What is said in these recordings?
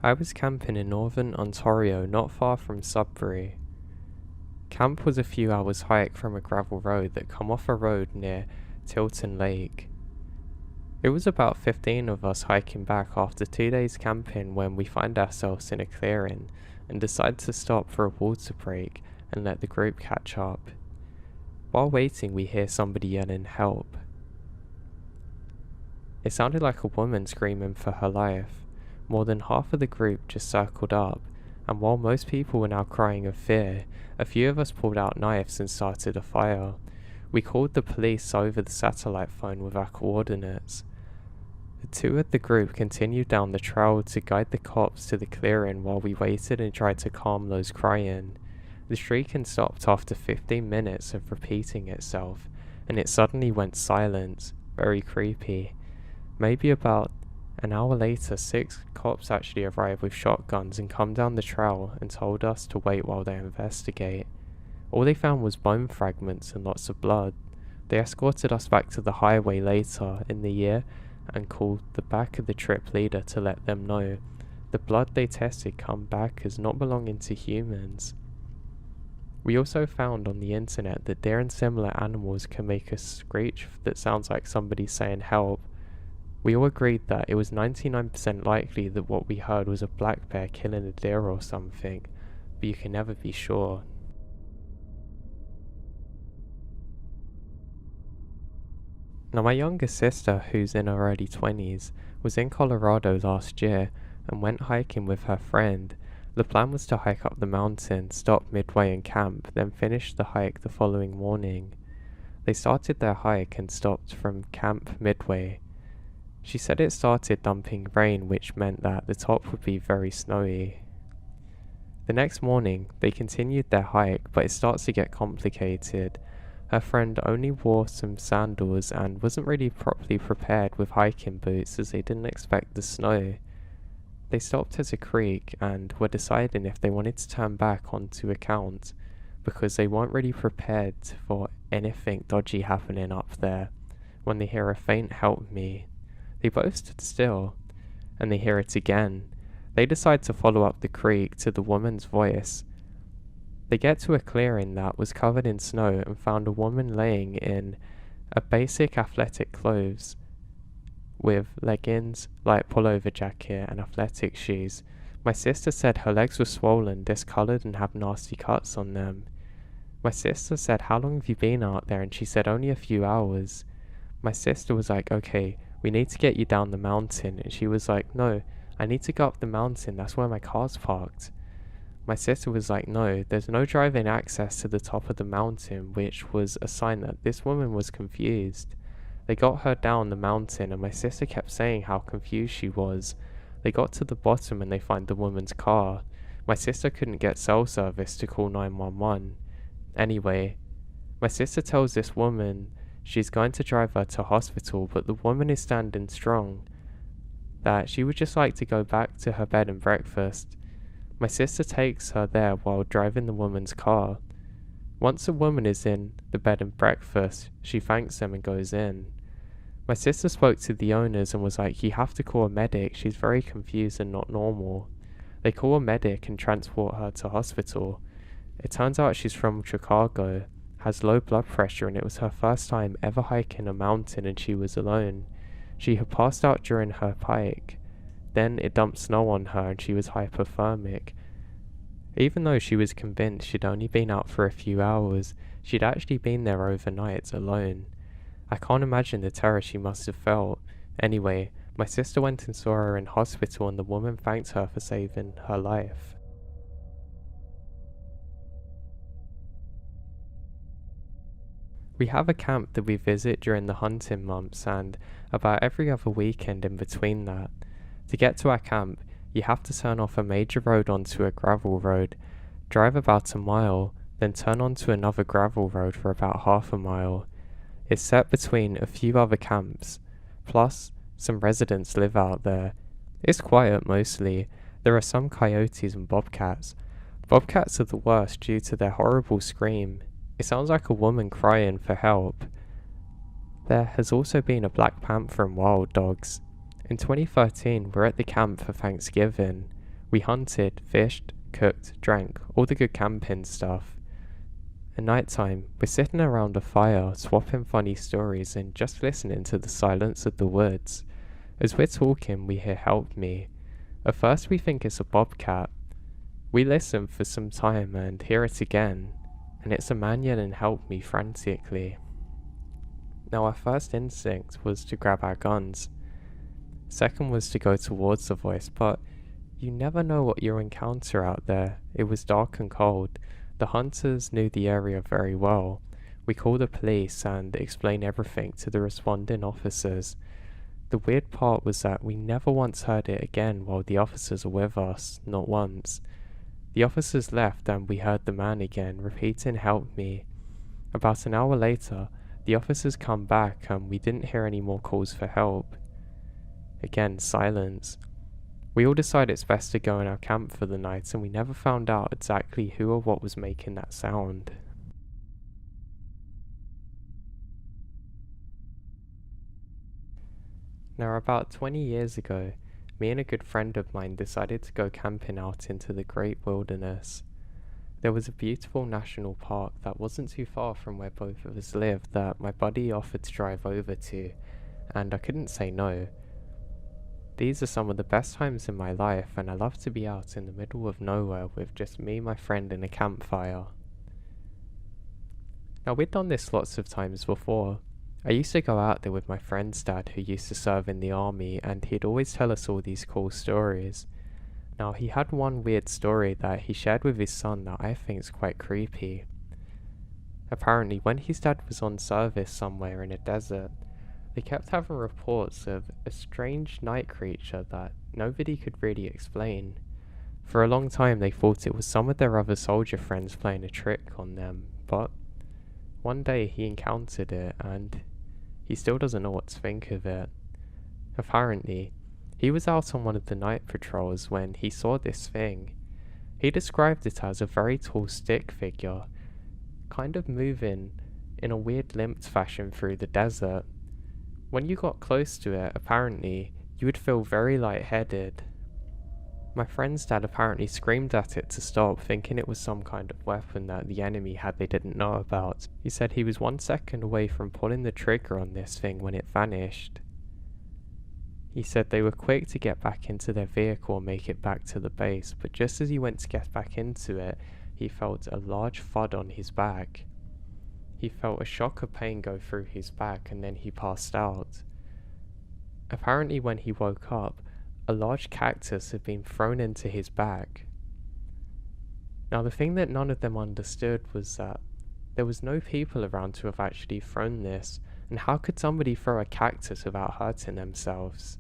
I was camping in northern Ontario not far from Sudbury. Camp was a few hours hike from a gravel road that come off a road near Tilton Lake. It was about 15 of us hiking back after 2 days camping when we find ourselves in a clearing and decide to stop for a water break and let the group catch up. While waiting, we hear somebody yelling help. It sounded like a woman screaming for her life. More than half of the group just circled up, and while most people were now crying of fear, a few of us pulled out knives and started a fire. We called the police over the satellite phone with our coordinates. The two of the group continued down the trail to guide the cops to the clearing while we waited and tried to calm those crying. The shrieking stopped after 15 minutes of repeating itself, and it suddenly went silent, very creepy. Maybe about an hour later, 6 cops actually arrived with shotguns and come down the trail and told us to wait while they investigate. All they found was bone fragments and lots of blood. They escorted us back to the highway later in the year and called the back of the trip leader to let them know the blood they tested come back as not belonging to humans. We also found on the internet that deer and similar animals can make a screech that sounds like somebody saying help. We all agreed that it was 99% likely that what we heard was a black bear killing a deer or something, but you can never be sure. Now my younger sister, who's in her early 20s, was in Colorado last year and went hiking with her friend. The plan was to hike up the mountain, stop midway and camp, then finish the hike the following morning. They started their hike and stopped from camp midway. She said it started dumping rain, which meant that the top would be very snowy. The next morning, they continued their hike, but it starts to get complicated. Her friend only wore some sandals and wasn't really properly prepared with hiking boots as they didn't expect the snow. They stopped at a creek and were deciding if they wanted to turn back onto account because they weren't really prepared for anything dodgy happening up there when they hear a faint "help me." They both stood still, and they hear it again. They decide to follow up the creek to the woman's voice. They get to a clearing that was covered in snow and found a woman laying in a basic athletic clothes with leggings, light pullover jacket and athletic shoes. My sister said her legs were swollen, discolored and have nasty cuts on them. My sister said, "How long have you been out there?" And she said, "Only a few hours." My sister was like, "Okay, we need to get you down the mountain." And she was like, "No, I need to go up the mountain, that's where my car's parked." My sister was like, "No, there's no driving access to the top of the mountain," which was a sign that this woman was confused. They got her down the mountain and my sister kept saying how confused she was. They got to the bottom and they find the woman's car. My sister couldn't get cell service to call 911. Anyway, my sister tells this woman she's going to drive her to hospital, but the woman is standing strong, that she would just like to go back to her bed and breakfast. My sister takes her there while driving the woman's car. Once the woman is in the bed and breakfast, she thanks them and goes in. My sister spoke to the owners and was like, "You have to call a medic, she's very confused and not normal." They call a medic and transport her to hospital. It turns out she's from Chicago, has low blood pressure, and it was her first time ever hiking a mountain and she was alone. She had passed out during her hike. Then it dumped snow on her and she was hypothermic. Even though she was convinced she'd only been out for a few hours, she'd actually been there overnight alone. I can't imagine the terror she must have felt. Anyway, my sister went and saw her in hospital and the woman thanked her for saving her life. We have a camp that we visit during the hunting months and about every other weekend in between that. To get to our camp, you have to turn off a major road onto a gravel road, drive about a mile, then turn onto another gravel road for about half a mile. It's set between a few other camps, plus some residents live out there. It's quiet mostly. There are some coyotes and bobcats. Bobcats are the worst due to their horrible scream. It sounds like a woman crying for help. There has also been a black panther and wild dogs. In 2013, we're at the camp for Thanksgiving. We hunted, fished, cooked, drank, all the good camping stuff. At night time, we're sitting around a fire, swapping funny stories and just listening to the silence of the woods. As we're talking, we hear "Help me." At first we think it's a bobcat. We listen for some time and hear it again, and it's a man yelling "Help me" frantically. Now our first instinct was to grab our guns. Second was to go towards the voice, but you never know what you'll encounter out there. It was dark and cold. The hunters knew the area very well. We called the police and explained everything to the responding officers. The weird part was that we never once heard it again while the officers were with us, not once. The officers left and we heard the man again, repeating "Help me." About an hour later, the officers come back and we didn't hear any more calls for help. Again, silence. We all decided it's best to go in our camp for the night, and we never found out exactly who or what was making that sound. Now, about 20 years ago, me and a good friend of mine decided to go camping out into the great wilderness. There was a beautiful national park that wasn't too far from where both of us lived that my buddy offered to drive over to, and I couldn't say no. These are some of the best times in my life, and I love to be out in the middle of nowhere with just me, my friend, and a campfire. Now, we'd done this lots of times before. I used to go out there with my friend's dad who used to serve in the army, and he'd always tell us all these cool stories. Now, he had one weird story that he shared with his son that I think is quite creepy. Apparently, when his dad was on service somewhere in a desert, they kept having reports of a strange night creature that nobody could really explain. For a long time they thought it was some of their other soldier friends playing a trick on them, but one day he encountered it and he still doesn't know what to think of it. Apparently, he was out on one of the night patrols when he saw this thing. He described it as a very tall stick figure, kind of moving in a weird limped fashion through the desert. When you got close to it, apparently, you would feel very lightheaded. My friend's dad apparently screamed at it to stop, thinking it was some kind of weapon that the enemy had they didn't know about. He said he was 1 second away from pulling the trigger on this thing when it vanished. He said they were quick to get back into their vehicle and make it back to the base, but just as he went to get back into it, he felt a large thud on his back. He felt a shock of pain go through his back and then he passed out. Apparently when he woke up, a large cactus had been thrown into his back. Now the thing that none of them understood was that there was no people around to have actually thrown this, and how could somebody throw a cactus without hurting themselves?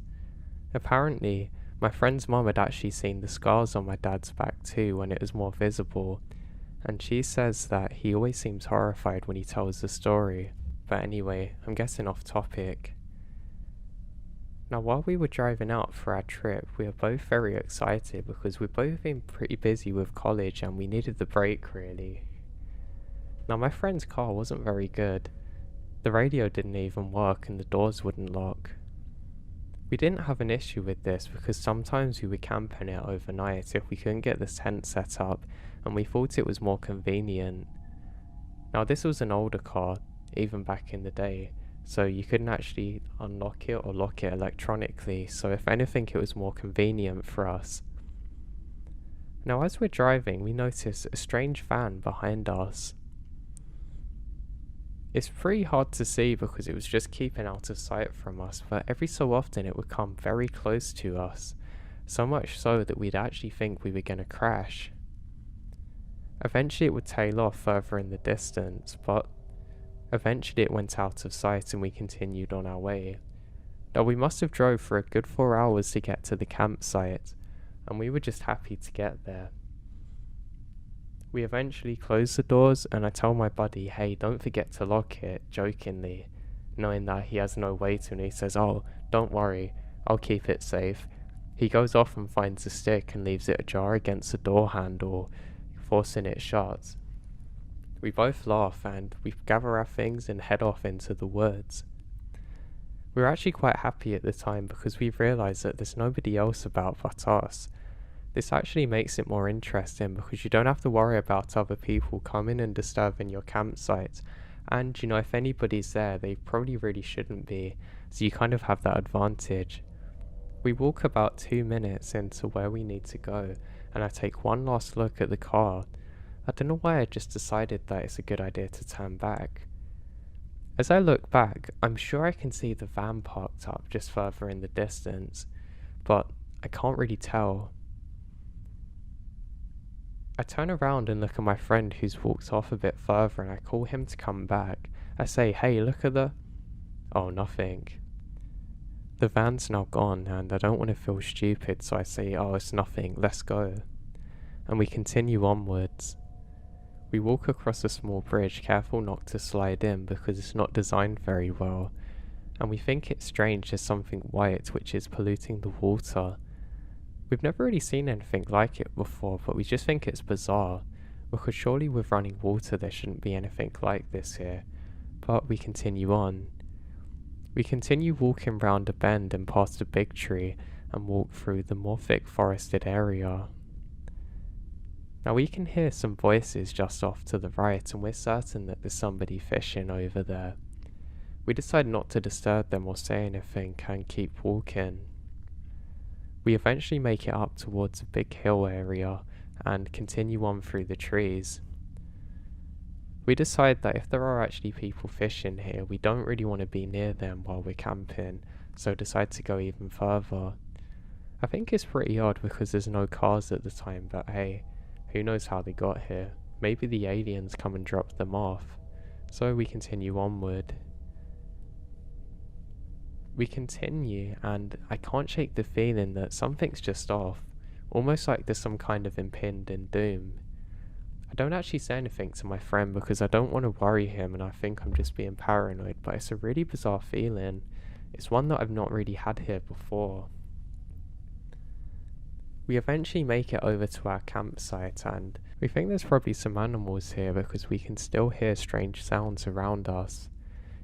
Apparently, my friend's mum had actually seen the scars on my dad's back too when it was more visible, and she says that he always seems horrified when he tells the story. But anyway, I'm getting off topic. Now while we were driving out for our trip, we were both very excited because we'd both been pretty busy with college and we needed the break really. Now my friend's car wasn't very good. The radio didn't even work and the doors wouldn't lock. We didn't have an issue with this because sometimes we would camp in it overnight if we couldn't get the tent set up, and we thought it was more convenient. Now this was an older car, even back in the day, so you couldn't actually unlock it or lock it electronically, so if anything it was more convenient for us. Now as we're driving, we notice a strange van behind us. It's pretty hard to see because it was just keeping out of sight from us, but every so often it would come very close to us, so much so that we'd actually think we were going to crash. Eventually it would tail off further in the distance, but eventually it went out of sight and we continued on our way. Now we must have drove for a good 4 hours to get to the campsite, and we were just happy to get there. We eventually closed the doors and I tell my buddy, hey, don't forget to lock it, jokingly, knowing that he has no way to, and he says, oh, don't worry, I'll keep it safe. He goes off and finds a stick and leaves it ajar against the door handle, forcing it shut. We both laugh and we gather our things and head off into the woods. We were actually quite happy at the time because we realised that there's nobody else about but us. This actually makes it more interesting because you don't have to worry about other people coming and disturbing your campsite. And if anybody's there, they probably really shouldn't be, so you kind of have that advantage. We walk about 2 minutes into where we need to go, and I take one last look at the car. I don't know why I just decided that it's a good idea to turn back. As I look back, I'm sure I can see the van parked up just further in the distance, but I can't really tell. I turn around and look at my friend who's walked off a bit further, and I call him to come back. I say, "Hey, look at the..." Oh, nothing. The van's now gone and I don't want to feel stupid, so I say, "Oh, it's nothing, let's go." And we continue onwards. We walk across a small bridge, careful not to slide in because it's not designed very well, and we think it's strange there's something white which is polluting the water. We've never really seen anything like it before, but we just think it's bizarre, because surely with running water there shouldn't be anything like this here. But we continue on. We continue walking round a bend and past a big tree and walk through the more thick forested area. Now we can hear some voices just off to the right, and we're certain that there's somebody fishing over there. We decide not to disturb them or say anything and keep walking. We eventually make it up towards a big hill area and continue on through the trees. We decide that if there are actually people fishing here, we don't really want to be near them while we're camping, so decide to go even further. I think it's pretty odd because there's no cars at the time, but hey, who knows how they got here? Maybe the aliens come and drop them off. So we continue onward. We continue, and I can't shake the feeling that something's just off, almost like there's some kind of impending doom. I don't actually say anything to my friend because I don't want to worry him and I think I'm just being paranoid, but it's a really bizarre feeling. It's one that I've not really had here before. We eventually make it over to our campsite, and we think there's probably some animals here because we can still hear strange sounds around us.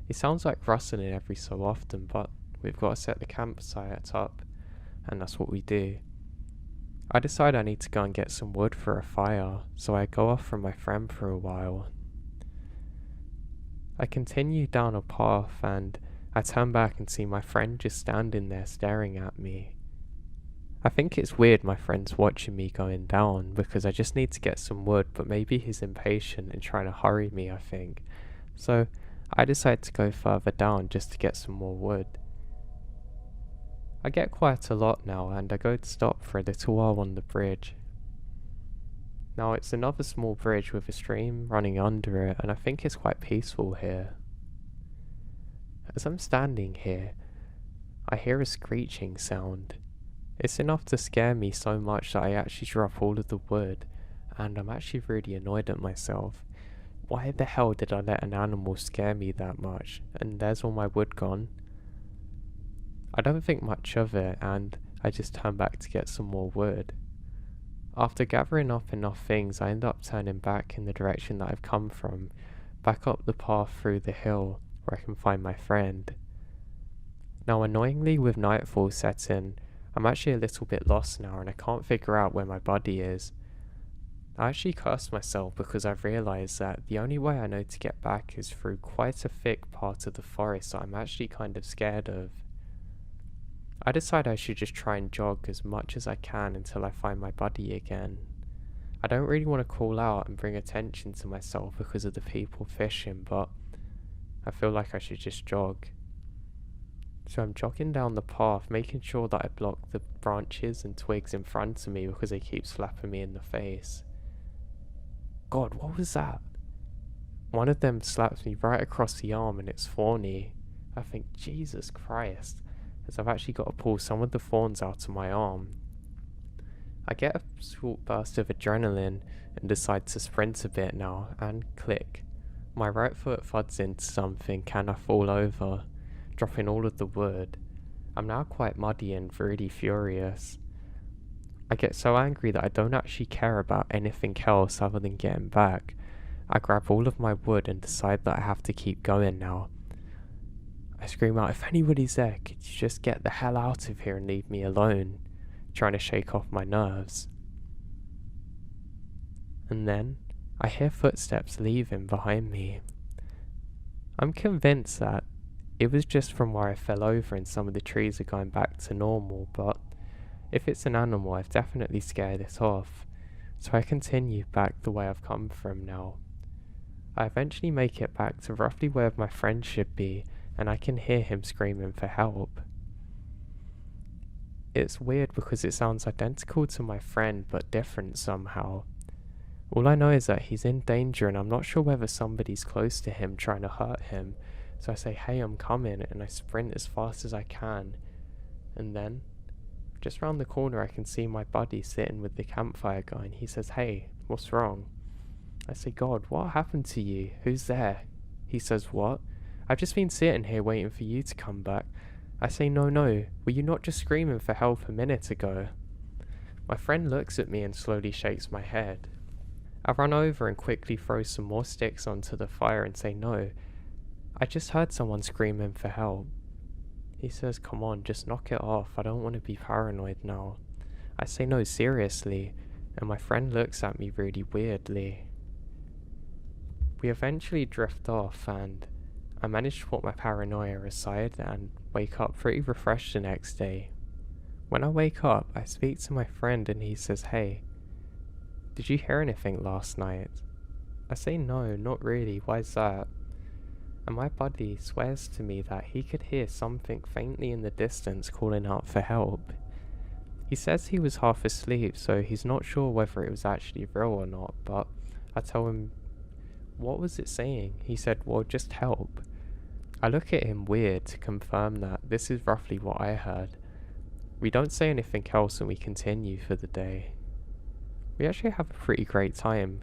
It sounds like rustling every so often, but we've got to set the campsite up, and that's what we do. I decide I need to go and get some wood for a fire, so I go off from my friend for a while. I continue down a path and I turn back and see my friend just standing there staring at me. I think it's weird my friend's watching me going down because I just need to get some wood, but maybe he's impatient and trying to hurry me, I think. So I decide to go further down just to get some more wood. I get quite a lot now and I go to stop for a little while on the bridge. Now it's another small bridge with a stream running under it, and I think it's quite peaceful here. As I'm standing here, I hear a screeching sound. It's enough to scare me so much that I actually drop all of the wood, and I'm actually really annoyed at myself. Why the hell did I let an animal scare me that much? And there's all my wood gone. I don't think much of it, and I just turn back to get some more wood. After gathering up enough things, I end up turning back in the direction that I've come from, back up the path through the hill where I can find my friend. Now annoyingly, with nightfall set in, I'm actually a little bit lost now and I can't figure out where my buddy is. I actually cursed myself because I've realised that the only way I know to get back is through quite a thick part of the forest that I'm actually kind of scared of. I decide I should just try and jog as much as I can until I find my buddy again. I don't really want to call out and bring attention to myself because of the people fishing, but I feel like I should just jog. So I'm jogging down the path, making sure that I block the branches and twigs in front of me because they keep slapping me in the face. God, what was that? One of them slaps me right across the arm and it's thorny. I think, Jesus Christ, as I've actually got to pull some of the thorns out of my arm. I get a short burst of adrenaline and decide to sprint a bit now, and click. My right foot thuds into something and I fall over, dropping all of the wood. I'm now quite muddy and really furious. I get so angry that I don't actually care about anything else other than getting back. I grab all of my wood and decide that I have to keep going now. I scream out, "If anybody's there, could you just get the hell out of here and leave me alone?" Trying to shake off my nerves. and then I hear footsteps leaving behind me. I'm convinced that it was just from where I fell over and some of the trees are going back to normal, but if it's an animal, I've definitely scared it off, so I continue back the way I've come from now. I eventually make it back to roughly where my friend should be, and I can hear him screaming for help. It's weird because it sounds identical to my friend but different somehow. All I know is that he's in danger and I'm not sure whether somebody's close to him trying to hurt him, so I say, "Hey, I'm coming," and I sprint as fast as I can, and then just round the corner I can see my buddy sitting with the campfire going. He says, "Hey, what's wrong?" I say, "God, what happened to you? Who's there?" He says, "What? I've just been sitting here waiting for you to come back." I say, No, were you not just screaming for help a minute ago?" My friend looks at me and slowly shakes my head. I run over and quickly throw some more sticks onto the fire and say, "No, I just heard someone screaming for help." He says, "Come on, just knock it off. I don't want to be paranoid now." I say, "No, seriously," and my friend looks at me really weirdly. We eventually drift off and I manage to put my paranoia aside and wake up pretty refreshed the next day. When I wake up, I speak to my friend and he says, "Hey, did you hear anything last night?" I say, "No, not really, why's that?" And my buddy swears to me that he could hear something faintly in the distance calling out for help. He says he was half asleep, so he's not sure whether it was actually real or not, but I tell him, "What was it saying?" He said, "Well, just help." I look at him weird to confirm that this is roughly what I heard. We don't say anything else and we continue for the day. We actually have a pretty great time.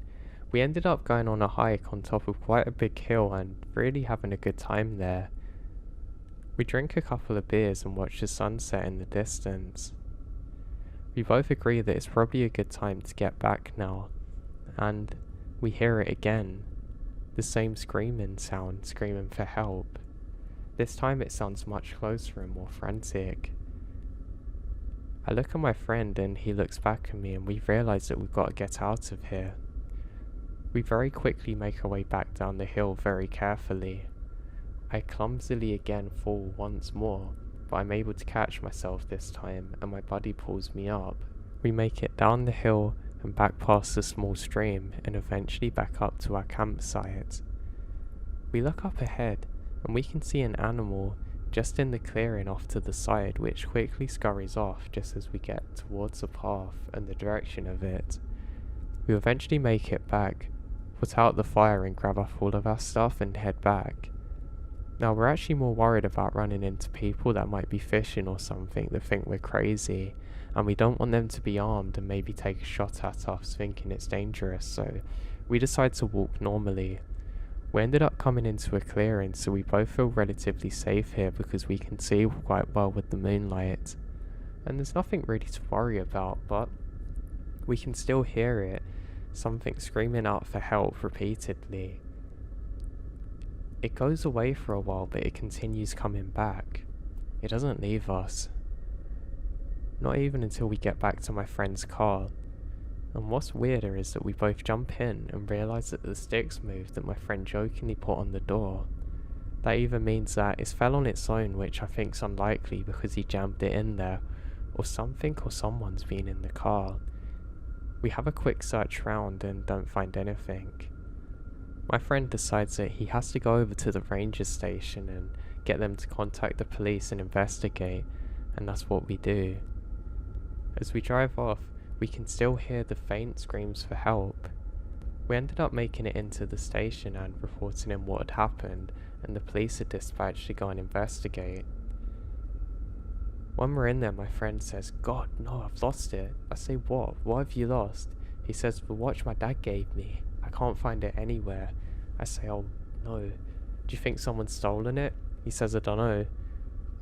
We ended up going on a hike on top of quite a big hill and really having a good time there. We drink a couple of beers and watch the sunset in the distance. We both agree that it's probably a good time to get back now, and we hear it again. The same screaming sound, screaming for help. This time it sounds much closer and more frantic. I look at my friend and he looks back at me and we realise that we've got to get out of here. We very quickly make our way back down the hill very carefully. I clumsily again fall once more, but I'm able to catch myself this time and my buddy pulls me up. We make it down the hill and back past the small stream and eventually back up to our campsite. We look up ahead and we can see an animal just in the clearing off to the side, which quickly scurries off just as we get towards the path and the direction of it. We eventually make it back, put out the fire and grab up all of our stuff and head back. Now we're actually more worried about running into people that might be fishing or something that think we're crazy, and we don't want them to be armed and maybe take a shot at us thinking it's dangerous, so we decide to walk normally. We ended up coming into a clearing, so we both feel relatively safe here because we can see quite well with the moonlight. And there's nothing really to worry about, but we can still hear it, something screaming out for help repeatedly. It goes away for a while, but it continues coming back. It doesn't leave us. Not even until we get back to my friend's car. And what's weirder is that we both jump in and realise that the sticks moved that my friend jokingly put on the door. That either means that it fell on its own, which I think's unlikely because he jammed it in there, or something or someone's been in the car. We have a quick search round and don't find anything. My friend decides that he has to go over to the ranger station and get them to contact the police and investigate, and that's what we do. As we drive off, we can still hear the faint screams for help. We ended up making it into the station and reporting in what had happened, and the police are dispatched to go and investigate. When we're in there, my friend says, "God, no, I've lost it." I say, "What? What have you lost?" He says, "The watch my dad gave me. I can't find it anywhere." I say, "Oh, no. Do you think someone's stolen it?" He says, "I don't know."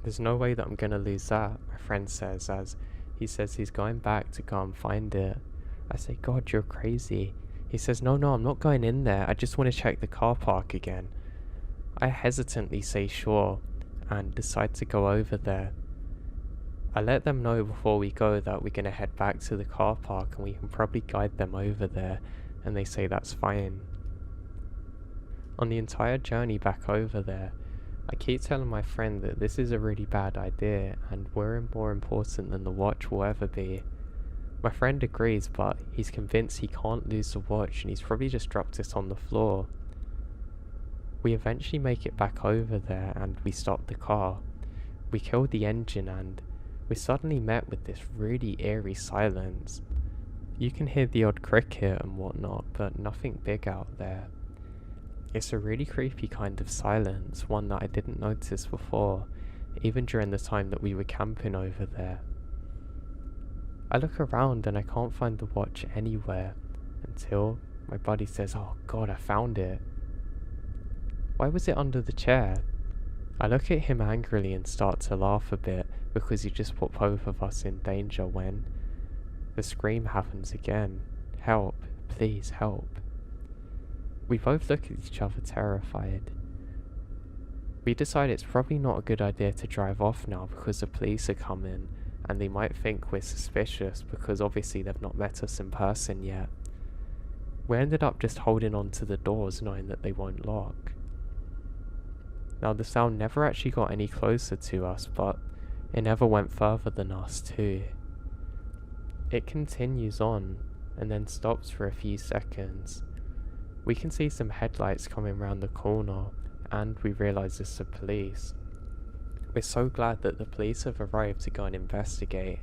"There's no way that I'm gonna lose that," my friend says, as he says he's going back to go and find it. I say, "God, you're crazy." He says, No, I'm not going in there. I just want to check the car park again." I hesitantly say sure, and decide to go over there. I let them know before we go that we're going to head back to the car park and we can probably guide them over there, and they say that's fine. On the entire journey back over there, I keep telling my friend that this is a really bad idea and we're more important than the watch will ever be. My friend agrees, but he's convinced he can't lose the watch and he's probably just dropped it on the floor. We eventually make it back over there and we stop the car. We kill the engine and we're suddenly met with this really eerie silence. You can hear the odd cricket and whatnot, but nothing big out there. It's a really creepy kind of silence, one that I didn't notice before, even during the time that we were camping over there. I look around and I can't find the watch anywhere, until my buddy says, "Oh God, I found it." Why was it under the chair? I look at him angrily and start to laugh a bit, because he just put both of us in danger when the scream happens again. "Help, please help." We both look at each other terrified. We decide it's probably not a good idea to drive off now because the police are coming and they might think we're suspicious because obviously they've not met us in person yet. We ended up just holding on to the doors knowing that they won't lock. Now the sound never actually got any closer to us, but it never went further than us too. It continues on and then stops for a few seconds. We can see some headlights coming round the corner and we realise it's the police. We're so glad that the police have arrived to go and investigate.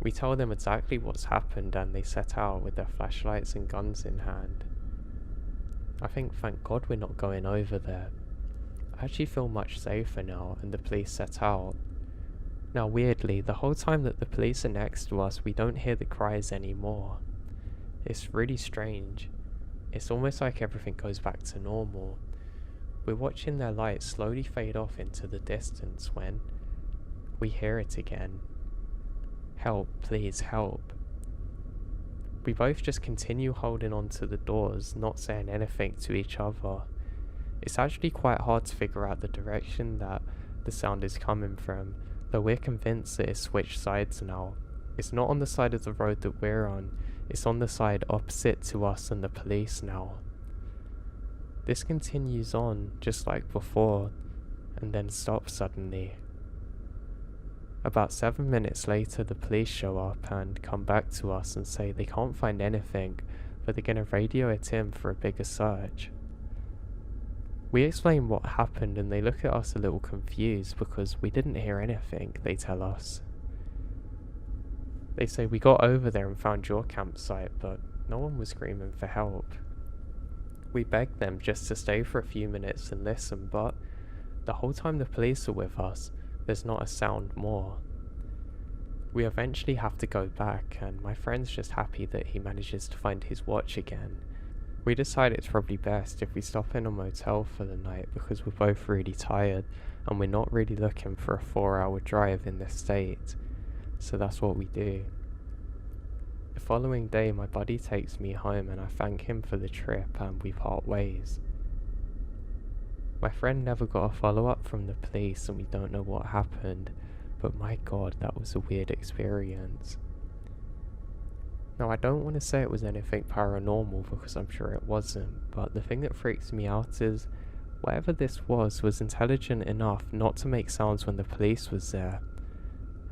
We tell them exactly what's happened and they set out with their flashlights and guns in hand. I think thank God we're not going over there. I actually feel much safer now and the police set out. Now weirdly, the whole time that the police are next to us we don't hear the cries anymore. It's really strange. It's almost like everything goes back to normal. We're watching their lights slowly fade off into the distance when we hear it again. "Help, please help." We both just continue holding on to the doors, not saying anything to each other. It's actually quite hard to figure out the direction that the sound is coming from, though we're convinced that it's switched sides now. It's not on the side of the road that we're on, it's on the side opposite to us and the police now. This continues on, just like before, and then stops suddenly. About 7 minutes later the police show up and come back to us and say they can't find anything, but they're going to radio it in for a bigger search. We explain what happened and they look at us a little confused because we didn't hear anything, they tell us. They say we got over there and found your campsite, but no one was screaming for help. We begged them just to stay for a few minutes and listen, but the whole time the police are with us, there's not a sound more. We eventually have to go back, and my friend's just happy that he manages to find his watch again. We decide it's probably best if we stop in a motel for the night because we're both really tired and we're not really looking for a 4-hour drive in this state. So that's what we do. The following day my buddy takes me home and I thank him for the trip and we part ways. My friend never got a follow-up from the police and we don't know what happened, but my God, that was a weird experience. Now I don't want to say it was anything paranormal because I'm sure it wasn't, but the thing that freaks me out is whatever this was intelligent enough not to make sounds when the police was there.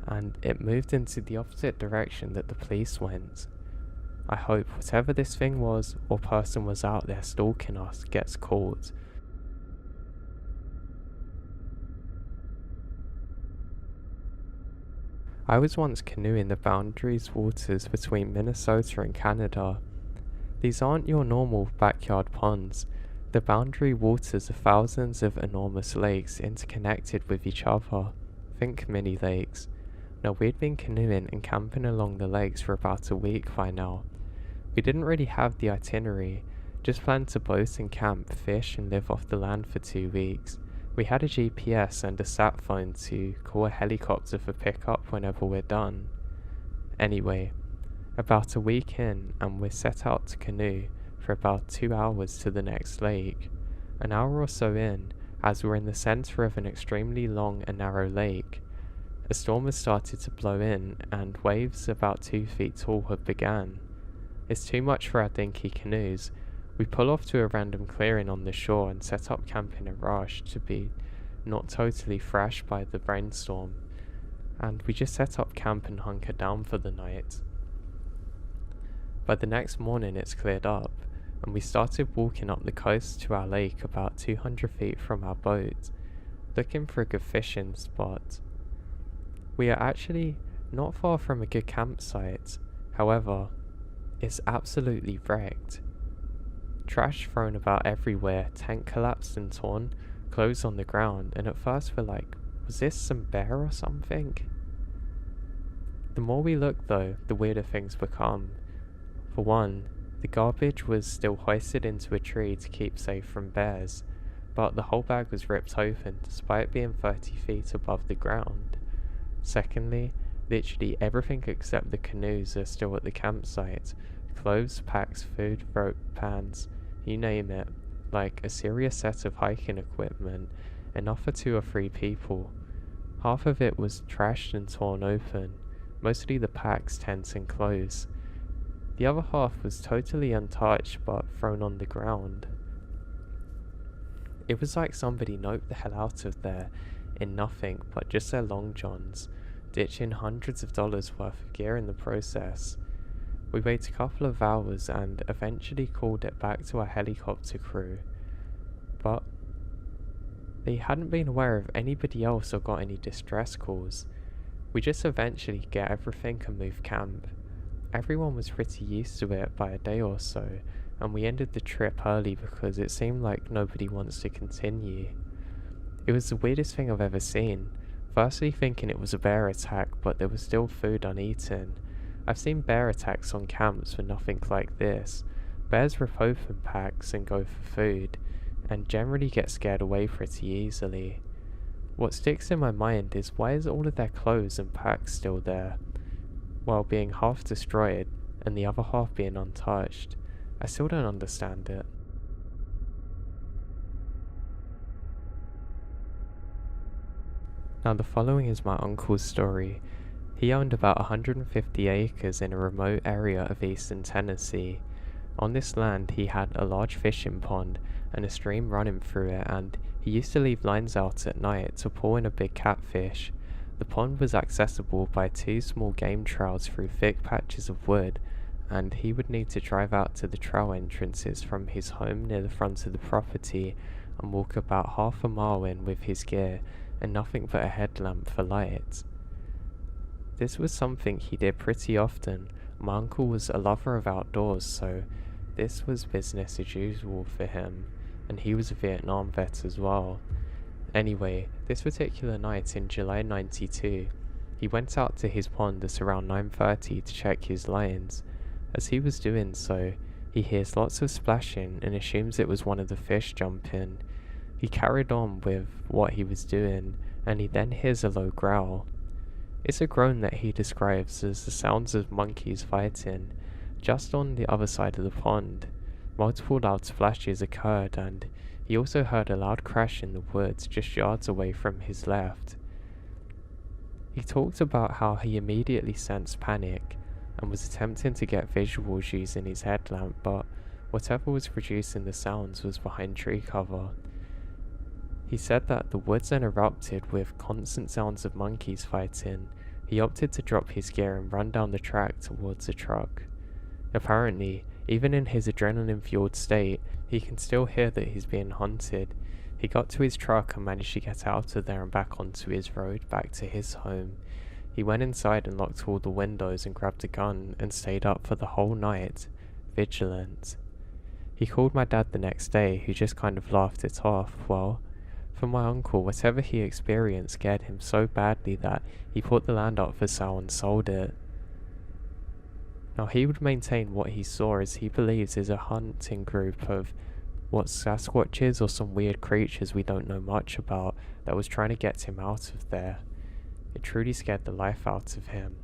And it moved into the opposite direction that the police went. I hope whatever this thing was or person was out there stalking us gets caught. I was once canoeing the boundaries waters between Minnesota and Canada. These aren't your normal backyard ponds. The boundary waters are thousands of enormous lakes interconnected with each other. Think mini lakes. Now we'd been canoeing and camping along the lakes for about a week by now. We didn't really have the itinerary, just planned to boat and camp, fish and live off the land for 2 weeks. We had a GPS and a sat phone to call a helicopter for pickup whenever we're done. Anyway, about a week in and we're set out to canoe for about 2 hours to the next lake. An hour or so in, as we're in the centre of an extremely long and narrow lake, a storm has started to blow in and waves about 2 feet tall have begun. It's too much for our dinky canoes. We pull off to a random clearing on the shore and set up camp in a rush to be not totally thrashed by the rainstorm, and we just set up camp and hunker down for the night. By the next morning it's cleared up, and we started walking up the coast to our lake about 200 feet from our boat, looking for a good fishing spot. We are actually not far from a good campsite, however, it's absolutely wrecked. Trash thrown about everywhere, tent collapsed and torn, clothes on the ground, and at first we're like, was this some bear or something? The more we look though, the weirder things become. For one, the garbage was still hoisted into a tree to keep safe from bears, but the whole bag was ripped open despite being 30 feet above the ground. Secondly, literally everything except the canoes are still at the campsite. Clothes, packs, food, rope, pans, you name it, like a serious set of hiking equipment, enough for 2 or 3 people. Half of it was trashed and torn open, mostly the packs, tents and clothes. The other half was totally untouched but thrown on the ground. It was like somebody noped the hell out of there in nothing but just their long johns, ditching hundreds of dollars worth of gear in the process. We waited a couple of hours and eventually called it back to our helicopter crew, but they hadn't been aware of anybody else or got any distress calls. We just eventually get everything and move camp. Everyone was pretty used to it by a day or so, and we ended the trip early because it seemed like nobody wants to continue. It was the weirdest thing I've ever seen, firstly thinking it was a bear attack, but there was still food uneaten. I've seen bear attacks on camps but nothing like this. Bears rip open packs and go for food, and generally get scared away pretty easily. What sticks in my mind is why is all of their clothes and packs still there, while being half destroyed and the other half being untouched? I still don't understand it. Now the following is my uncle's story. He owned about 150 acres in a remote area of eastern Tennessee. On this land he had a large fishing pond and a stream running through it, and he used to leave lines out at night to pull in a big catfish. The pond was accessible by 2 small game trails through thick patches of wood, and he would need to drive out to the trail entrances from his home near the front of the property and walk about half a mile in with his gear and nothing but a headlamp for light. This was something he did pretty often. My uncle was a lover of outdoors, so this was business as usual for him, and he was a Vietnam vet as well. Anyway, this particular night in July 92, he went out to his pond at around 9:30 to check his lines. As he was doing so, he hears lots of splashing and assumes it was one of the fish jumping. He carried on with what he was doing, and he then hears a low growl. It's a groan that he describes as the sounds of monkeys fighting. Just on the other side of the pond, multiple loud splashes occurred, and he also heard a loud crash in the woods just yards away from his left. He talked about how he immediately sensed panic and was attempting to get visuals using his headlamp, but whatever was producing the sounds was behind tree cover. He said that the woods then erupted with constant sounds of monkeys fighting. He opted to drop his gear and run down the track towards a truck. Apparently, even in his adrenaline-fueled state, he can still hear that he's being hunted. He got to his truck and managed to get out of there and back onto his road back to his home. He went inside and locked all the windows and grabbed a gun and stayed up for the whole night, vigilant. He called my dad the next day, who just kind of laughed it off. Well, for my uncle, whatever he experienced scared him so badly that he put the land up for sale and sold it. Now he would maintain what he saw as he believes is a hunting group of what Sasquatches or some weird creatures we don't know much about that was trying to get him out of there. It truly scared the life out of him.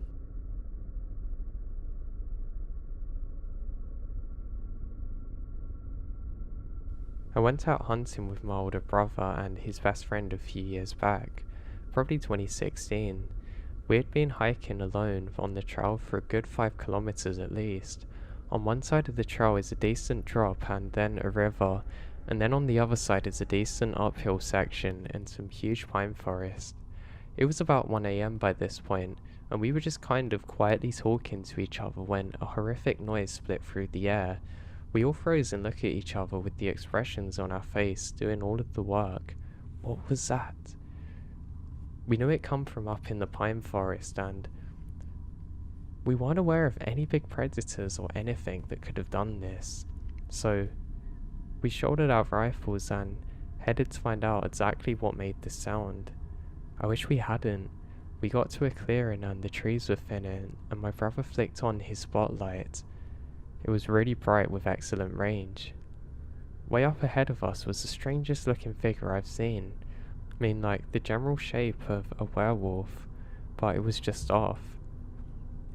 I went out hunting with my older brother and his best friend a few years back, probably 2016. We had been hiking alone on the trail for a good 5 kilometers at least. On one side of the trail is a decent drop and then a river, and then on the other side is a decent uphill section and some huge pine forest. It was about 1 AM by this point, and we were just kind of quietly talking to each other when a horrific noise split through the air. We all froze and looked at each other with the expressions on our face doing all of the work. What was that? We knew it come from up in the pine forest, and we weren't aware of any big predators or anything that could have done this. So we shouldered our rifles and headed to find out exactly what made this sound. I wish we hadn't. We got to a clearing and the trees were thinning, and my brother flicked on his spotlight. It was really bright with excellent range. Way up ahead of us was the strangest looking figure I've seen. I mean, like the general shape of a werewolf, but it was just off.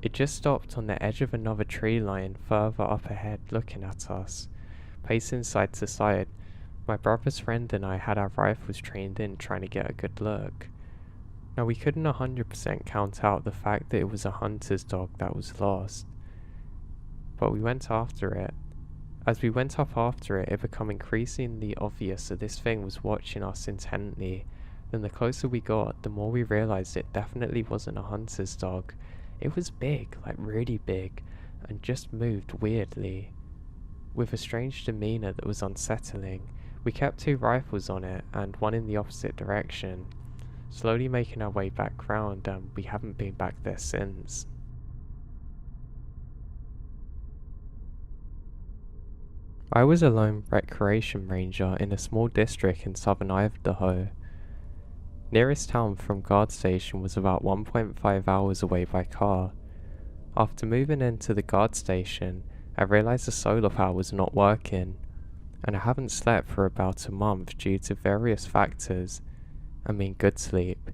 It just stopped on the edge of another tree line further up ahead looking at us, pacing side to side. My brother's friend and I had our rifles trained in trying to get a good look. Now we couldn't 100% count out the fact that it was a hunter's dog that was lost, but we went after it. As we went up after it, it became increasingly obvious that this thing was watching us intently. Then the closer we got, the more we realized it definitely wasn't a hunter's dog. It was big, like really big, and just moved weirdly, with a strange demeanor that was unsettling. We kept 2 rifles on it, and one in the opposite direction, slowly making our way back round, and we haven't been back there since. I was a lone recreation ranger in a small district in southern Idaho. Nearest town from guard station was about 1.5 hours away by car. After moving into the guard station, I realized the solar power was not working, and I haven't slept for about a month due to various factors. I mean good sleep.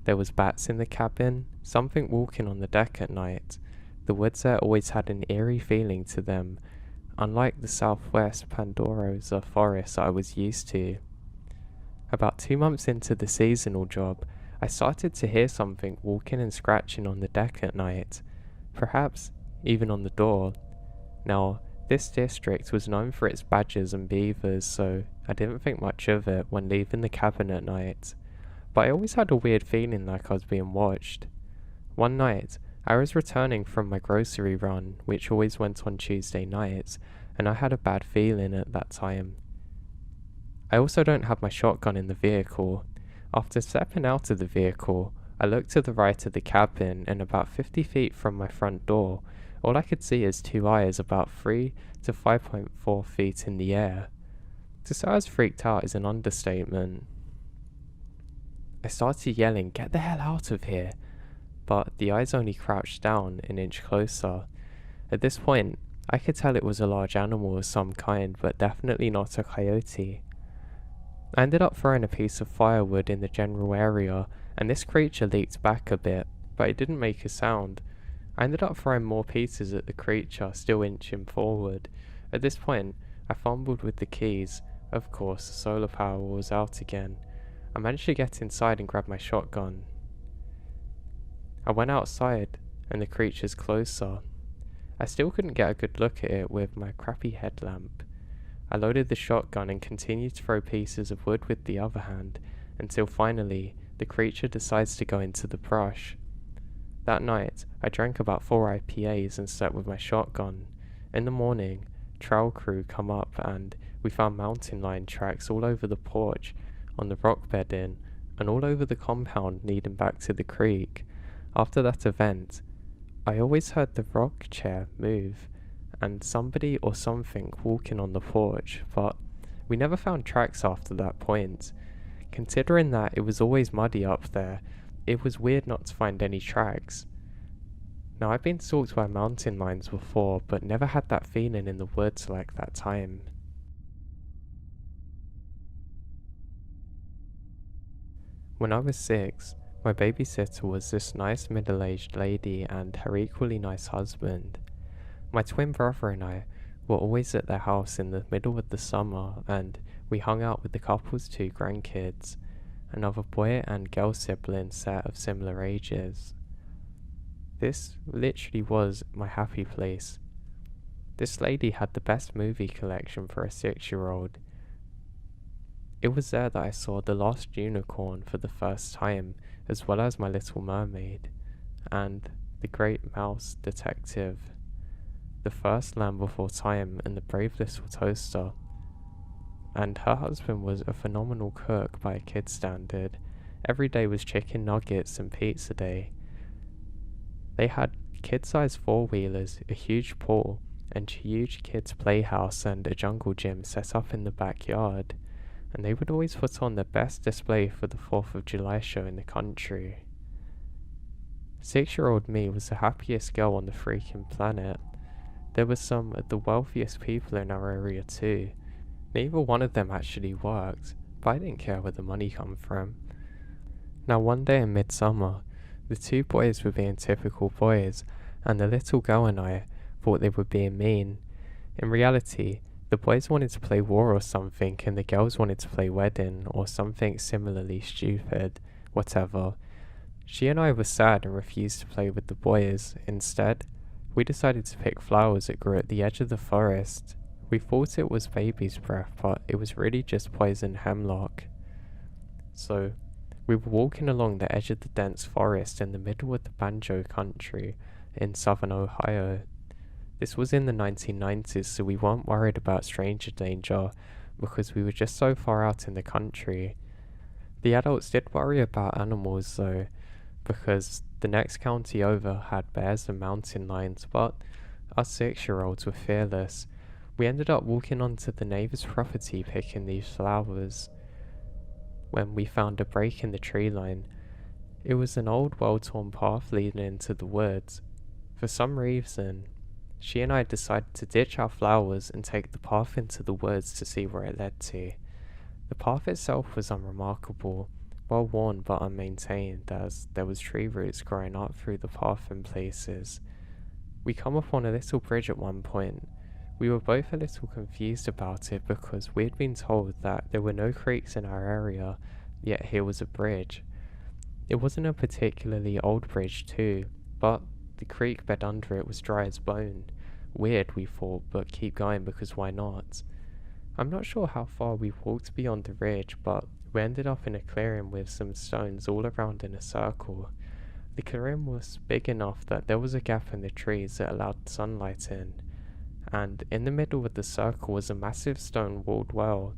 There was bats in the cabin, something walking on the deck at night. The woods there always had an eerie feeling to them, unlike the southwest Pandarosa forest I was used to. About 2 months into the seasonal job, I started to hear something walking and scratching on the deck at night, perhaps even on the door. Now, this district was known for its badgers and beavers, so I didn't think much of it when leaving the cabin at night, but I always had a weird feeling like I was being watched. One night, I was returning from my grocery run, which always went on Tuesday nights, and I had a bad feeling at that time. I also don't have my shotgun in the vehicle. After stepping out of the vehicle, I looked to the right of the cabin, and about 50 feet from my front door, all I could see is 2 eyes about 3 to 5.4 feet in the air. To say I was freaked out is an understatement. I started yelling, "Get the hell out of here!" But the eyes only crouched down an inch closer. At this point, I could tell it was a large animal of some kind, but definitely not a coyote. I ended up throwing a piece of firewood in the general area, and this creature leaped back a bit, but it didn't make a sound. I ended up throwing more pieces at the creature, still inching forward. At this point, I fumbled with the keys. Of course, the solar power was out again. I managed to get inside and grab my shotgun. I went outside, and the creature's closer. I still couldn't get a good look at it with my crappy headlamp. I loaded the shotgun and continued to throw pieces of wood with the other hand, until finally, the creature decides to go into the brush. That night, I drank about 4 IPAs and slept with my shotgun. In the morning, trail crew come up and we found mountain lion tracks all over the porch, on the rock bedding, and all over the compound leading back to the creek. After that event, I always heard the rock chair move, and somebody or something walking on the porch, but we never found tracks after that point. Considering that it was always muddy up there, it was weird not to find any tracks. Now I've been stalked by mountain lions before, but never had that feeling in the woods like that time. When I was 6, my babysitter was this nice middle-aged lady and her equally nice husband. My twin brother and I were always at their house in the middle of the summer, and we hung out with the couple's 2 grandkids, another boy and girl sibling set of similar ages. This literally was my happy place. This lady had the best movie collection for a 6-year-old. It was there that I saw The Lost Unicorn for the first time, as well as My Little Mermaid, and The Great Mouse Detective, The First Land Before Time, and The Brave Little Toaster. And her husband was a phenomenal cook by a kid's standard. Every day was chicken nuggets and pizza day. They had kid-sized four-wheelers, a huge pool, and a huge kids' playhouse and a jungle gym set up in the backyard. And they would always put on their best display for the 4th of July show in the country. 6-year-old me was the happiest girl on the freaking planet. There were some of the wealthiest people in our area too. Neither one of them actually worked, but I didn't care where the money come from. Now one day in midsummer, the two boys were being typical boys, and the little girl and I thought they were being mean. In reality, the boys wanted to play war or something, and the girls wanted to play wedding or something similarly stupid, whatever. She and I were sad and refused to play with the boys. Instead, we decided to pick flowers that grew at the edge of the forest. We thought it was baby's breath, but it was really just poison hemlock. So, we were walking along the edge of the dense forest in the middle of the Banjo country in southern Ohio. This was in the 1990s, so we weren't worried about stranger danger because we were just so far out in the country. The adults did worry about animals though, because the next county over had bears and mountain lions, but us 6-year-olds were fearless. We ended up walking onto the neighbor's property picking these flowers when we found a break in the tree line. It was an old, well-torn path leading into the woods. For some reason, she and I decided to ditch our flowers and take the path into the woods to see where it led to. The path itself was unremarkable, well worn but unmaintained, as there was tree roots growing up through the path in places. We come upon a little bridge at one point. We were both a little confused about it because we had been told that there were no creeks in our area, yet here was a bridge. It wasn't a particularly old bridge too, but the creek bed under it was dry as bone. Weird, we thought, but keep going because why not? I'm not sure how far we walked beyond the ridge, but we ended up in a clearing with some stones all around in a circle. The clearing was big enough that there was a gap in the trees that allowed sunlight in, and in the middle of the circle was a massive stone-walled well.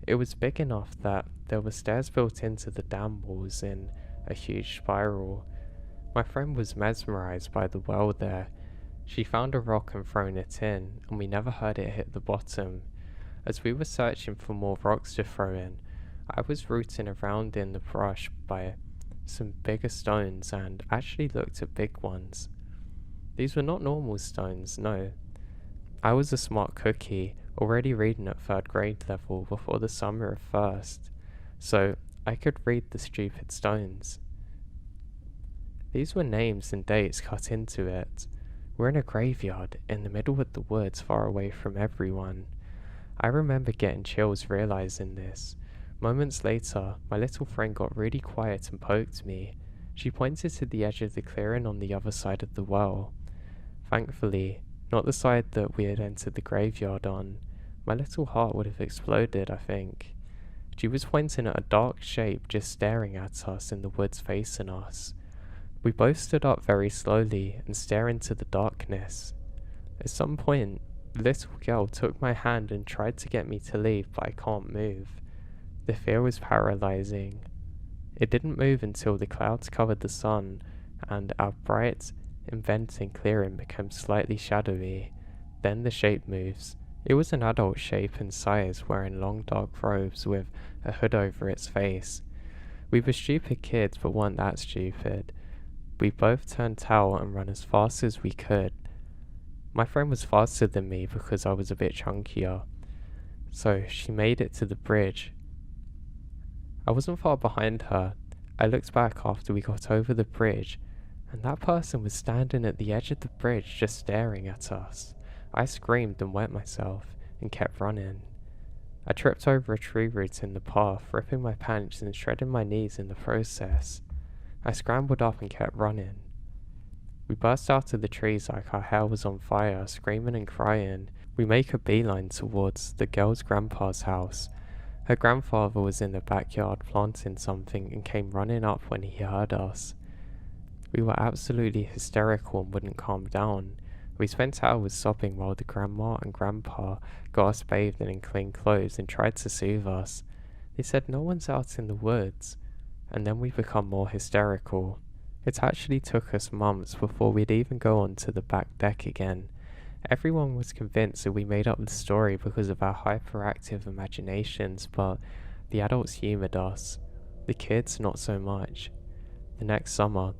It was big enough that there were stairs built into the dam walls in a huge spiral. My friend was mesmerized by the well there. She found a rock and thrown it in, and we never heard it hit the bottom. As we were searching for more rocks to throw in, I was rooting around in the brush by some bigger stones and actually looked at big ones. These were not normal stones, no. I was a smart cookie, already reading at 3rd grade level before the summer of 1st, so I could read the stupid stones. These were names and dates cut into it. We're in a graveyard, in the middle of the woods far away from everyone. I remember getting chills realizing this. Moments later, my little friend got really quiet and poked me. She pointed to the edge of the clearing on the other side of the well. Thankfully, not the side that we had entered the graveyard on. My little heart would have exploded, I think. She was pointing at a dark shape just staring at us in the woods facing us. We both stood up very slowly and stared into the darkness. At some point, the little girl took my hand and tried to get me to leave, but I can't move. The fear was paralyzing. It didn't move until the clouds covered the sun, and our bright, inventing clearing became slightly shadowy. Then the shape moves. It was an adult shape in size, wearing long dark robes with a hood over its face. We were stupid kids, but weren't that stupid. We both turned tail and ran as fast as we could. My friend was faster than me because I was a bit chunkier, so she made it to the bridge. I wasn't far behind her. I looked back after we got over the bridge, and that person was standing at the edge of the bridge just staring at us. I screamed and wet myself and kept running. I tripped over a tree root in the path, ripping my pants and shredding my knees in the process. I scrambled up and kept running. We burst out of the trees like our hair was on fire, screaming and crying. We make a beeline towards the girl's grandpa's house. Her grandfather was in the backyard planting something and came running up when he heard us. We were absolutely hysterical and wouldn't calm down. We spent hours sobbing while the grandma and grandpa got us bathed and in clean clothes and tried to soothe us. They said no one's out in the woods, and then we become more hysterical. It actually took us months before we'd even go onto the back deck again. Everyone was convinced that we made up the story because of our hyperactive imaginations, but the adults humoured us. The kids, not so much. The next summer,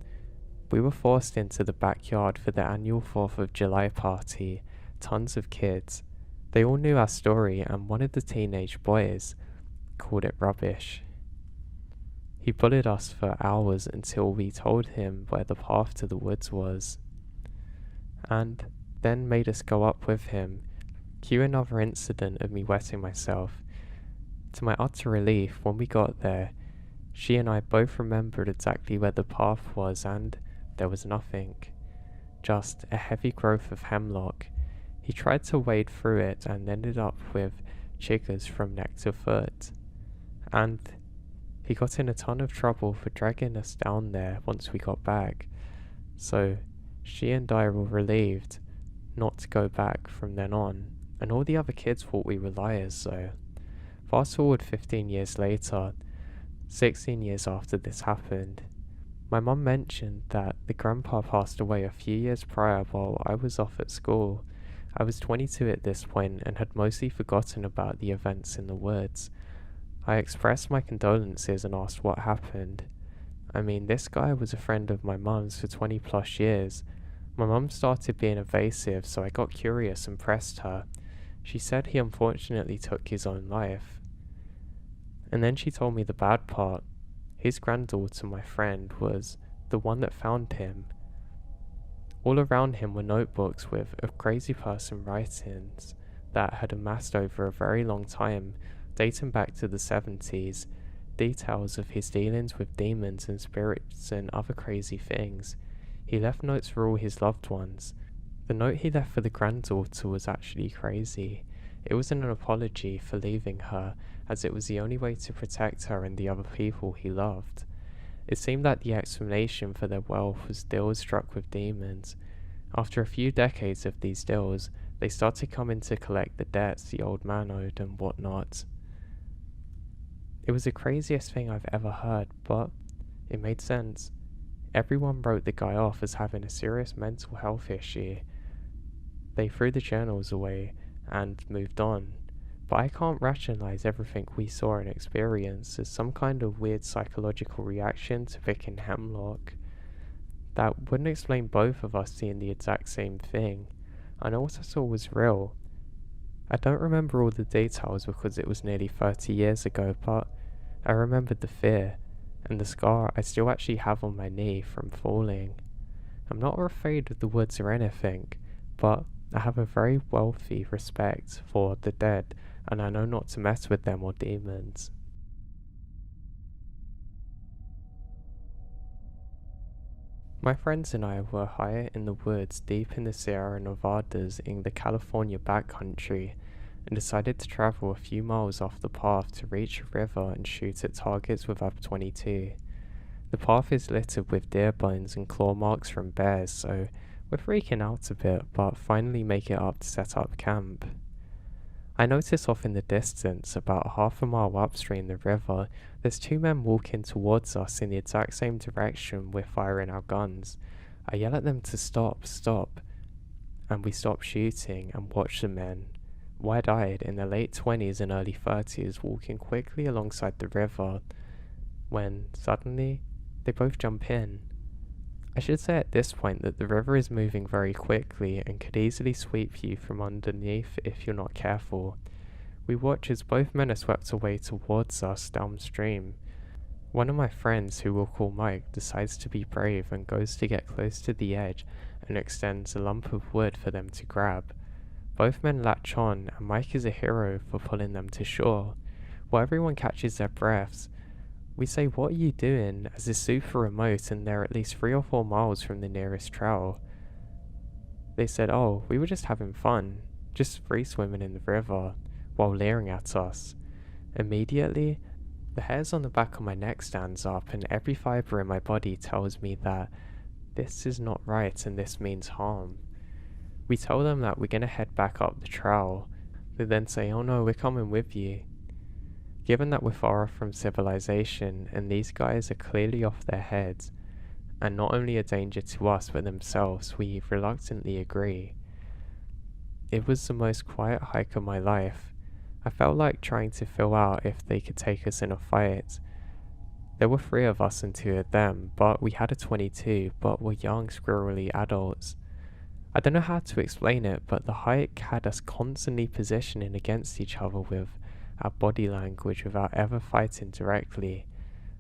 we were forced into the backyard for the annual 4th of July party. Tons of kids. They all knew our story, and one of the teenage boys called it rubbish. He bullied us for hours until we told him where the path to the woods was, and then made us go up with him. Cue another incident of me wetting myself. To my utter relief, when we got there, she and I both remembered exactly where the path was, and there was nothing. Just a heavy growth of hemlock. He tried to wade through it and ended up with chiggers from neck to foot. And he got in a ton of trouble for dragging us down there once we got back. So she and I were relieved not to go back from then on, and all the other kids thought we were liars. So fast forward 15 years later, 16 years after this happened, my mum mentioned that the grandpa passed away a few years prior while I was off at school. I was 22 at this point and had mostly forgotten about the events in the woods. I expressed my condolences and asked what happened. I mean, this guy was a friend of my mum's for 20 plus years. My mum started being evasive, so I got curious and pressed her. She said he unfortunately took his own life. And then she told me the bad part. His granddaughter, my friend, was the one that found him. All around him were notebooks with a crazy person writings that had amassed over a very long time, dating back to the 70s, details of his dealings with demons and spirits and other crazy things. He left notes for all his loved ones. The note he left for the granddaughter was actually crazy. It was an apology for leaving her, as it was the only way to protect her and the other people he loved. It seemed that the explanation for their wealth was deals struck with demons. After a few decades of these deals, they started coming to collect the debts the old man owed and whatnot. It was the craziest thing I've ever heard, but it made sense. Everyone wrote the guy off as having a serious mental health issue. They threw the journals away and moved on. But I can't rationalize everything we saw and experienced as some kind of weird psychological reaction to picking hemlock. That wouldn't explain both of us seeing the exact same thing. I know what I saw was real. I don't remember all the details because it was nearly 30 years ago, but I remembered the fear and the scar I still actually have on my knee from falling. I'm not afraid of the woods or anything, but I have a very wealthy respect for the dead, and I know not to mess with them or demons. My friends and I were higher in the woods deep in the Sierra Nevadas in the California backcountry, and decided to travel a few miles off the path to reach a river and shoot at targets with UP-22. The path is littered with deer bones and claw marks from bears, so we're freaking out a bit, but finally make it up to set up camp. I notice off in the distance, about half a mile upstream the river, there's two men walking towards us in the exact same direction we're firing our guns. I yell at them to stop, and we stop shooting and watch the men, wide-eyed in their late 20s and early 30s, walking quickly alongside the river, when suddenly they both jump in. I should say at this point that the river is moving very quickly and could easily sweep you from underneath if you're not careful. We watch as both men are swept away towards us downstream. One of my friends, who we'll call Mike, decides to be brave and goes to get close to the edge and extends a lump of wood for them to grab. Both men latch on, and Mike is a hero for pulling them to shore. While everyone catches their breaths, We say, "What are you doing?" as it's super remote and they're at least 3 or 4 miles from the nearest trail. They said, "Oh, we were just having fun, just free swimming in the river," while leering at us. Immediately, the hairs on the back of my neck stands up and every fibre in my body tells me that this is not right and this means harm. We tell them that we're going to head back up the trail. They then say, "Oh no, we're coming with you." Given that we're far off from civilization and these guys are clearly off their heads, and not only a danger to us but themselves, we reluctantly agree. It was the most quiet hike of my life. I felt like trying to feel out if they could take us in a fight. There were 3 of us and 2 of them, but we had a 22, but were young, squirrely adults. I don't know how to explain it, but the hike had us constantly positioning against each other with our body language without ever fighting directly.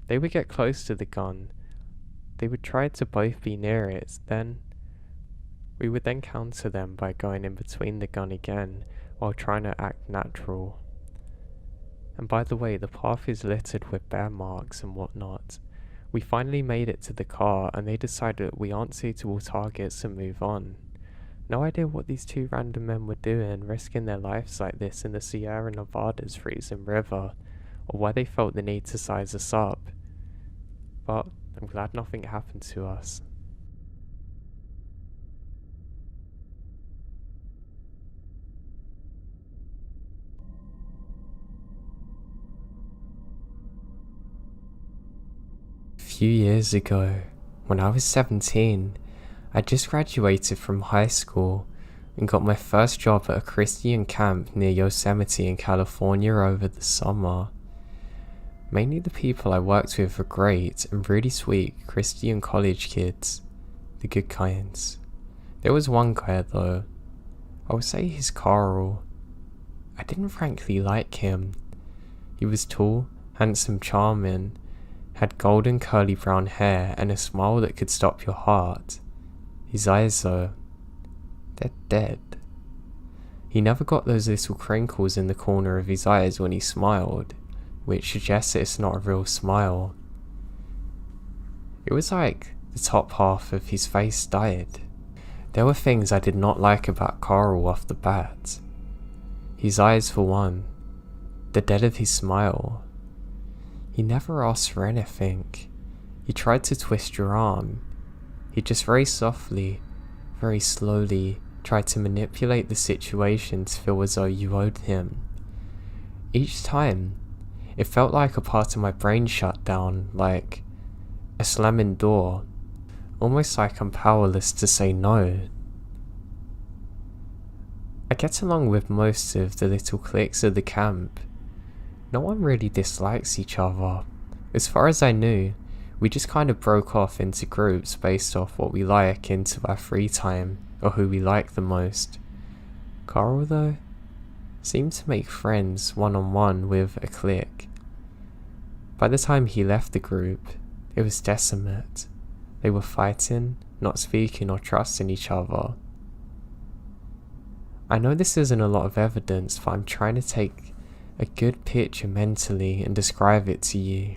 They would get close to the gun. They would try to both be near it, then we would then counter them by going in between the gun again while trying to act natural. And by the way, the path is littered with bear marks and whatnot. We finally made it to the car and they decided that we aren't suitable targets and move on. No idea what these 2 random men were doing, risking their lives like this in the Sierra Nevada's freezing river, or why they felt the need to size us up. But I'm glad nothing happened to us. A few years ago, when I was 17, I just graduated from high school and got my first job at a Christian camp near Yosemite in California over the summer. Mainly the people I worked with were great and really sweet Christian college kids, the good kinds. There was one guy though, I would say he's Carl. I didn't frankly like him. He was tall, handsome, charming, had golden curly brown hair and a smile that could stop your heart. His eyes though, they're dead. He never got those little crinkles in the corner of his eyes when he smiled, which suggests that it's not a real smile. It was like the top half of his face died. There were things I did not like about Carl off the bat. His eyes for one, the dead of his smile. He never asked for anything. He tried to twist your arm. He just very softly, very slowly tried to manipulate the situation to feel as though you owed him. Each time, it felt like a part of my brain shut down, like a slamming door, almost like I'm powerless to say no. I get along with most of the little cliques of the camp. No one really dislikes each other. As far as I knew, we just kind of broke off into groups based off what we like into our free time, or who we like the most. Carl though, seemed to make friends one-on-one with a clique. By the time he left the group, it was desolate. They were fighting, not speaking or trusting each other. I know this isn't a lot of evidence, but I'm trying to take a good picture mentally and describe it to you.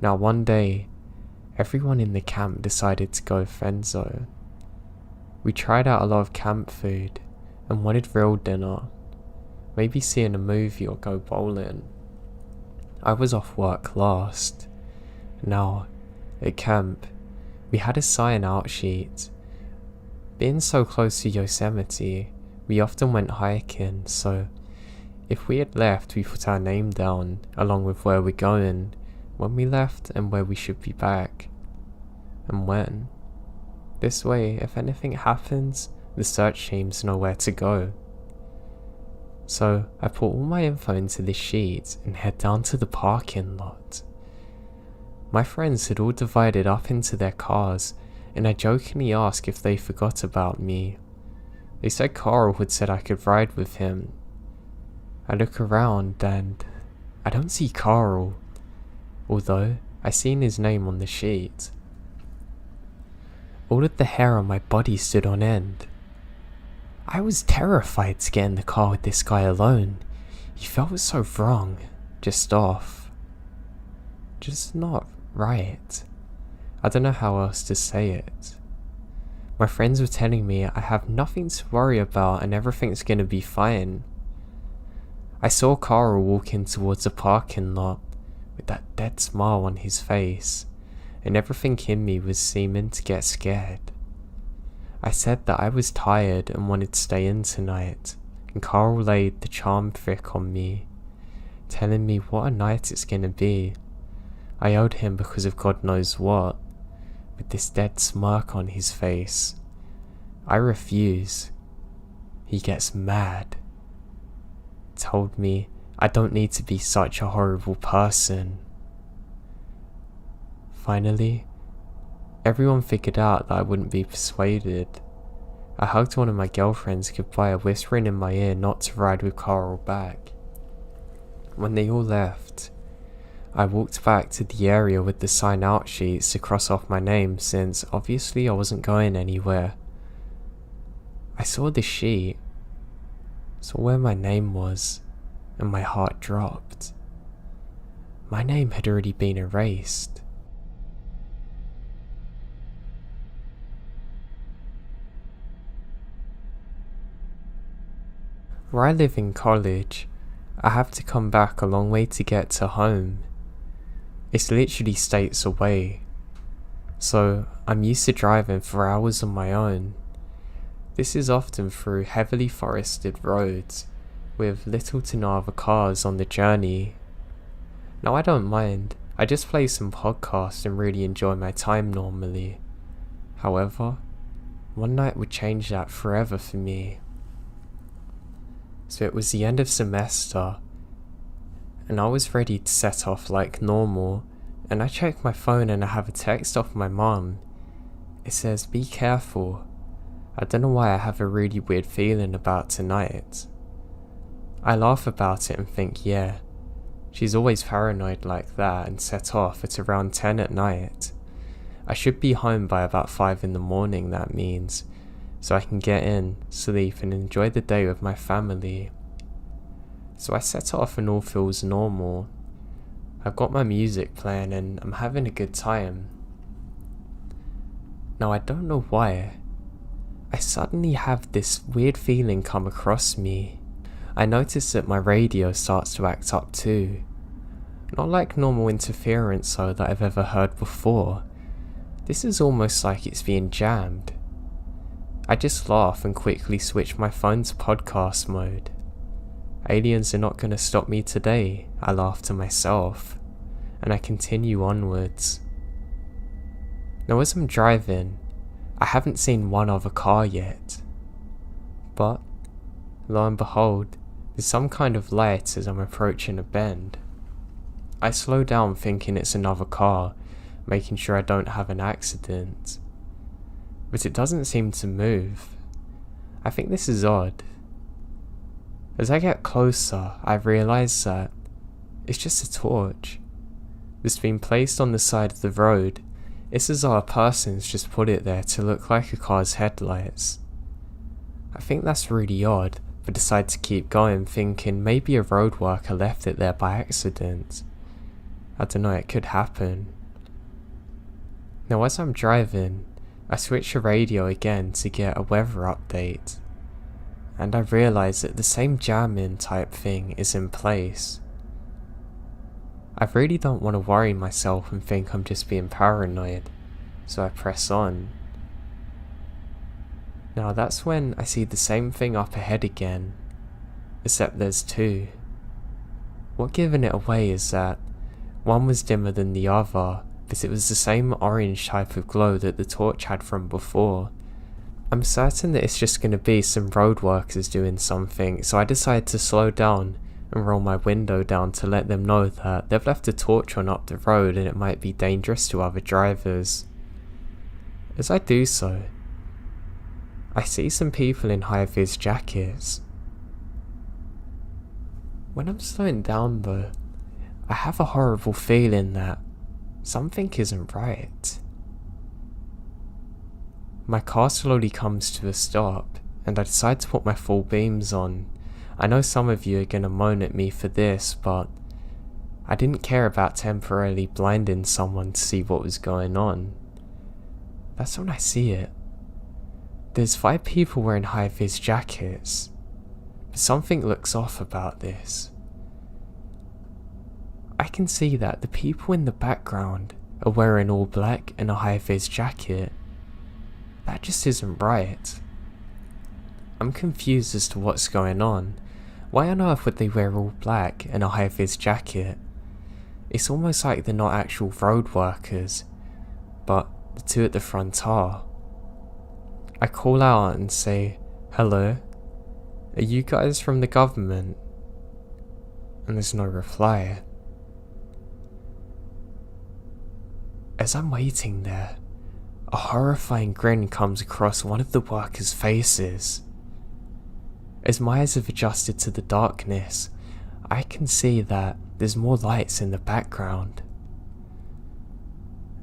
Now one day, everyone in the camp decided to go friendzone. We tried out a lot of camp food and wanted real dinner, maybe seeing a movie or go bowling. I was off work last. Now, at camp, we had a sign out sheet. Being so close to Yosemite, we often went hiking, so if we had left, we put our name down along with where we're going, when we left and where we should be back, and when. This way, if anything happens, the search teams know where to go. So I put all my info into this sheet and head down to the parking lot. My friends had all divided up into their cars, and I jokingly asked if they forgot about me. They said Carl had said I could ride with him. I look around and I don't see Carl, although I seen his name on the sheet. All of the hair on my body stood on end. I was terrified to get in the car with this guy alone. He felt so wrong, just off. just not right. I don't know how else to say it. My friends were telling me I have nothing to worry about and everything's gonna be fine. I saw Carl walking towards a parking lot with that dead smile on his face, and everything in me was seeming to get scared. I said that I was tired and wanted to stay in tonight, and Carl laid the charm trick on me, telling me what a night it's gonna be. I owed him because of God knows what, with this dead smirk on his face. I refuse. He gets mad. Told me I don't need to be such a horrible person. Finally, everyone figured out that I wouldn't be persuaded. I hugged one of my girlfriends goodbye, whispering in my ear not to ride with Carl back. When they all left, I walked back to the area with the sign out sheets to cross off my name, since obviously I wasn't going anywhere. I saw the sheet, saw where my name was, and my heart dropped. My name had already been erased. Where I live in college, I have to come back a long way to get to home. It's literally states away, so I'm used to driving for hours on my own. This is often through heavily forested roads, with little to no other cars on the journey. Now I don't mind, I just play some podcasts and really enjoy my time normally. However, one night would change that forever for me. So it was the end of semester, and I was ready to set off like normal, and I check my phone and I have a text off my mum. It says, "Be careful." I don't know why I have a really weird feeling about tonight. I laugh about it and think, yeah, she's always paranoid like that, and set off at around 10 at night. I should be home by about 5 in the morning, that means, so I can get in, sleep and enjoy the day with my family. So I set off and all feels normal. I've got my music playing and I'm having a good time. Now I don't know why, I suddenly have this weird feeling come across me. I notice that my radio starts to act up too. Not like normal interference though that I've ever heard before. This is almost like it's being jammed. I just laugh and quickly switch my phone to podcast mode. Aliens are not going to stop me today, I laugh to myself, and I continue onwards. Now as I'm driving, I haven't seen one other car yet, but lo and behold, there's some kind of light as I'm approaching a bend. I slow down thinking it's another car, making sure I don't have an accident. But it doesn't seem to move. I think this is odd. As I get closer, I realise that it's just a torch that's been placed on the side of the road. It's as though a person's just put it there to look like a car's headlights. I think that's really odd, but decide to keep going, thinking maybe a road worker left it there by accident. I don't know, it could happen. Now as I'm driving, I switch the radio again to get a weather update, and I realise that the same jamming type thing is in place. I really don't want to worry myself and think I'm just being paranoid, so I press on. Now that's when I see the same thing up ahead again, except there's two. What giving it away is that one was dimmer than the other, but it was the same orange type of glow that the torch had from before. I'm certain that it's just going to be some road workers doing something, so I decide to slow down and roll my window down to let them know that they've left a torch on up the road and it might be dangerous to other drivers. As I do so, I see some people in high-vis jackets. When I'm slowing down though, I have a horrible feeling that something isn't right. My car slowly comes to a stop, and I decide to put my full beams on. I know some of you are gonna moan at me for this, but I didn't care about temporarily blinding someone to see what was going on. That's when I see it. There's 5 people wearing high-vis jackets, but something looks off about this. I can see that the people in the background are wearing all black and a high-vis jacket. That just isn't right. I'm confused as to what's going on. Why on earth would they wear all black and a high-vis jacket? It's almost like they're not actual road workers, but the 2 at the front are. I call out and say, "Hello? Are you guys from the government?" And there's no reply. As I'm waiting there, a horrifying grin comes across one of the workers' faces. As my eyes have adjusted to the darkness, I can see that there's more lights in the background.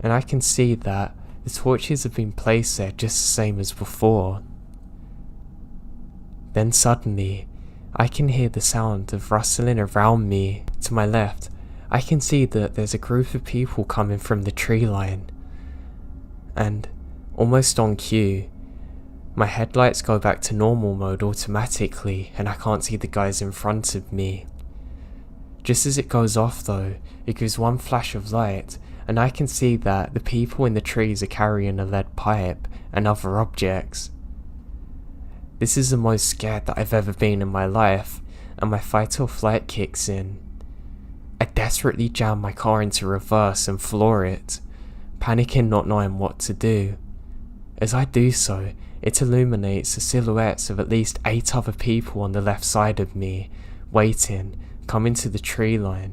And I can see that the torches have been placed there just the same as before. Then suddenly, I can hear the sound of rustling around me. To my left, I can see that there's a group of people coming from the tree line. And, almost on cue, my headlights go back to normal mode automatically and I can't see the guys in front of me. Just as it goes off though, it gives one flash of light and I can see that the people in the trees are carrying a lead pipe and other objects. This is the most scared that I've ever been in my life, and my fight or flight kicks in. I desperately jam my car into reverse and floor it, panicking not knowing what to do. As I do so, it illuminates the silhouettes of at least 8 other people on the left side of me, waiting, coming to the tree line.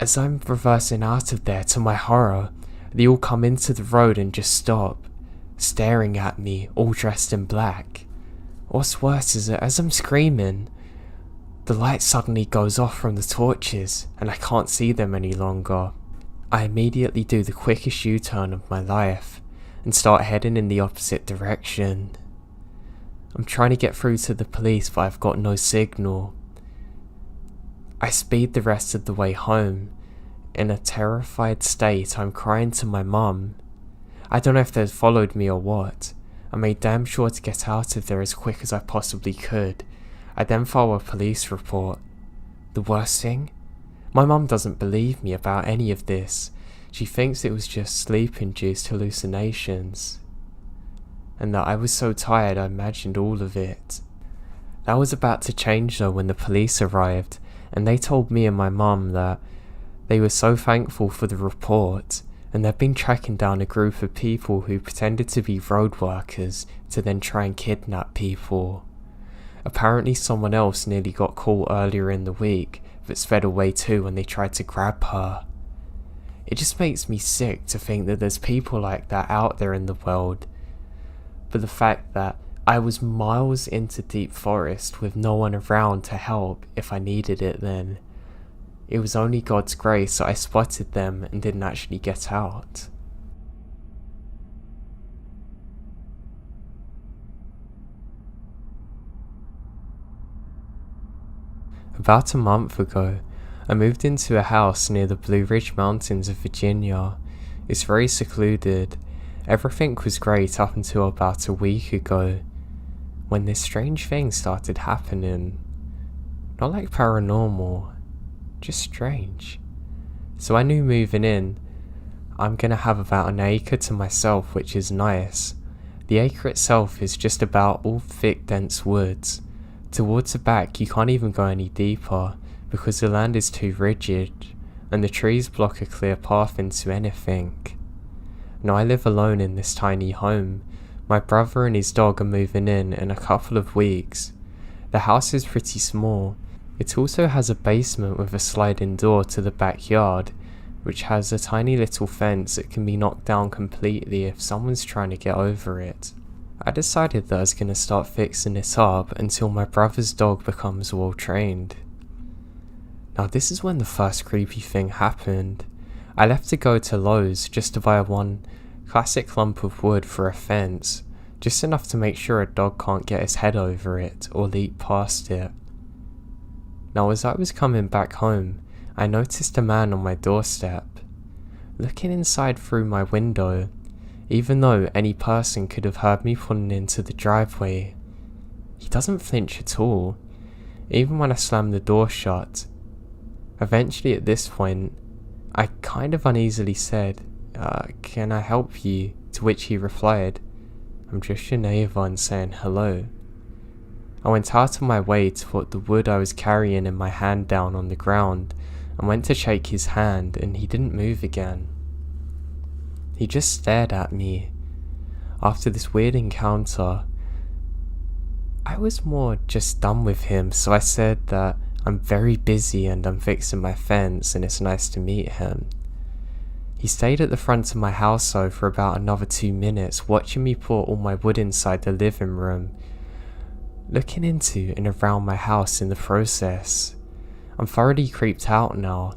As I'm reversing out of there, to my horror, they all come into the road and just stop, staring at me, all dressed in black. What's worse is that as I'm screaming, the light suddenly goes off from the torches and I can't see them any longer. I immediately do the quickest U-turn of my life and start heading in the opposite direction. I'm trying to get through to the police but I've got no signal. I speed the rest of the way home. In a terrified state, I'm crying to my mum. I don't know if they'd followed me or what. I made damn sure to get out of there as quick as I possibly could. I then file a police report. The worst thing? My mum doesn't believe me about any of this. She thinks it was just sleep-induced hallucinations. And that I was so tired I imagined all of it. That was about to change though when the police arrived, and they told me and my mum that they were so thankful for the report, and they've been tracking down a group of people who pretended to be road workers to then try and kidnap people. Apparently someone else nearly got caught earlier in the week, but sped away too when they tried to grab her. It just makes me sick to think that there's people like that out there in the world. But the fact that I was miles into deep forest with no one around to help if I needed it then. It was only God's grace that I spotted them and didn't actually get out. About a month ago, I moved into a house near the Blue Ridge Mountains of Virginia. It's very secluded. Everything was great up until about a week ago, when this strange thing started happening. Not like paranormal, just strange. So I knew moving in, I'm gonna have about an acre to myself, which is nice. The acre itself is just about all thick dense woods. Towards the back you can't even go any deeper because the land is too rigid and the trees block a clear path into anything. Now I live alone in this tiny home. My brother and his dog are moving in a couple of weeks. The house is pretty small. It also has a basement with a sliding door to the backyard, which has a tiny little fence that can be knocked down completely if someone's trying to get over it. I decided that I was going to start fixing it up until my brother's dog becomes well trained. Now this is when the first creepy thing happened. I left to go to Lowe's just to buy one classic lump of wood for a fence, just enough to make sure a dog can't get his head over it or leap past it. Now as I was coming back home, I noticed a man on my doorstep, looking inside through my window, even though any person could have heard me pulling into the driveway. He doesn't flinch at all, even when I slam the door shut. Eventually at this point, I kind of uneasily said, can I help you? To which he replied, I'm just your neighbour and saying hello. I went out of my way to put the wood I was carrying in my hand down on the ground and went to shake his hand, and he didn't move again. He just stared at me. After this weird encounter, I was more just done with him, so I said that I'm very busy and I'm fixing my fence and it's nice to meet him. He stayed at the front of my house though for about another 2 minutes, watching me put all my wood inside the living room, looking into and around my house in the process. I'm thoroughly creeped out now.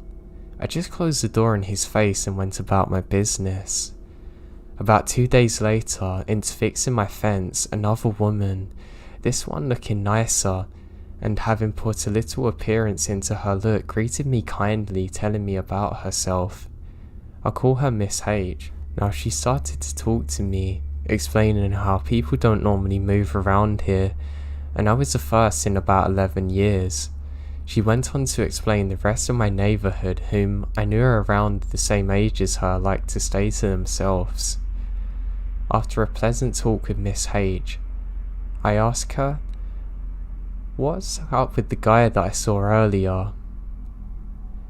I just closed the door in his face and went about my business. About 2 days later, into fixing my fence, another woman, this one looking nicer and having put a little appearance into her look, greeted me kindly, telling me about herself. I call her Miss H. Now she started to talk to me, explaining how people don't normally move around here, and I was the first in about 11 years. She went on to explain the rest of my neighbourhood, whom I knew are around the same age as her, like to stay to themselves. After a pleasant talk with Miss H, I asked her, what's up with the guy that I saw earlier?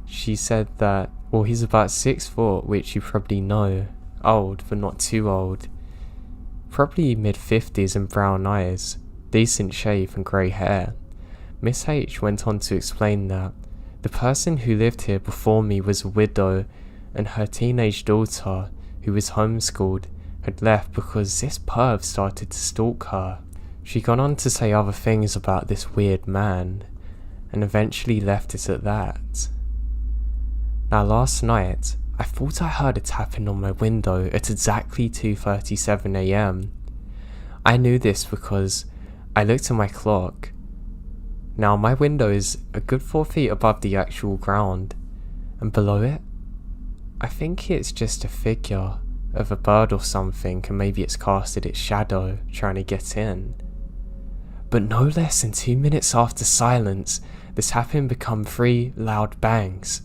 She said that, well, he's about 6 foot, which you probably know, old but not too old, probably mid-50s and brown eyes, decent shape and grey hair. Miss H went on to explain that the person who lived here before me was a widow, and her teenage daughter, who was homeschooled, had left because this perv started to stalk her. She got on to say other things about this weird man, and eventually left it at that. Now last night, I thought I heard a tapping on my window at exactly 2:37 AM. I knew this because I looked at my clock. Now my window is a good 4 feet above the actual ground, and below it, I think it's just a figure of a bird or something, and maybe it's casted its shadow trying to get in. But no less than 2 minutes after silence, the tapping become 3 loud bangs.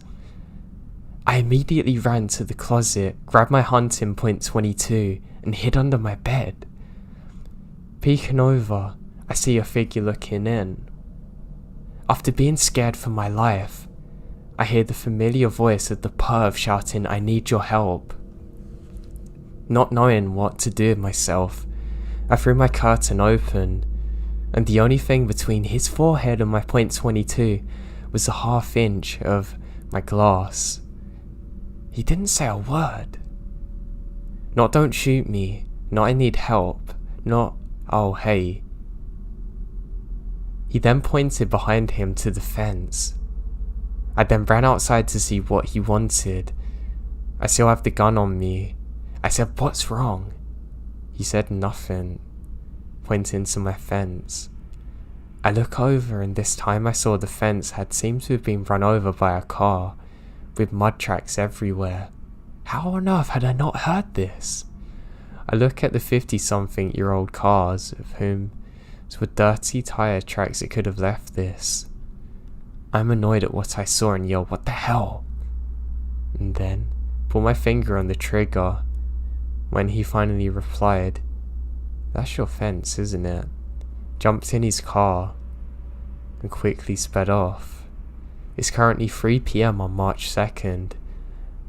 I immediately ran to the closet, grabbed my hunting .22 and hid under my bed. Peeking over, I see a figure looking in. After being scared for my life, I hear the familiar voice of the perv shouting, I need your help. Not knowing what to do with myself, I threw my curtain open, and the only thing between his forehead and my .22 was a ½ inch of my glass. He didn't say a word. Not don't shoot me, not I need help, not oh hey. He then pointed behind him to the fence. I then ran outside to see what he wanted. I still have the gun on me. I said, what's wrong? He said nothing, pointing to my fence. I look over, and this time I saw the fence had seemed to have been run over by a car, with mud tracks everywhere. How on earth had I not heard this? I look at the 50-something-year-old cars, of whom were dirty tire tracks that could have left this. I'm annoyed at what I saw and yell, what the hell? And then pull my finger on the trigger, when he finally replied, that's your fence, isn't it? Jumped in his car and quickly sped off. It's currently 3 PM on March 2nd,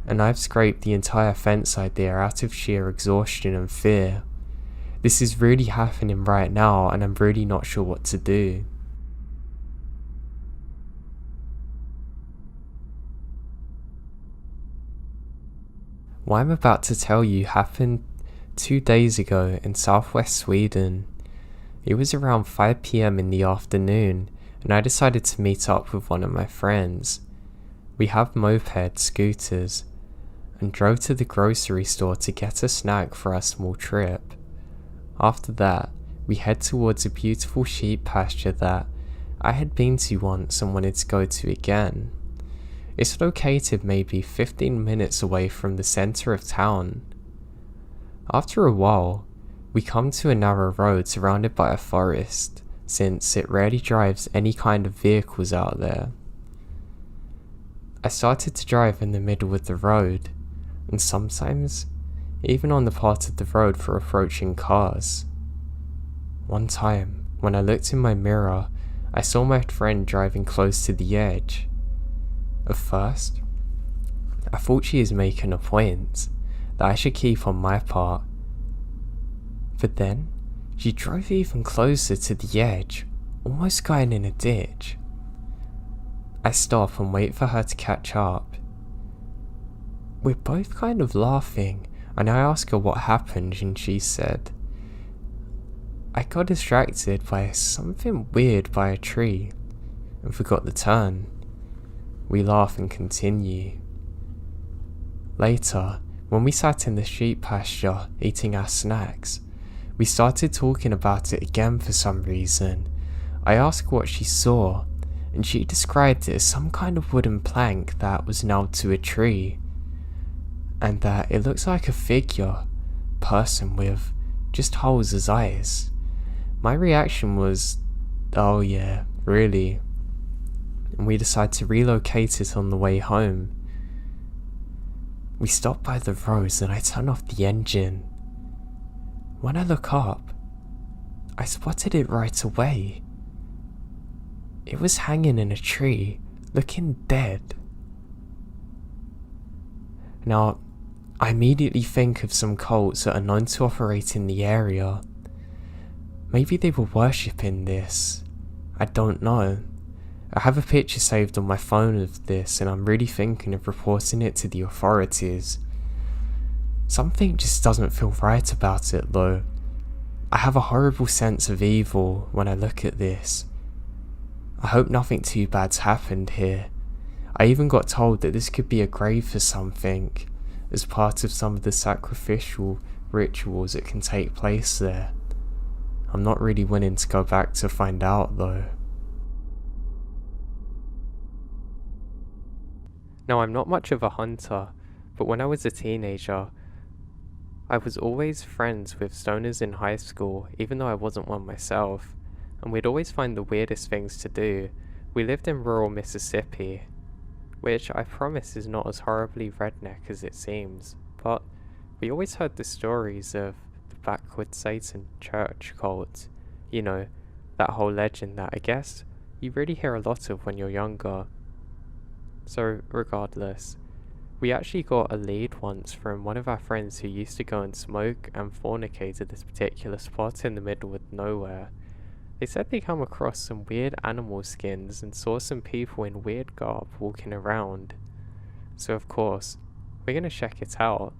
and I've scraped the entire fence idea out of sheer exhaustion and fear. This is really happening right now, and I'm really not sure what to do. What I'm about to tell you happened 2 days ago in southwest Sweden. It was around 5 PM in the afternoon, and I decided to meet up with one of my friends. We have moped scooters, and drove to the grocery store to get a snack for our small trip. After that, we head towards a beautiful sheep pasture that, I had been to once and wanted to go to again. It's located maybe 15 minutes away from the centre of town. After a while, we come to a narrow road surrounded by a forest, since it rarely drives any kind of vehicles out there. I started to drive in the middle of the road, and sometimes even on the part of the road for approaching cars. One time, when I looked in my mirror, I saw my friend driving close to the edge. At first, I thought she was making a point that I should keep on my part. But then, she drove even closer to the edge, almost going in a ditch. I stop and wait for her to catch up. We're both kind of laughing, and I ask her what happened, and she said, "I got distracted by something weird by a tree and forgot the turn." We laugh and continue. Later, when we sat in the sheep pasture eating our snacks, we started talking about it again for some reason. I asked what she saw, and she described it as some kind of wooden plank that was nailed to a tree, and that it looks like a figure, person with just holes as eyes. My reaction was, "Oh yeah, really?" And we decided to relocate it on the way home. We stopped by the roads and I turn off the engine. When I look up, I spotted it right away. It was hanging in a tree, looking dead. Now, I immediately think of some cults that are known to operate in the area. Maybe they were worshipping this. I don't know. I have a picture saved on my phone of this and I'm really thinking of reporting it to the authorities. Something just doesn't feel right about it though. I have a horrible sense of evil when I look at this. I hope nothing too bad's happened here. I even got told that this could be a grave for something, as part of some of the sacrificial rituals that can take place there. I'm not really willing to go back to find out though. Now, I'm not much of a hunter, but when I was a teenager, I was always friends with stoners in high school, even though I wasn't one myself, and we'd always find the weirdest things to do. We lived in rural Mississippi, which I promise is not as horribly redneck as it seems, but we always heard the stories of the backwoods Satan church cult. You know, that whole legend that I guess you really hear a lot of when you're younger. So regardless, we actually got a lead once from one of our friends who used to go and smoke and fornicate at this particular spot in the middle of nowhere. They said they come across some weird animal skins and saw some people in weird garb walking around. So of course, we're gonna check it out.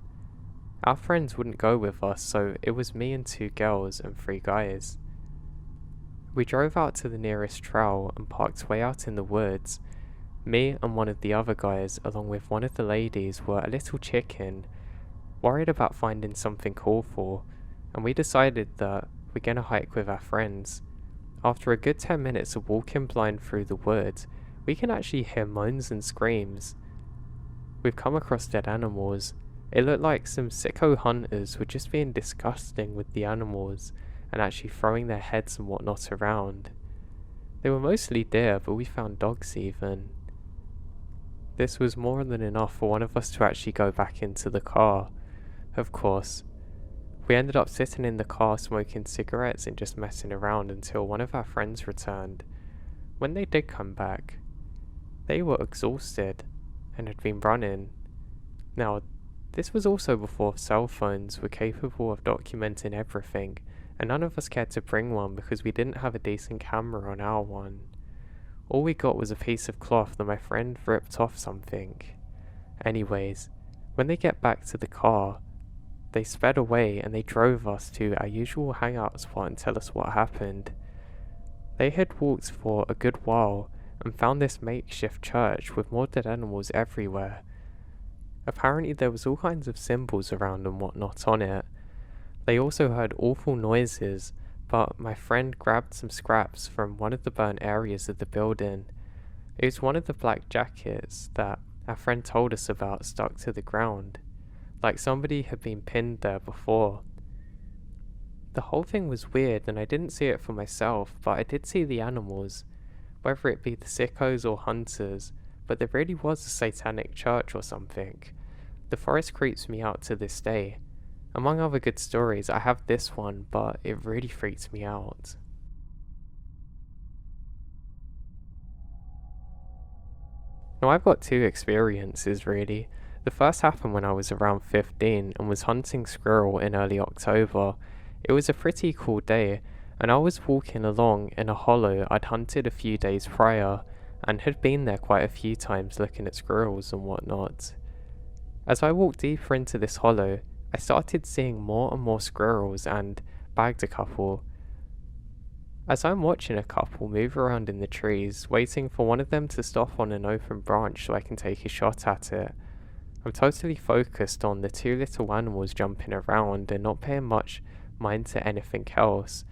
Our friends wouldn't go with us, so it was me and 2 girls and 3 guys. We drove out to the nearest trail and parked way out in the woods. Me and one of the other guys, along with one of the ladies, were a little chicken, worried about finding something awful, and we decided that we're gonna hike with our friends. After a good 10 minutes of walking blind through the woods, we can actually hear moans and screams. We've come across dead animals. It looked like some sicko hunters were just being disgusting with the animals and actually throwing their heads and whatnot around. They were mostly deer, but we found dogs even. This was more than enough for one of us to actually go back into the car. Of course, we ended up sitting in the car smoking cigarettes and just messing around until one of our friends returned. When they did come back, they were exhausted and had been running. Now, this was also before cell phones were capable of documenting everything, and none of us cared to bring one because we didn't have a decent camera on our one. All we got was a piece of cloth that my friend ripped off something. Anyways, when they get back to the car, they sped away and they drove us to our usual hangout spot and tell us what happened. They had walked for a good while and found this makeshift church with more dead animals everywhere. Apparently there was all kinds of symbols around and whatnot on it. They also heard awful noises, but my friend grabbed some scraps from one of the burnt areas of the building. It was one of the black jackets that our friend told us about stuck to the ground, like somebody had been pinned there before. The whole thing was weird and I didn't see it for myself, but I did see the animals, whether it be the sickos or hunters, but there really was a satanic church or something. The forest creeps me out to this day. Among other good stories, I have this one, but it really freaks me out. Now I've got two experiences really. The first happened when I was around 15 and was hunting squirrel in early October. It was a pretty cool day, and I was walking along in a hollow I'd hunted a few days prior, and had been there quite a few times looking at squirrels and whatnot. As I walked deeper into this hollow, I started seeing more and more squirrels and bagged a couple. As I'm watching a couple move around in the trees, waiting for one of them to stop on an open branch so I can take a shot at it, I'm totally focused on the two little animals jumping around and not paying much mind to anything else.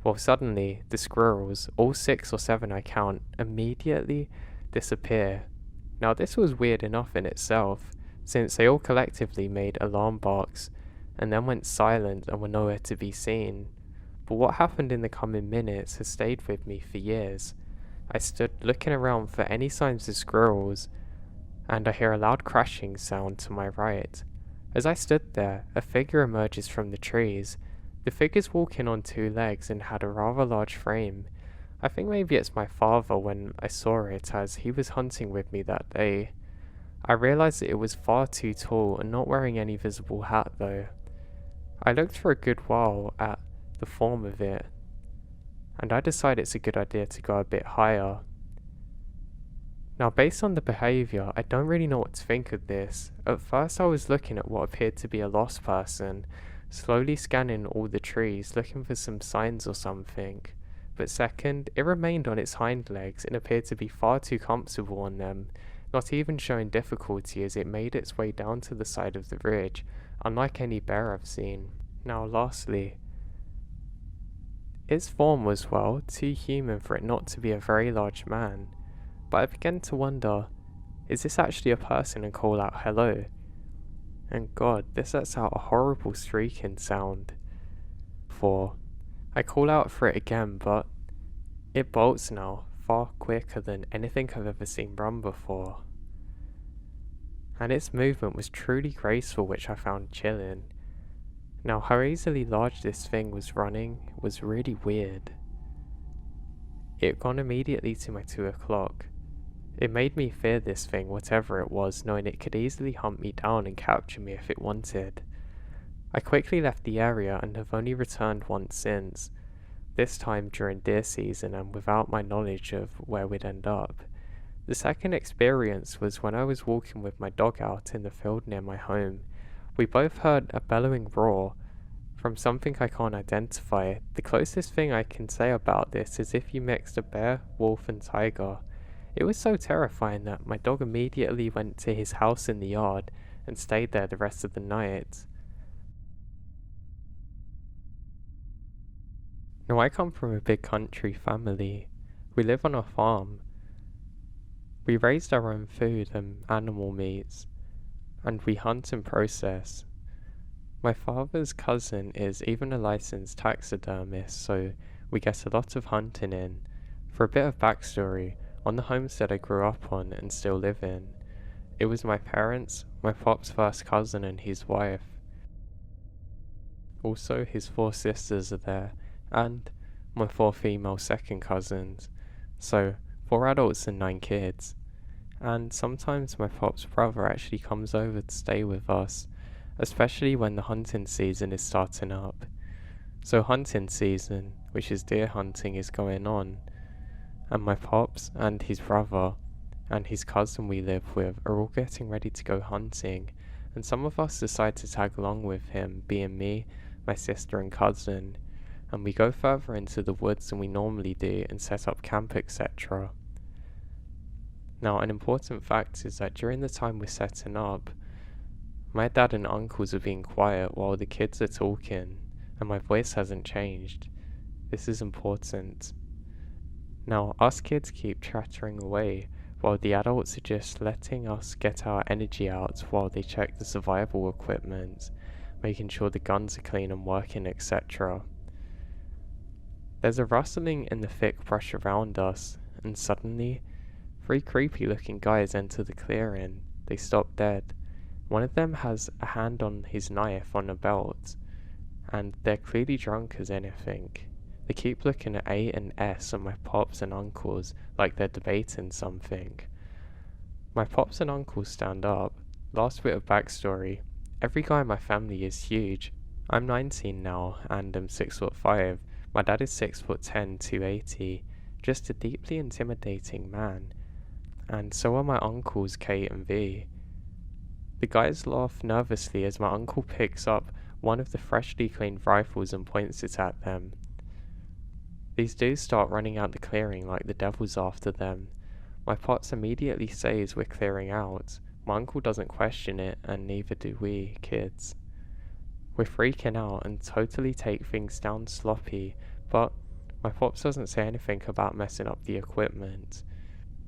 Well, suddenly, the squirrels, all 6 or 7 I count, immediately disappear. Now this was weird enough in itself, since they all collectively made alarm barks, and then went silent and were nowhere to be seen. But what happened in the coming minutes has stayed with me for years. I stood looking around for any signs of squirrels, and I hear a loud crashing sound to my right. As I stood there, a figure emerges from the trees. The figure's walking on 2 legs and had a rather large frame. I think maybe it's my father when I saw it, as he was hunting with me that day. I realised that it was far too tall and not wearing any visible hat though. I looked for a good while at the form of it, and I decided it's a good idea to go a bit higher. Now based on the behaviour, I don't really know what to think of this. At first I was looking at what appeared to be a lost person, slowly scanning all the trees looking for some signs or something. But second, it remained on its hind legs and appeared to be far too comfortable on them, not even showing difficulty as it made its way down to the side of the ridge, unlike any bear I've seen. Now lastly, its form was, well, too human for it not to be a very large man, but I began to wonder, is this actually a person, and call out hello? And God, this lets out a horrible shrieking sound. 4. I call out for it again, but it bolts now, far quicker than anything I've ever seen run before. And its movement was truly graceful, which I found chilling. Now how easily large this thing was running was really weird. It had gone immediately to my 2 o'clock. It made me fear this thing, whatever it was, knowing it could easily hunt me down and capture me if it wanted. I quickly left the area and have only returned once since, this time during deer season and without my knowledge of where we'd end up. The second experience was when I was walking with my dog out in the field near my home. We both heard a bellowing roar from something I can't identify. The closest thing I can say about this is if you mixed a bear, wolf and tiger. It was so terrifying that my dog immediately went to his house in the yard and stayed there the rest of the night. Now I come from a big country family. We live on a farm. We raised our own food and animal meats, and we hunt and process. My father's cousin is even a licensed taxidermist, so we get a lot of hunting in. For a bit of backstory, on the homestead I grew up on and still live in, it was my parents, my pop's first cousin and his wife. Also his 4 sisters are there, and my 4 female second cousins, so 4 adults and 9 kids. And sometimes my pop's brother actually comes over to stay with us, especially when the hunting season is starting up. So hunting season, which is deer hunting, is going on, and my pops and his brother and his cousin we live with are all getting ready to go hunting, and some of us decide to tag along with him, being me, my sister and cousin, and we go further into the woods than we normally do and set up camp, etc. Now an important fact is that during the time we're setting up, my dad and uncles are being quiet while the kids are talking, and my voice hasn't changed. This is important. Now, us kids keep chattering away, while the adults are just letting us get our energy out while they check the survival equipment, making sure the guns are clean and working, etc. There's a rustling in the thick brush around us, and suddenly, three creepy looking guys enter the clearing. They stop dead. One of them has a hand on his knife on a belt, and they're clearly drunk as anything. They keep looking at A and S at my pops and uncles like they're debating something. My pops and uncles stand up. Last bit of backstory. Every guy in my family is huge. I'm 19 now and am 6'5". My dad is 6'10", 280. Just a deeply intimidating man. And so are my uncles K and V. The guys laugh nervously as my uncle picks up one of the freshly cleaned rifles and points it at them. These dudes start running out the clearing like the devil's after them. My pops immediately says we're clearing out. My uncle doesn't question it, and neither do we, kids. We're freaking out and totally take things down sloppy, but my pops doesn't say anything about messing up the equipment.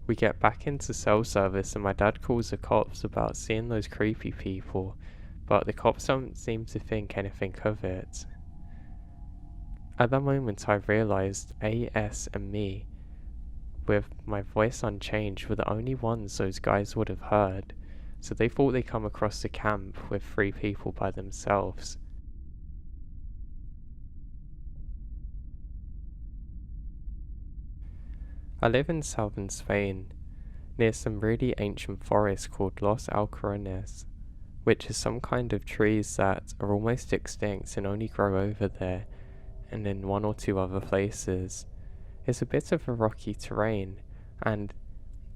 We get back into cell service and my dad calls the cops about seeing those creepy people, but the cops don't seem to think anything of it. At that moment I realised A, S and me, with my voice unchanged, were the only ones those guys would have heard, so they thought they'd come across the camp with 3 people by themselves. I live in southern Spain, near some really ancient forest called Los Alcorones, which is some kind of trees that are almost extinct and only grow over there and in 1 or 2 other places. It's a bit of a rocky terrain, and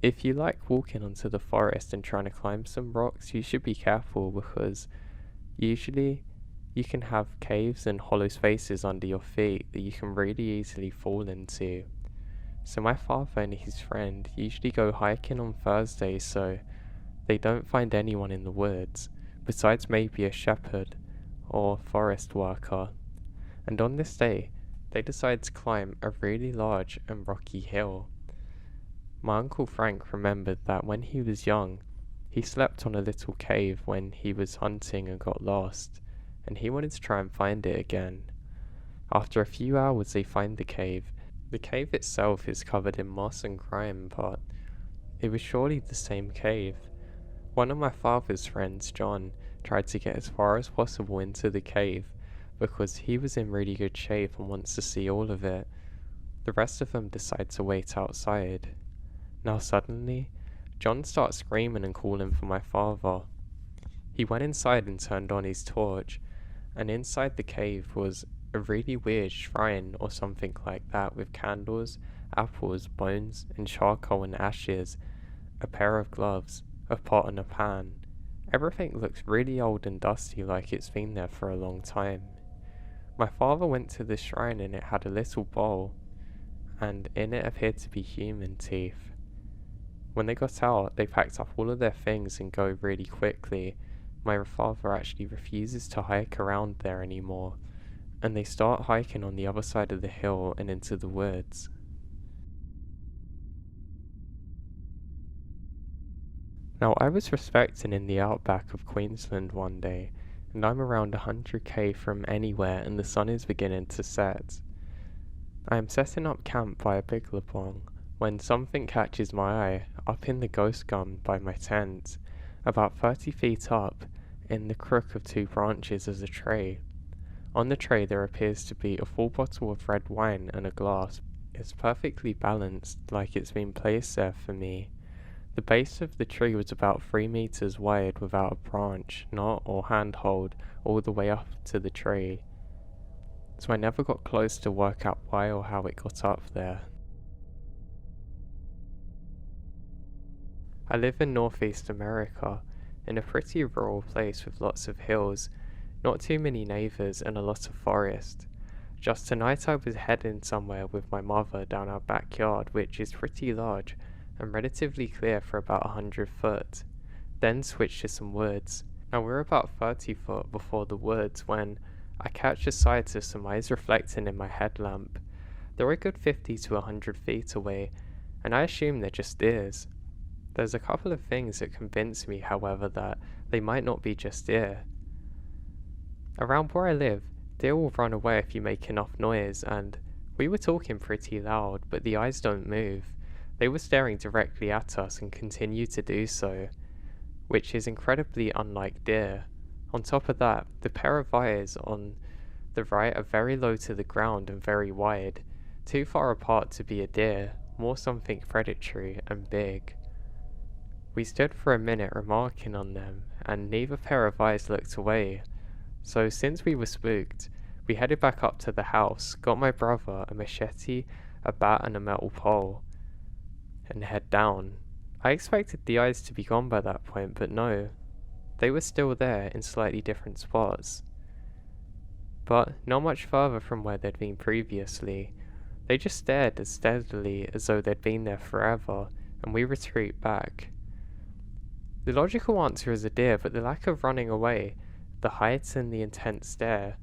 if you like walking onto the forest and trying to climb some rocks, you should be careful because usually you can have caves and hollow spaces under your feet that you can really easily fall into. So my father and his friend usually go hiking on Thursdays so they don't find anyone in the woods, besides maybe a shepherd or forest worker. And on this day, they decide to climb a really large and rocky hill. My Uncle Frank remembered that when he was young, he slept on a little cave when he was hunting and got lost, and he wanted to try and find it again. After a few hours they find the cave. The cave itself is covered in moss and grime, but it was surely the same cave. One of my father's friends, John, tried to get as far as possible into the cave because he was in really good shape and wants to see all of it. The rest of them decide to wait outside. Now suddenly, John starts screaming and calling for my father. He went inside and turned on his torch, and inside the cave was a really weird shrine or something like that with candles, apples, bones, and charcoal and ashes, a pair of gloves, a pot and a pan. Everything looks really old and dusty like it's been there for a long time. My father went to the shrine and it had a little bowl, and in it appeared to be human teeth. When they got out, they packed up all of their things and go really quickly. My father actually refuses to hike around there anymore, and they start hiking on the other side of the hill and into the woods. Now I was prospecting in the outback of Queensland one day, and I'm around 100k from anywhere and the sun is beginning to set. I am setting up camp by a billabong when something catches my eye up in the ghost gum by my tent. About 30 feet up, in the crook of 2 branches is a tray. On the tray there appears to be a full bottle of red wine and a glass. It's perfectly balanced, like it's been placed there for me. The base of the tree was about 3 meters wide without a branch, knot or handhold all the way up to the tree. So I never got close to work out why or how it got up there. I live in Northeast America, in a pretty rural place with lots of hills, not too many neighbours and a lot of forest. Just tonight I was heading somewhere with my mother down our backyard, which is pretty large and relatively clear for about 100 foot, then switched to some woods. Now we're about 30 foot before the woods when I catch a sight of some eyes reflecting in my headlamp. They're a good 50 to 100 feet away, and I assume they're just deers. There's a couple of things that convince me, however, that they might not be just deer. Around where I live, deer will run away if you make enough noise, and we were talking pretty loud, but the eyes don't move. They were staring directly at us and continue to do so, which is incredibly unlike deer. On top of that, the pair of eyes on the right are very low to the ground and very wide, too far apart to be a deer, more something predatory and big. We stood for a minute remarking on them, and neither pair of eyes looked away. So since we were spooked, we headed back up to the house, got my brother a machete, a bat and a metal pole, and head down. I expected the eyes to be gone by that point, but no. They were still there in slightly different spots, but not much further from where they'd been previously. They just stared as steadily as though they'd been there forever, and we retreat back. The logical answer is a deer, but the lack of running away, the height and the intense stare,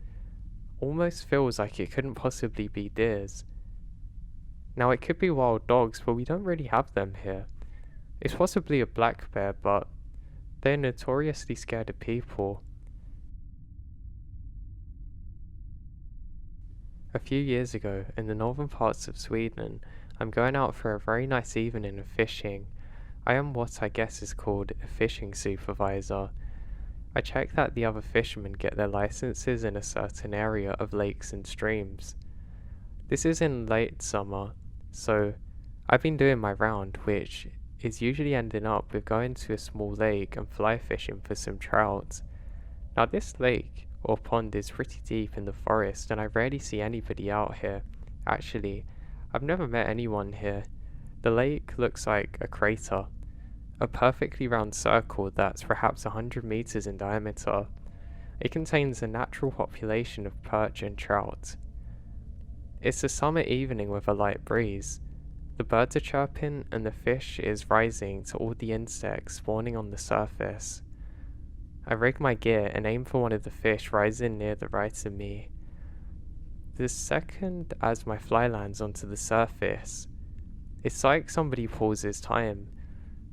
almost feels like it couldn't possibly be deers. Now it could be wild dogs, but we don't really have them here. It's possibly a black bear, but they're notoriously scared of people. A few years ago, in the northern parts of Sweden, I'm going out for a very nice evening of fishing. I am what I guess is called a fishing supervisor. I check that the other fishermen get their licenses in a certain area of lakes and streams. This is in late summer, so I've been doing my round, which is usually ending up with going to a small lake and fly fishing for some trout. Now this lake or pond is pretty deep in the forest, and I rarely see anybody out here. Actually, I've never met anyone here. The lake looks like a crater, a perfectly round circle that's perhaps 100 meters in diameter. It contains a natural population of perch and trout. It's a summer evening with a light breeze. The birds are chirping and the fish is rising to all the insects spawning on the surface. I rig my gear and aim for one of the fish rising near the right of me. The second as my fly lands onto the surface, it's like somebody pauses time.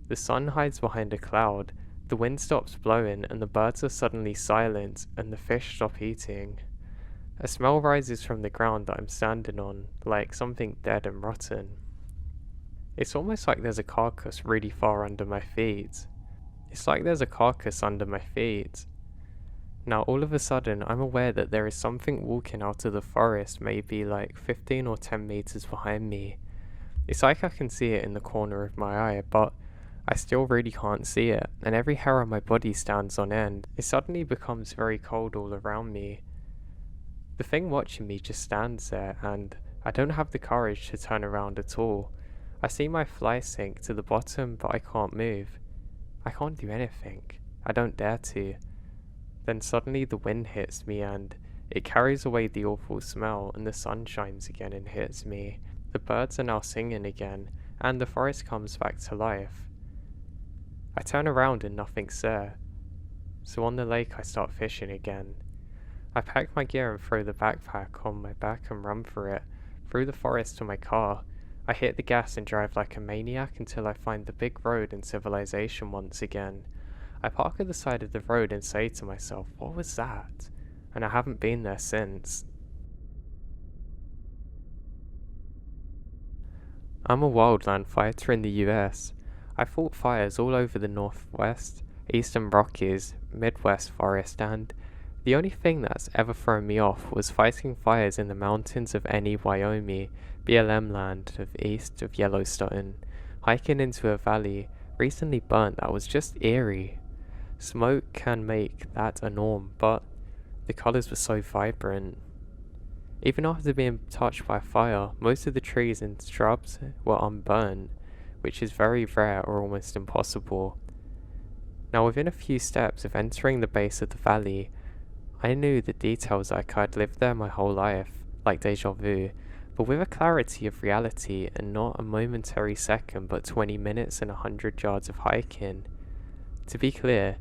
The sun hides behind a cloud, the wind stops blowing and the birds are suddenly silent and the fish stop eating. A smell rises from the ground that I'm standing on, like something dead and rotten. It's almost like there's a carcass really far under my feet. Now all of a sudden I'm aware that there is something walking out of the forest, maybe like 15 or 10 meters behind me. It's like I can see it in the corner of my eye, but I still really can't see it, and every hair on my body stands on end. It suddenly becomes very cold all around me. The thing watching me just stands there, and I don't have the courage to turn around at all. I see my fly sink to the bottom, but I can't move. I can't do anything. I don't dare to. Then suddenly the wind hits me and it carries away the awful smell, and the sun shines again and hits me. The birds are now singing again, and the forest comes back to life. I turn around and nothing's there. So on the lake I start fishing again. I pack my gear and throw the backpack on my back and run for it, through the forest to my car. I hit the gas and drive like a maniac until I find the big road and civilization once again. I park at the side of the road and say to myself, what was that? And I haven't been there since. I'm a wildland fighter in the US. I fought fires all over the Northwest, Eastern Rockies, Midwest forest, and the only thing that's ever thrown me off was fighting fires in the mountains of Wyoming, BLM land of east of Yellowstone, hiking into a valley recently burnt that was just eerie. Smoke can make that a norm, but the colours were so vibrant. Even after being touched by fire, most of the trees and shrubs were unburnt, which is very rare or almost impossible. Now within a few steps of entering the base of the valley, I knew the details like I'd lived there my whole life, like deja vu, but with a clarity of reality and not a momentary second but 20 minutes and 100 yards of hiking. To be clear,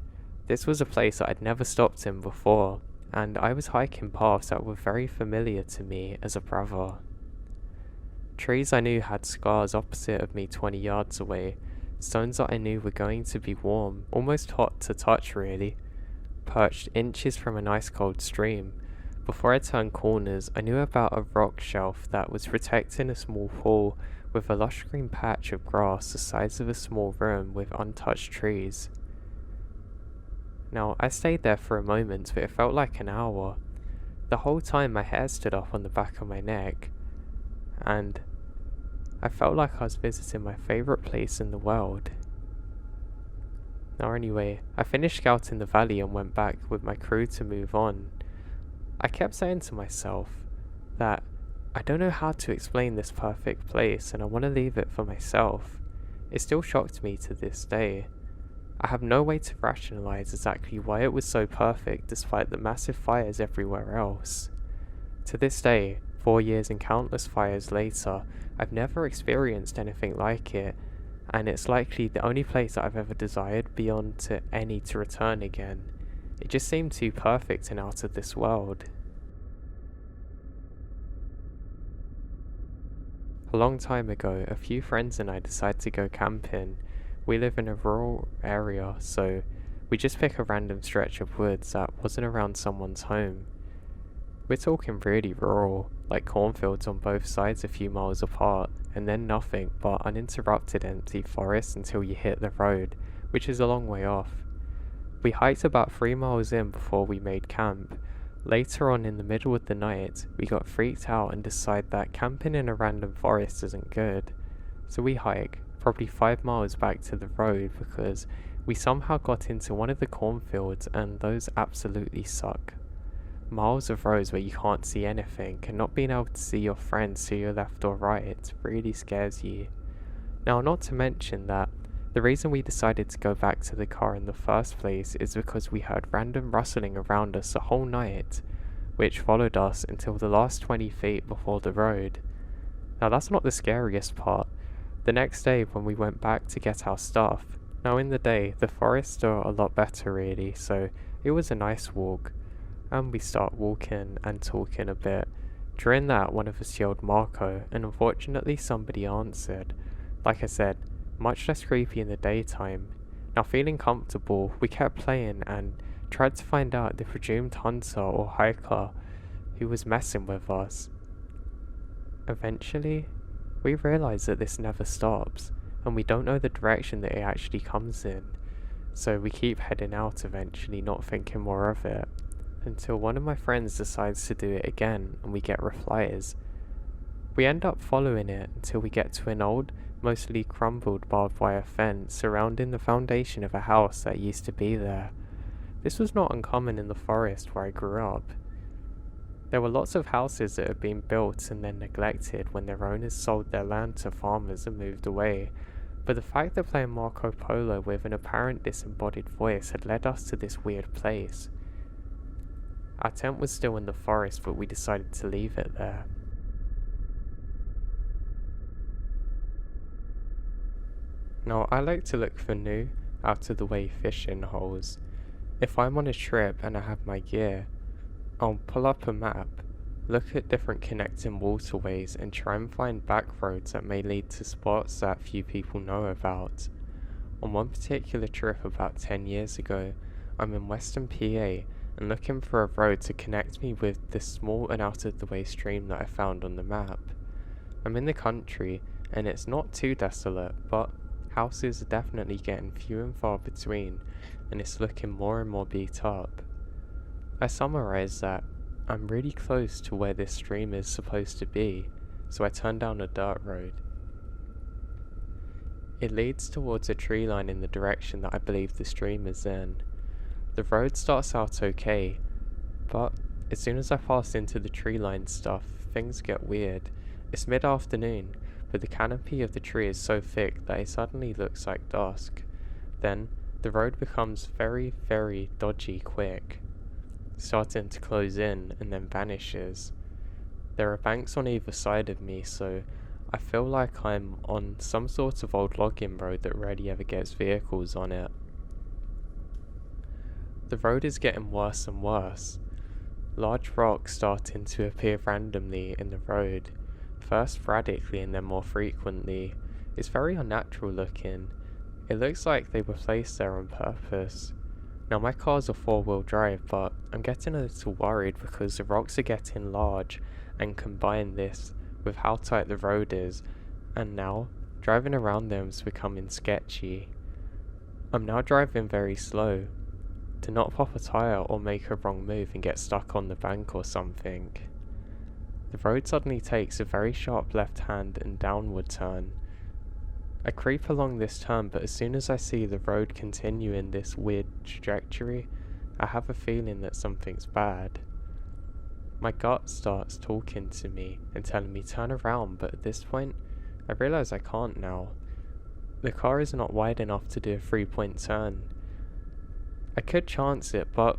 this was a place that I'd never stopped in before, and I was hiking paths that were very familiar to me as a brother. Trees I knew had scars opposite of me 20 yards away, stones that I knew were going to be warm, almost hot to touch really, perched inches from an ice cold stream. Before I turned corners, I knew about a rock shelf that was protecting a small pool with a lush green patch of grass the size of a small room with untouched trees. Now, I stayed there for a moment, but it felt like an hour. The whole time my hair stood up on the back of my neck, and I felt like I was visiting my favourite place in the world. Now anyway, I finished scouting the valley and went back with my crew to move on. I kept saying to myself that I don't know how to explain this perfect place and I want to leave it for myself. It still shocked me to this day. I have no way to rationalise exactly why it was so perfect despite the massive fires everywhere else. To this day, 4 years and countless fires later, I've never experienced anything like it, and it's likely the only place that I've ever desired beyond to any to return again. It just seemed too perfect and out of this world. A long time ago, a few friends and I decided to go camping. We live in a rural area, so we just pick a random stretch of woods that wasn't around someone's home. We're talking really rural, like cornfields on both sides a few miles apart, and then nothing but uninterrupted empty forest until you hit the road, which is a long way off. We hiked about 3 miles in before we made camp. Later on in the middle of the night, we got freaked out and decided that camping in a random forest isn't good. So we hike probably 5 miles back to the road because we somehow got into one of the cornfields and those absolutely suck. Miles of roads where you can't see anything and not being able to see your friends to your left or right really scares you. Now, not to mention that the reason we decided to go back to the car in the first place is because we heard random rustling around us the whole night, which followed us until the last 20 feet before the road. Now that's not the scariest part. The next day when we went back to get our stuff, now in the day the forests are a lot better really, so it was a nice walk. And we start walking and talking a bit. During that, one of us yelled Marco, and unfortunately somebody answered. Like I said, much less creepy in the daytime. Now feeling comfortable, we kept playing and tried to find out the presumed hunter or hiker who was messing with us. Eventually, we realised that this never stops, and we don't know the direction that it actually comes in. So we keep heading out eventually, not thinking more of it, until one of my friends decides to do it again and we get replies. We end up following it until we get to an old, mostly crumbled barbed wire fence surrounding the foundation of a house that used to be there. This was not uncommon in the forest where I grew up. There were lots of houses that had been built and then neglected when their owners sold their land to farmers and moved away, but the fact that playing Marco Polo with an apparent disembodied voice had led us to this weird place. Our tent was still in the forest, but we decided to leave it there. Now, I like to look for new, out-of-the-way fishing holes. If I'm on a trip and I have my gear, I'll pull up a map, look at different connecting waterways and try and find back roads that may lead to spots that few people know about. On one particular trip about 10 years ago, I'm in Western PA and looking for a road to connect me with this small and out-of-the-way stream that I found on the map. I'm in the country and it's not too desolate, but houses are definitely getting few and far between and it's looking more and more beat up. I summarise that I'm really close to where this stream is supposed to be, so I turn down a dirt road. It leads towards a tree line in the direction that I believe the stream is in. The road starts out okay, but as soon as I pass into the tree line stuff, things get weird. It's mid-afternoon, but the canopy of the tree is so thick that it suddenly looks like dusk. Then, the road becomes very, very dodgy quick, starting to close in and then vanishes. There are banks on either side of me, so I feel like I'm on some sort of old logging road that rarely ever gets vehicles on it. The road is getting worse and worse. Large rocks starting to appear randomly in the road. first sporadically and then more frequently. It's very unnatural looking. It looks like they were placed there on purpose. Now my car's a 4-wheel drive, but I'm getting a little worried because the rocks are getting large, and combine this with how tight the road is, and now driving around them is becoming sketchy. I'm now driving very slow, to not pop a tyre or make a wrong move and get stuck on the bank or something. The road suddenly takes a very sharp left hand and downward turn. I creep along this turn, but as soon as I see the road continue in this weird trajectory, I have a feeling that something's bad. My gut starts talking to me and telling me turn around, but at this point, I realise I can't now. The car is not wide enough to do a 3-point turn. I could chance it, but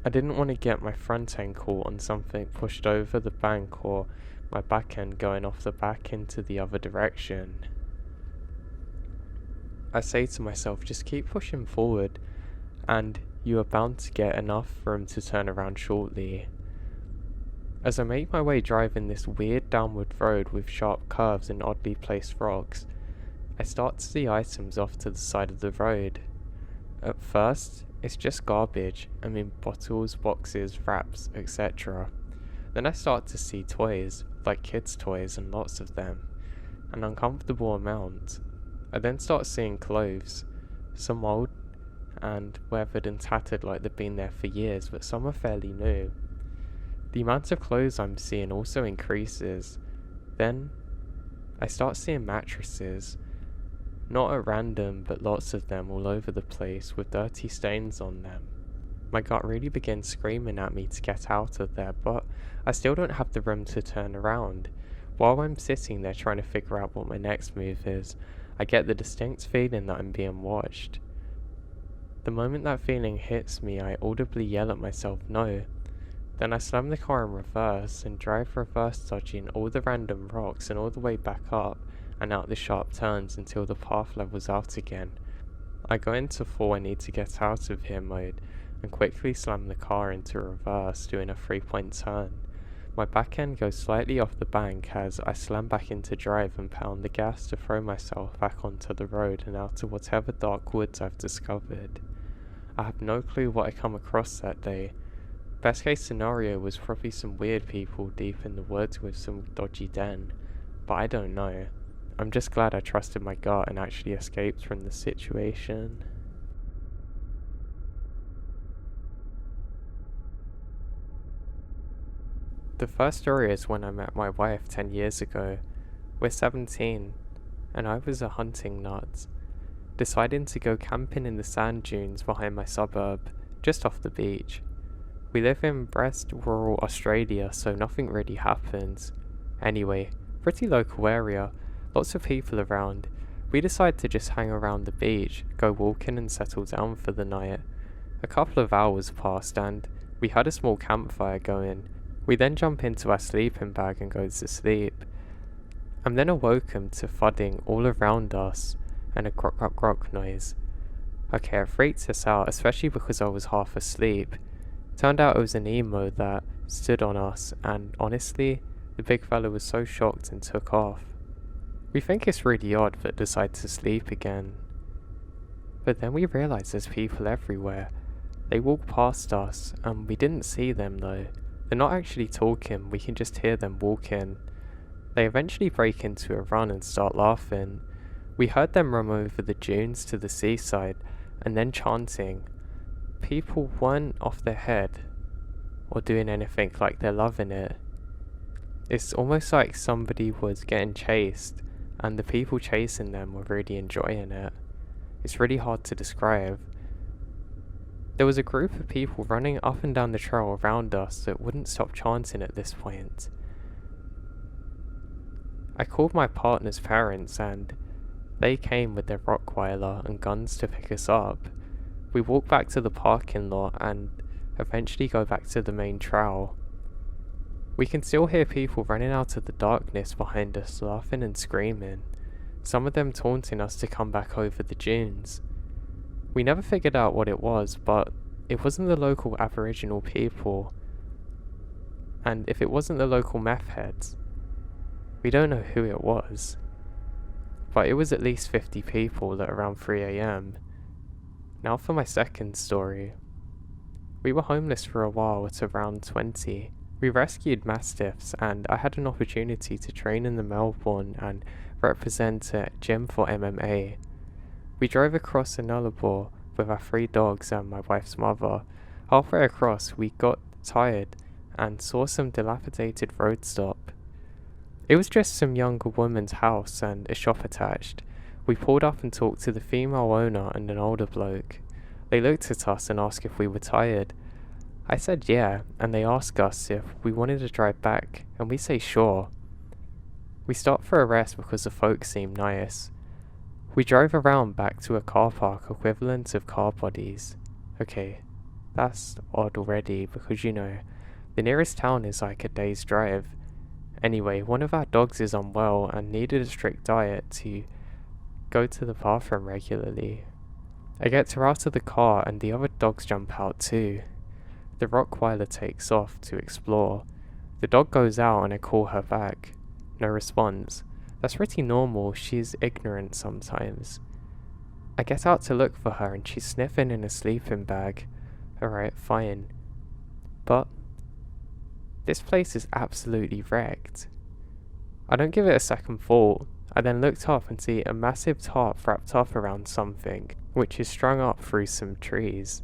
I didn't want to get my front end caught on something pushed over the bank or my back end going off the back into the other direction. I say to myself, just keep pushing forward and you are bound to get enough room to turn around shortly. As I make my way driving this weird downward road with sharp curves and oddly placed rocks, I start to see items off to the side of the road. At first, it's just garbage, bottles, boxes, wraps, etc. Then I start to see toys, like kids' toys and lots of them, an uncomfortable amount. I then start seeing clothes, some old and weathered and tattered like they've been there for years, but some are fairly new. The amount of clothes I'm seeing also increases. Then I start seeing mattresses, not at random, but lots of them all over the place with dirty stains on them. My gut really begins screaming at me to get out of there, but I still don't have the room to turn around. While I'm sitting there trying to figure out what my next move is, I get the distinct feeling that I'm being watched. The moment that feeling hits me, I audibly yell at myself no. Then I slam the car in reverse and drive reverse, dodging all the random rocks and all the way back up and out the sharp turns until the path levels out again. I go into full I need to get out of here mode and quickly slam the car into reverse, doing a 3-point turn. My back end goes slightly off the bank as I slam back into drive and pound the gas to throw myself back onto the road and out of whatever dark woods I've discovered. I have no clue what I come across that day. Best case scenario was probably some weird people deep in the woods with some dodgy den, but I don't know. I'm just glad I trusted my gut and actually escaped from the situation. The first story is when I met my wife 10 years ago. We're 17, and I was a hunting nut, deciding to go camping in the sand dunes behind my suburb, just off the beach. We live in Brest, rural Australia, so nothing really happens. Anyway, pretty local area, lots of people around. We decide to just hang around the beach, go walking and settle down for the night. A couple of hours passed and we had a small campfire going. We then jump into our sleeping bag and go to sleep. I'm then awoken to thudding all around us and a grok grok grok noise. Okay, it freaked us out, especially because I was half asleep. Turned out it was an emo that stood on us, and honestly, the big fella was so shocked and took off. We think it's really odd but decide to sleep again. But then we realise there's people everywhere. They walk past us and we didn't see them though. They're not actually talking, we can just hear them walking. They eventually break into a run and start laughing. We heard them run over the dunes to the seaside and then chanting. People weren't off their head or doing anything like they're loving it. It's almost like somebody was getting chased and the people chasing them were really enjoying it. It's really hard to describe. There was a group of people running up and down the trail around us that wouldn't stop chanting at this point. I called my partner's parents and they came with their Rottweiler and guns to pick us up. We walk back to the parking lot and eventually go back to the main trail. We can still hear people running out of the darkness behind us laughing and screaming, some of them taunting us to come back over the dunes. We never figured out what it was, but it wasn't the local Aboriginal people. And if it wasn't the local meth heads, We don't know who it was, but it was at least 50 people at around 3 a.m. Now for my second story. We were homeless for a while at around 20. We rescued mastiffs, and I had an opportunity to train in the Melbourne and represent a gym for MMA. We drove across the Nullarbor with our 3 dogs and my wife's mother. Halfway across, we got tired and saw some dilapidated road stop. It was just some younger woman's house and a shop attached. We pulled up and talked to the female owner and an older bloke. They looked at us and asked if we were tired. I said yeah, and they asked us if we wanted to drive back, and we say sure. We stopped for a rest because the folks seemed nice. We drove around back to a car park equivalent of car bodies. Okay, that's odd already because the nearest town is like a day's drive. Anyway, one of our dogs is unwell and needed a strict diet to go to the bathroom regularly. I get her out of the car and the other dogs jump out too. The Rottweiler takes off to explore. The dog goes out and I call her back. No response. That's pretty normal, she's ignorant sometimes. I get out to look for her and she's sniffing in a sleeping bag. Alright, fine. But this place is absolutely wrecked. I don't give it a second thought. I then looked up and see a massive tarp wrapped up around something, which is strung up through some trees,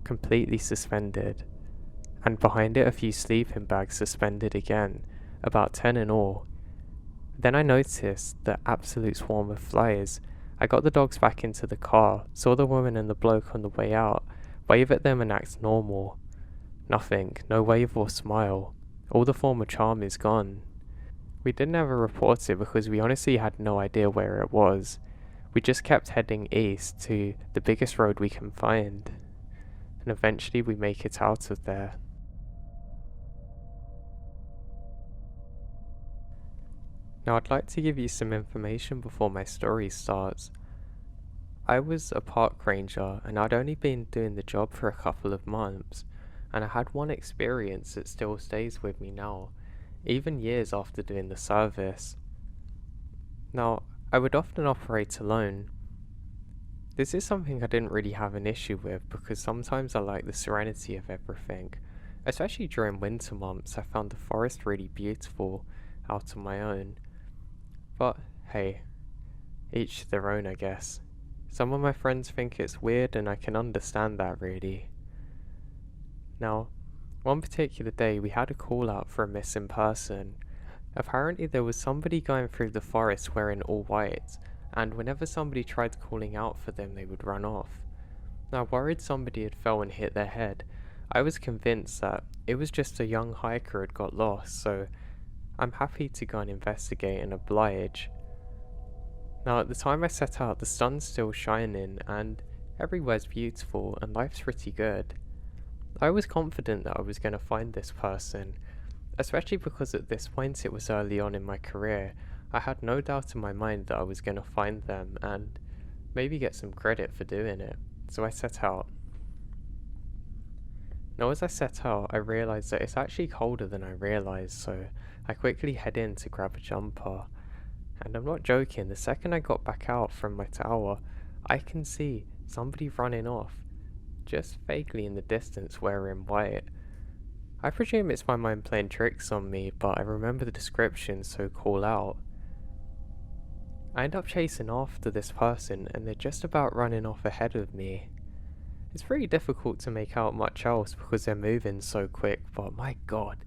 completely suspended, and behind it a few sleeping bags suspended again, about 10 in all. Then I noticed the absolute swarm of flies. I got the dogs back into the car, saw the woman and the bloke on the way out, wave at them and act normal. Nothing, no wave or smile. All the former charm is gone. We didn't ever report it because we honestly had no idea where it was. We just kept heading east to the biggest road we can find. And eventually we make it out of there. Now I'd like to give you some information before my story starts. I was a park ranger and I'd only been doing the job for a couple of months, and I had one experience that still stays with me now, even years after doing the service. Now, I would often operate alone. This is something I didn't really have an issue with because sometimes I like the serenity of everything. Especially during winter months, I found the forest really beautiful out on my own. But hey, each their own, I guess. Some of my friends think it's weird and I can understand that really. Now, one particular day we had a call out for a missing person. Apparently there was somebody going through the forest wearing all white, and whenever somebody tried calling out for them they would run off. Now worried somebody had fell and hit their head, I was convinced that it was just a young hiker had got lost, so I'm happy to go and investigate and oblige. Now at the time I set out, the sun's still shining and everywhere's beautiful and life's pretty good. I was confident that I was going to find this person, especially because at this point it was early on in my career. I had no doubt in my mind that I was going to find them and maybe get some credit for doing it, so I set out. Now as I set out, I realised that it's actually colder than I realised, so I quickly head in to grab a jumper. And I'm not joking, the second I got back out from my tower, I can see somebody running off, just vaguely in the distance wearing white. I presume it's my mind playing tricks on me, but I remember the description, so call out. I end up chasing after this person and they're just about running off ahead of me. It's pretty difficult to make out much else because they're moving so quick, but my god,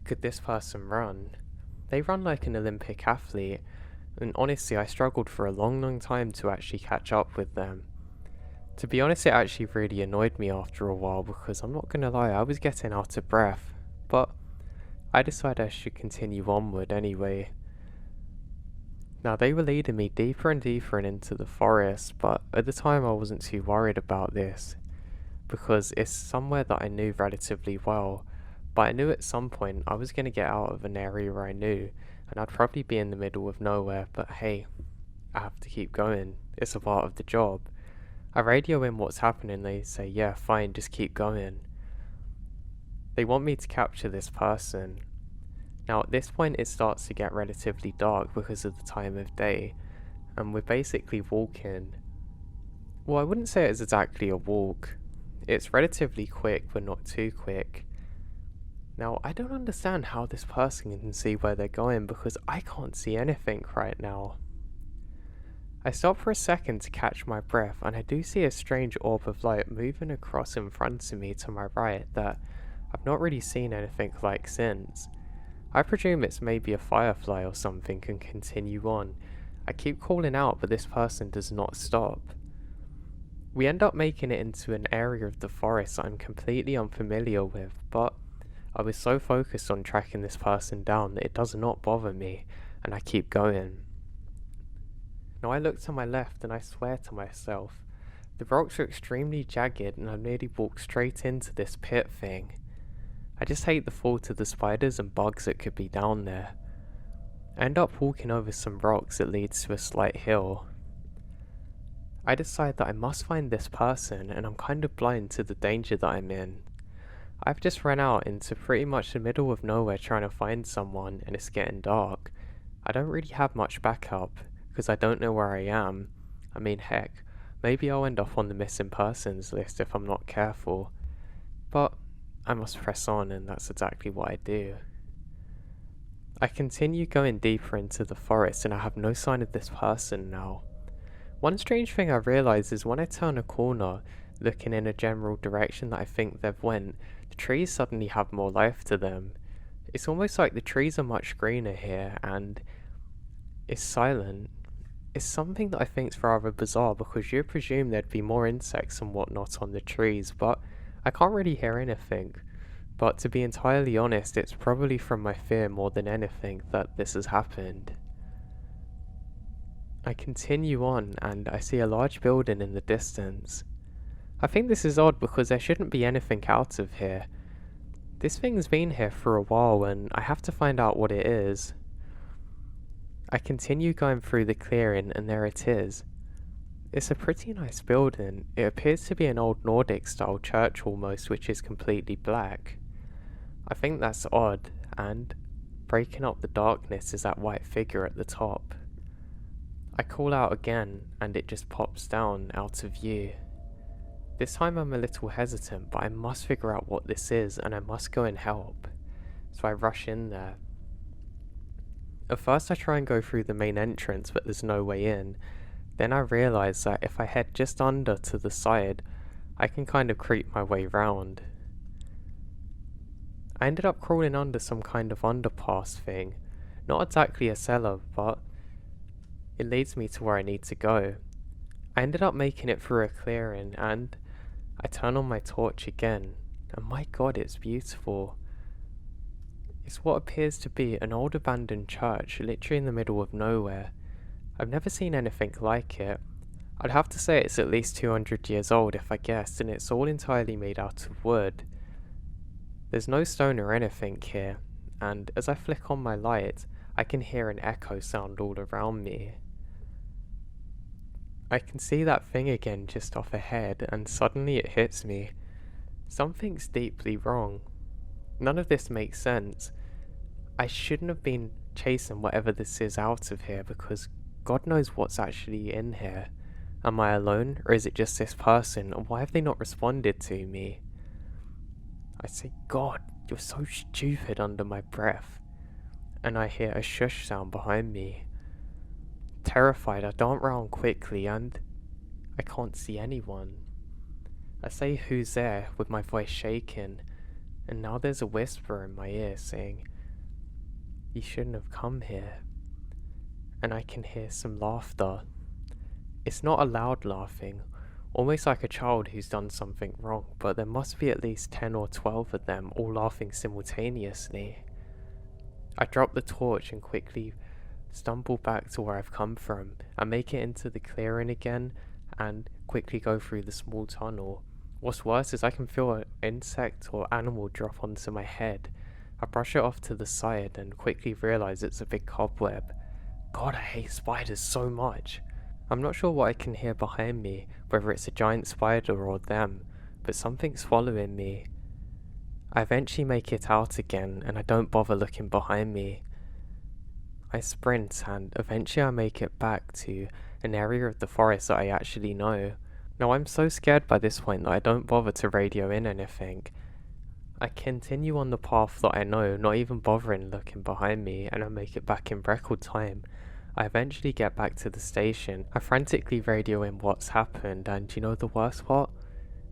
could this person run? They run like an Olympic athlete, and honestly I struggled for a long time to actually catch up with them. To be honest, it actually really annoyed me after a while because I'm not gonna lie, I was getting out of breath, but I decided I should continue onward anyway. Now they were leading me deeper and deeper and into the forest, but at the time I wasn't too worried about this because it's somewhere that I knew relatively well, but I knew at some point I was going to get out of an area where I knew and I'd probably be in the middle of nowhere, but hey, I have to keep going, it's a part of the job. I radio in what's happening, they say yeah fine, just keep going. They want me to capture this person. Now at this point it starts to get relatively dark because of the time of day, and we're basically walking. Well, I wouldn't say it's exactly a walk. It's relatively quick, but not too quick. Now, I don't understand how this person can see where they're going because I can't see anything right now. I stop for a second to catch my breath, and I do see a strange orb of light moving across in front of me to my right that I've not really seen anything like since. I presume it's maybe a firefly or something and continue on. I keep calling out, but this person does not stop. We end up making it into an area of the forest I'm completely unfamiliar with, but I was so focused on tracking this person down that it does not bother me, and I keep going. Now I look to my left and I swear to myself, the rocks are extremely jagged and I've nearly walked straight into this pit thing. I just hate the thought of the spiders and bugs that could be down there. I end up walking over some rocks that leads to a slight hill. I decide that I must find this person, and I'm kind of blind to the danger that I'm in. I've just run out into pretty much the middle of nowhere trying to find someone, and it's getting dark. I don't really have much backup, because I don't know where I am. I mean, heck, maybe I'll end up on the missing persons list if I'm not careful. But I must press on, and that's exactly what I do. I continue going deeper into the forest, and I have no sign of this person now. One strange thing I realise is when I turn a corner, looking in a general direction that I think they've went, the trees suddenly have more life to them. It's almost like the trees are much greener here, and it's silent. It's something that I think is rather bizarre because you'd presume there'd be more insects and whatnot on the trees, but I can't really hear anything. But to be entirely honest, it's probably from my fear more than anything that this has happened. I continue on and I see a large building in the distance. I think this is odd because there shouldn't be anything out of here. This thing's been here for a while and I have to find out what it is. I continue going through the clearing and there it is. It's a pretty nice building. It appears to be an old Nordic style church almost, which is completely black. I think that's odd, and breaking up the darkness is that white figure at the top. I call out again and it just pops down out of view. This time I'm a little hesitant, but I must figure out what this is and I must go and help. So I rush in there. At first I try and go through the main entrance, but there's no way in. Then I realise that if I head just under to the side, I can kind of creep my way round. I ended up crawling under some kind of underpass thing. Not exactly a cellar, but it leads me to where I need to go. I ended up making it through a clearing and I turn on my torch again, and my god, it's beautiful. It's what appears to be an old abandoned church literally in the middle of nowhere. I've never seen anything like it. I'd have to say it's at least 200 years old if I guessed, and it's all entirely made out of wood. There's no stone or anything here, and as I flick on my light, I can hear an echo sound all around me. I can see that thing again just off ahead, and suddenly it hits me. Something's deeply wrong. None of this makes sense. I shouldn't have been chasing whatever this is out of here because God knows what's actually in here. Am I alone, or is it just this person, and why have they not responded to me? I say, God, you're so stupid under my breath. And I hear a shush sound behind me. Terrified, I dart round quickly and I can't see anyone. I say who's there with my voice shaking, and now there's a whisper in my ear saying, you shouldn't have come here. And I can hear some laughter. It's not a loud laughing, almost like a child who's done something wrong, but there must be at least 10 or 12 of them all laughing simultaneously. I drop the torch and quickly stumble back to where I've come from. I make it into the clearing again and quickly go through the small tunnel. What's worse is I can feel an insect or animal drop onto my head. I brush it off to the side and quickly realise it's a big cobweb. God, I hate spiders so much. I'm not sure what I can hear behind me, whether it's a giant spider or them, but something's following me. I eventually make it out again and I don't bother looking behind me. I sprint and eventually I make it back to an area of the forest that I actually know. Now I'm so scared by this point that I don't bother to radio in anything. I continue on the path that I know, not even bothering looking behind me, and I make it back in record time. I eventually get back to the station. I frantically radio in what's happened, and you know the worst part?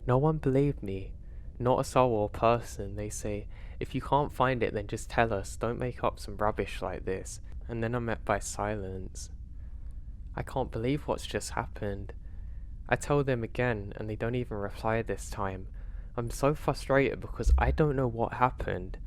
No one believed me. Not a soul or person. They say, if you can't find it then just tell us, don't make up some rubbish like this. And then I'm met by silence. I can't believe what's just happened. I tell them again and they don't even reply this time. I'm so frustrated because I don't know what happened.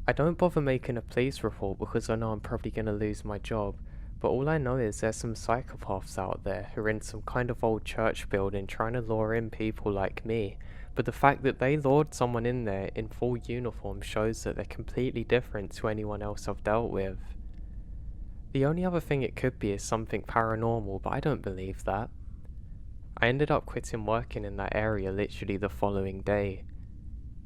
I don't bother making a police report because I know I'm probably going to lose my job, but all I know is there's some psychopaths out there who are in some kind of old church building trying to lure in people like me, but the fact that they lured someone in there in full uniform shows that they're completely different to anyone else I've dealt with. The only other thing it could be is something paranormal, but I don't believe that. I ended up quitting working in that area literally the following day.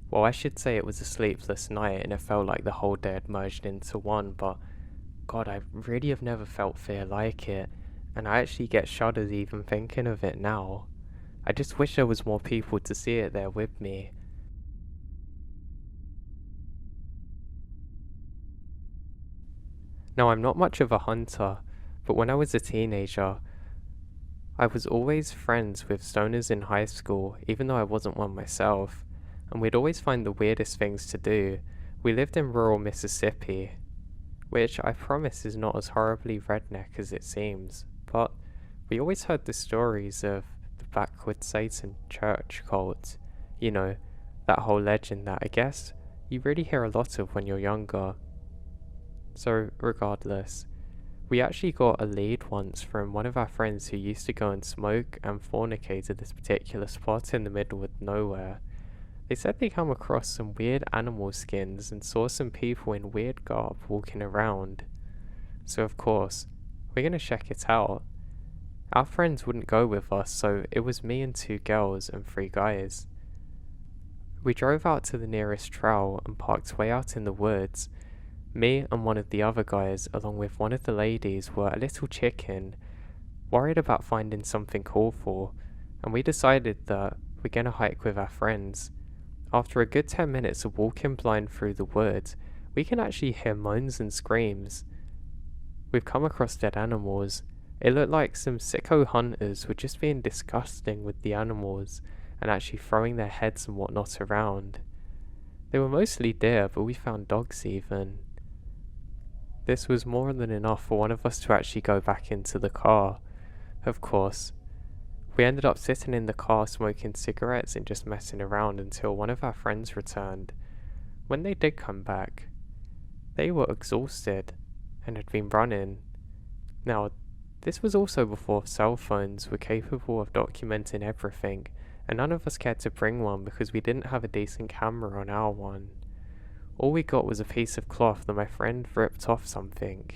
Well, I should say it was a sleepless night and it felt like the whole day had merged into one, but God, I really have never felt fear like it, and I actually get shudders even thinking of it now. I just wish there was more people to see it there with me. Now, I'm not much of a hunter, but when I was a teenager, I was always friends with stoners in high school, even though I wasn't one myself, and we'd always find the weirdest things to do. We lived in rural Mississippi, which I promise is not as horribly redneck as it seems, but we always heard the stories of the backwoods Satan church cult. You know, that whole legend that I guess you really hear a lot of when you're younger. So regardless, we actually got a lead once from one of our friends who used to go and smoke and fornicate at this particular spot in the middle of nowhere. They said they come across some weird animal skins and saw some people in weird garb walking around. So of course, we're gonna check it out. Our friends wouldn't go with us, so it was me and 2 girls and 3 guys. We drove out to the nearest trail and parked way out in the woods. Me and one of the other guys, along with one of the ladies, were a little chicken, worried about finding something awful, and we decided that we're gonna hike with our friends. After a good 10 minutes of walking blind through the woods, we can actually hear moans and screams. We've come across dead animals. It looked like some sicko hunters were just being disgusting with the animals and actually throwing their heads and whatnot around. They were mostly deer, but we found dogs even. This was more than enough for one of us to actually go back into the car. Of course, we ended up sitting in the car smoking cigarettes and just messing around until one of our friends returned. When they did come back, they were exhausted and had been running. Now, this was also before cell phones were capable of documenting everything, and none of us cared to bring one because we didn't have a decent camera on our one. All we got was a piece of cloth that my friend ripped off something.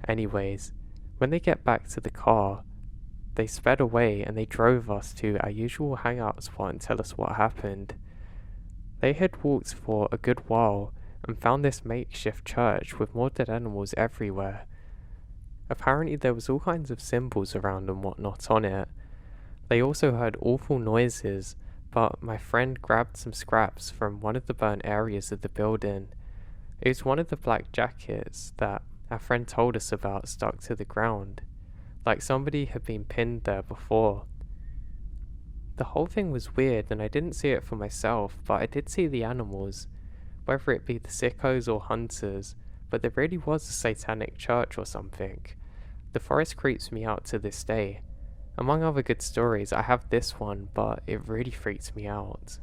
Anyways, when they get back to the car, they sped away and they drove us to our usual hangout spot and tell us what happened. They had walked for a good while and found this makeshift church with more dead animals everywhere. Apparently there was all kinds of symbols around and whatnot on it. They also heard awful noises, but my friend grabbed some scraps from one of the burnt areas of the building. It was one of the black jackets that our friend told us about stuck to the ground, like somebody had been pinned there before. The whole thing was weird and I didn't see it for myself, but I did see the animals, whether it be the sickos or hunters, but there really was a satanic church or something. The forest creeps me out to this day. Among other good stories, I have this one, but it really freaks me out.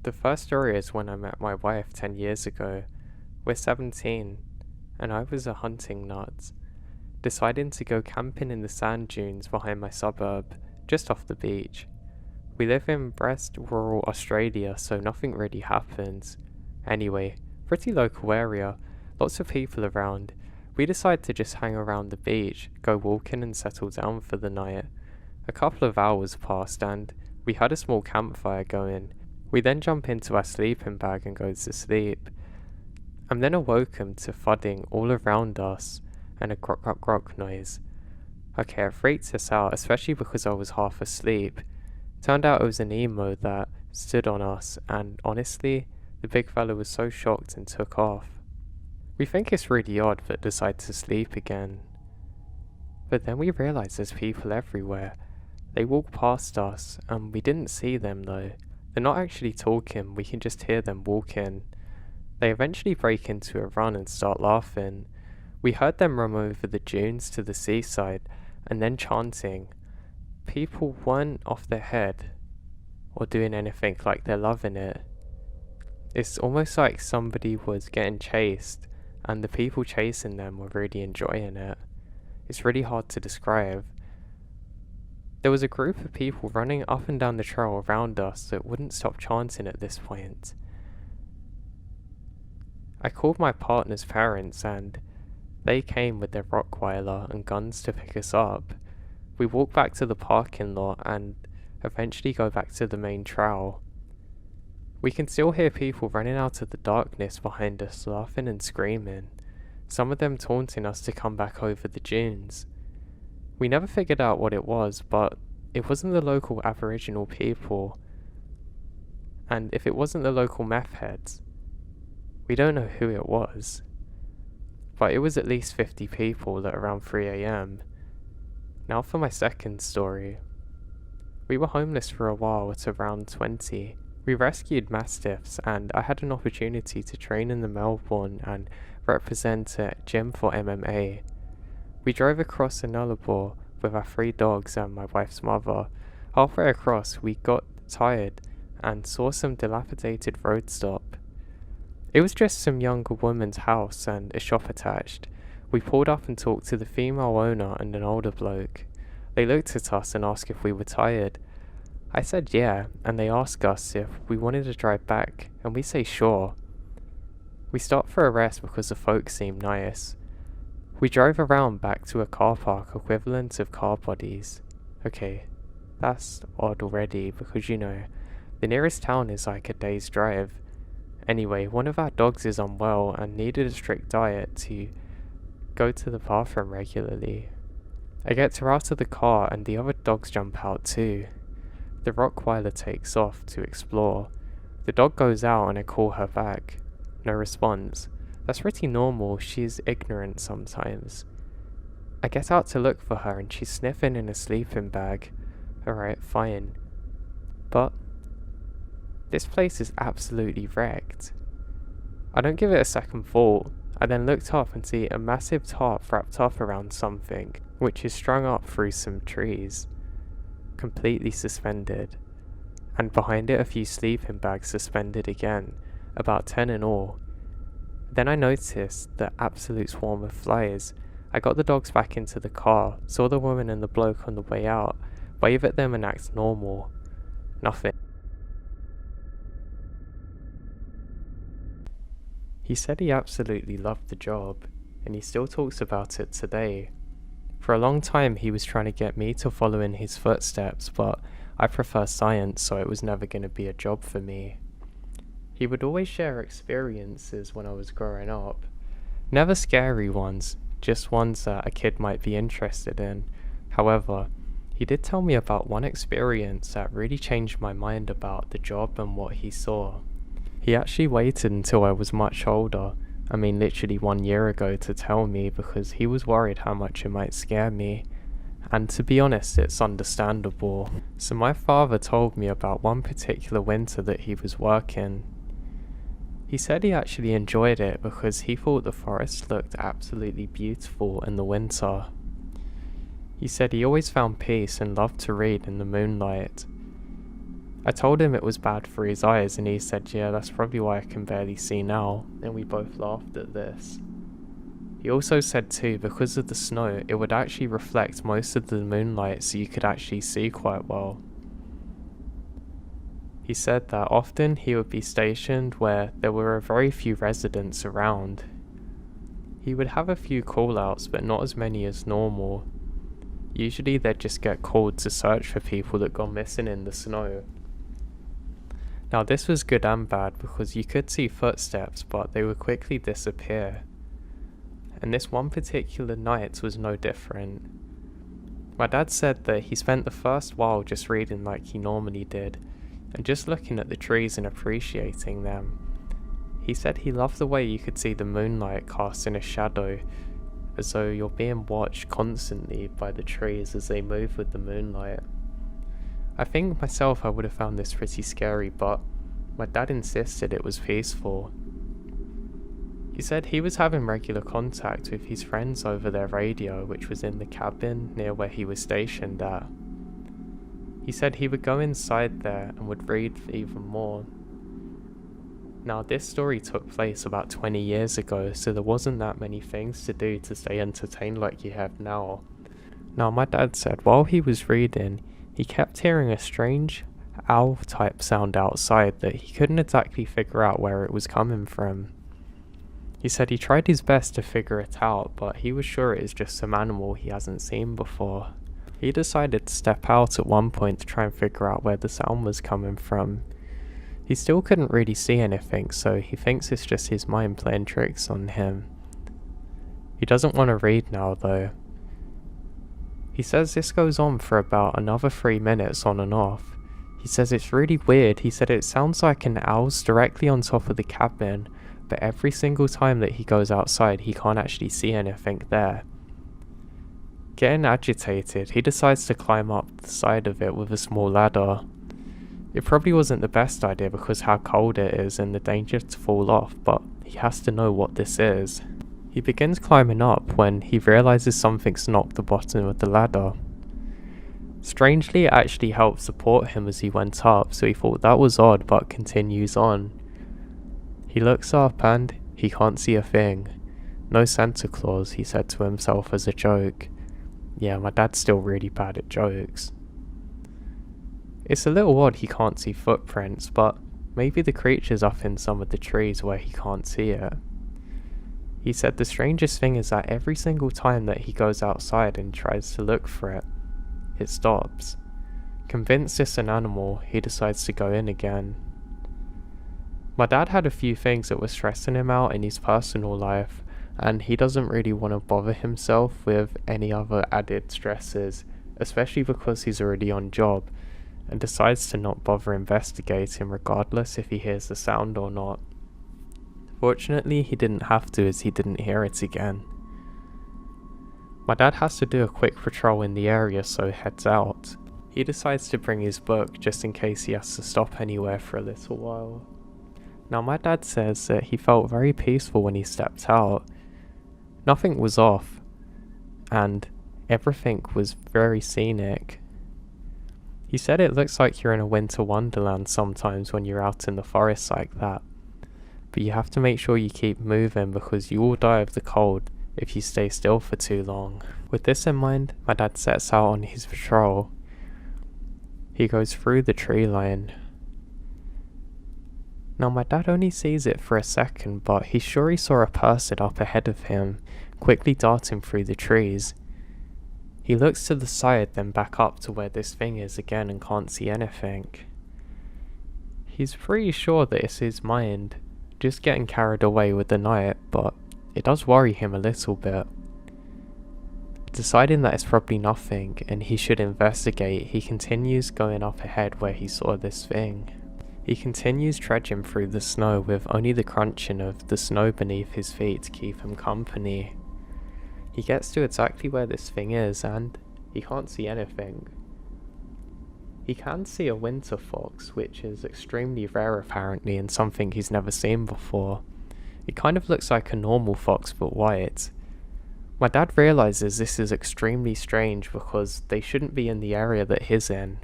The first story is when I met my wife 10 years ago. We're 17, and I was a hunting nut, deciding to go camping in the sand dunes behind my suburb, just off the beach. We live in Brest, rural Australia, so nothing really happens. Anyway, pretty local area, lots of people around. We decided to just hang around the beach, go walking and settle down for the night. A couple of hours passed and We had a small campfire going. We then jump into our sleeping bag and go to sleep. I'm then awoken to thudding all around us and a grok grok grok noise. Okay, it freaked us out, especially because I was half asleep. Turned out it was an emo that stood on us, and honestly, the big fella was so shocked and took off. We think it's really odd but decide to sleep again. But then we realise there's people everywhere. They walk past us, and we didn't see them though. They're not actually talking, we can just hear them walking. They eventually break into a run and start laughing. We heard them run over the dunes to the seaside, and then chanting. People weren't off their head, or doing anything like they're loving it. It's almost like somebody was getting chased, and the people chasing them were really enjoying it. It's really hard to describe. There was a group of people running up and down the trail around us that wouldn't stop chanting at this point. I called my partner's parents and they came with their Rottweiler and guns to pick us up. We walked back to the parking lot and eventually go back to the main trail. We can still hear people running out of the darkness behind us laughing and screaming, some of them taunting us to come back over the dunes. We never figured out what it was, but it wasn't the local Aboriginal people, and if it wasn't the local meth heads, we don't know who it was. But it was at least 50 people at around 3 AM. Now for my second story. We were homeless for a while at around 20. We rescued mastiffs and I had an opportunity to train in the Melbourne and represent a gym for MMA. We drove across the Nullarbor with our 3 dogs and my wife's mother. Halfway across we got tired and saw some dilapidated road stop. It was just some younger woman's house and a shop attached. We pulled up and talked to the female owner and an older bloke. They looked at us and asked if we were tired. I said yeah, and they asked us if we wanted to drive back, and we say sure. We stopped for a rest because the folks seemed nice. We drove around back to a car park equivalent of car bodies. Okay, that's odd already because the nearest town is like a day's drive. Anyway, one of our dogs is unwell and needed a strict diet to go to the bathroom regularly. I get her out of the car and the other dogs jump out too. The Rottweiler takes off to explore. The dog goes out and I call her back. No response. That's pretty normal, she's ignorant sometimes. I get out to look for her and she's sniffing in a sleeping bag. Alright, fine. But this place is absolutely wrecked. I don't give it a second thought. I then looked up and see a massive tarp wrapped up around something, which is strung up through some trees, completely suspended, and behind it a few sleeping bags suspended again, about 10 in all. Then I noticed the absolute swarm of flies. I got the dogs back into the car, saw the woman and the bloke on the way out, wave at them and act normal. Nothing. He said he absolutely loved the job, and he still talks about it today. For a long time he was trying to get me to follow in his footsteps, but I prefer science, so it was never going to be a job for me. He would always share experiences when I was growing up. Never scary ones, just ones that a kid might be interested in. However, he did tell me about one experience that really changed my mind about the job and what he saw. He actually waited until I was much older, literally 1 year ago, to tell me because he was worried how much it might scare me. And to be honest, it's understandable. So my father told me about one particular winter that he was working. He said he actually enjoyed it because he thought the forest looked absolutely beautiful in the winter. He said he always found peace and loved to read in the moonlight. I told him it was bad for his eyes and he said, yeah, that's probably why I can barely see now, and we both laughed at this. He also said too, because of the snow, it would actually reflect most of the moonlight so you could actually see quite well. He said that often he would be stationed where there were very few residents around. He would have a few call-outs but not as many as normal. Usually they'd just get called to search for people that gone missing in the snow. Now this was good and bad because you could see footsteps, but they would quickly disappear. And this one particular night was no different. My dad said that he spent the first while just reading like he normally did, and just looking at the trees and appreciating them. He said he loved the way you could see the moonlight casting a shadow, as though you're being watched constantly by the trees as they move with the moonlight. I think myself I would have found this pretty scary, but my dad insisted it was peaceful. He said he was having regular contact with his friends over their radio, which was in the cabin near where he was stationed at. He said he would go inside there and would read even more. Now this story took place about 20 years ago, so there wasn't that many things to do to stay entertained like you have now. Now my dad said while he was reading, he kept hearing a strange owl type sound outside that he couldn't exactly figure out where it was coming from. He said he tried his best to figure it out, but he was sure it was just some animal he hasn't seen before. He decided to step out at one point to try and figure out where the sound was coming from. He still couldn't really see anything, so he thinks it's just his mind playing tricks on him. He doesn't want to read now though. He says this goes on for about another 3 minutes on and off. He says it's really weird. He said it sounds like an owl's directly on top of the cabin, but every single time that he goes outside he can't actually see anything there. Getting agitated, he decides to climb up the side of it with a small ladder. It probably wasn't the best idea because how cold it is and the danger to fall off, but he has to know what this is. He begins climbing up when he realizes something's knocked the bottom of the ladder. Strangely, it actually helped support him as he went up, so he thought that was odd but continues on. He looks up and he can't see a thing. No Santa Claus, he said to himself as a joke. Yeah, my dad's still really bad at jokes. It's a little odd he can't see footprints, but maybe the creature's up in some of the trees where he can't see it. He said the strangest thing is that every single time that he goes outside and tries to look for it, it stops. Convinced it's an animal, he decides to go in again. My dad had a few things that were stressing him out in his personal life, and he doesn't really want to bother himself with any other added stresses, especially because he's already on job, and decides to not bother investigating regardless if he hears the sound or not. Fortunately, he didn't have to as he didn't hear it again. My dad has to do a quick patrol in the area, so heads out. He decides to bring his book just in case he has to stop anywhere for a little while. Now my dad says that he felt very peaceful when he stepped out. Nothing was off, and everything was very scenic. He said it looks like you're in a winter wonderland sometimes when you're out in the forest like that. But you have to make sure you keep moving because you will die of the cold if you stay still for too long. With this in mind, my dad sets out on his patrol. He goes through the tree line. Now my dad only sees it for a second, but he's sure he saw a person up ahead of him, quickly darting through the trees. He looks to the side, then back up to where this thing is again and can't see anything. He's pretty sure that it's his mind, just getting carried away with the night, but it does worry him a little bit. Deciding that it's probably nothing and he should investigate, he continues going up ahead where he saw this thing. He continues trudging through the snow with only the crunching of the snow beneath his feet to keep him company. He gets to exactly where this thing is and he can't see anything. He can see a winter fox, which is extremely rare apparently and something he's never seen before. It kind of looks like a normal fox but white. My dad realizes this is extremely strange because they shouldn't be in the area that he's in.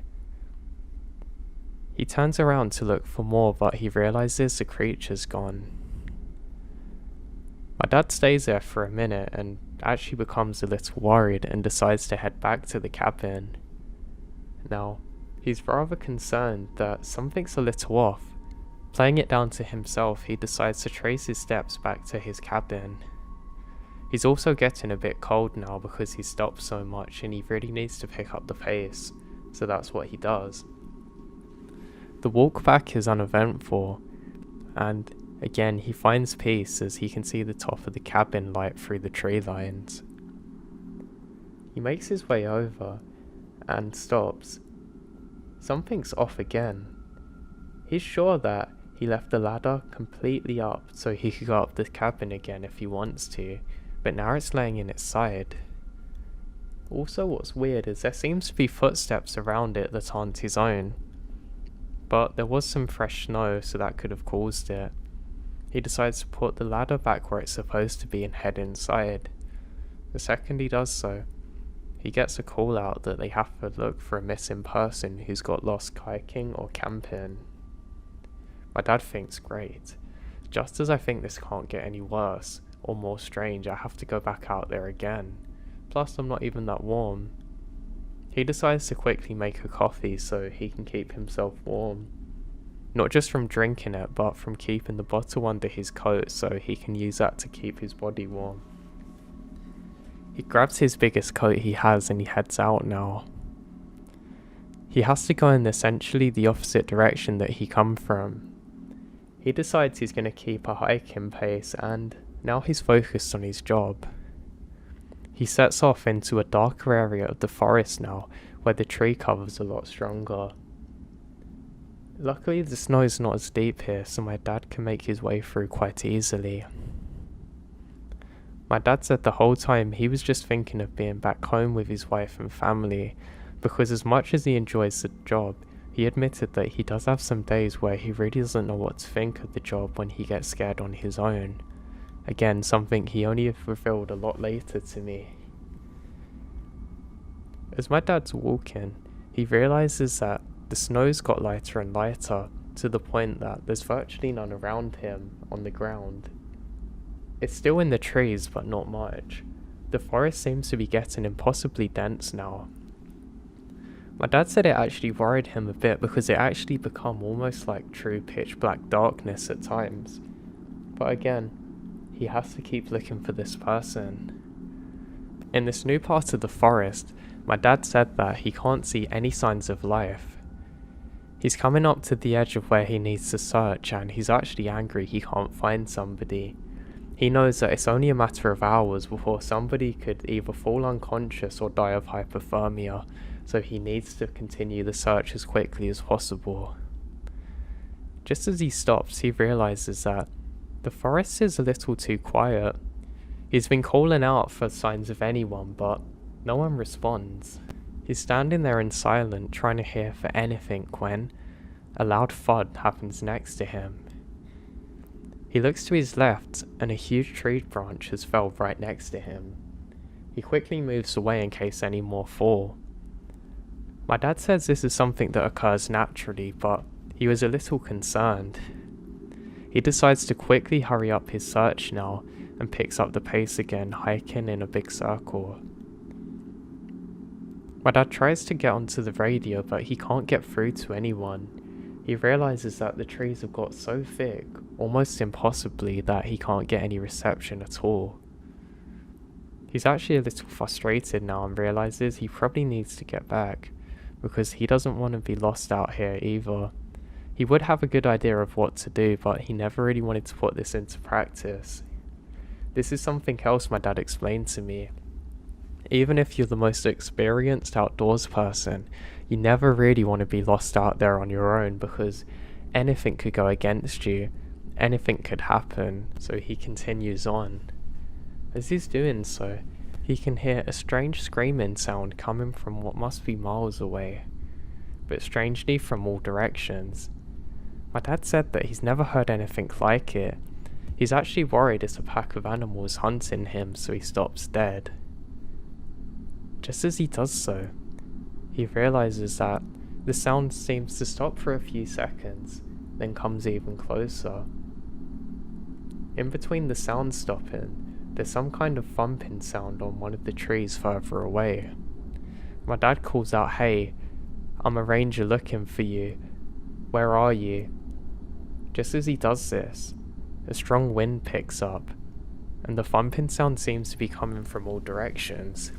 He turns around to look for more, but he realizes the creature's gone. My dad stays there for a minute and actually becomes a little worried and decides to head back to the cabin. Now, he's rather concerned that something's a little off. Playing it down to himself, he decides to trace his steps back to his cabin. He's also getting a bit cold now because he stopped so much and he really needs to pick up the pace, so that's what he does. The walk back is uneventful, and again he finds peace as he can see the top of the cabin light through the tree lines. He makes his way over and stops. Something's off again. He's sure that he left the ladder completely up so he could go up the cabin again if he wants to, but now it's laying in its side. Also, what's weird is there seems to be footsteps around it that aren't his own, but there was some fresh snow, so that could have caused it. He decides to put the ladder back where it's supposed to be and head inside. The second he does so, he gets a call out that they have to look for a missing person who's got lost kayaking or camping. My dad thinks great. Just as I think this can't get any worse or more strange, I have to go back out there again. Plus I'm not even that warm. He decides to quickly make a coffee so he can keep himself warm. Not just from drinking it, but from keeping the bottle under his coat so he can use that to keep his body warm. He grabs his biggest coat he has and he heads out now. He has to go in essentially the opposite direction that he come from. He decides he's going to keep a hiking pace and now he's focused on his job. He sets off into a darker area of the forest now where the tree cover's a lot stronger. Luckily the snow's not as deep here so my dad can make his way through quite easily. My dad said the whole time he was just thinking of being back home with his wife and family, because as much as he enjoys the job, he admitted that he does have some days where he really doesn't know what to think of the job when he gets scared on his own. Again, something he only revealed a lot later to me. As my dad's walking, he realises that the snow's got lighter and lighter, to the point that there's virtually none around him on the ground. It's still in the trees, but not much. The forest seems to be getting impossibly dense now. My dad said it actually worried him a bit because it actually become almost like true pitch black darkness at times. But again, he has to keep looking for this person. In this new part of the forest, my dad said that he can't see any signs of life. He's coming up to the edge of where he needs to search and he's actually angry he can't find somebody. He knows that it's only a matter of hours before somebody could either fall unconscious or die of hypothermia, so he needs to continue the search as quickly as possible. Just as he stops, he realises that the forest is a little too quiet. He's been calling out for signs of anyone, but no one responds. He's standing there in silence, trying to hear for anything when a loud thud happens next to him. He looks to his left and a huge tree branch has fell right next to him. He quickly moves away in case any more fall. My dad says this is something that occurs naturally, but he was a little concerned. He decides to quickly hurry up his search now and picks up the pace again, hiking in a big circle. My dad tries to get onto the radio, but he can't get through to anyone. He realises that the trees have got so thick, almost impossibly, that he can't get any reception at all. He's actually a little frustrated now and realises he probably needs to get back, because he doesn't want to be lost out here either. He would have a good idea of what to do, but he never really wanted to put this into practice. This is something else my dad explained to me. Even if you're the most experienced outdoors person, you never really want to be lost out there on your own because anything could go against you, anything could happen, so he continues on. As he's doing so, he can hear a strange screaming sound coming from what must be miles away, but strangely from all directions. My dad said that he's never heard anything like it. He's actually worried it's a pack of animals hunting him, so he stops dead. Just as he does so, he realises that the sound seems to stop for a few seconds, then comes even closer. In between the sound stopping, there's some kind of thumping sound on one of the trees further away. My dad calls out, "Hey, I'm a ranger looking for you. Where are you?" Just as he does this, a strong wind picks up, and the thumping sound seems to be coming from all directions.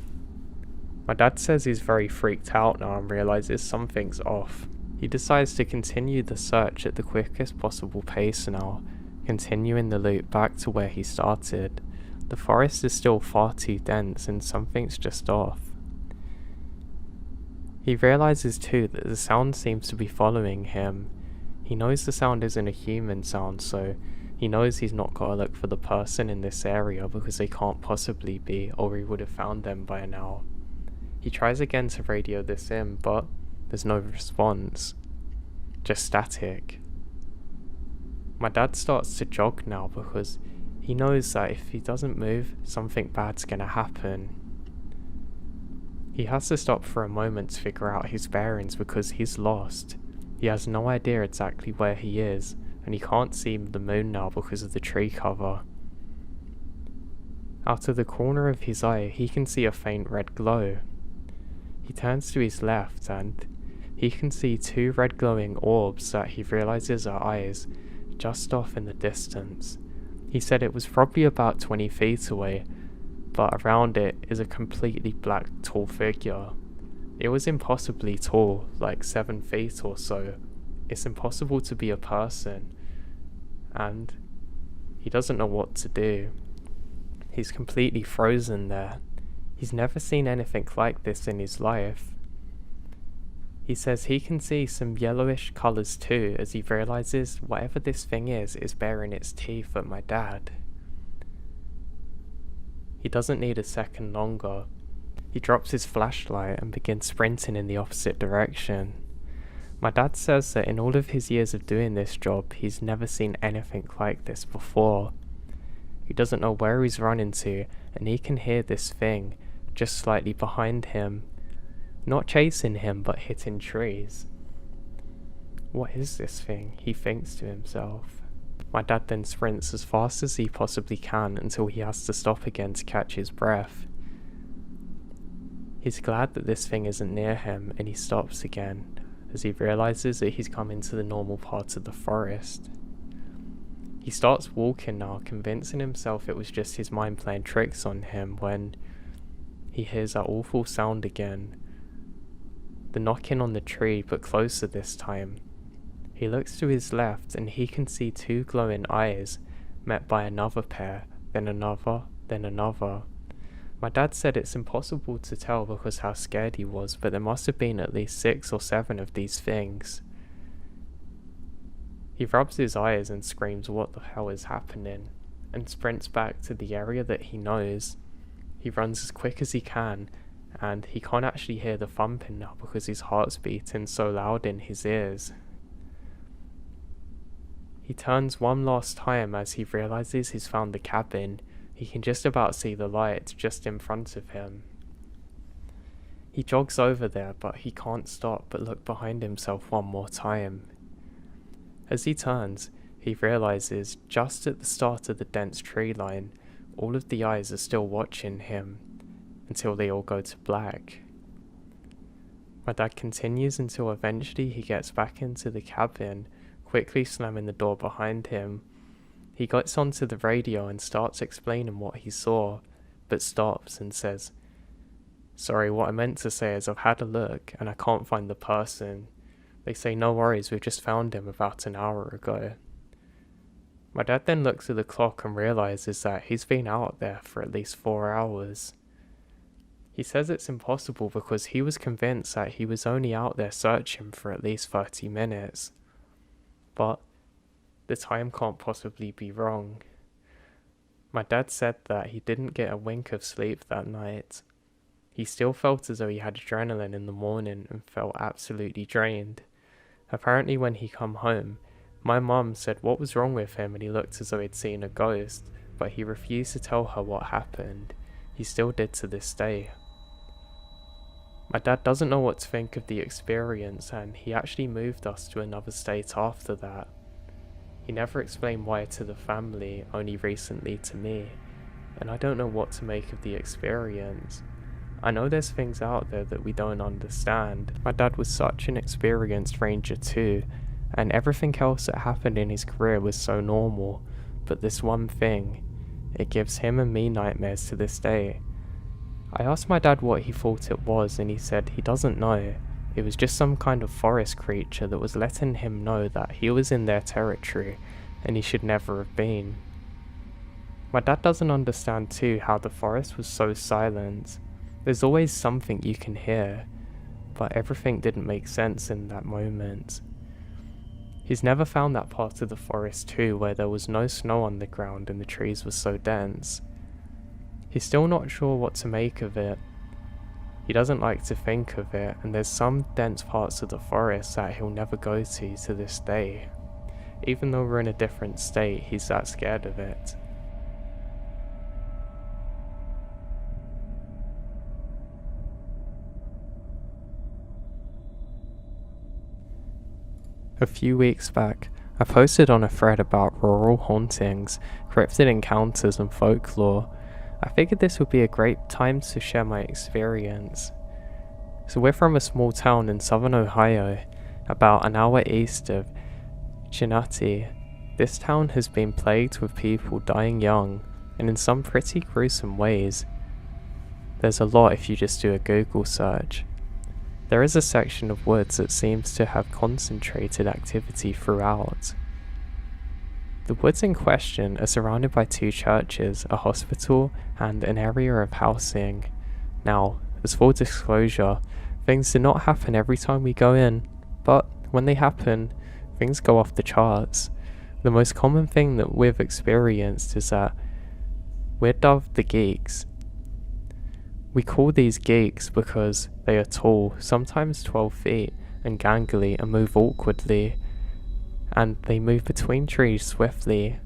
My dad says he's very freaked out now and realizes something's off. He decides to continue the search at the quickest possible pace now, continuing the loop back to where he started. The forest is still far too dense and something's just off. He realizes too that the sound seems to be following him. He knows the sound isn't a human sound, so he knows he's not got to look for the person in this area because they can't possibly be, or he would have found them by now. He tries again to radio this in, but there's no response. Just static. My dad starts to jog now because he knows that if he doesn't move, something bad's gonna happen. He has to stop for a moment to figure out his bearings because he's lost. He has no idea exactly where he is, and he can't see the moon now because of the tree cover. Out of the corner of his eye, he can see a faint red glow. He turns to his left and he can see two red glowing orbs that he realizes are eyes just off in the distance. He said it was probably about 20 feet away, but around it is a completely black tall figure. It was impossibly tall, like 7 feet or so. It's impossible to be a person, and he doesn't know what to do. He's completely frozen there. He's never seen anything like this in his life. He says he can see some yellowish colours too, as he realises whatever this thing is baring its teeth at my dad. He doesn't need a second longer. He drops his flashlight and begins sprinting in the opposite direction. My dad says that in all of his years of doing this job, he's never seen anything like this before. He doesn't know where he's running to, and he can hear this thing just slightly behind him. Not chasing him, but hitting trees. What is this thing? He thinks to himself. My dad then sprints as fast as he possibly can until he has to stop again to catch his breath. He's glad that this thing isn't near him, and he stops again as he realizes that he's come into the normal part of the forest. He starts walking now, convincing himself it was just his mind playing tricks on him when he hears that awful sound again. The knocking on the tree, but closer this time. He looks to his left and he can see two glowing eyes, met by another pair, then another, then another. My dad said it's impossible to tell because how scared he was, but there must have been at least 6 or 7 of these things. He rubs his eyes and screams what the hell is happening, and sprints back to the area that he knows. He runs as quick as he can, and he can't actually hear the thumping now because his heart's beating so loud in his ears. He turns one last time as he realizes he's found the cabin. He can just about see the light just in front of him. He jogs over there, but he can't stop but look behind himself one more time. As he turns, he realizes just at the start of the dense tree line, all of the eyes are still watching him, until they all go to black. My dad continues until eventually he gets back into the cabin, quickly slamming the door behind him. He gets onto the radio and starts explaining what he saw, but stops and says, "Sorry, what I meant to say is I've had a look and I can't find the person. They say no worries, we've just found him about an hour ago." My dad then looks at the clock and realizes that he's been out there for at least 4 hours. He says it's impossible because he was convinced that he was only out there searching for at least 30 minutes. But the time can't possibly be wrong. My dad said that he didn't get a wink of sleep that night. He still felt as though he had adrenaline in the morning and felt absolutely drained. Apparently when he come home, my mum said what was wrong with him and he looked as though he'd seen a ghost, but he refused to tell her what happened. He still did to this day. My dad doesn't know what to think of the experience, and he actually moved us to another state after that. He never explained why to the family, only recently to me, and I don't know what to make of the experience. I know there's things out there that we don't understand. My dad was such an experienced ranger too, and everything else that happened in his career was so normal, but this one thing, It gives him and me nightmares to this day. I asked my dad what he thought it was, and he said he doesn't know. It was just some kind of forest creature that was letting him know that he was in their territory and he should never have been. My dad doesn't understand too how the forest was so silent. There's always something you can hear, but everything didn't make sense in that moment. He's never found that part of the forest too where there was no snow on the ground and the trees were so dense. He's still not sure what to make of it. He doesn't like to think of it, and there's some dense parts of the forest that he'll never go to this day. Even though we're in a different state, he's that scared of it. A few weeks back, I posted on a thread about rural hauntings, cryptid encounters and folklore. I figured this would be a great time to share my experience. So we're from a small town in southern Ohio, about an hour east of Cincinnati. This town has been plagued with people dying young, and in some pretty gruesome ways. There's a lot if you just do a Google search. There is a section of woods that seems to have concentrated activity throughout. The woods in question are surrounded by 2 churches, a hospital, and an area of housing. Now, as full disclosure, things do not happen every time we go in, but when they happen, things go off the charts. The most common thing that we've experienced is that we're dubbed the geeks. We call these geeks because they are tall, sometimes 12 feet, and gangly and move awkwardly, and they move between trees swiftly.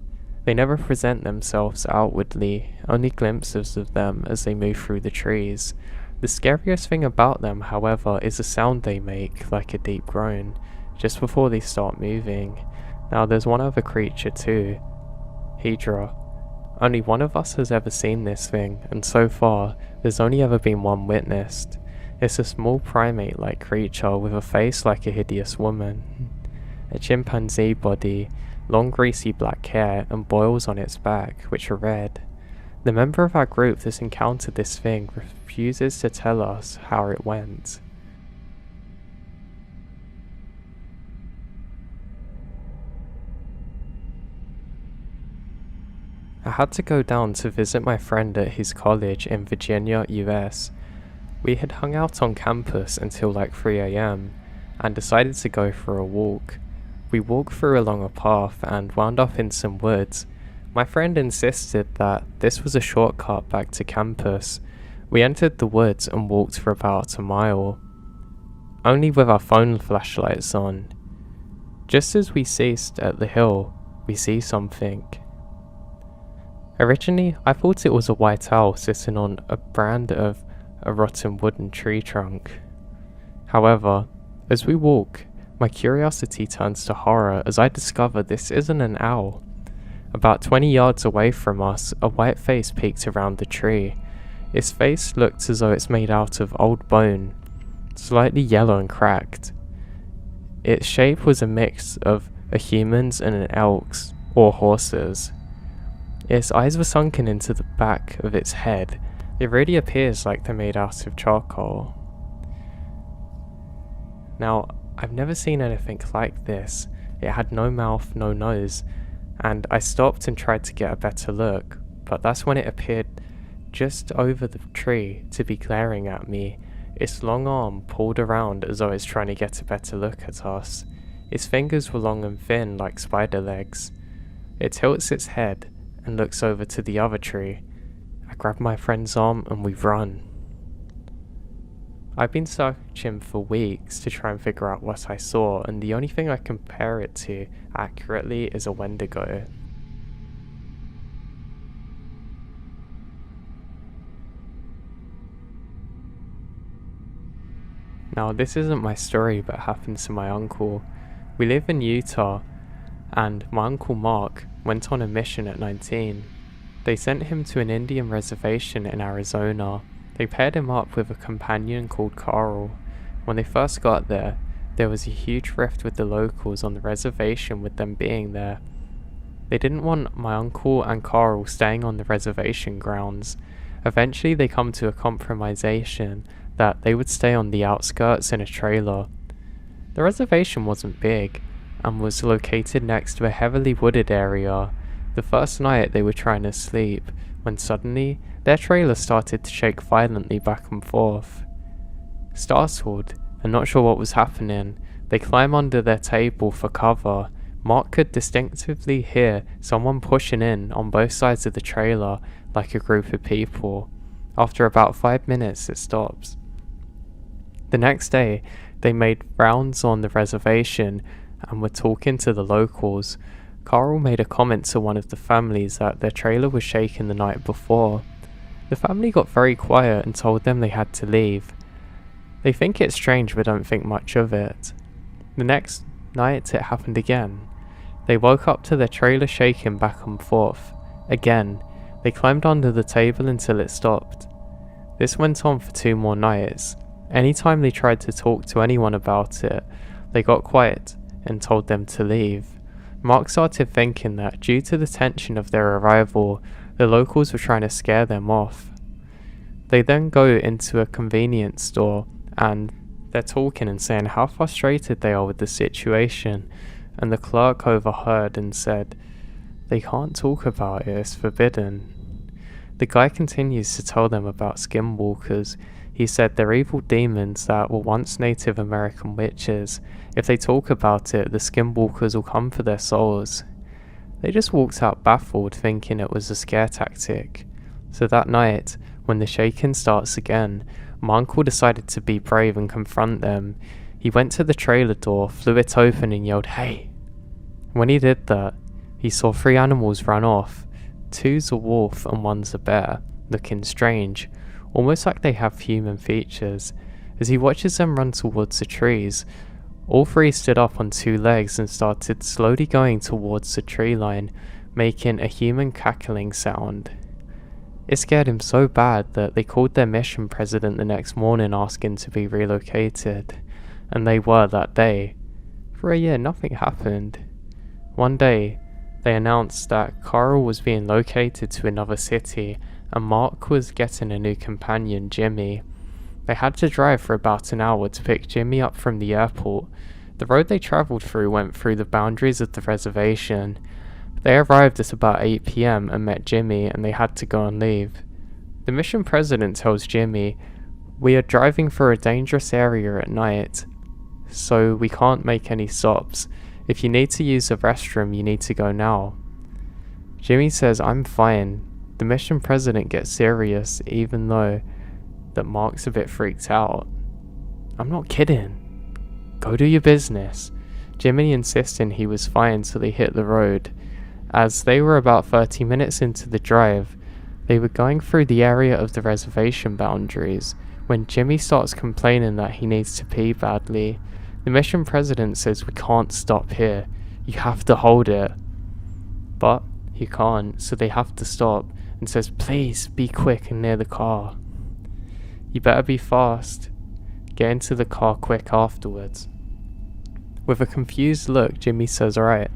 They never present themselves outwardly, only glimpses of them as they move through the trees. The scariest thing about them, however, is the sound they make, like a deep groan, just before they start moving. Now there's one other creature too, Hydra. Only one of us has ever seen this thing, and so far, there's only ever been one witnessed. It's a small primate-like creature with a face like a hideous woman, a chimpanzee body, long greasy black hair, and boils on its back, which are red. The member of our group that's encountered this thing refuses to tell us how it went. I had to go down to visit my friend at his college in Virginia, US. We had hung out on campus until like 3 AM and decided to go for a walk. We walked through along a path and wound up in some woods. My friend insisted that this was a shortcut back to campus. We entered the woods and walked for about a mile, only with our phone flashlights on. Just as we ceased at the hill, we see something. Originally, I thought it was a white owl sitting on a brand of a rotten wooden tree trunk. However, as we walk, my curiosity turns to horror as I discover this isn't an owl. About 20 yards away from us, a white face peeked around the tree. Its face looked as though it's made out of old bone, slightly yellow and cracked. Its shape was a mix of a human's and an elk's, or horse's. Its eyes were sunken into the back of its head. It really appears like they're made out of charcoal. Now, I've never seen anything like this. It had no mouth, no nose, and I stopped and tried to get a better look, but that's when it appeared just over the tree to be glaring at me. Its long arm pulled around as though it's trying to get a better look at us. Its fingers were long and thin like spider legs. It tilts its head and looks over to the other tree. I grab my friend's arm and we run. I've been searching for weeks to try and figure out what I saw, and the only thing I compare it to accurately is a Wendigo. Now this isn't my story, but happened to my uncle. We live in Utah, and my uncle Mark went on a mission at 19. They sent him to an Indian reservation in Arizona. They paired him up with a companion called Carl. When they first got there, there was a huge rift with the locals on the reservation with them being there. They didn't want my uncle and Carl staying on the reservation grounds. Eventually they come to a compromisation that they would stay on the outskirts in a trailer. The reservation wasn't big and was located next to a heavily wooded area. The first night they were trying to sleep when suddenly their trailer started to shake violently back and forth. Startled and not sure what was happening, they climb under their table for cover. Mark could distinctively hear someone pushing in on both sides of the trailer like a group of people. After about 5 minutes it stops. The next day they made rounds on the reservation and were talking to the locals. Carl made a comment to one of the families that their trailer was shaking the night before. The family got very quiet and told them they had to leave. They think it's strange but don't think much of it. The next night it happened again. They woke up to their trailer shaking back and forth. Again, they climbed under the table until it stopped. This went on for 2 more nights. Anytime they tried to talk to anyone about it, they got quiet and told them to leave. Mark started thinking that due to the tension of their arrival, the locals were trying to scare them off. They then go into a convenience store and they're talking and saying how frustrated they are with the situation, and the clerk overheard and said, "They can't talk about it, it's forbidden." The guy continues to tell them about skinwalkers. He said they're evil demons that were once Native American witches. If they talk about it, the skinwalkers will come for their souls. They just walked out baffled, thinking it was a scare tactic. So that night, when the shaking starts again, my uncle decided to be brave and confront them. He went to the trailer door, flew it open and yelled, "Hey!" When he did that, he saw 3 animals run off. 2's a wolf and 1's a bear, looking strange, almost like they have human features. As he watches them run towards the trees, all 3 stood up on 2 legs and started slowly going towards the tree line, making a human cackling sound. It scared him so bad that they called their mission president the next morning asking to be relocated, and they were that day. For a year nothing happened. One day, they announced that Carl was being located to another city and Mark was getting a new companion, Jimmy. They had to drive for about an hour to pick Jimmy up from the airport. The road they travelled through went through the boundaries of the reservation. They arrived at about 8 PM and met Jimmy and they had to go and leave. The mission president tells Jimmy, "We are driving through a dangerous area at night, so we can't make any stops. If you need to use the restroom, you need to go now." Jimmy says, "I'm fine." The mission president gets serious even though that Mark's a bit freaked out. "I'm not kidding. Go do your business." Jimmy insisting he was fine, so they hit the road. As they were about 30 minutes into the drive, they were going through the area of the reservation boundaries when Jimmy starts complaining that he needs to pee badly. The mission president says, "We can't stop here. You have to hold it." But he can't, so they have to stop and says, "Please be quick and near the car. You better be fast. Get into the car quick afterwards." With a confused look, Jimmy says, "Alright,"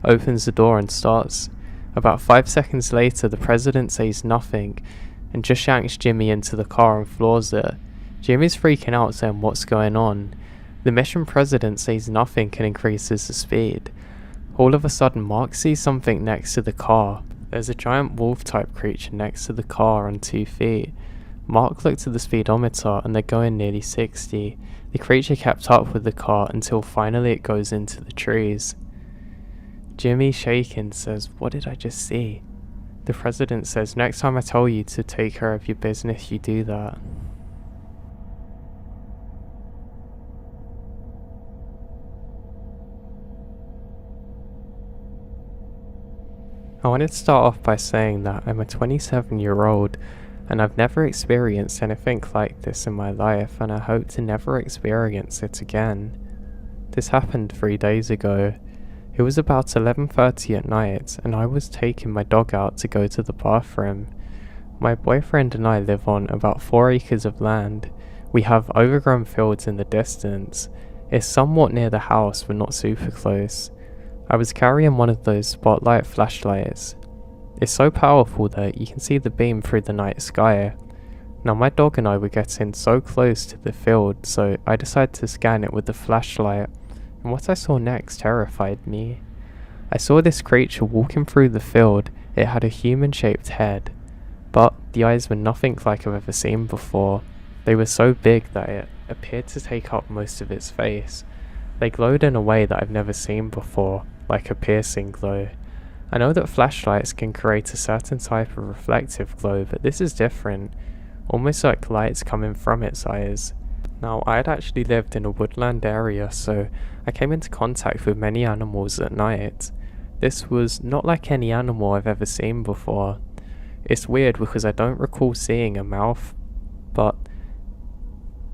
opens the door and starts. About 5 seconds later, the president says nothing and just yanks Jimmy into the car and floors it. Jimmy's freaking out saying, "What's going on?" The mission president says nothing and increases the speed. All of a sudden, Mark sees something next to the car. There's a giant wolf-type creature next to the car on 2 feet. Mark looked at the speedometer and they're going nearly 60. The creature kept up with the car until finally it goes into the trees. Jimmy, shaking, says, "What did I just see?" The president says, "Next time I tell you to take care of your business, you do that." I wanted to start off by saying that I'm a 27-year-old and I've never experienced anything like this in my life, and I hope to never experience it again. This happened 3 days ago. It was about 11:30 at night and I was taking my dog out to go to the bathroom. My boyfriend and I live on about 4 acres of land. We have overgrown fields in the distance. It's somewhat near the house but not super close. I was carrying one of those spotlight flashlights. It's so powerful that you can see the beam through the night sky. Now my dog and I were getting so close to the field, so I decided to scan it with the flashlight, and what I saw next terrified me. I saw this creature walking through the field. It had a human-shaped head, but the eyes were nothing like I've ever seen before. They were so big that it appeared to take up most of its face. They glowed in a way that I've never seen before, like a piercing glow. I know that flashlights can create a certain type of reflective glow, but this is different, almost like lights coming from its eyes. Now, I had actually lived in a woodland area, so I came into contact with many animals at night. This was not like any animal I've ever seen before. It's weird because I don't recall seeing a mouth, but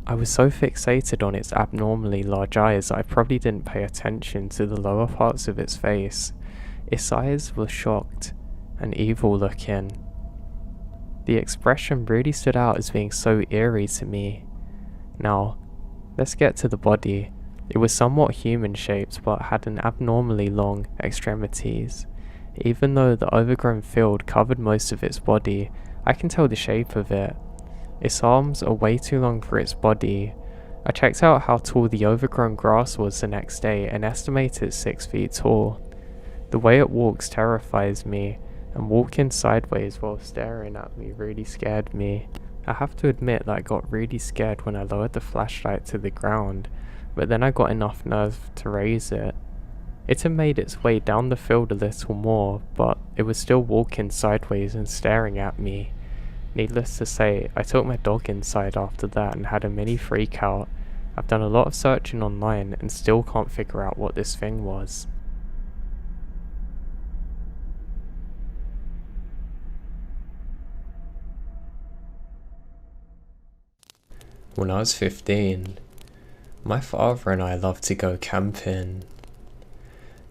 I was so fixated on its abnormally large eyes that I probably didn't pay attention to the lower parts of its face. Its eyes were shocked and evil looking. The expression really stood out as being so eerie to me. Now, let's get to the body. It was somewhat human-shaped but had an abnormally long extremities. Even though the overgrown field covered most of its body, I can tell the shape of it. Its arms are way too long for its body. I checked out how tall the overgrown grass was the next day and estimated it's 6 feet tall. The way it walks terrifies me, and walking sideways while staring at me really scared me. I have to admit that I got really scared when I lowered the flashlight to the ground, but then I got enough nerve to raise it. It had made its way down the field a little more, but it was still walking sideways and staring at me. Needless to say, I took my dog inside after that and had a mini freak out. I've done a lot of searching online and still can't figure out what this thing was. When I was 15, my father and I loved to go camping.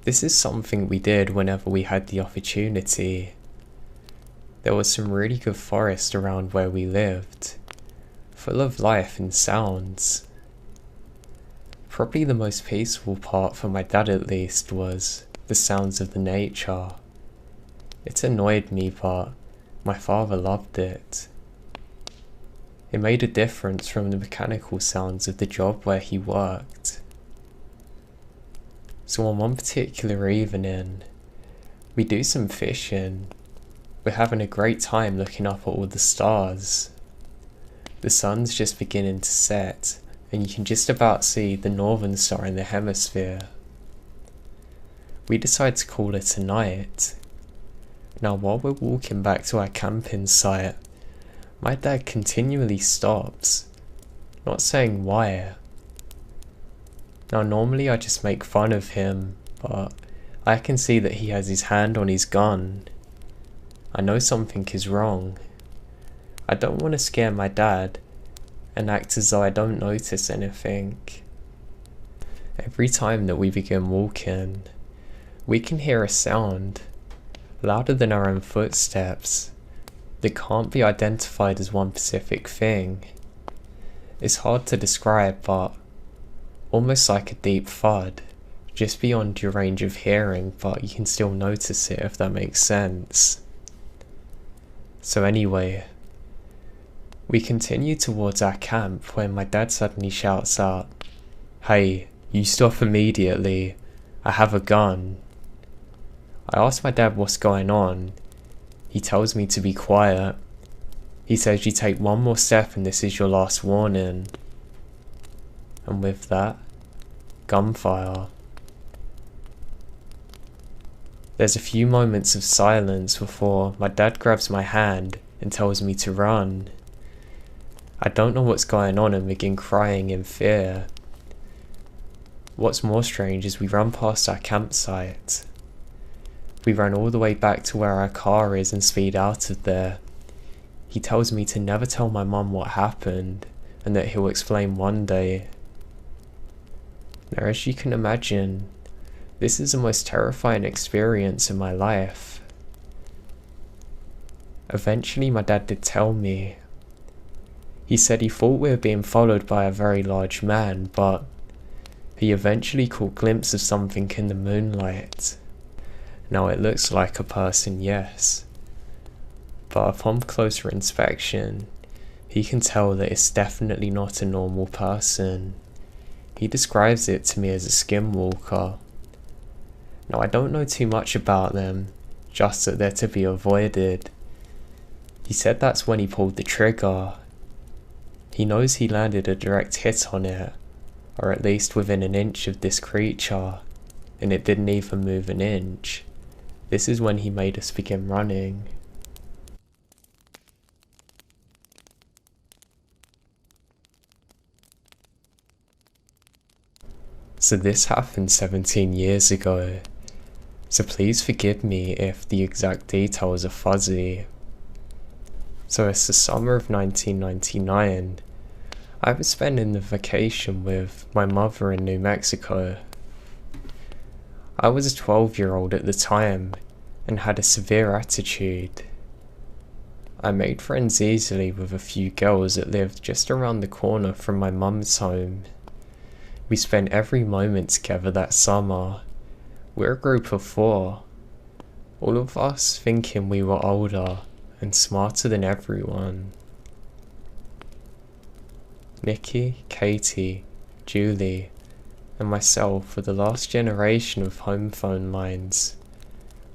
This is something we did whenever we had the opportunity. There was some really good forest around where we lived, full of life and sounds. Probably the most peaceful part for my dad at least was the sounds of the nature. It annoyed me, but my father loved it. It made a difference from the mechanical sounds of the job where he worked. So on one particular evening, we do some fishing. We're having a great time looking up at all the stars. The sun's just beginning to set, and you can just about see the northern star in the hemisphere. We decide to call it a night. Now while we're walking back to our camping site, my dad continually stops, not saying why. Now normally I just make fun of him, but I can see that he has his hand on his gun. I know something is wrong. I don't want to scare my dad and act as though I don't notice anything. Every time that we begin walking, we can hear a sound, louder than our own footsteps, that can't be identified as one specific thing. It's hard to describe, but almost like a deep thud, just beyond your range of hearing, but you can still notice it, if that makes sense. So anyway, we continue towards our camp when my dad suddenly shouts out, "Hey, you stop immediately, I have a gun." I ask my dad what's going on. He tells me to be quiet. He says you take one more step and this is your last warning. And with that, gunfire. There's a few moments of silence before my dad grabs my hand and tells me to run. I don't know what's going on and begin crying in fear. What's more strange is we run past our campsite. We run all the way back to where our car is and speed out of there. He tells me to never tell my mum what happened and that he'll explain one day. Now, as you can imagine, this is the most terrifying experience in my life. Eventually my dad did tell me. He said he thought we were being followed by a very large man, but He eventually caught a glimpse of something in the moonlight. Now it looks like a person, yes, but upon closer inspection, he can tell that it's definitely not a normal person. He describes it to me as a skinwalker. Now I don't know too much about them, just that they're to be avoided. He said that's when he pulled the trigger. He knows he landed a direct hit on it, or at least within an inch of this creature, and it didn't even move an inch. This is when he made us begin running. So this happened 17 years ago, so please forgive me if the exact details are fuzzy. So it's the summer of 1999. I was spending the vacation with my mother in New Mexico. I was a 12-year-old at the time and had a severe attitude. I made friends easily with a few girls that lived just around the corner from my mum's home. We spent every moment together that summer. We're a group of 4, all of us thinking we were older and smarter than everyone. Nikki, Katie, Julie, and myself were the last generation of home phone lines,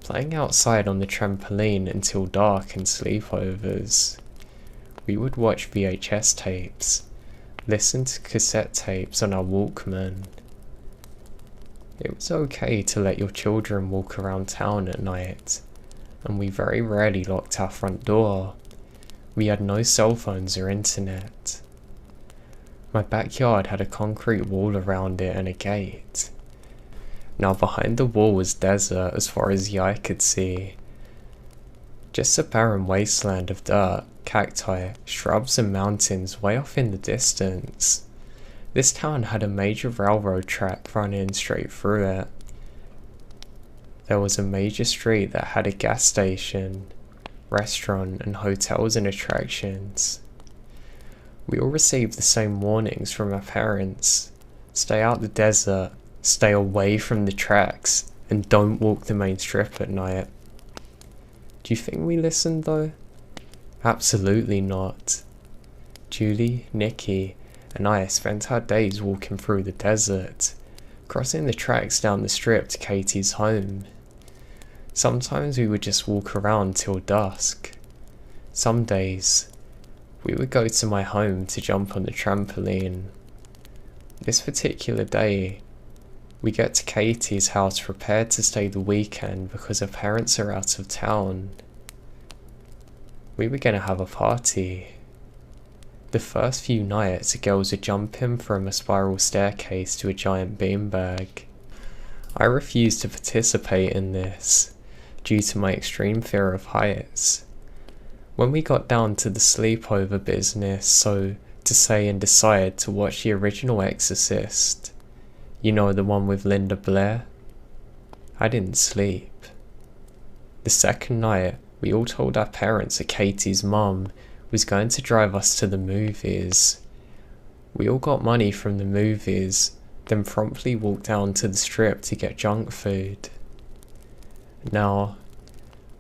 playing outside on the trampoline until dark and sleepovers. We would watch VHS tapes, listen to cassette tapes on our Walkman. It was okay to let your children walk around town at night, and we very rarely locked our front door. We had no cell phones or internet. My backyard had a concrete wall around it and a gate. Now behind the wall was desert as far as the eye could see. Just a barren wasteland of dirt, cacti, shrubs and mountains way off in the distance. This town had a major railroad track running straight through it. There was a major street that had a gas station, restaurant and hotels and attractions. We all received the same warnings from our parents. Stay out the desert, stay away from the tracks, and don't walk the main strip at night. Do you think we listened though? Absolutely not. Julie, Nikki, and I spent our days walking through the desert, crossing the tracks down the strip to Katie's home. Sometimes we would just walk around till dusk. Some days, we would go to my home to jump on the trampoline. This particular day, we get to Katie's house prepared to stay the weekend because her parents are out of town. We were gonna have a party. The first few nights, the girls would jump in from a spiral staircase to a giant beanbag. I refused to participate in this, due to my extreme fear of heights. When we got down to the sleepover business, so to say, and decided to watch the original Exorcist, you know, the one with Linda Blair, I didn't sleep. The second night, we all told our parents that Katie's mum was going to drive us to the movies. We all got money from the movies, then promptly walked down to the strip to get junk food. Now,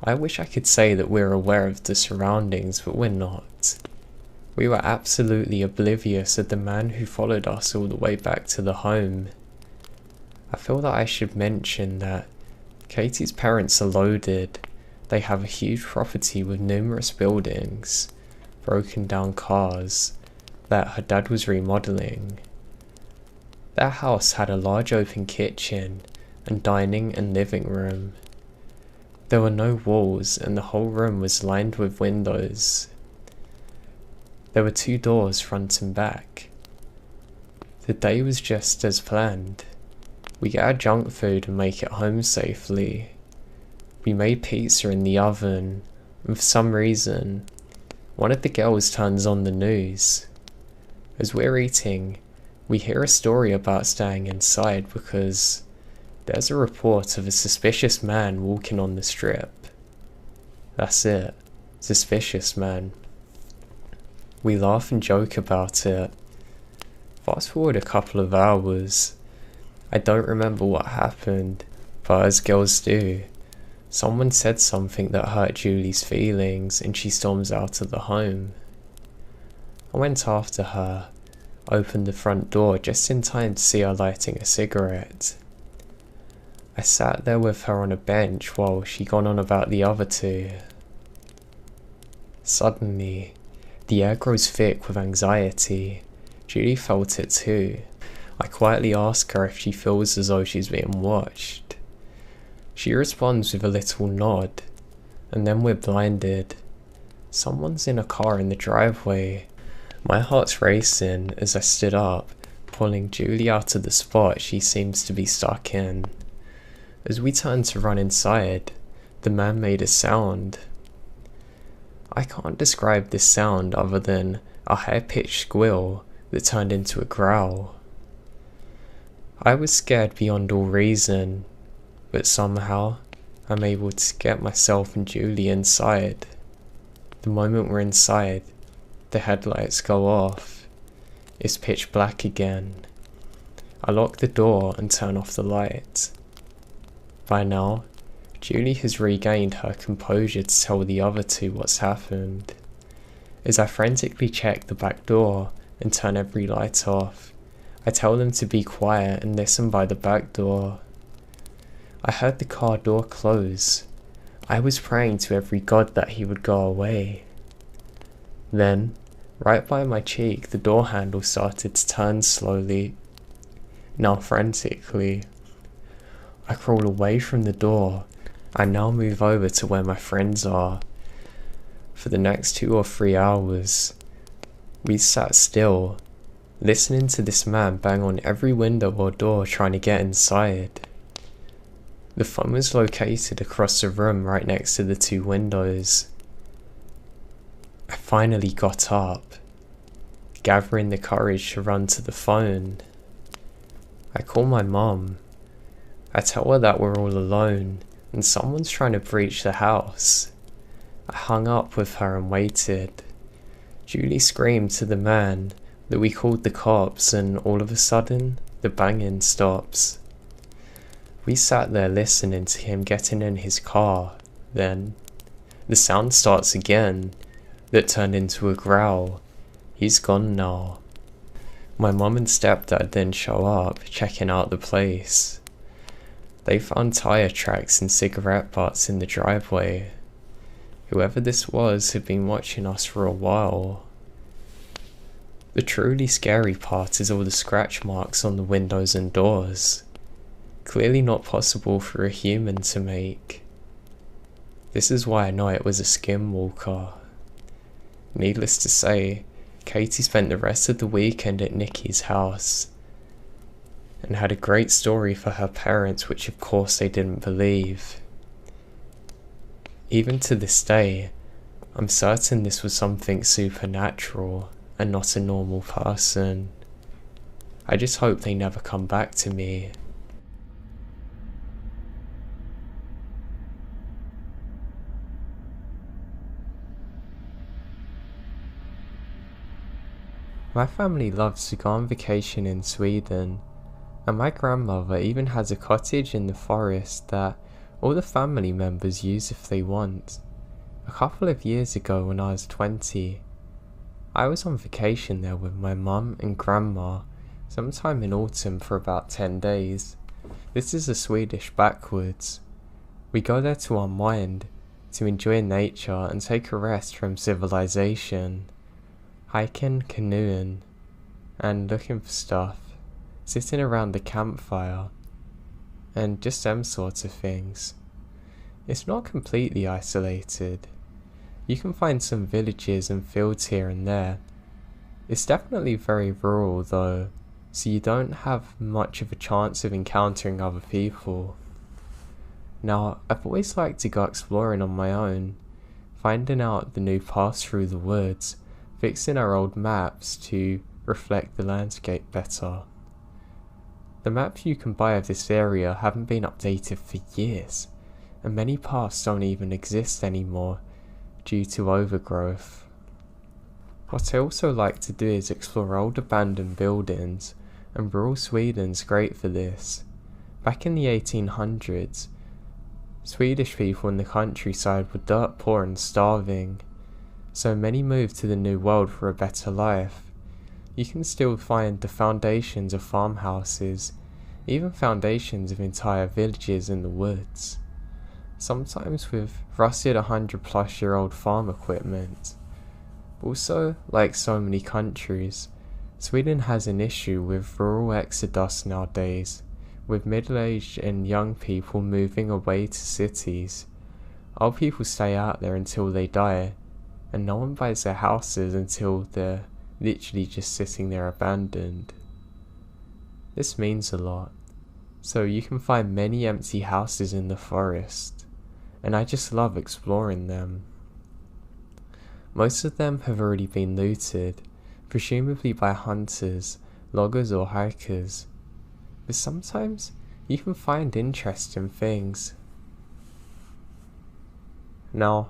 I wish I could say that we're aware of the surroundings, but we're not. We were absolutely oblivious of the man who followed us all the way back to the home. I feel that I should mention that Katie's parents are loaded. They have a huge property with numerous buildings, broken down cars that her dad was remodeling. Their house had a large open kitchen and dining and living room. There were no walls and the whole room was lined with windows. There were 2 doors front and back. The day was just as planned. We get our junk food and make it home safely. We made pizza in the oven, and for some reason, one of the girls turns on the news. As we're eating, we hear a story about staying inside because there's a report of a suspicious man walking on the strip. That's it, suspicious man. We laugh and joke about it. Fast forward a couple of hours, I don't remember what happened, but as girls do, someone said something that hurt Julie's feelings and she storms out of the home. I went after her, opened the front door just in time to see her lighting a cigarette. I sat there with her on a bench while she gone on about the other two. Suddenly, the air grows thick with anxiety. Julie felt it too. I quietly ask her if she feels as though she's being watched. She responds with a little nod, and then we're blinded. Someone's in a car in the driveway. My heart's racing as I stood up, pulling Julie out of the spot she seems to be stuck in. As we turned to run inside, the man made a sound. I can't describe this sound other than a high-pitched squeal that turned into a growl. I was scared beyond all reason, but somehow I'm able to get myself and Julie inside. The moment we're inside, the headlights go off. It's pitch black again. I lock the door and turn off the light. By now, Julie has regained her composure to tell the other two what's happened. As I frantically check the back door and turn every light off, I tell them to be quiet and listen by the back door. I heard the car door close. I was praying to every god that he would go away. Then, right by my cheek, the door handle started to turn slowly, now frantically. I crawl away from the door. I now move over to where my friends are. For the next 2 or 3 hours, we sat still, listening to this man bang on every window or door trying to get inside. The phone was located across the room right next to the 2 windows. I finally got up, gathering the courage to run to the phone. I call my mum. I tell her that we're all alone and someone's trying to breach the house. I hung up with her and waited. Julie screamed to the man that we called the cops, and all of a sudden, the banging stops. We sat there listening to him getting in his car. Then, the sound starts again, that turned into a growl. He's gone now. My mum and stepdad then show up, checking out the place. They found tire tracks and cigarette butts in the driveway. Whoever this was had been watching us for a while. The truly scary part is all the scratch marks on the windows and doors. Clearly not possible for a human to make. This is why I know it was a skinwalker. Needless to say, Katie spent the rest of the weekend at Nikki's house and had a great story for her parents, which of course they didn't believe. Even to this day, I'm certain this was something supernatural and not a normal person. I just hope they never come back to me. My family loves to go on vacation in Sweden, and my grandmother even has a cottage in the forest that all the family members use if they want. A couple of years ago when I was 20, I was on vacation there with my mum and grandma sometime in autumn for about 10 days. This is a Swedish backwoods. We go there to unwind, to enjoy nature and take a rest from civilization. Hiking, canoeing, and looking for stuff, sitting around the campfire, and just them sorts of things. It's not completely isolated. You can find some villages and fields here and there. It's definitely very rural though, so you don't have much of a chance of encountering other people. Now, I've always liked to go exploring on my own, finding out the new paths through the woods, fixing our old maps to reflect the landscape better. The maps you can buy of this area haven't been updated for years, and many paths don't even exist anymore due to overgrowth. What I also like to do is explore old abandoned buildings and rural Sweden's great for this. Back in the 1800s, Swedish people in the countryside were dirt poor and starving, so many moved to the New World for a better life. You can still find the foundations of farmhouses, even foundations of entire villages in the woods, sometimes with rusted 100-plus-year-old farm equipment. Also, like so many countries, Sweden has an issue with rural exodus nowadays, with middle-aged and young people moving away to cities. Old people stay out there until they die, and no one buys their houses until they're literally just sitting there abandoned. This means a lot, so you can find many empty houses in the forest, and I just love exploring them. Most of them have already been looted, presumably by hunters, loggers or hikers, but sometimes you can find interesting things. Now,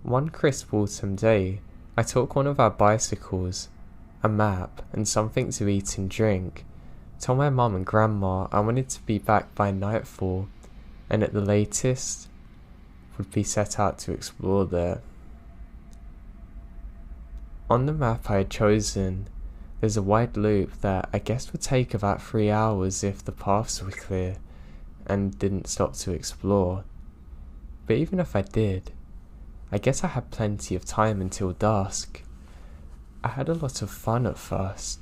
one crisp autumn day, I took one of our bicycles, a map, and something to eat and drink. Told my mum and grandma I wanted to be back by nightfall, and at the latest, would be set out to explore there. On the map I had chosen, there's a wide loop that I guess would take about 3 hours if the paths were clear and didn't stop to explore. But even if I did, I guess I had plenty of time until dusk. I had a lot of fun at first,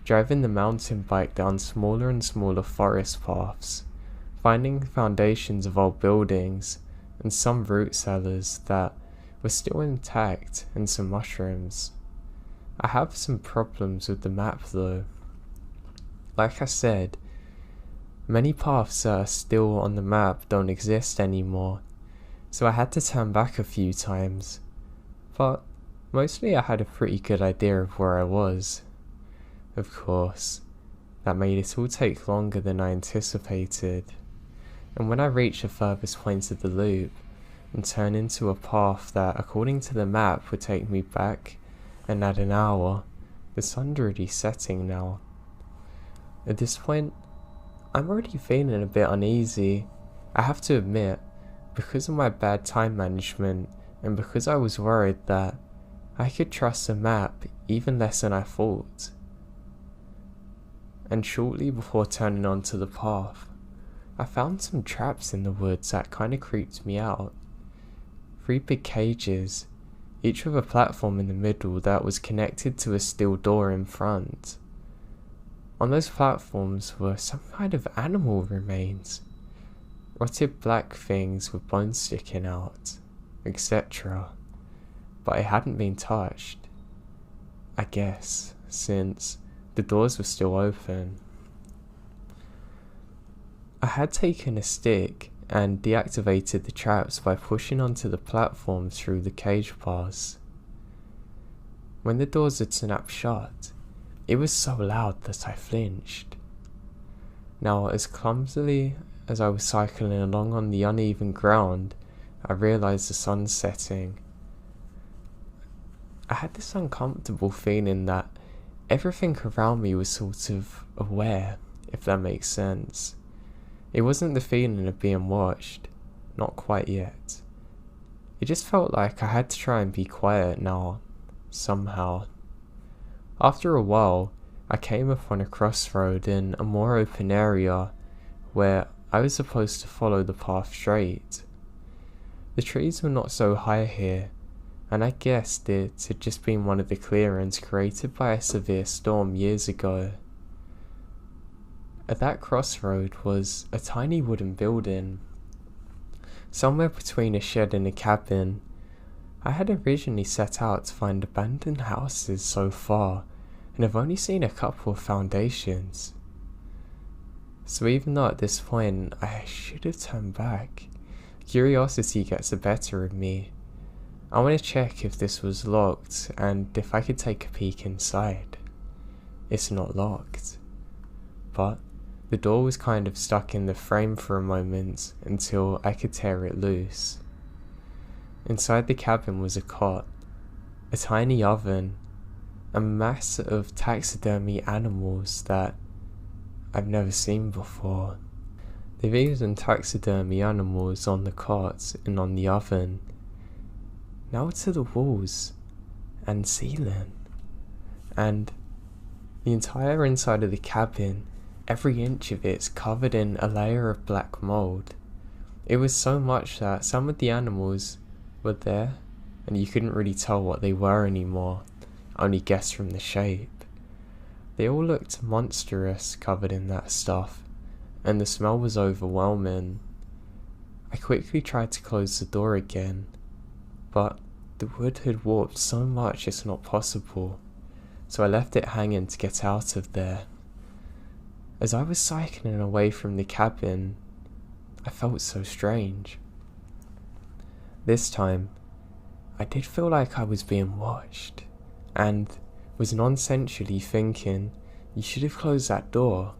driving the mountain bike down smaller and smaller forest paths, finding foundations of old buildings and some root cellars that were still intact and some mushrooms. I have some problems with the map though. Like I said, many paths that are still on the map don't exist anymore, so I had to turn back a few times, but mostly I had a pretty good idea of where I was. Of course, that made it all take longer than I anticipated, and when I reached the furthest point of the loop and turned into a path that, according to the map, would take me back and add an hour, the sun's already setting now. At this point, I'm already feeling a bit uneasy, I have to admit, because of my bad time management and because I was worried that I could trust the map even less than I thought. And shortly before turning onto the path, I found some traps in the woods that kinda creeped me out. 3 big cages, each with a platform in the middle that was connected to a steel door in front. On those platforms were some kind of animal remains, rotted black things with bones sticking out, etc. But it hadn't been touched, I guess, since the doors were still open. I had taken a stick and deactivated the traps by pushing onto the platform through the cage bars. When the doors had snapped shut, it was so loud that I flinched. Now, as clumsily as I was cycling along on the uneven ground, I realised the sun's setting. I had this uncomfortable feeling that everything around me was sort of aware, if that makes sense. It wasn't the feeling of being watched, not quite yet. It just felt like I had to try and be quiet now, somehow. After a while, I came upon a crossroad in a more open area where I was supposed to follow the path straight. The trees were not so high here, and I guessed it had just been one of the clearings created by a severe storm years ago. At that crossroad was a tiny wooden building, somewhere between a shed and a cabin. I had originally set out to find abandoned houses so far, and have only seen a couple of foundations. So even though at this point I should have turned back, curiosity gets the better of me. I want to check if this was locked and if I could take a peek inside. It's not locked, but the door was kind of stuck in the frame for a moment until I could tear it loose. Inside the cabin was a cot, a tiny oven, a mass of taxidermy animals that I've never seen before. They've even taxidermy animals on the cots and on the oven, now to the walls and ceiling, and the entire inside of the cabin, every inch of it's covered in a layer of black mold. It was so much that some of the animals were there and you couldn't really tell what they were anymore, only guess from the shape. They all looked monstrous covered in that stuff, and the smell was overwhelming. I quickly tried to close the door again, but the wood had warped so much it's not possible, so I left it hanging to get out of there. As I was cycling away from the cabin, I felt so strange. This time, I did feel like I was being watched, and was nonsensially thinking, you should have closed that door.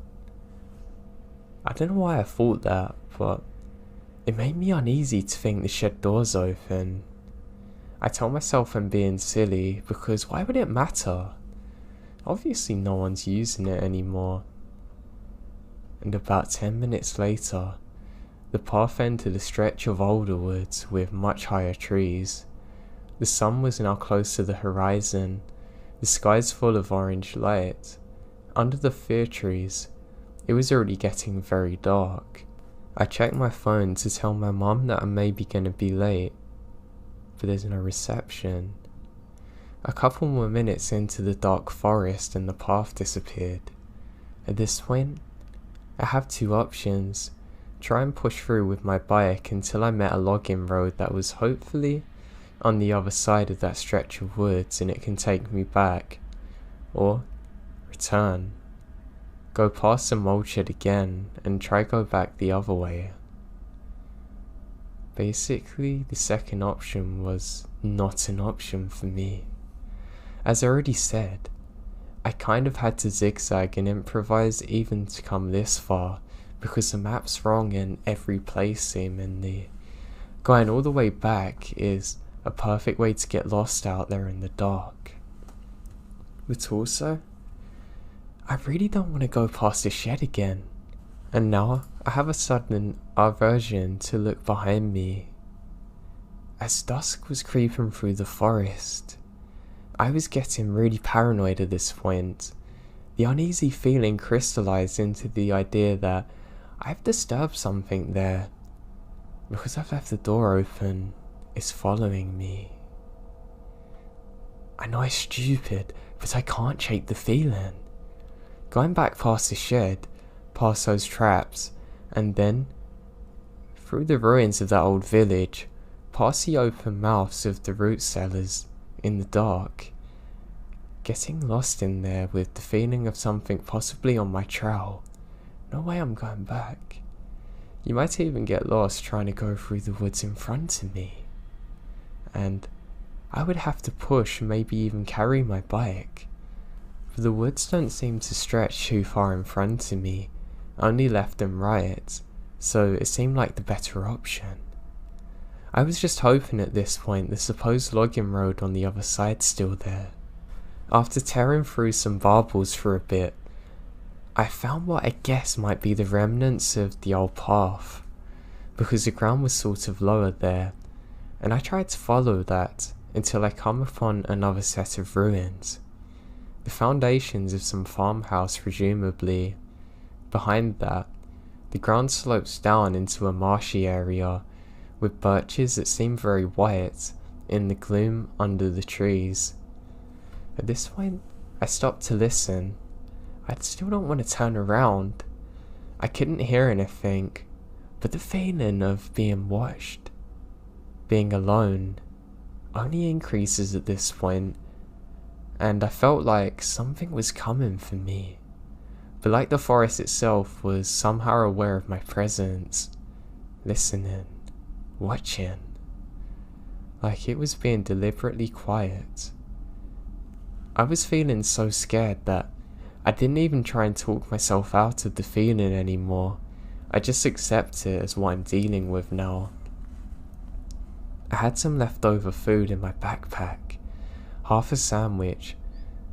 I don't know why I thought that, but it made me uneasy to think the shed door's open. I told myself I'm being silly, because why would it matter? Obviously no one's using it anymore. And about 10 minutes later, the path entered a stretch of older woods with much higher trees. The sun was now close to the horizon. The sky's full of orange light. Under the fir trees, it was already getting very dark. I checked my phone to tell my mum that I'm maybe gonna be late, but there's no reception. A couple more minutes into the dark forest and the path disappeared. At this point, I have two options. Try and push through with my bike until I met a logging road that was hopefully on the other side of that stretch of woods and it can take me back, or return, go past the mold shed again and try go back the other way. Basically, the second option was not an option for me. As I already said, I kind of had to zigzag and improvise even to come this far, because the map's wrong in every place seemingly. Going all the way back is a perfect way to get lost out there in the dark. But also, I really don't want to go past the shed again. And now I have a sudden aversion to look behind me. As dusk was creeping through the forest, I was getting really paranoid at this point. The uneasy feeling crystallized into the idea that I've disturbed something there. Because I've left the door open, it's following me. I know it's stupid, but I can't shake the feeling. Going back past the shed, past those traps, and then through the ruins of that old village, past the open mouths of the root cellars in the dark, getting lost in there with the feeling of something possibly on my trail. No way I'm going back. You might even get lost trying to go through the woods in front of me. And I would have to push, maybe even carry my bike. For the woods don't seem to stretch too far in front of me, only left and right, so it seemed like the better option. I was just hoping at this point the supposed logging road on the other side's still there. After tearing through some barbels for a bit, I found what I guess might be the remnants of the old path, because the ground was sort of lower there, and I tried to follow that until I come upon another set of ruins. The foundations of some farmhouse presumably. Behind that, the ground slopes down into a marshy area, with birches that seem very white in the gloom under the trees. At this point, I stopped to listen. I still don't want to turn around. I couldn't hear anything, but the feeling of being watched, being alone, only increases at this point, and I felt like something was coming for me. But like the forest itself was somehow aware of my presence, listening, watching, like it was being deliberately quiet. I was feeling so scared that I didn't even try and talk myself out of the feeling anymore. I just accept it as what I'm dealing with now. I had some leftover food in my backpack, half a sandwich,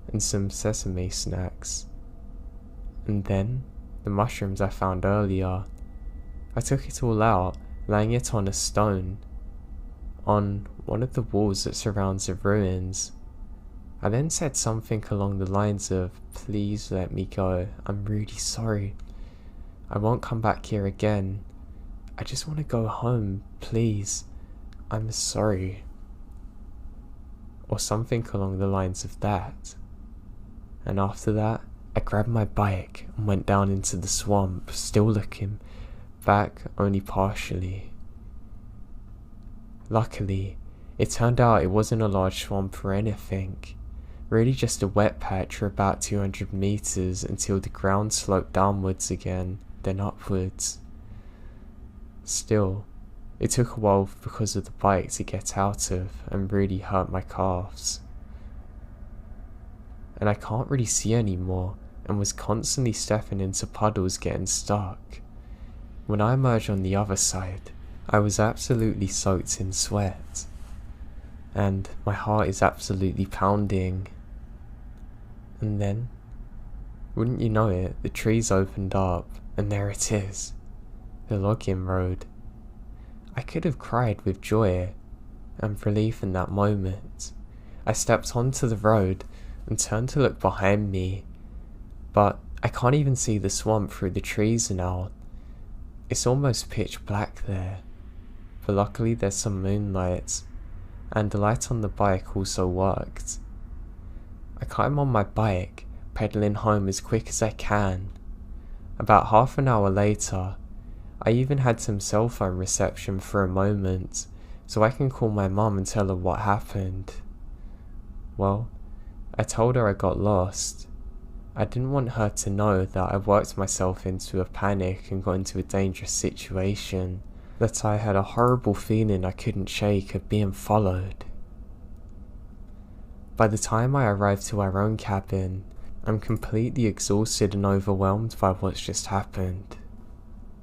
and some sesame snacks. And then, the mushrooms I found earlier. I took it all out, laying it on a stone, on one of the walls that surrounds the ruins. I then said something along the lines of, "Please let me go, I'm really sorry. I won't come back here again. I just want to go home, please. I'm sorry." Or something along the lines of that. And after that, I grabbed my bike and went down into the swamp, still looking back only partially. Luckily, it turned out it wasn't a large swamp or anything, really just a wet patch for about 200 meters until the ground sloped downwards again, then upwards. Still, it took a while because of the bike to get out of and really hurt my calves. And I can't really see anymore and was constantly stepping into puddles getting stuck. When I emerged on the other side, I was absolutely soaked in sweat, and my heart is absolutely pounding. And then, wouldn't you know it, the trees opened up, and there it is, the login road. I could have cried with joy and relief in that moment. I stepped onto the road and turned to look behind me, but I can't even see the swamp through the trees now. It's almost pitch black there, but luckily there's some moonlight, and the light on the bike also worked. I climb on my bike, pedaling home as quick as I can. About half an hour later, I even had some cell phone reception for a moment, so I can call my mum and tell her what happened. Well, I told her I got lost. I didn't want her to know that I worked myself into a panic and got into a dangerous situation, that I had a horrible feeling I couldn't shake of being followed. By the time I arrived to our own cabin, I'm completely exhausted and overwhelmed by what's just happened.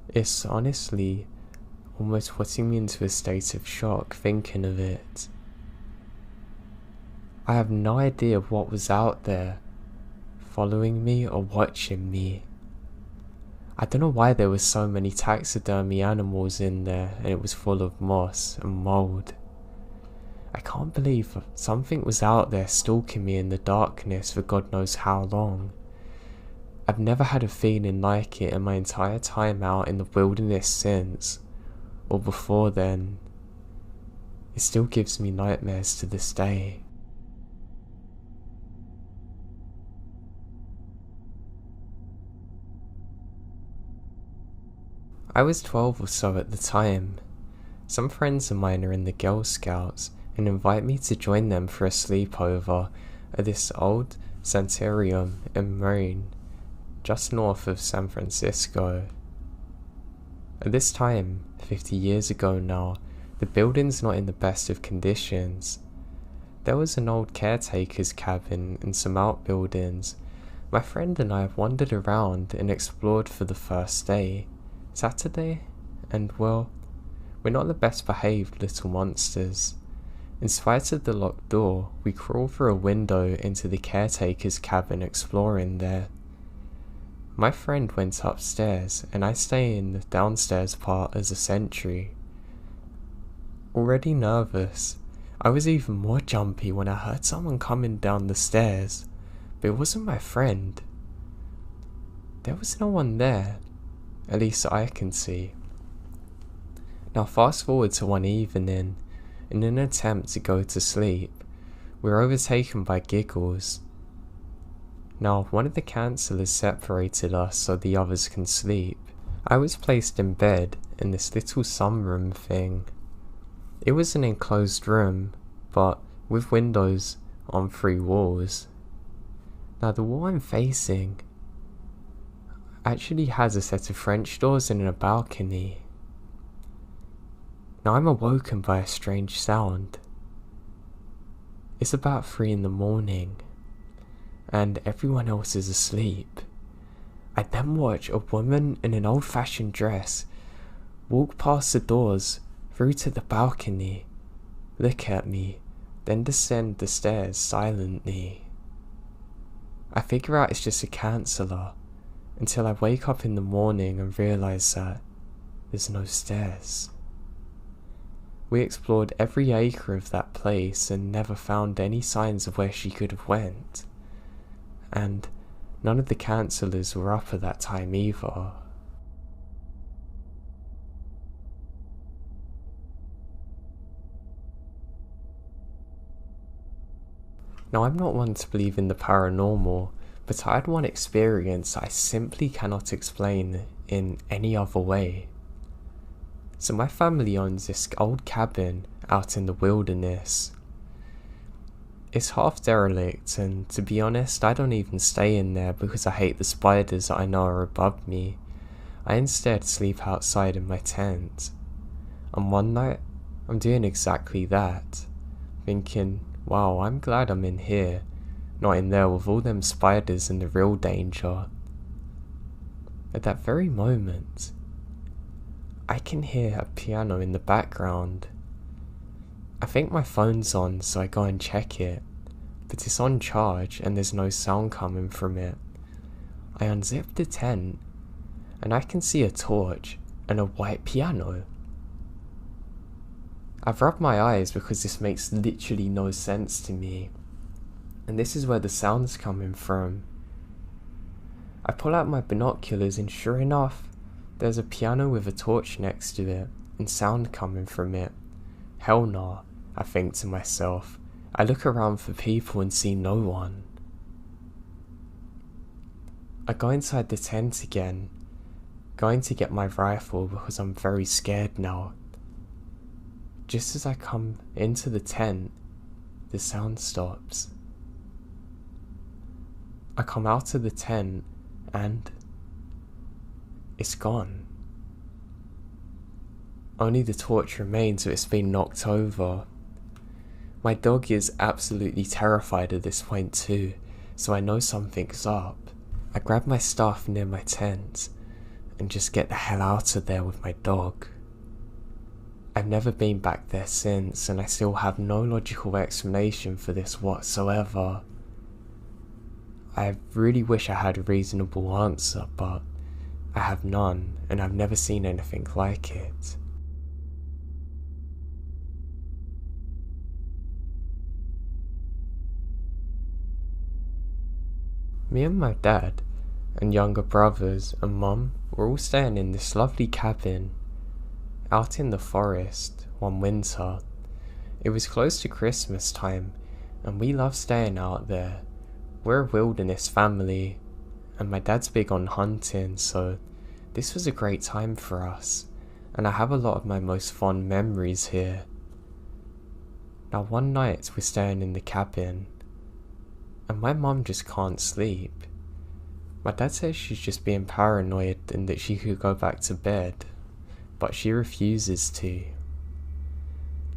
It's honestly almost putting me into a state of shock thinking of it. I have no idea what was out there, following me or watching me. I don't know why there were so many taxidermy animals in there and it was full of moss and mould. I can't believe something was out there stalking me in the darkness for God knows how long. I've never had a feeling like it in my entire time out in the wilderness since, or before then. It still gives me nightmares to this day. I was 12 or so at the time. Some friends of mine are in the Girl Scouts and invite me to join them for a sleepover at this old sanitarium in Maine, just north of San Francisco. At this time, 50 years ago now, the building's not in the best of conditions. There was an old caretaker's cabin and some outbuildings. My friend and I have wandered around and explored for the first day, Saturday, and well, we're not the best behaved little monsters. In spite of the locked door, we crawl through a window into the caretaker's cabin exploring there. My friend went upstairs and I stay in the downstairs part as a sentry. Already nervous, I was even more jumpy when I heard someone coming down the stairs, but it wasn't my friend. There was no one there, at least I can see. Now fast forward to one evening. In an attempt to go to sleep, we're overtaken by giggles. Now, one of the counsellors separated us so the others can sleep. I was placed in bed in this little sunroom thing. It was an enclosed room, but with windows on 3 walls. Now, the wall I'm facing actually has a set of French doors and a balcony. Now I'm awoken by a strange sound. It's about 3 in the morning, and everyone else is asleep. I then watch a woman in an old-fashioned dress walk past the doors through to the balcony, look at me, then descend the stairs silently. I figure out it's just a canceller, until I wake up in the morning and realise that there's no stairs. We explored every acre of that place and never found any signs of where she could have went. And none of the cancellors were up at that time either. Now, I'm not one to believe in the paranormal, but I had one experience I simply cannot explain in any other way. So my family owns this old cabin out in the wilderness. It's half derelict, and to be honest, I don't even stay in there because I hate the spiders that I know are above me. I instead sleep outside in my tent. And one night, I'm doing exactly that, thinking, wow, I'm glad I'm in here, not in there with all them spiders and the real danger. At that very moment, I can hear a piano in the background. I think my phone's on, so I go and check it, but it's on charge and there's no sound coming from it. I unzip the tent, and I can see a torch and a white piano. I've rubbed my eyes because this makes literally no sense to me, and this is where the sound's coming from. I pull out my binoculars and sure enough, there's a piano with a torch next to it, and sound coming from it. Hell nah, I think to myself. I look around for people and see no one. I go inside the tent again, going to get my rifle because I'm very scared now. Just as I come into the tent, the sound stops. I come out of the tent and it's gone. Only the torch remains, so it's been knocked over. My dog is absolutely terrified at this point too, so I know something's up. I grab my stuff near my tent and just get the hell out of there with my dog. I've never been back there since, and I still have no logical explanation for this whatsoever. I really wish I had a reasonable answer, but I have none, and I've never seen anything like it. Me and my dad, and younger brothers and mum were all staying in this lovely cabin, out in the forest, one winter. It was close to Christmas time, and we love staying out there. We're a wilderness family, and my dad's big on hunting, so this was a great time for us, and I have a lot of my most fond memories here. Now one night we're staying in the cabin, and my mum just can't sleep. My dad says she's just being paranoid and that she could go back to bed, but she refuses to.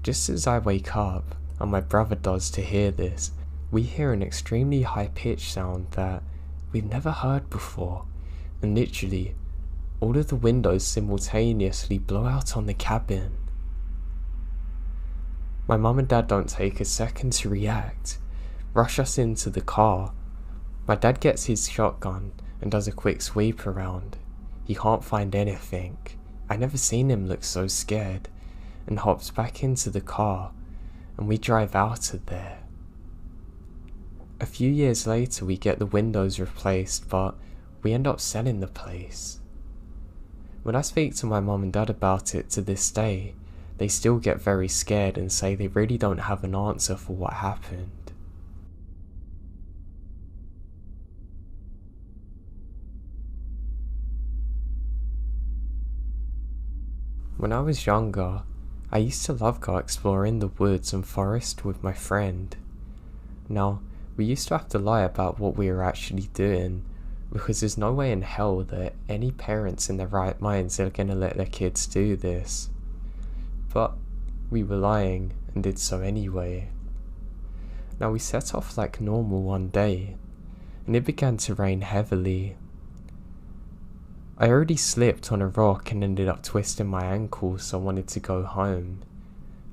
Just as I wake up, and my brother does to hear this, we hear an extremely high-pitched sound that we've never heard before, and literally, all of the windows simultaneously blow out on the cabin. My mum and dad don't take a second to react, rush us into the car. My dad gets his shotgun and does a quick sweep around. He can't find anything. I never seen him look so scared, and hops back into the car, and we drive out of there. A few years later we get the windows replaced, but we end up selling the place. When I speak to my mum and dad about it to this day, they still get very scared and say they really don't have an answer for what happened. When I was younger, I used to love go exploring the woods and forest with my friend. Now, we used to have to lie about what we were actually doing, because there's no way in hell that any parents in their right minds are going to let their kids do this. But we were lying and did so anyway. Now we set off like normal one day, and it began to rain heavily. I already slipped on a rock and ended up twisting my ankle, so I wanted to go home.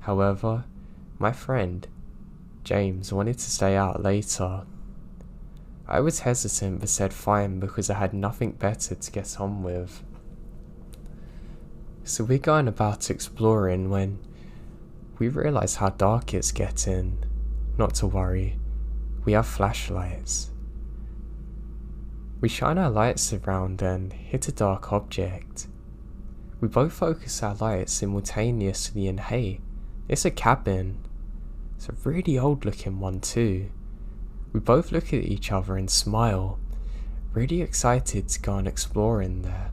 However, my friend, James, wanted to stay out later. I was hesitant but said fine because I had nothing better to get on with. So we're going about exploring when we realise how dark it's getting. Not to worry, we have flashlights. We shine our lights around and hit a dark object. We both focus our lights simultaneously and hey, it's a cabin. It's a really old looking one too. We both look at each other and smile, really excited to go and explore in there.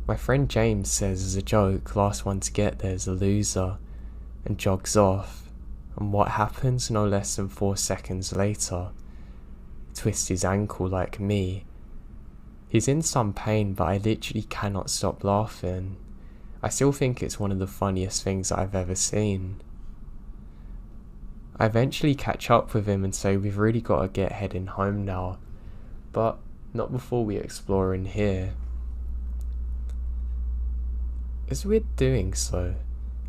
My friend James says as a joke, last one to get there is a loser, and jogs off, and what happens no less than 4 seconds later? Twist his ankle like me. He's in some pain, but I literally cannot stop laughing. I still think it's one of the funniest things I've ever seen. I eventually catch up with him and say we've really got to get heading home now, but not before we explore in here. As we're doing so,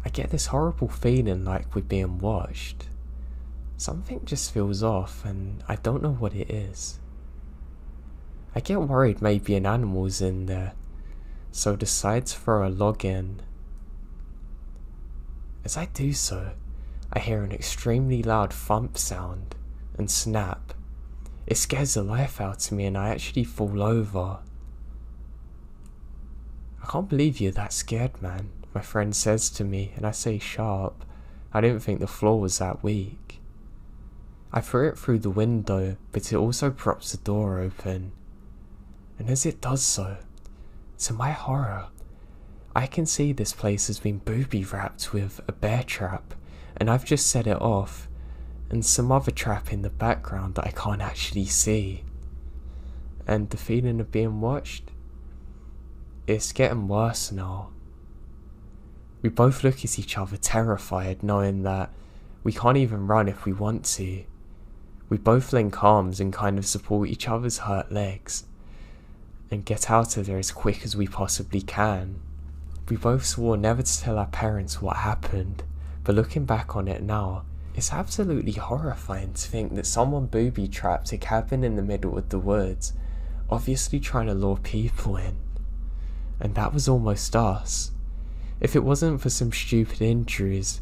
I get this horrible feeling like we're being watched. Something just feels off and I don't know what it is. I get worried maybe an animal's in there, so decide to throw a log in. As I do so, I hear an extremely loud thump sound and snap. It scares the life out of me and I actually fall over. I can't believe you're that scared, man, my friend says to me, and I say sharp. I didn't think the floor was that weak. I threw it through the window, but it also props the door open. And as it does so, to my horror, I can see this place has been booby wrapped with a bear trap, and I've just set it off, and some other trap in the background that I can't actually see. And the feeling of being watched? It's getting worse now. We both look at each other terrified, knowing that we can't even run if we want to. We both link arms and kind of support each other's hurt legs and get out of there as quick as we possibly can. We both swore never to tell our parents what happened, but looking back on it now, it's absolutely horrifying to think that someone booby-trapped a cabin in the middle of the woods, obviously trying to lure people in. And that was almost us. If it wasn't for some stupid injuries,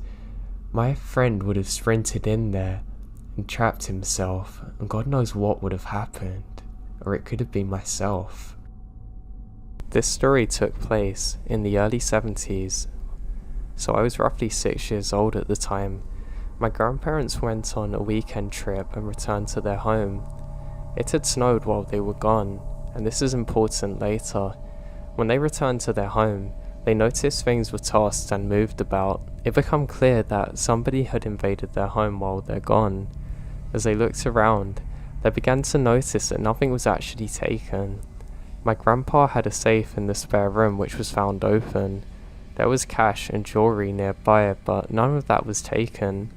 my friend would have sprinted in there and trapped himself, and God knows what would have happened, or it could have been myself. This story took place in the early 70s, so I was roughly 6 years old at the time. My grandparents went on a weekend trip and returned to their home. It had snowed while they were gone, and this is important later. When they returned to their home, they noticed things were tossed and moved about. It became clear that somebody had invaded their home while they're gone. As they looked around, they began to notice that nothing was actually taken. My grandpa had a safe in the spare room which was found open. There was cash and jewellery nearby, but none of that was taken.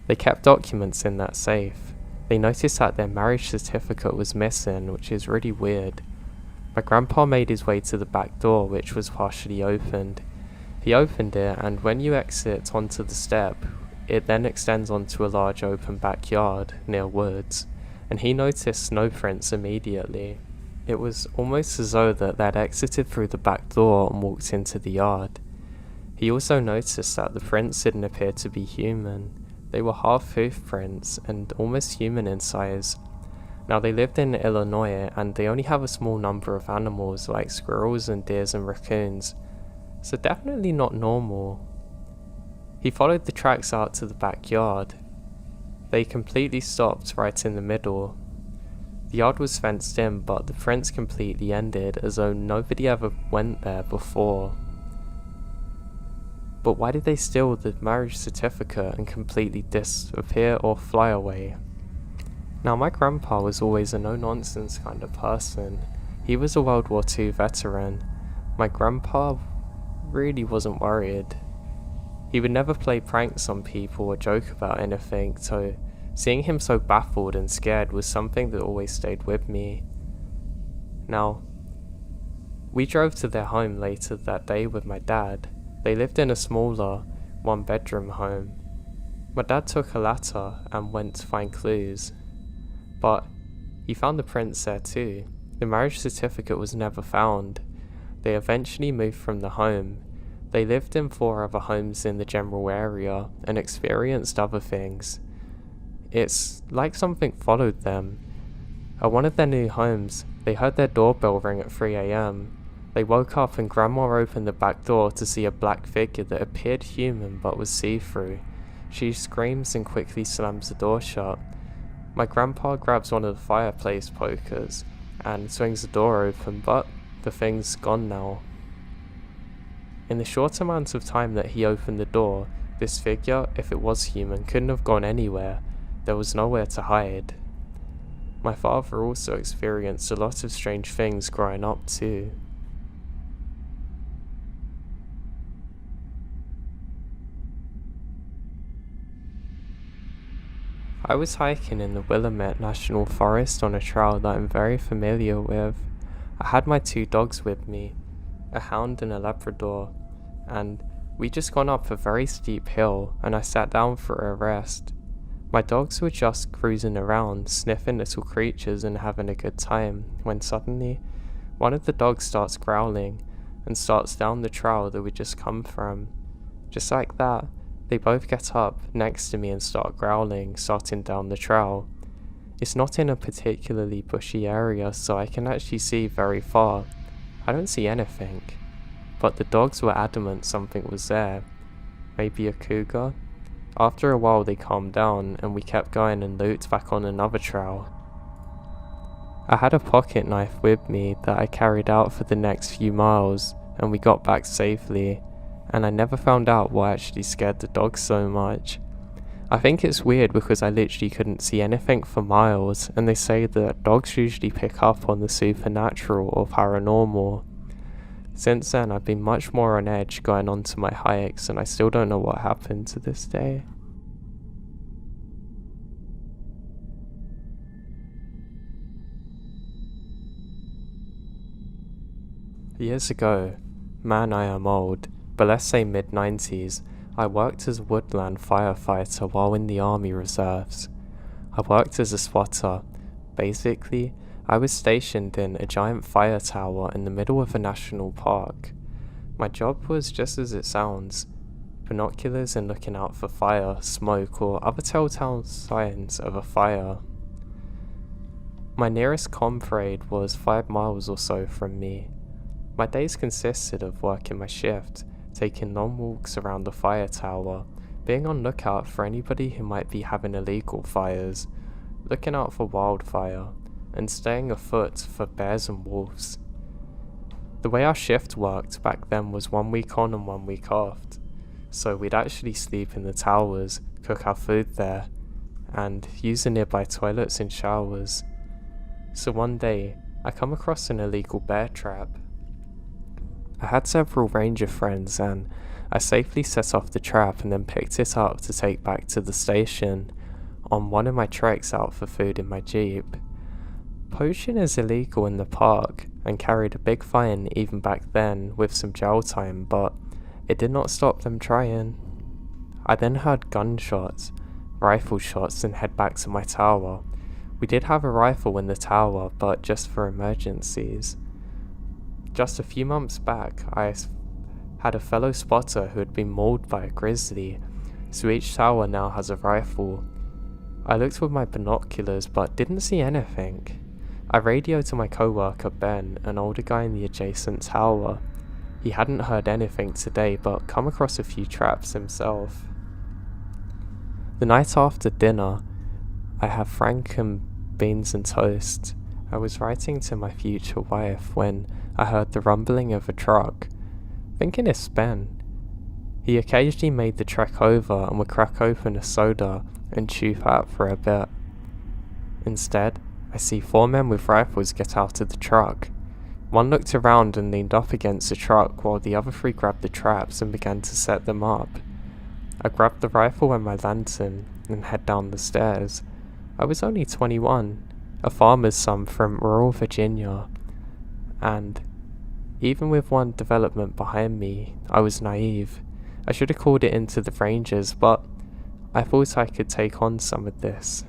They kept documents in that safe. They noticed that their marriage certificate was missing, which is really weird. My grandpa made his way to the back door, which was partially opened. He opened it, and when you exit onto the step, it then extends onto a large open backyard near woods, and he noticed snow prints immediately. It was almost as though that they'd exited through the back door and walked into the yard. He also noticed that the prints didn't appear to be human. They were half hoof prints and almost human in size. Now they lived in Illinois and they only have a small number of animals like squirrels and deers and raccoons, so definitely not normal. He followed the tracks out to the backyard. They completely stopped right in the middle. The yard was fenced in, but the prints completely ended as though nobody ever went there before. But why did they steal the marriage certificate and completely disappear or fly away? Now my grandpa was always a no-nonsense kind of person. He was a World War II veteran. My grandpa really wasn't worried. He would never play pranks on people or joke about anything, so seeing him so baffled and scared was something that always stayed with me. Now, we drove to their home later that day with my dad. They lived in a smaller, one-bedroom home. My dad took a ladder and went to find clues. But he found the prints there too. The marriage certificate was never found. They eventually moved from the home. They lived in 4 other homes in the general area and experienced other things. It's like something followed them. At one of their new homes, they heard their doorbell ring at 3 a.m. They woke up and Grandma opened the back door to see a black figure that appeared human but was see-through. She screams and quickly slams the door shut. My grandpa grabs one of the fireplace pokers and swings the door open, but the thing's gone now. In the short amount of time that he opened the door, this figure, if it was human, couldn't have gone anywhere. There was nowhere to hide. My father also experienced a lot of strange things growing up too. I was hiking in the Willamette National Forest on a trail that I'm very familiar with. I had my 2 dogs with me, a hound and a Labrador, and we'd just gone up a very steep hill and I sat down for a rest. My dogs were just cruising around, sniffing little creatures and having a good time, when suddenly one of the dogs starts growling and starts down the trail that we'd just come from. Just like that, they both get up next to me and start growling, starting down the trail. It's not in a particularly bushy area, so I can actually see very far. I don't see anything, but the dogs were adamant something was there. Maybe a cougar? After a while they calmed down and we kept going and looped back on another trail. I had a pocket knife with me that I carried out for the next few miles and we got back safely, and I never found out what actually scared the dogs so much. I think it's weird because I literally couldn't see anything for miles, and they say that dogs usually pick up on the supernatural or paranormal. Since then I've been much more on edge going on to my hikes, and I still don't know what happened to this day. Years ago, man I am old, but let's say mid-90s, I worked as a woodland firefighter while in the army reserves. I worked as a spotter. Basically, I was stationed in a giant fire tower in the middle of a national park. My job was just as it sounds: binoculars and looking out for fire, smoke, or other telltale signs of a fire. My nearest comparade was 5 miles or so from me. My days consisted of working my shift, taking long walks around the fire tower, being on lookout for anybody who might be having illegal fires, looking out for wildfire, and staying afoot for bears and wolves. The way our shift worked back then was 1 week on and 1 week off, so we'd actually sleep in the towers, cook our food there, and use the nearby toilets and showers. So one day, I come across an illegal bear trap. I had several ranger friends and I safely set off the trap and then picked it up to take back to the station on one of my treks out for food in my jeep. Poaching is illegal in the park and carried a big fine even back then with some jail time, but it did not stop them trying. I then heard gunshots, rifle shots, and head back to my tower. We did have a rifle in the tower, but just for emergencies. Just a few months back, I had a fellow spotter who had been mauled by a grizzly, so each tower now has a rifle. I looked with my binoculars but didn't see anything. I radioed to my coworker Ben, an older guy in the adjacent tower. He hadn't heard anything today but come across a few traps himself. The night after dinner, I had franken beans and toast. I was writing to my future wife when I heard the rumbling of a truck, thinking it's Ben. He occasionally made the trek over and would crack open a soda and chew fat for a bit. Instead, I see 4 men with rifles get out of the truck. One looked around and leaned up against the truck while the other 3 grabbed the traps and began to set them up. I grabbed the rifle and my lantern and head down the stairs. I was only 21, a farmer's son from rural Virginia, and even with one development behind me, I was naive. I should have called it into the Rangers, but I thought I could take on some of this.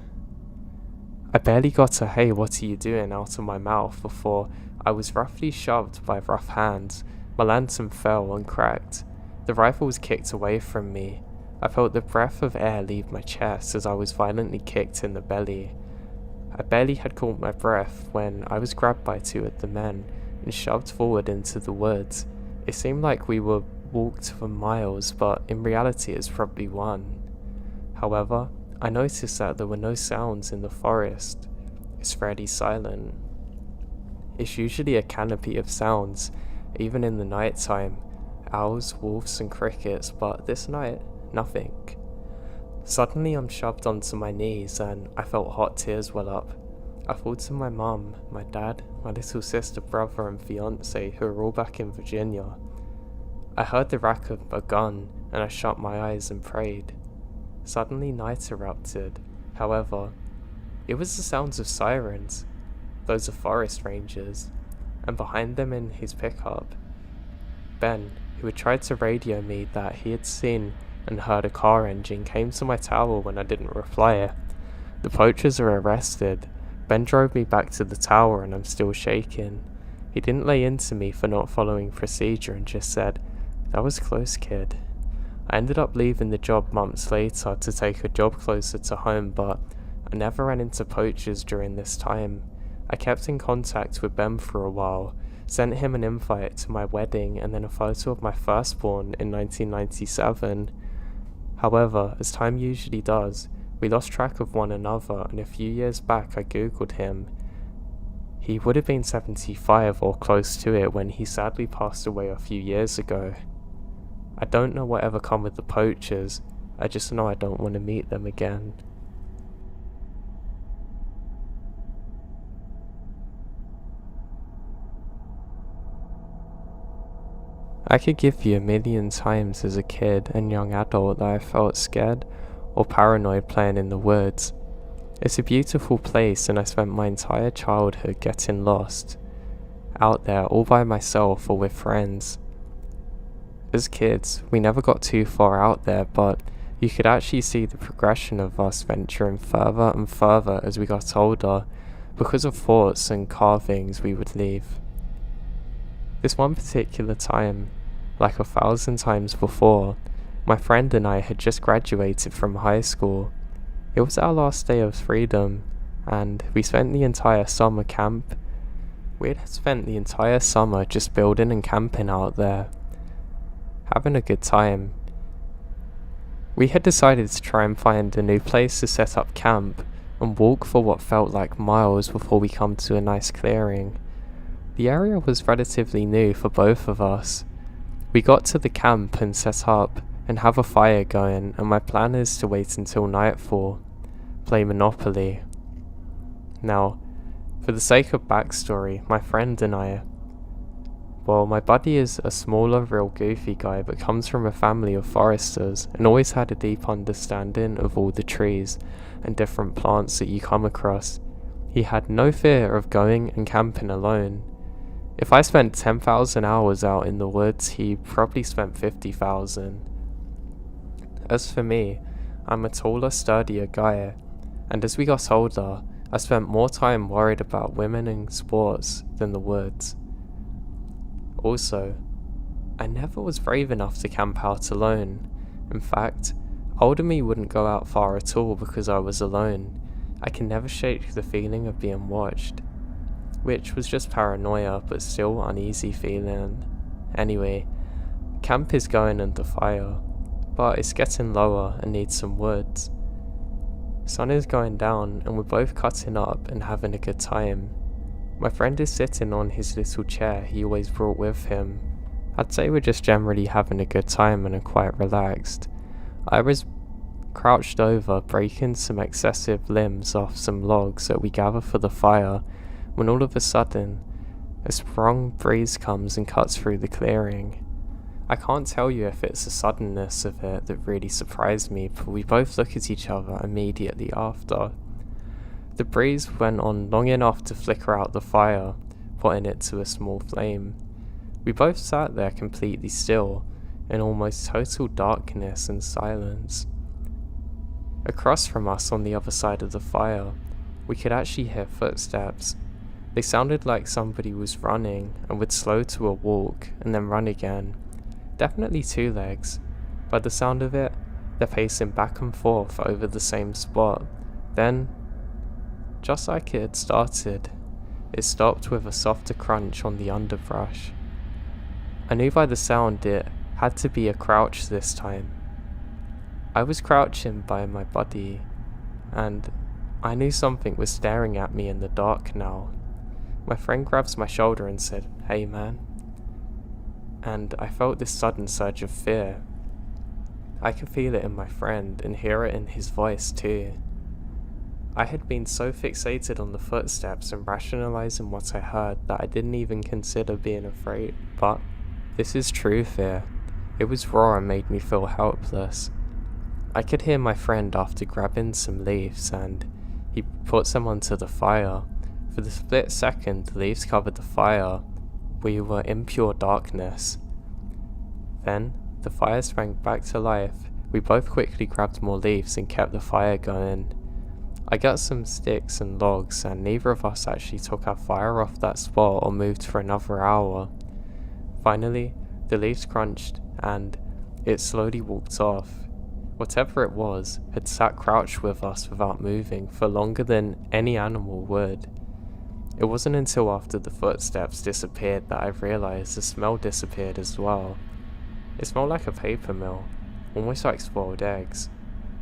I barely got a "hey, what are you doing" out of my mouth before I was roughly shoved by rough hands. My lantern fell and cracked. The rifle was kicked away from me. I felt the breath of air leave my chest as I was violently kicked in the belly. I barely had caught my breath when I was grabbed by two of the men and shoved forward into the woods. It seemed like we were walked for miles, but in reality it's probably one. However, I noticed that there were no sounds in the forest. It's fairly silent. It's usually a canopy of sounds, even in the night time. Owls, wolves and crickets, but this night, nothing. Suddenly I'm shoved onto my knees and I felt hot tears well up. I thought of my mum, my dad, my little sister, brother and fiance who are all back in Virginia. I heard the rack of a gun and I shut my eyes and prayed. Suddenly night erupted. However, it was the sounds of sirens, those of forest rangers, and behind them in his pickup, Ben, who had tried to radio me that he had seen and heard a car engine, came to my tower when I didn't reply. The poachers are arrested. Ben drove me back to the tower and I'm still shaking. He didn't lay into me for not following procedure and just said, "That was close, kid." I ended up leaving the job months later to take a job closer to home, but I never ran into poachers during this time. I kept in contact with Ben for a while, sent him an invite to my wedding and then a photo of my firstborn in 1997. However, as time usually does, we lost track of one another, and a few years back I googled him. He would have been 75 or close to it when he sadly passed away a few years ago. I don't know whatever come with the poachers, I just know I don't want to meet them again. I could give you a million times as a kid and young adult that I felt scared or paranoid playing in the woods. It's a beautiful place and I spent my entire childhood getting lost, out there all by myself or with friends. As kids, we never got too far out there, but you could actually see the progression of us venturing further and further as we got older because of thoughts and carvings we would leave. This one particular time, like 1,000 times before, my friend and I had just graduated from high school. It was our last day of freedom, and we spent the entire summer camp. We had spent the entire summer just building and camping out there, having a good time. We had decided to try and find a new place to set up camp and walk for what felt like miles before we come to a nice clearing. The area was relatively new for both of us. We got to the camp and set up and have a fire going, and my plan is to wait until nightfall, play Monopoly. Now, for the sake of backstory, my friend and I, well, my buddy is a smaller, real goofy guy but comes from a family of foresters and always had a deep understanding of all the trees and different plants that you come across. He had no fear of going and camping alone. If I spent 10,000 hours out in the woods, he probably spent 50,000. As for me, I'm a taller, sturdier guy, and as we got older, I spent more time worried about women and sports than the woods. Also, I never was brave enough to camp out alone. In fact, older me wouldn't go out far at all because I was alone. I can never shake the feeling of being watched, which was just paranoia but still uneasy feeling. Anyway, camp is going under fire, but it's getting lower and needs some wood. Sun is going down and we're both cutting up and having a good time. My friend is sitting on his little chair he always brought with him. I'd say we're just generally having a good time and are quite relaxed. I was crouched over, breaking some excessive limbs off some logs that we gather for the fire, when all of a sudden, a strong breeze comes and cuts through the clearing. I can't tell you if it's the suddenness of it that really surprised me, but we both look at each other immediately after. The breeze went on long enough to flicker out the fire, putting it to a small flame. We both sat there completely still, in almost total darkness and silence. Across from us on the other side of the fire, We could actually hear footsteps. They sounded like somebody was running and would slow to a walk and then run again. Definitely two legs. By the sound of it, they're pacing back and forth over the same spot. Then, just like it had started, it stopped with a softer crunch on the underbrush. I knew by the sound it had to be a crouch this time. I was crouching by my body, and I knew something was staring at me in the dark now. My friend grabs my shoulder and said, "Hey man." And I felt this sudden surge of fear. I could feel it in my friend and hear it in his voice too. I had been so fixated on the footsteps and rationalizing what I heard that I didn't even consider being afraid. But this is true fear. It was raw and made me feel helpless. I could hear my friend after grabbing some leaves and he puts them onto the fire. For the split second the leaves covered the fire. We were in pure darkness. Then the fire sprang back to life. We both quickly grabbed more leaves and kept the fire going. I got some sticks and logs and neither of us actually took our fire off that spot or moved for another hour. Finally, the leaves crunched and it slowly walked off. Whatever it was had sat crouched with us without moving for longer than any animal would. It wasn't until after the footsteps disappeared that I realized the smell disappeared as well. It smelled like a paper mill, almost like spoiled eggs.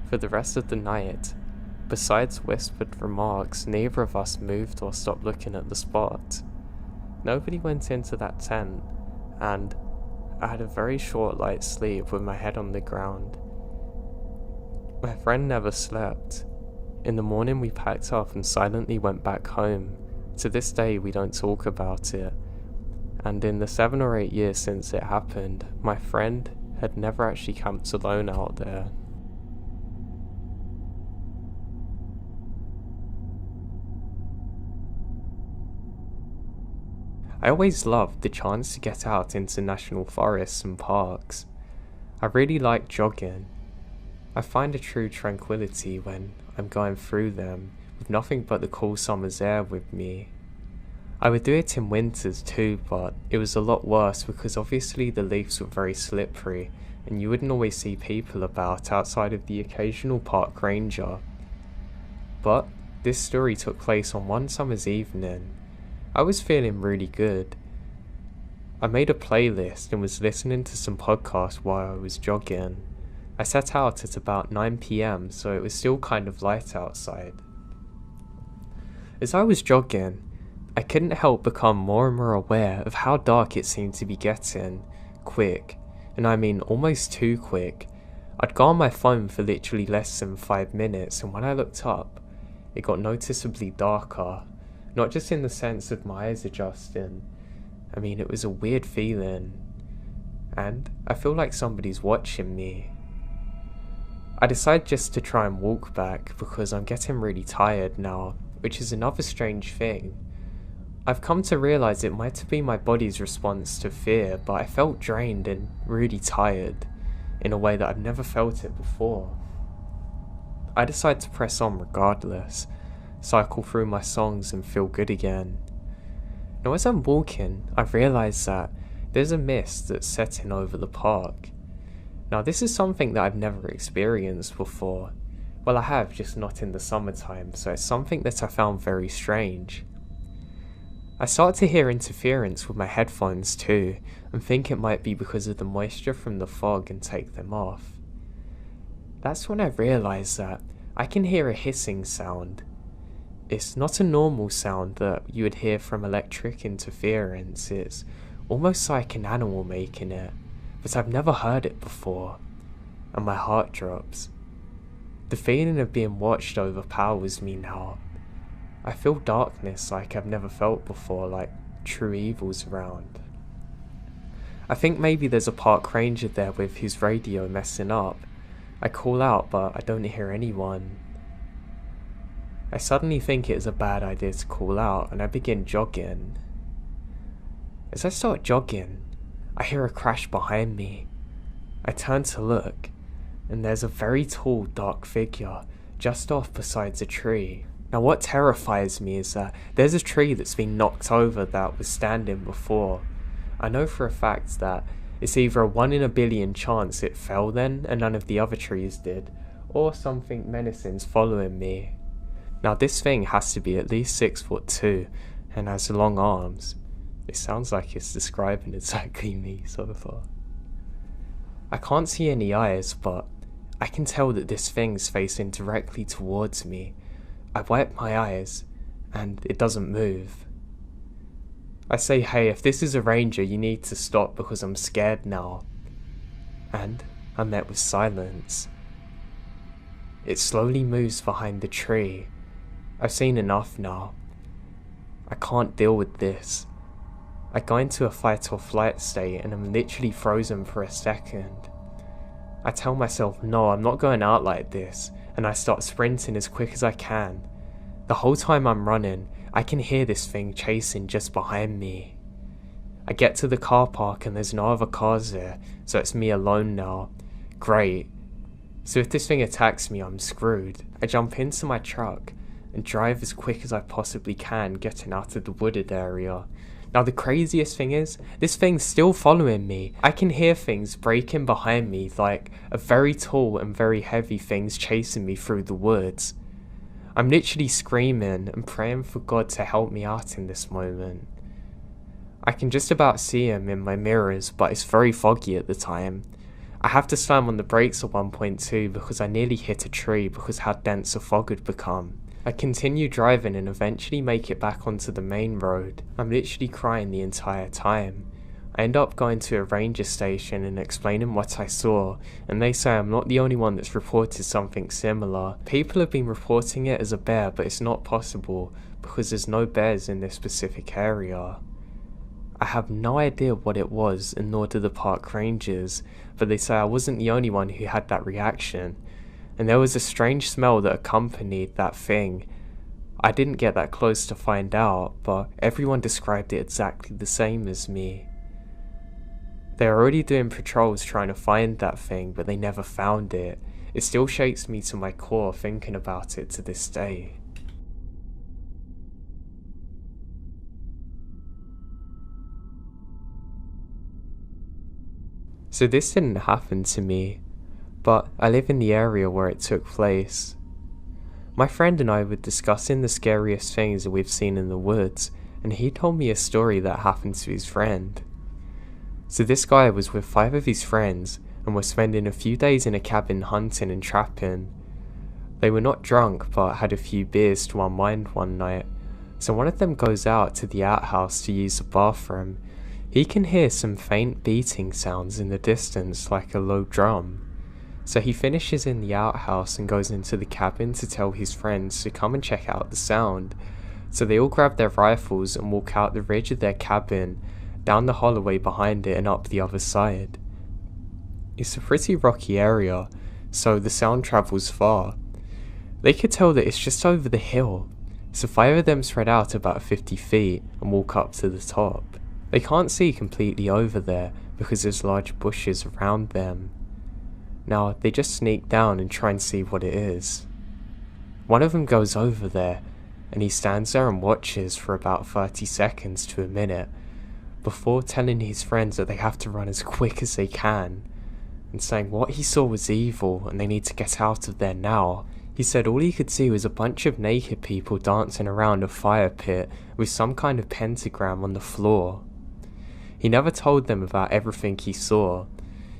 For the rest of the night, besides whispered remarks, neither of us moved or stopped looking at the spot. Nobody went into that tent, and I had a very short light sleep with my head on the ground. My friend never slept. In the morning we packed up and silently went back home. To this day we don't talk about it. And in the 7 or 8 years since it happened, my friend had never actually camped alone out there. I always loved the chance to get out into national forests and parks. I really like jogging. I find a true tranquility when I'm going through them, with nothing but the cool summer's air with me. I would do it in winters too, but it was a lot worse because obviously the leaves were very slippery and you wouldn't always see people about outside of the occasional park ranger. But this story took place on one summer's evening. I was feeling really good. I made a playlist and was listening to some podcasts while I was jogging. I set out at about 9 PM, so it was still kind of light outside. As I was jogging, I couldn't help become more and more aware of how dark it seemed to be getting, quick, and I mean almost too quick. I'd go on my phone for literally less than 5 minutes, and when I looked up, it got noticeably darker. Not just in the sense of my eyes adjusting. I mean, it was a weird feeling. And I feel like somebody's watching me. I decided just to try and walk back because I'm getting really tired now, which is another strange thing. I've come to realize it might have been my body's response to fear, but I felt drained and really tired in a way that I've never felt it before. I decided to press on regardless. Cycle through my songs and feel good again. Now as I'm walking, I realise that there's a mist that's setting over the park. Now this is something that I've never experienced before. Well, I have, just not in the summertime, so it's something that I found very strange. I start to hear interference with my headphones too, and think it might be because of the moisture from the fog and take them off. That's when I realise that I can hear a hissing sound. It's not a normal sound that you would hear from electric interference, it's almost like an animal making it, but I've never heard it before, and my heart drops. The feeling of being watched overpowers me now. I feel darkness like I've never felt before, like true evil's around. I think maybe there's a park ranger there with his radio messing up. I call out but I don't hear anyone. I suddenly think it is a bad idea to call out and I begin jogging. As I start jogging, I hear a crash behind me. I turn to look, and there's a very tall, dark figure just off beside a tree. Now what terrifies me is that there's a tree that's been knocked over that was standing before. I know for a fact that it's either a 1 in a billion chance it fell then and none of the other trees did, or something menacing's following me. Now this thing has to be at least 6'2" and has long arms. It sounds like it's describing exactly me so far. I can't see any eyes, but I can tell that this thing's facing directly towards me. I wipe my eyes, and it doesn't move. I say, hey, if this is a ranger, you need to stop because I'm scared now. And I'm met with silence. It slowly moves behind the tree. I've seen enough now. I can't deal with this. I go into a fight or flight state and I'm literally frozen for a second. I tell myself, no, I'm not going out like this, and I start sprinting as quick as I can. The whole time I'm running, I can hear this thing chasing just behind me. I get to the car park and there's no other cars there, so it's me alone now. Great. So if this thing attacks me, I'm screwed. I jump into my truck and drive as quick as I possibly can, getting out of the wooded area. Now the craziest thing is, this thing's still following me. I can hear things breaking behind me, like a very tall and very heavy thing's chasing me through the woods. I'm literally screaming and praying for God to help me out in this moment. I can just about see him in my mirrors, but it's very foggy at the time. I have to slam on the brakes at one point too because I nearly hit a tree because how dense the fog had become. I continue driving and eventually make it back onto the main road. I'm literally crying the entire time. I end up going to a ranger station and explaining what I saw, and they say I'm not the only one that's reported something similar. People have been reporting it as a bear, but it's not possible because there's no bears in this specific area. I have no idea what it was, and nor do the park rangers, but they say I wasn't the only one who had that reaction. And there was a strange smell that accompanied that thing. I didn't get that close to find out, but everyone described it exactly the same as me. They're already doing patrols trying to find that thing, but they never found it. It still shakes me to my core thinking about it to this day. So this didn't happen to me, but I live in the area where it took place. My friend and I were discussing the scariest things that we've seen in the woods, and he told me a story that happened to his friend. So this guy was with 5 of his friends and was spending a few days in a cabin hunting and trapping. They were not drunk but had a few beers to unwind one night, so one of them goes out to the outhouse to use the bathroom. He can hear some faint beating sounds in the distance like a low drum. So he finishes in the outhouse and goes into the cabin to tell his friends to come and check out the sound. So they all grab their rifles and walk out the ridge of their cabin, down the holloway behind it and up the other side. It's a pretty rocky area, so the sound travels far. They could tell that it's just over the hill, so 5 of them spread out about 50 feet and walk up to the top. They can't see completely over there because there's large bushes around them. Now, they just sneak down and try and see what it is. One of them goes over there, and he stands there and watches for about 30 seconds to a minute, before telling his friends that they have to run as quick as they can, and saying what he saw was evil and they need to get out of there now. He said all he could see was a bunch of naked people dancing around a fire pit with some kind of pentagram on the floor. He never told them about everything he saw.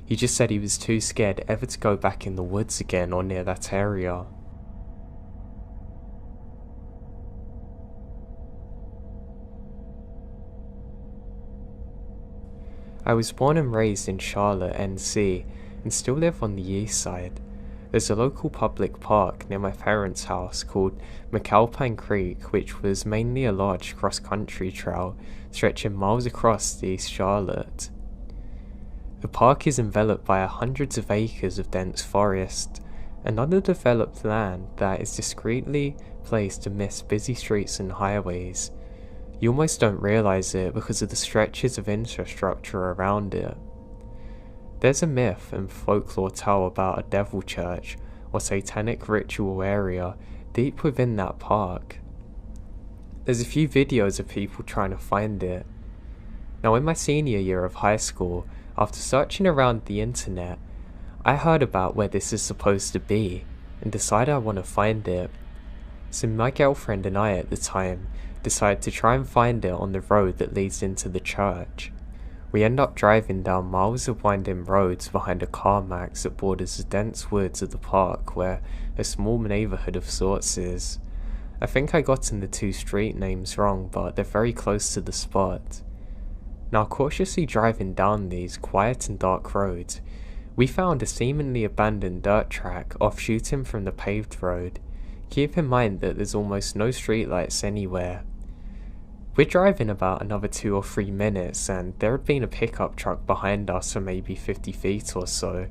He just said he was too scared ever to go back in the woods again or near that area. I was born and raised in Charlotte, NC, and still live on the east side. There's a local public park near my parents' house called McAlpine Creek, which was mainly a large cross-country trail stretching miles across the East Charlotte. The park is enveloped by hundreds of acres of dense forest and underdeveloped land that is discreetly placed amidst busy streets and highways. You almost don't realise it because of the stretches of infrastructure around it. There's a myth and folklore tale about a devil church or satanic ritual area deep within that park. There's a few videos of people trying to find it. Now in my senior year of high school, after searching around the internet, I heard about where this is supposed to be and decided I want to find it. So my girlfriend and I at the time decided to try and find it on the road that leads into the church. We end up driving down miles of winding roads behind a car max that borders the dense woods of the park where a small neighbourhood of sorts is. I think I gotten the two street names wrong, but they're very close to the spot. Now cautiously driving down these quiet and dark roads, we found a seemingly abandoned dirt track offshooting from the paved road. Keep in mind that there's almost no streetlights anywhere. We're driving about another 2 or 3 minutes and there had been a pickup truck behind us for maybe 50 feet or so.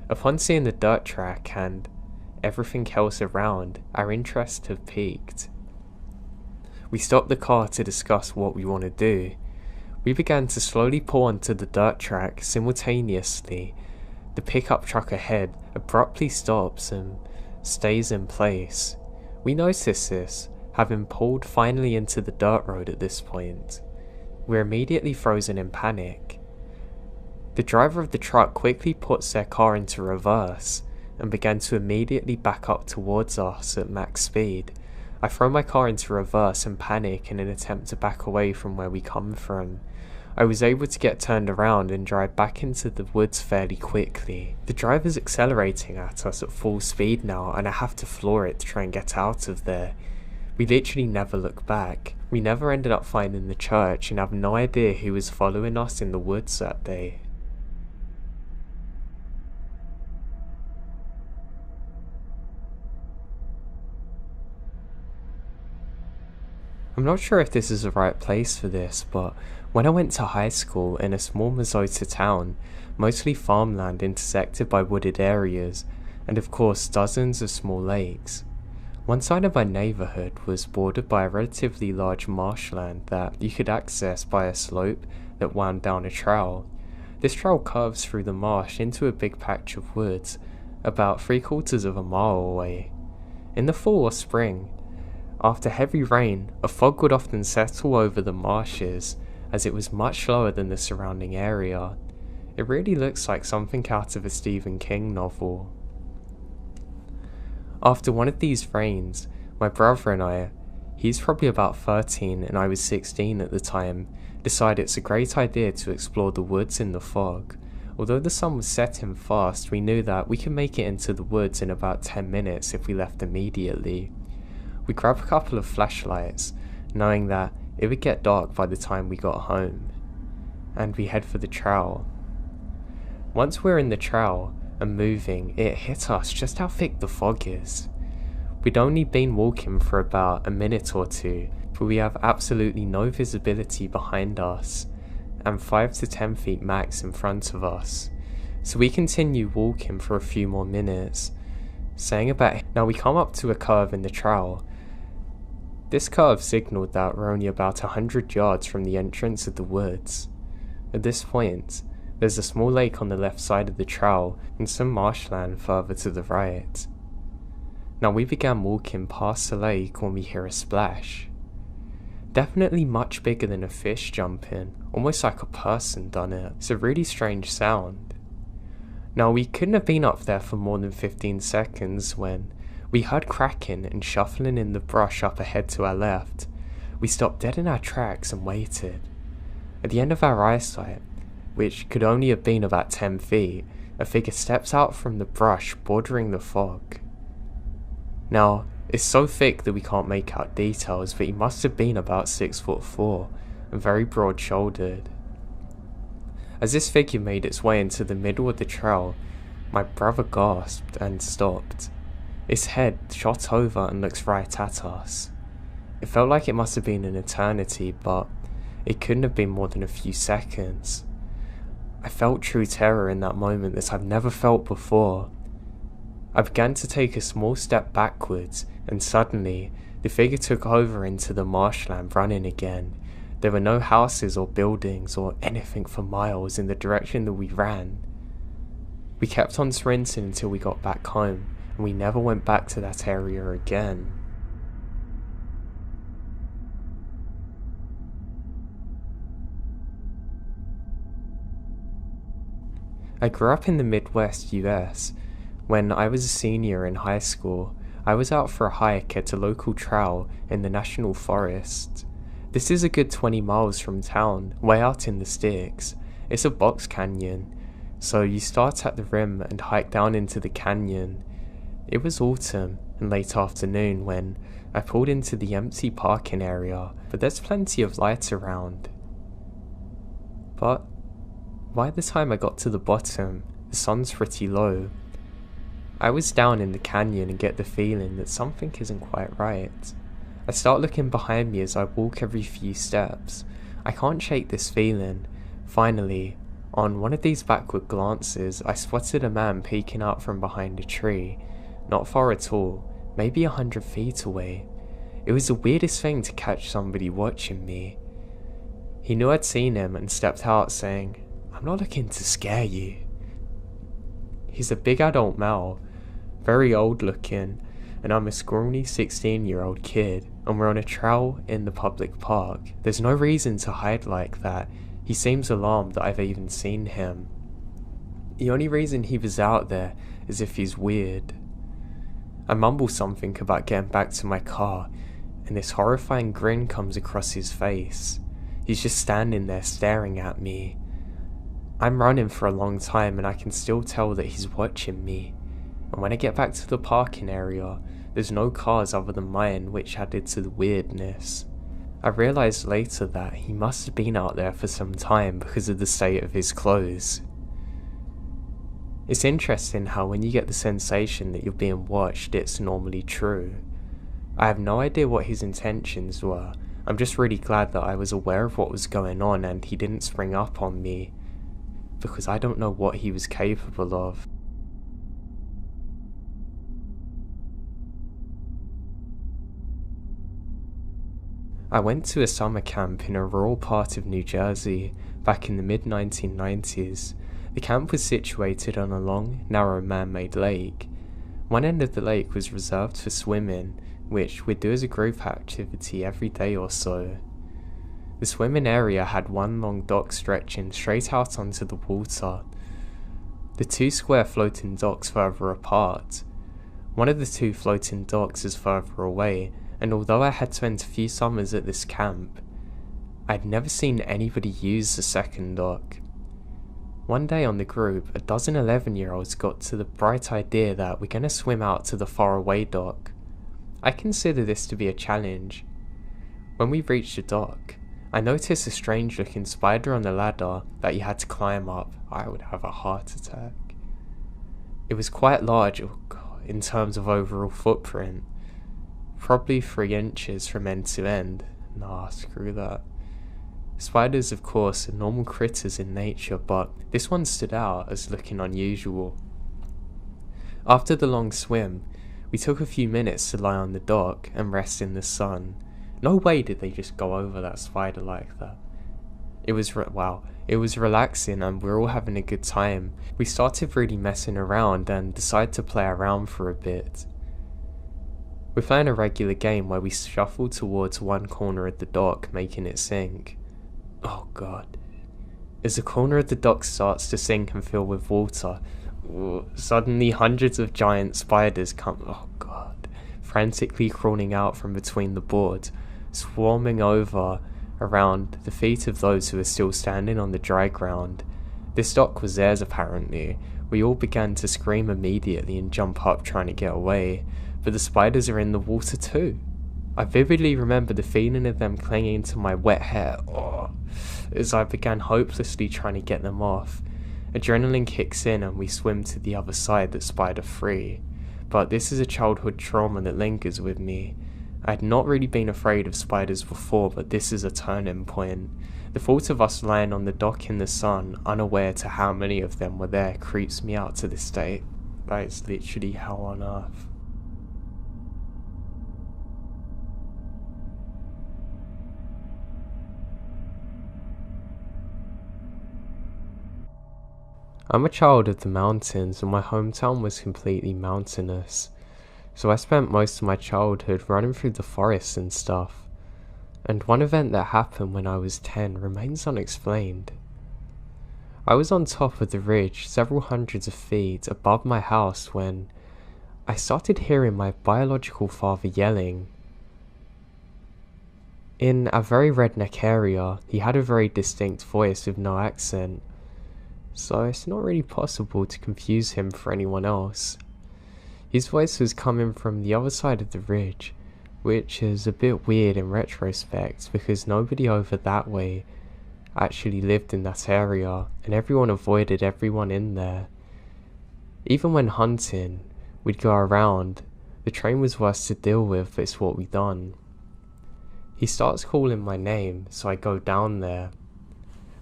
Upon seeing the dirt track and everything else around, our interest had peaked. We stopped the car to discuss what we want to do. We began to slowly pull onto the dirt track simultaneously. The pickup truck ahead abruptly stops and stays in place. We notice this, having pulled finally into the dirt road at this point. We're immediately frozen in panic. The driver of the truck quickly puts their car into reverse and began to immediately back up towards us at max speed. I throw my car into reverse and panic in an attempt to back away from where we come from. I was able to get turned around and drive back into the woods fairly quickly. The driver's accelerating at us at full speed now and I have to floor it to try and get out of there. We literally never look back. We never ended up finding the church and have no idea who was following us in the woods that day. I'm not sure if this is the right place for this, but when I went to high school in a small Minnesota town, mostly farmland intersected by wooded areas, and of course dozens of small lakes. One side of my neighbourhood was bordered by a relatively large marshland that you could access by a slope that wound down a trail. This trail curves through the marsh into a big patch of woods, about 3/4 of a mile away. In the fall or spring, after heavy rain, a fog would often settle over the marshes, as it was much lower than the surrounding area. It really looks like something out of a Stephen King novel. After one of these rains, my brother and I, he's probably about 13 and I was 16 at the time, decided it's a great idea to explore the woods in the fog. Although the sun was setting fast, we knew that we could make it into the woods in about 10 minutes if we left immediately. We grabbed a couple of flashlights, knowing that it would get dark by the time we got home, and we head for the trail. Once we're in the trail and moving, it hit us just how thick the fog is. We'd only been walking for about a minute or two, but we have absolutely no visibility behind us, and 5 to 10 feet max in front of us. So we continue walking for a few more minutes, now we come up to a curve in the trail. This curve signalled that we're only about 100 yards from the entrance of the woods. At this point, there's a small lake on the left side of the trail and some marshland further to the right. Now we began walking past the lake when we hear a splash. Definitely much bigger than a fish jumping, almost like a person done it. It's a really strange sound. Now we couldn't have been up there for more than 15 seconds when we heard cracking and shuffling in the brush up ahead to our left. We stopped dead in our tracks and waited. At the end of our eyesight, which could only have been about 10 feet, a figure steps out from the brush bordering the fog. Now, it's so thick that we can't make out details, but he must have been about 6'4" and very broad-shouldered. As this figure made its way into the middle of the trail, my brother gasped and stopped. Its head shot over and looks right at us. It felt like it must have been an eternity, but it couldn't have been more than a few seconds. I felt true terror in that moment that I've never felt before. I began to take a small step backwards, and suddenly, the figure took over into the marshland running again. There were no houses or buildings or anything for miles in the direction that we ran. We kept on sprinting until we got back home, and we never went back to that area again. I grew up in the Midwest US. When I was a senior in high school, I was out for a hike at a local trail in the National Forest. This is a good 20 miles from town, way out in the sticks. It's a box canyon, so you start at the rim and hike down into the canyon. It was autumn and late afternoon when I pulled into the empty parking area, but there's plenty of light around. But by the time I got to the bottom, the sun's pretty low. I was down in the canyon and get the feeling that something isn't quite right. I start looking behind me as I walk every few steps. I can't shake this feeling. Finally, on one of these backward glances, I spotted a man peeking out from behind a tree, not far at all, maybe 100 feet away. It was the weirdest thing to catch somebody watching me. He knew I'd seen him and stepped out saying, "I'm not looking to scare you." He's a big adult male, very old looking, and I'm a scrawny 16-year-old kid, and we're on a trail in the public park. There's no reason to hide like that. He seems alarmed that I've even seen him. The only reason he was out there is if he's weird. I mumble something about getting back to my car, and this horrifying grin comes across his face. He's just standing there staring at me. I'm running for a long time and I can still tell that he's watching me. And when I get back to the parking area, there's no cars other than mine, which added to the weirdness. I realised later that he must have been out there for some time because of the state of his clothes. It's interesting how when you get the sensation that you're being watched, it's normally true. I have no idea what his intentions were. I'm just really glad that I was aware of what was going on and he didn't spring up on me, because I don't know what he was capable of. I went to a summer camp in a rural part of New Jersey back in the mid-1990s. The camp was situated on a long, narrow man-made lake. One end of the lake was reserved for swimming, which we'd do as a group activity every day or so. The swimming area had one long dock stretching straight out onto the water. The two square floating docks further apart. One of the two floating docks is further away, and although I had spent a few summers at this camp, I'd never seen anybody use the second dock. One day on the group, a dozen 11-year-olds got to the bright idea that we're going to swim out to the faraway dock. I consider this to be a challenge. When we reached the dock, I noticed a strange looking spider on the ladder that you had to climb up. I would have a heart attack. It was quite large in terms of overall footprint. Probably 3 inches from end to end. Nah, screw that. Spiders, of course, are normal critters in nature, but this one stood out as looking unusual. After the long swim, we took a few minutes to lie on the dock and rest in the sun. No way did they just go over that spider like that. It was relaxing and we were all having a good time. We started really messing around and decided to play around for a bit. We're playing a regular game where we shuffle towards one corner of the dock, making it sink. Oh god. As the corner of the dock starts to sink and fill with water, suddenly hundreds of giant spiders come, frantically crawling out from between the boards, swarming over around the feet of those who are still standing on the dry ground. This dock was theirs apparently. We all began to scream immediately and jump up trying to get away, but the spiders are in the water too. I vividly remember the feeling of them clinging to my wet hair as I began hopelessly trying to get them off. Adrenaline kicks in and we swim to the other side that's spider free. But this is a childhood trauma that lingers with me. I had not really been afraid of spiders before, but this is a turning point. The thought of us lying on the dock in the sun, unaware to how many of them were there, creeps me out to this day. That is literally hell on earth. I'm a child of the mountains and my hometown was completely mountainous, so I spent most of my childhood running through the forests and stuff, and one event that happened when I was 10 remains unexplained. I was on top of the ridge, several hundreds of feet above my house, when I started hearing my biological father yelling. In a very redneck area, he had a very distinct voice with no accent, so it's not really possible to confuse him for anyone else. His voice was coming from the other side of the ridge, which is a bit weird in retrospect because nobody over that way actually lived in that area and everyone avoided everyone in there. Even when hunting, we'd go around. The train was worse to deal with, but it's what we done. He starts calling my name, so I go down there.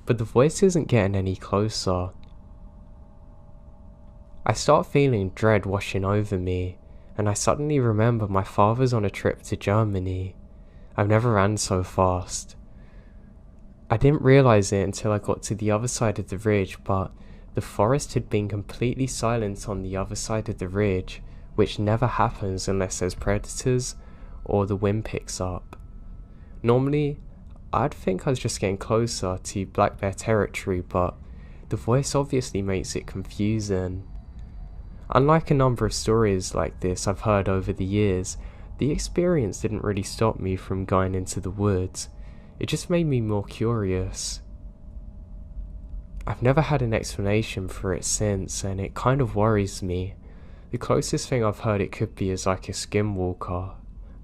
But the voice isn't getting any closer. I start feeling dread washing over me, and I suddenly remember my father's on a trip to Germany. I've never ran so fast. I didn't realise it until I got to the other side of the ridge, but the forest had been completely silent on the other side of the ridge, which never happens unless there's predators or the wind picks up. Normally, I'd think I was just getting closer to black bear territory, but the voice obviously makes it confusing. Unlike a number of stories like this I've heard over the years, the experience didn't really stop me from going into the woods. It just made me more curious. I've never had an explanation for it since, and it kind of worries me. The closest thing I've heard it could be is like a skinwalker,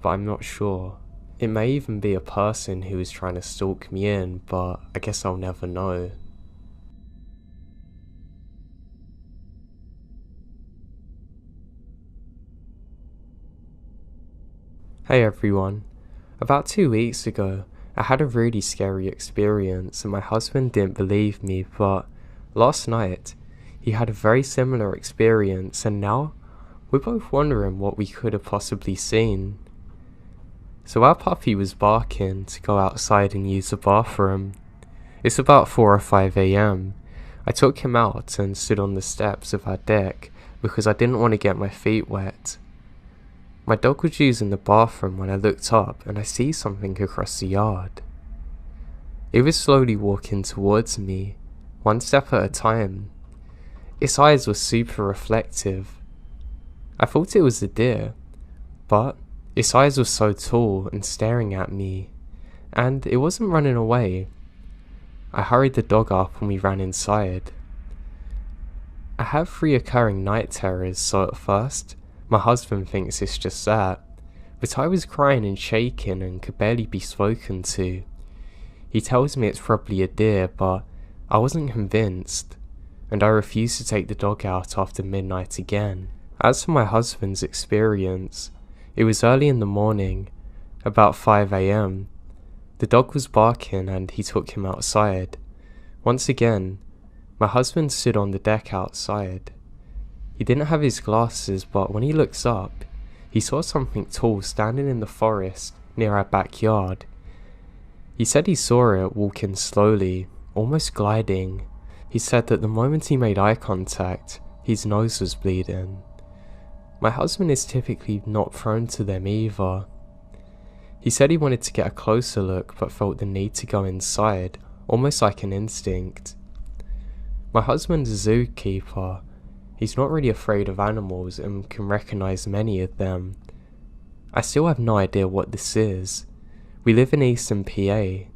but I'm not sure. It may even be a person who is trying to stalk me in, but I guess I'll never know. Hey everyone. About 2 weeks ago, I had a really scary experience and my husband didn't believe me, but last night, he had a very similar experience and now we're both wondering what we could have possibly seen. So our puppy was barking to go outside and use the bathroom. It's about 4 or 5 AM. I took him out and stood on the steps of our deck because I didn't want to get my feet wet. My dog was using the bathroom when I looked up and I see something across the yard. It was slowly walking towards me, one step at a time. Its eyes were super reflective. I thought it was a deer, but its eyes were so tall and staring at me, and it wasn't running away. I hurried the dog up and we ran inside. I have reoccurring night terrors, so at first, my husband thinks it's just that, but I was crying and shaking and could barely be spoken to. He tells me it's probably a deer, but I wasn't convinced, and I refused to take the dog out after midnight again. As for my husband's experience, it was early in the morning, about 5 AM. The dog was barking and he took him outside. Once again, my husband stood on the deck outside. He didn't have his glasses, but when he looks up, he saw something tall standing in the forest near our backyard. He said he saw it walking slowly, almost gliding. He said that the moment he made eye contact, his nose was bleeding. My husband is typically not prone to them either. He said he wanted to get a closer look but felt the need to go inside, almost like an instinct. My husband's a zookeeper. He's not really afraid of animals and can recognize many of them. I still have no idea what this is. We live in Eastern PA.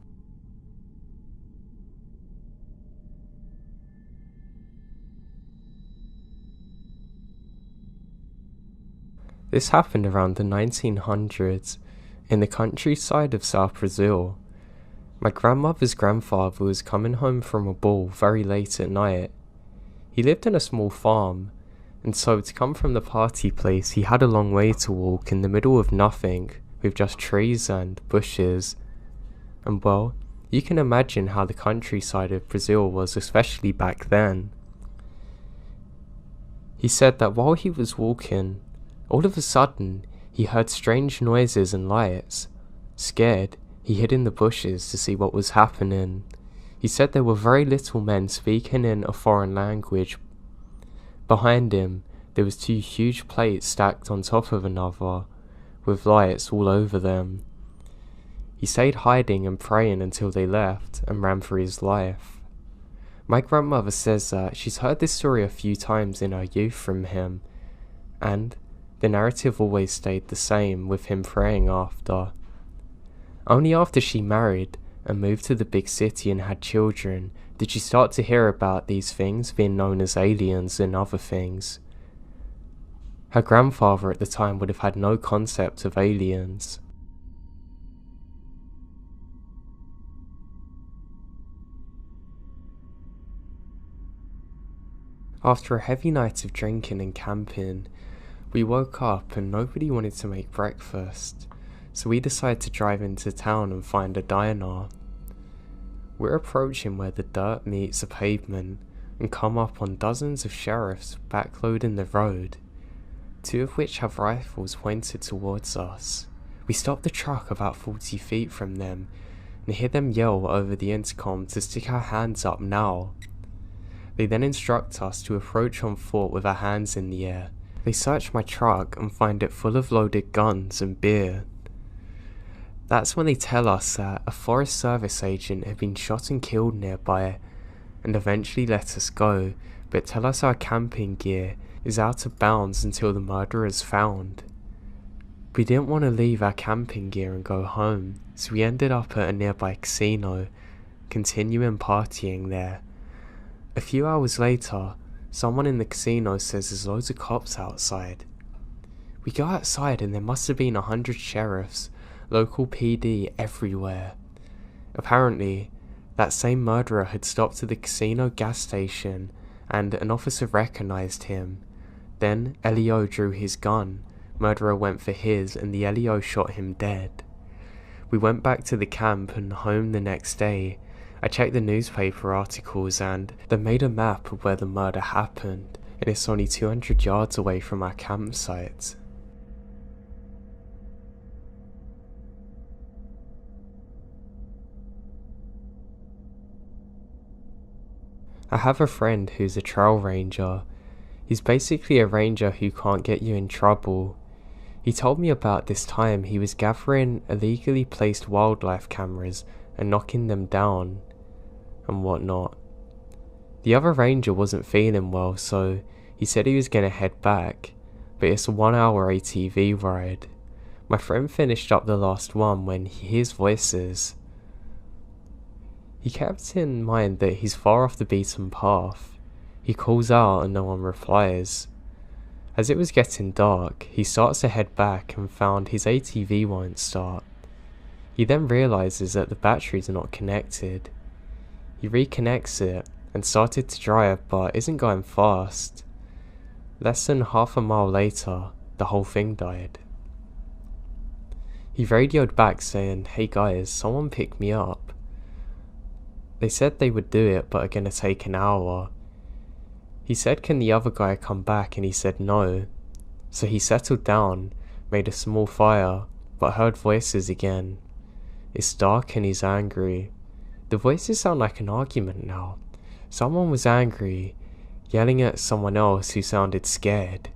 This happened around the 1900s in the countryside of South Brazil. My grandmother's grandfather was coming home from a ball very late at night. He lived in a small farm, and so to come from the party place he had a long way to walk in the middle of nothing, with just trees and bushes. And well, you can imagine how the countryside of Brazil was, especially back then. He said that while he was walking, all of a sudden he heard strange noises and lights. Scared, he hid in the bushes to see what was happening. He said there were very little men speaking in a foreign language. Behind him, there was 2 huge plates stacked on top of another, with lights all over them. He stayed hiding and praying until they left and ran for his life. My grandmother says that she's heard this story a few times in her youth from him, and the narrative always stayed the same, with him praying after. Only after she married and moved to the big city and had children did she start to hear about these things being known as aliens and other things. Her grandfather at the time would have had no concept of aliens. After a heavy night of drinking and camping, we woke up and nobody wanted to make breakfast, so we decided to drive into town and find a diner. We're approaching where the dirt meets the pavement and come up on dozens of sheriffs backloading the road, 2 of which have rifles pointed towards us. We stop the truck about 40 feet from them and hear them yell over the intercom to stick our hands up now. They then instruct us to approach on foot with our hands in the air. They search my truck and find it full of loaded guns and beer. That's when they tell us that a Forest Service agent had been shot and killed nearby, and eventually let us go, but tell us our camping gear is out of bounds until the murderer's found. We didn't want to leave our camping gear and go home, so we ended up at a nearby casino, continuing partying there. A few hours later, someone in the casino says there's loads of cops outside. We go outside and there must have been 100 sheriffs, local PD everywhere. Apparently, that same murderer had stopped at the casino gas station and an officer recognized him. Then LEO drew his gun, murderer went for his and the LEO shot him dead. We went back to the camp and home the next day. I checked the newspaper articles and they made a map of where the murder happened, and it's only 200 yards away from our campsite. I have a friend who's a trail ranger. He's basically a ranger who can't get you in trouble. He told me about this time he was gathering illegally placed wildlife cameras and knocking them down and whatnot. The other ranger wasn't feeling well, so he said he was gonna head back, but it's a 1-hour ATV ride. My friend finished up the last one when he hears voices. He kept in mind that he's far off the beaten path. He calls out and no one replies. As it was getting dark, he starts to head back and found his ATV won't start. He then realizes that the batteries are not connected. He reconnects it and started to drive but isn't going fast. Less than half a mile later, the whole thing died. He radioed back saying, "Hey guys, someone pick me up." They said they would do it but are gonna take an hour. He said, "Can the other guy come back?" and he said no. So he settled down, made a small fire, but heard voices again. It's dark and he's angry. The voices sound like an argument now. Someone was angry, yelling at someone else who sounded scared.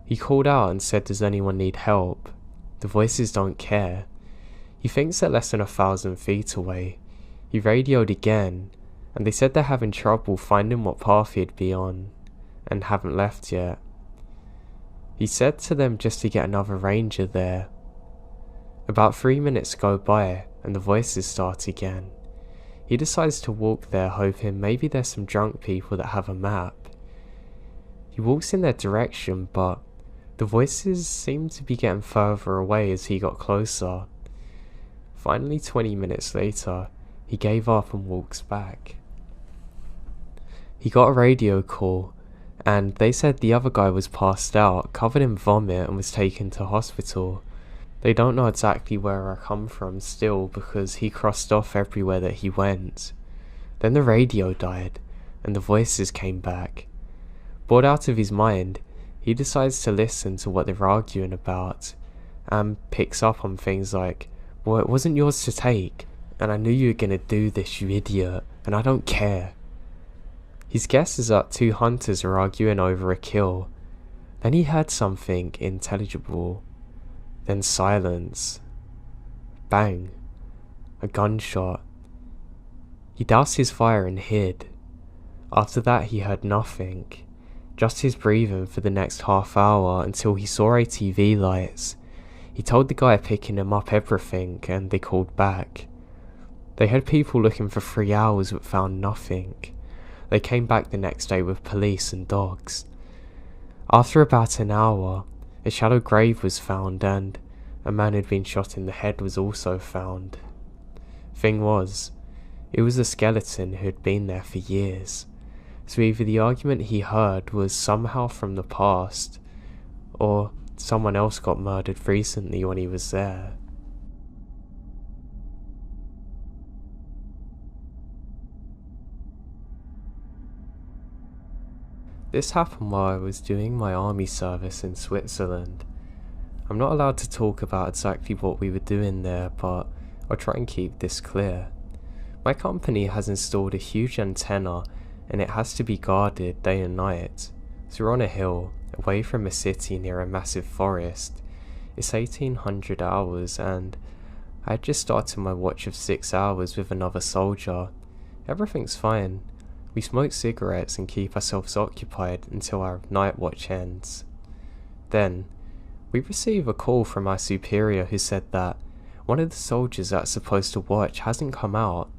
He called out and said, "Does anyone need help?" The voices don't care. He thinks they're less than 1,000 feet away. He radioed again, and they said they're having trouble finding what path he'd be on, and haven't left yet. He said to them just to get another ranger there. About 3 minutes go by, and the voices start again. He decides to walk there, hoping maybe there's some drunk people that have a map. He walks in their direction, but the voices seem to be getting further away as he got closer. Finally, 20 minutes later, he gave up and walks back. He got a radio call, and they said the other guy was passed out, covered in vomit, and was taken to hospital. They don't know exactly where I come from still because he crossed off everywhere that he went. Then the radio died, and the voices came back. Bored out of his mind, he decides to listen to what they're arguing about, and picks up on things like, "Well, it wasn't yours to take, and I knew you were gonna do this, you idiot, and I don't care." His guess is that 2 hunters are arguing over a kill. Then he heard something intelligible. Then silence. Bang. A gunshot. He doused his fire and hid. After that he heard nothing, just his breathing for the next half hour until he saw ATV lights. He told the guy picking him up everything and they called back. They had people looking for 3 hours but found nothing. They came back the next day with police and dogs. After about an hour, a shallow grave was found and a man who'd been shot in the head was also found. Thing was, it was a skeleton who had been there for years, so either the argument he heard was somehow from the past, or someone else got murdered recently when he was there. This happened while I was doing my army service in Switzerland. I'm not allowed to talk about exactly what we were doing there, but I'll try and keep this clear. My company has installed a huge antenna and it has to be guarded day and night. So we're on a hill, away from a city near a massive forest. It's 1800 hours and I had just started my watch of 6 hours with another soldier. Everything's fine. We smoke cigarettes and keep ourselves occupied until our night watch ends. Then, we receive a call from our superior who said that one of the soldiers that's supposed to watch hasn't come out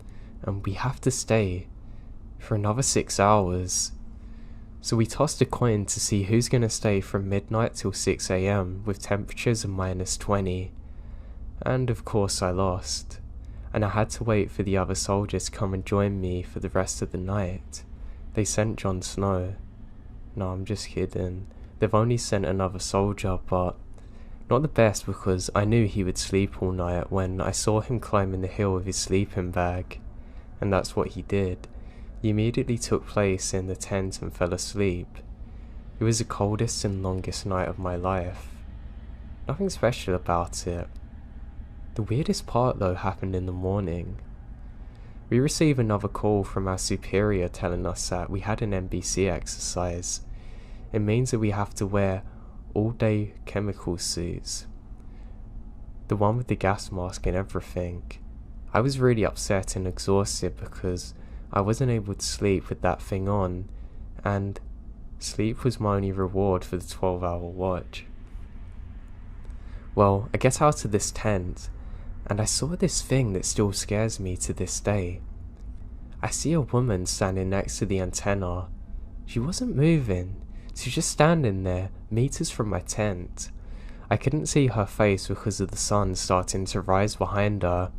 and we have to stay for another 6 hours. So we tossed a coin to see who's going to stay from midnight till 6 AM with temperatures of -20. And of course I lost. And I had to wait for the other soldiers to come and join me for the rest of the night. They sent Jon Snow. No, I'm just kidding. They've only sent another soldier, but not the best because I knew he would sleep all night when I saw him climbing the hill with his sleeping bag. And that's what he did. He immediately took place in the tent and fell asleep. It was the coldest and longest night of my life. Nothing special about it. The weirdest part though happened in the morning. We received another call from our superior telling us that we had an NBC exercise. It means that we have to wear all-day chemical suits. The one with the gas mask and everything. I was really upset and exhausted because I wasn't able to sleep with that thing on, and sleep was my only reward for the 12-hour watch. Well, I get out of this tent, and I saw this thing that still scares me to this day. I see a woman standing next to the antenna. She wasn't moving, she was just standing there, meters from my tent. I couldn't see her face because of the sun starting to rise behind her.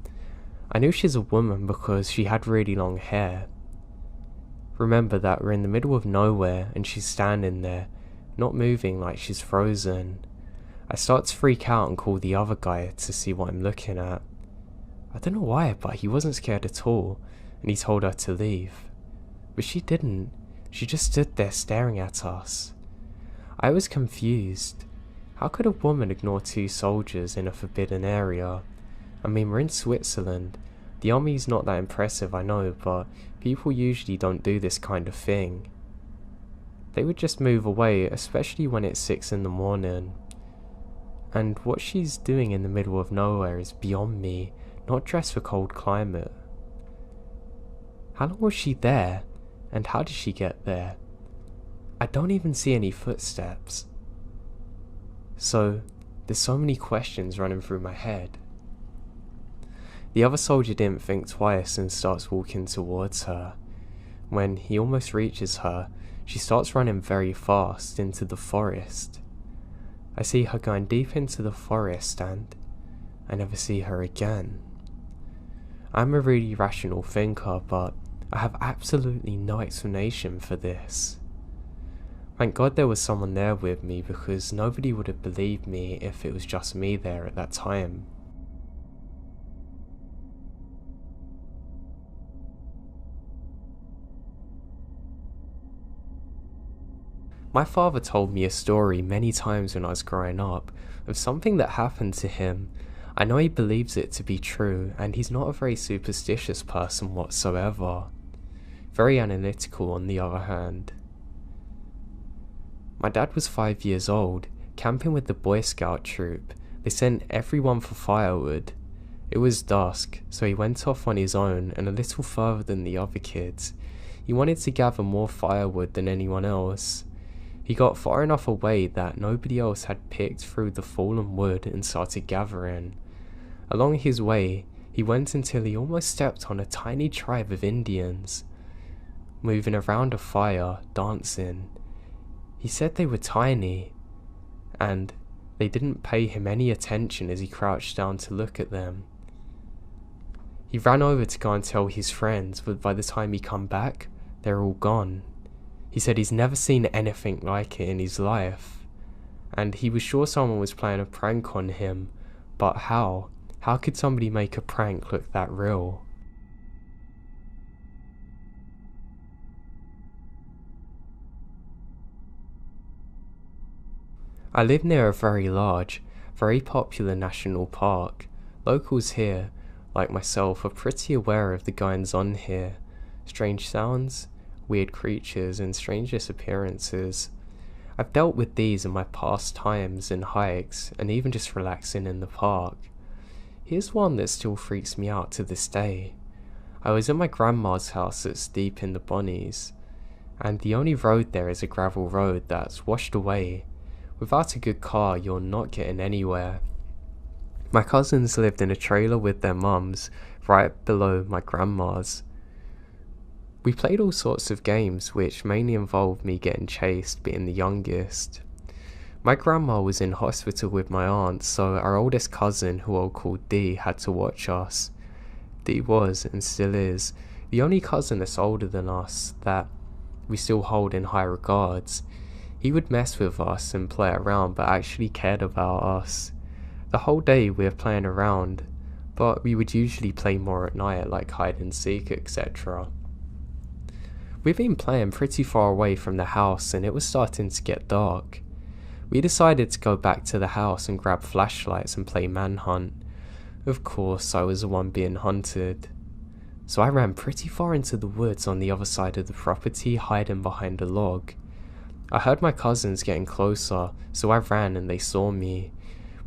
I knew she's a woman because she had really long hair. Remember that we're in the middle of nowhere and she's standing there, not moving like she's frozen. I start to freak out and call the other guy to see what I'm looking at. I don't know why, but he wasn't scared at all, and he told her to leave. But she didn't. She just stood there staring at us. I was confused. How could a woman ignore 2 soldiers in a forbidden area? I mean, we're in Switzerland. The army's not that impressive, I know, but people usually don't do this kind of thing. They would just move away, especially when it's 6 in the morning. And what she's doing in the middle of nowhere is beyond me, not dressed for cold climate. How long was she there? And how did she get there? I don't even see any footsteps. So, there's so many questions running through my head. The other soldier didn't think twice and starts walking towards her. When he almost reaches her, she starts running very fast into the forest. I see her going deep into the forest and I never see her again. I'm a really rational thinker, but I have absolutely no explanation for this. Thank God there was someone there with me because nobody would have believed me if it was just me there at that time. My father told me a story many times when I was growing up of something that happened to him. I know he believes it to be true, and he's not a very superstitious person whatsoever. Very analytical on the other hand. My dad was 5 years old, camping with the Boy Scout troop. They sent everyone for firewood. It was dusk, so he went off on his own and a little further than the other kids. He wanted to gather more firewood than anyone else. He got far enough away that nobody else had picked through the fallen wood and started gathering. Along his way, he went until he almost stepped on a tiny tribe of Indians, moving around a fire, dancing. He said they were tiny, and they didn't pay him any attention as he crouched down to look at them. He ran over to go and tell his friends, but by the time he come back, they're all gone. He said he's never seen anything like it in his life, and he was sure someone was playing a prank on him, but how? How could somebody make a prank look that real? I live near a very large, very popular national park. Locals here, like myself, are pretty aware of the goings on here. Strange sounds, weird creatures, and strange disappearances. I've dealt with these in my past times and hikes, and even just relaxing in the park. Here's one that still freaks me out to this day. I was at my grandma's house that's deep in the Bonnies, and the only road there is a gravel road that's washed away. Without a good car, you're not getting anywhere. My cousins lived in a trailer with their mums, right below my grandma's. We played all sorts of games, which mainly involved me getting chased, being the youngest. My grandma was in hospital with my aunt, so our oldest cousin, who I'll call Dee, had to watch us. Dee was, and still is, the only cousin that's older than us that we still hold in high regards. He would mess with us and play around, but actually cared about us. The whole day we were playing around, but we would usually play more at night, like hide and seek, etc. We've been playing pretty far away from the house, and it was starting to get dark. We decided to go back to the house and grab flashlights and play manhunt. Of course, I was the one being hunted. So I ran pretty far into the woods on the other side of the property, hiding behind a log. I heard my cousins getting closer, so I ran and they saw me.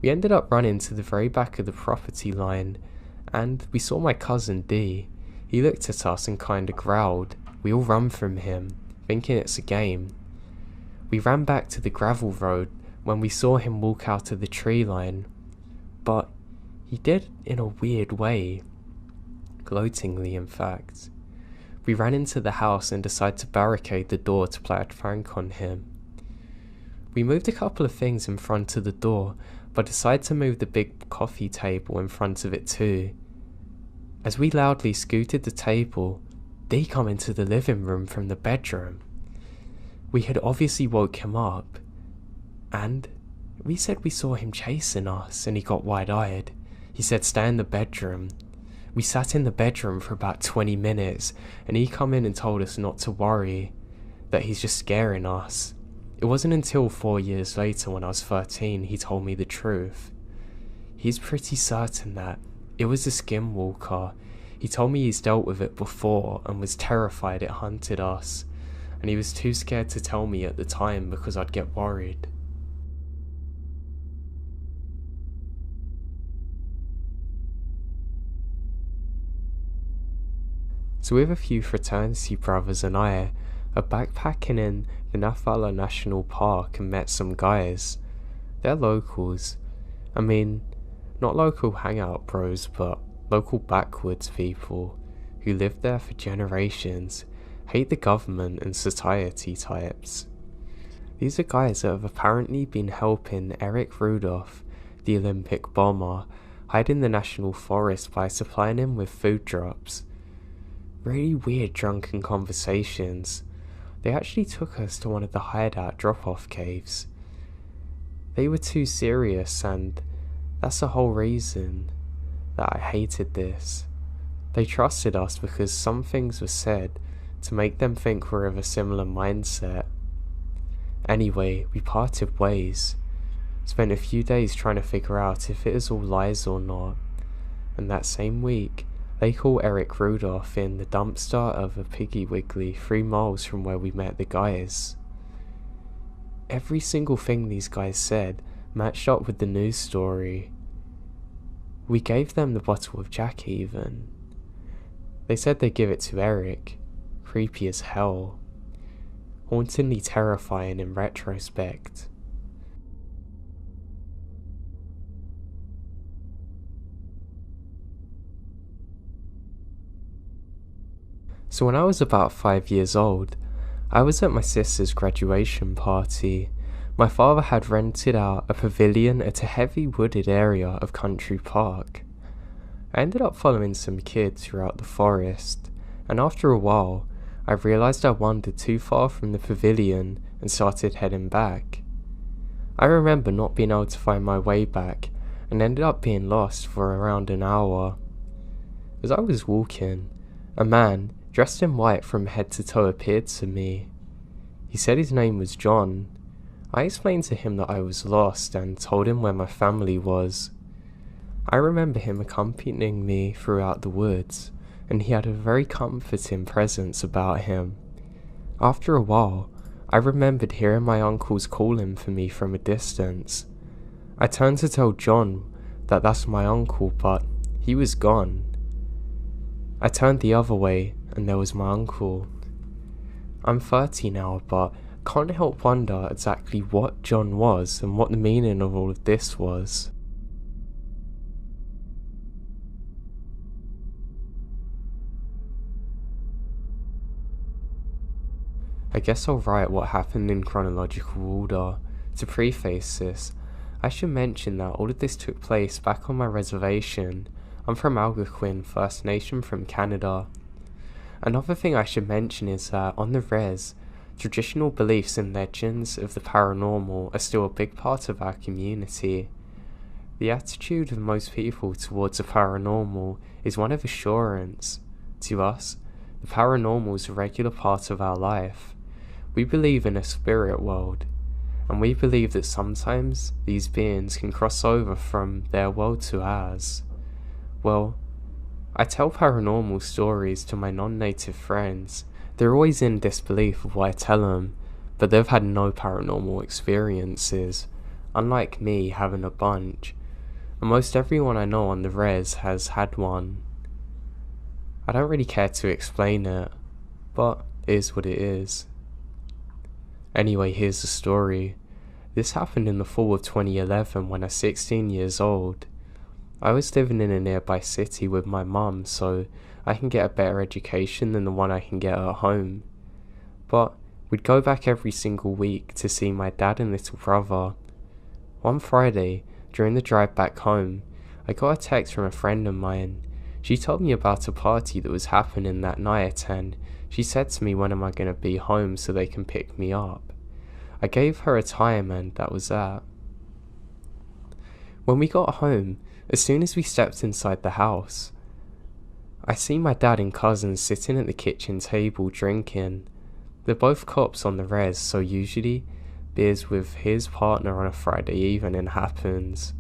We ended up running to the very back of the property line, and we saw my cousin Dee. He looked at us and kinda growled. We all ran from him, thinking it's a game. We ran back to the gravel road when we saw him walk out of the tree line, but he did in a weird way, gloatingly in fact. We ran into the house and decided to barricade the door to play a prank on him. We moved a couple of things in front of the door, but decided to move the big coffee table in front of it too. As we loudly scooted the table, they come into the living room from the bedroom. We had obviously woke him up, and we said we saw him chasing us, and he got wide-eyed. He said stay in the bedroom. We sat in the bedroom for about 20 minutes, and he come in and told us not to worry, that he's just scaring us. It wasn't until 4 years later, when I was 13, he told me the truth. He's pretty certain that it was a skinwalker. He told me he's dealt with it before and was terrified it hunted us, and he was too scared to tell me at the time because I'd get worried. So with a few fraternity brothers and I are backpacking in the Nafala National Park and met some guys. They're locals. I mean, not local hangout bros, but local backwoods people who lived there for generations, hate the government and society types. These are guys that have apparently been helping Eric Rudolph, the Olympic bomber, hide in the national forest by supplying him with food drops. Really weird drunken conversations. They actually took us to one of the hideout drop-off caves. They were too serious, and that's the whole reason that I hated this. They trusted us because some things were said to make them think we're of a similar mindset. Anyway, we parted ways. Spent a few days trying to figure out if it was all lies or not, and that same week, they call Eric Rudolph in the dumpster of a Piggly Wiggly 3 miles from where we met the guys. Every single thing these guys said matched up with the news story. We gave them the bottle of Jack even. They said they'd give it to Eric. creepy as hell, hauntingly terrifying in retrospect. So when I was about 5 years old, I was at my sister's graduation party. My father had rented out a pavilion at a heavy wooded area of Country Park. I ended up following some kids throughout the forest, and after a while, I realised I wandered too far from the pavilion and started heading back. I remember not being able to find my way back and ended up being lost for around an hour. As I was walking, a man dressed in white from head to toe appeared to me. He said his name was John. I explained to him that I was lost and told him where my family was. I remember him accompanying me throughout the woods, and he had a very comforting presence about him. After a while, I remembered hearing my uncles calling for me from a distance. I turned to tell John that that's my uncle, but he was gone. I turned the other way, and there was my uncle. I'm 30 now, but can't help wonder exactly what John was and what the meaning of all of this was. I guess I'll write what happened in chronological order. To preface this, I should mention that all of this took place back on my reservation. I'm from Algonquin First Nation from Canada. Another thing I should mention is that on the res, traditional beliefs and legends of the paranormal are still a big part of our community. The attitude of most people towards the paranormal is one of assurance. To us, the paranormal is a regular part of our life. We believe in a spirit world, and we believe that sometimes these beings can cross over from their world to ours. Well, I tell paranormal stories to my non-native friends. They're always in disbelief of what I tell them, but they've had no paranormal experiences, unlike me having a bunch, and most everyone I know on the res has had one. I don't really care to explain it, but it is what it is. Anyway, here's the story. This happened in the fall of 2011 when I was 16 years old. I was living in a nearby city with my mum, so I can get a better education than the one I can get at home. But we'd go back every single week to see my dad and little brother. One Friday, during the drive back home, I got a text from a friend of mine. She told me about a party that was happening that night, and she said to me, when am I going to be home so they can pick me up? I gave her a time, and that was that. When we got home, as soon as we stepped inside the house, I see my dad and cousins sitting at the kitchen table drinking. They're both cops on the res, so usually beers with his partner on a Friday evening happens.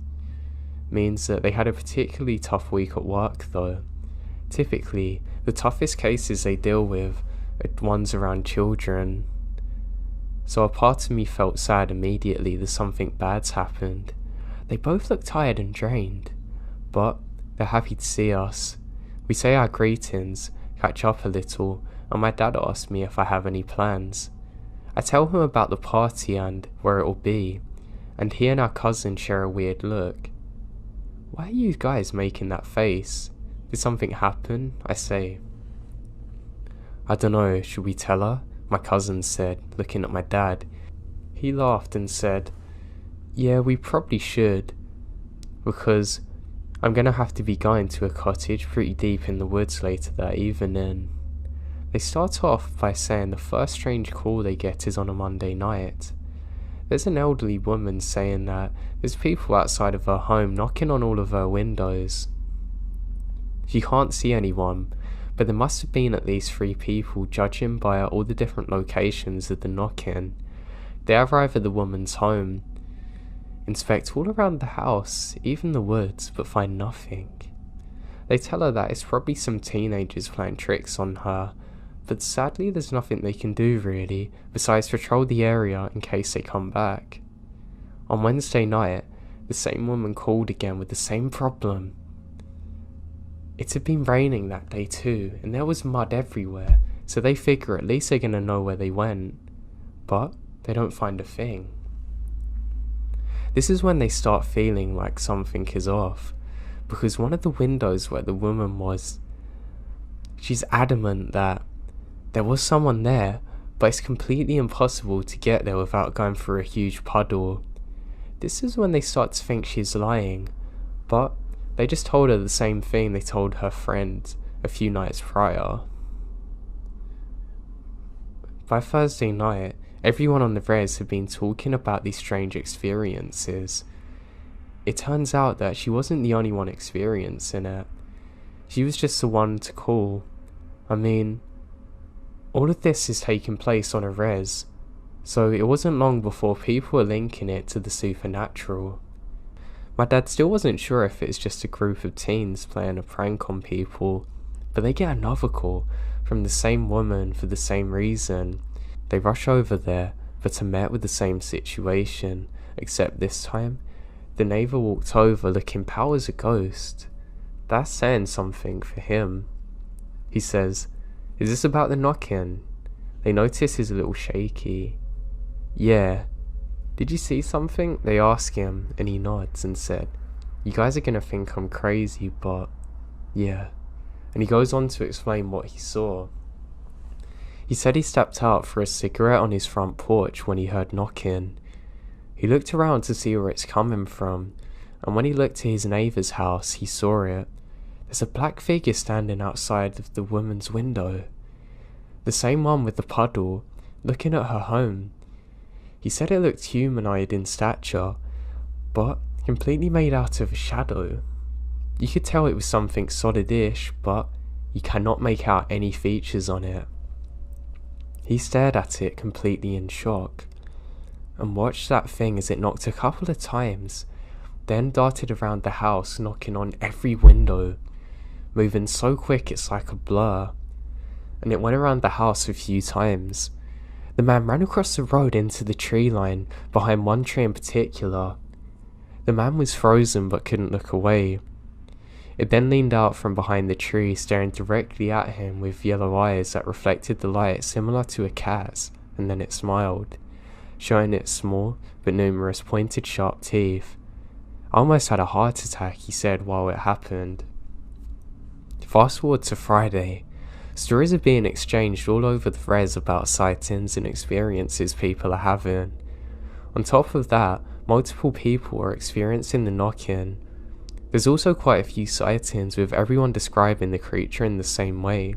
Means that they had a particularly tough week at work though. Typically, the toughest cases they deal with are ones around children. So a part of me felt sad immediately that something bad's happened. They both look tired and drained, but they're happy to see us. We say our greetings, catch up a little, and my dad asks me if I have any plans. I tell him about the party and where it'll be, and he and our cousin share a weird look. Why are you guys making that face? Did something happen? I say. I dunno, should we tell her? My cousin said, looking at my dad. He laughed and said, yeah, we probably should, because I'm gonna have to be going to a cottage pretty deep in the woods later that evening. They start off by saying the first strange call they get is on a Monday night. There's an elderly woman saying that there's people outside of her home knocking on all of her windows. She can't see anyone, but there must have been at least 3 people, judging by all the different locations of the knocking. They arrive at the woman's home, inspect all around the house, even the woods, but find nothing. They tell her that it's probably some teenagers playing tricks on her, but sadly there's nothing they can do really, besides patrol the area in case they come back. On Wednesday night, the same woman called again with the same problem. It had been raining that day too, and there was mud everywhere. so they figure at least they're gonna know where they went, but they don't find a thing. This is when they start feeling like something is off, because one of the windows where the woman was, she's adamant that there was someone there, but it's completely impossible to get there without going through a huge puddle. This is when they start to think she's lying, but they just told her the same thing they told her friend a few nights prior. By Thursday night, everyone on the res had been talking about these strange experiences. It turns out that she wasn't the only one experiencing it. She was just the one to call. I mean, all of this is taking place on a res, so it wasn't long before people were linking it to the supernatural. My dad still wasn't sure if it's just a group of teens playing a prank on people, but they get another call from the same woman for the same reason. They rush over there, but are met with the same situation, except this time, the neighbour walked over looking pale as a ghost. That's saying something for him. He says, "Is this about the knock-in?" They notice he's a little shaky. "Yeah." "Did you see something?" They ask him, and he nods and said, "You guys are gonna think I'm crazy, but yeah." And he goes on to explain what he saw. He said he stepped out for a cigarette on his front porch when he heard knocking. He looked around to see where it's coming from, and when he looked to his neighbour's house, he saw it. There's a black figure standing outside of the woman's window. The same one with the puddle, looking at her home. He said it looked humanoid in stature, but completely made out of a shadow. You could tell it was something solid-ish, but you cannot make out any features on it. He stared at it completely in shock, and watched that thing as it knocked a couple of times, then darted around the house knocking on every window, moving so quick it's like a blur, and it went around the house a few times. The man ran across the road into the tree line behind one tree in particular. The man was frozen but couldn't look away. It then leaned out from behind the tree, staring directly at him with yellow eyes that reflected the light similar to a cat's, and then it smiled, showing its small but numerous pointed sharp teeth. "I almost had a heart attack," he said while it happened. Fast forward to Friday. Stories are being exchanged all over the res about sightings and experiences people are having. On top of that, multiple people are experiencing the knock-in. There's also quite a few sightings with everyone describing the creature in the same way.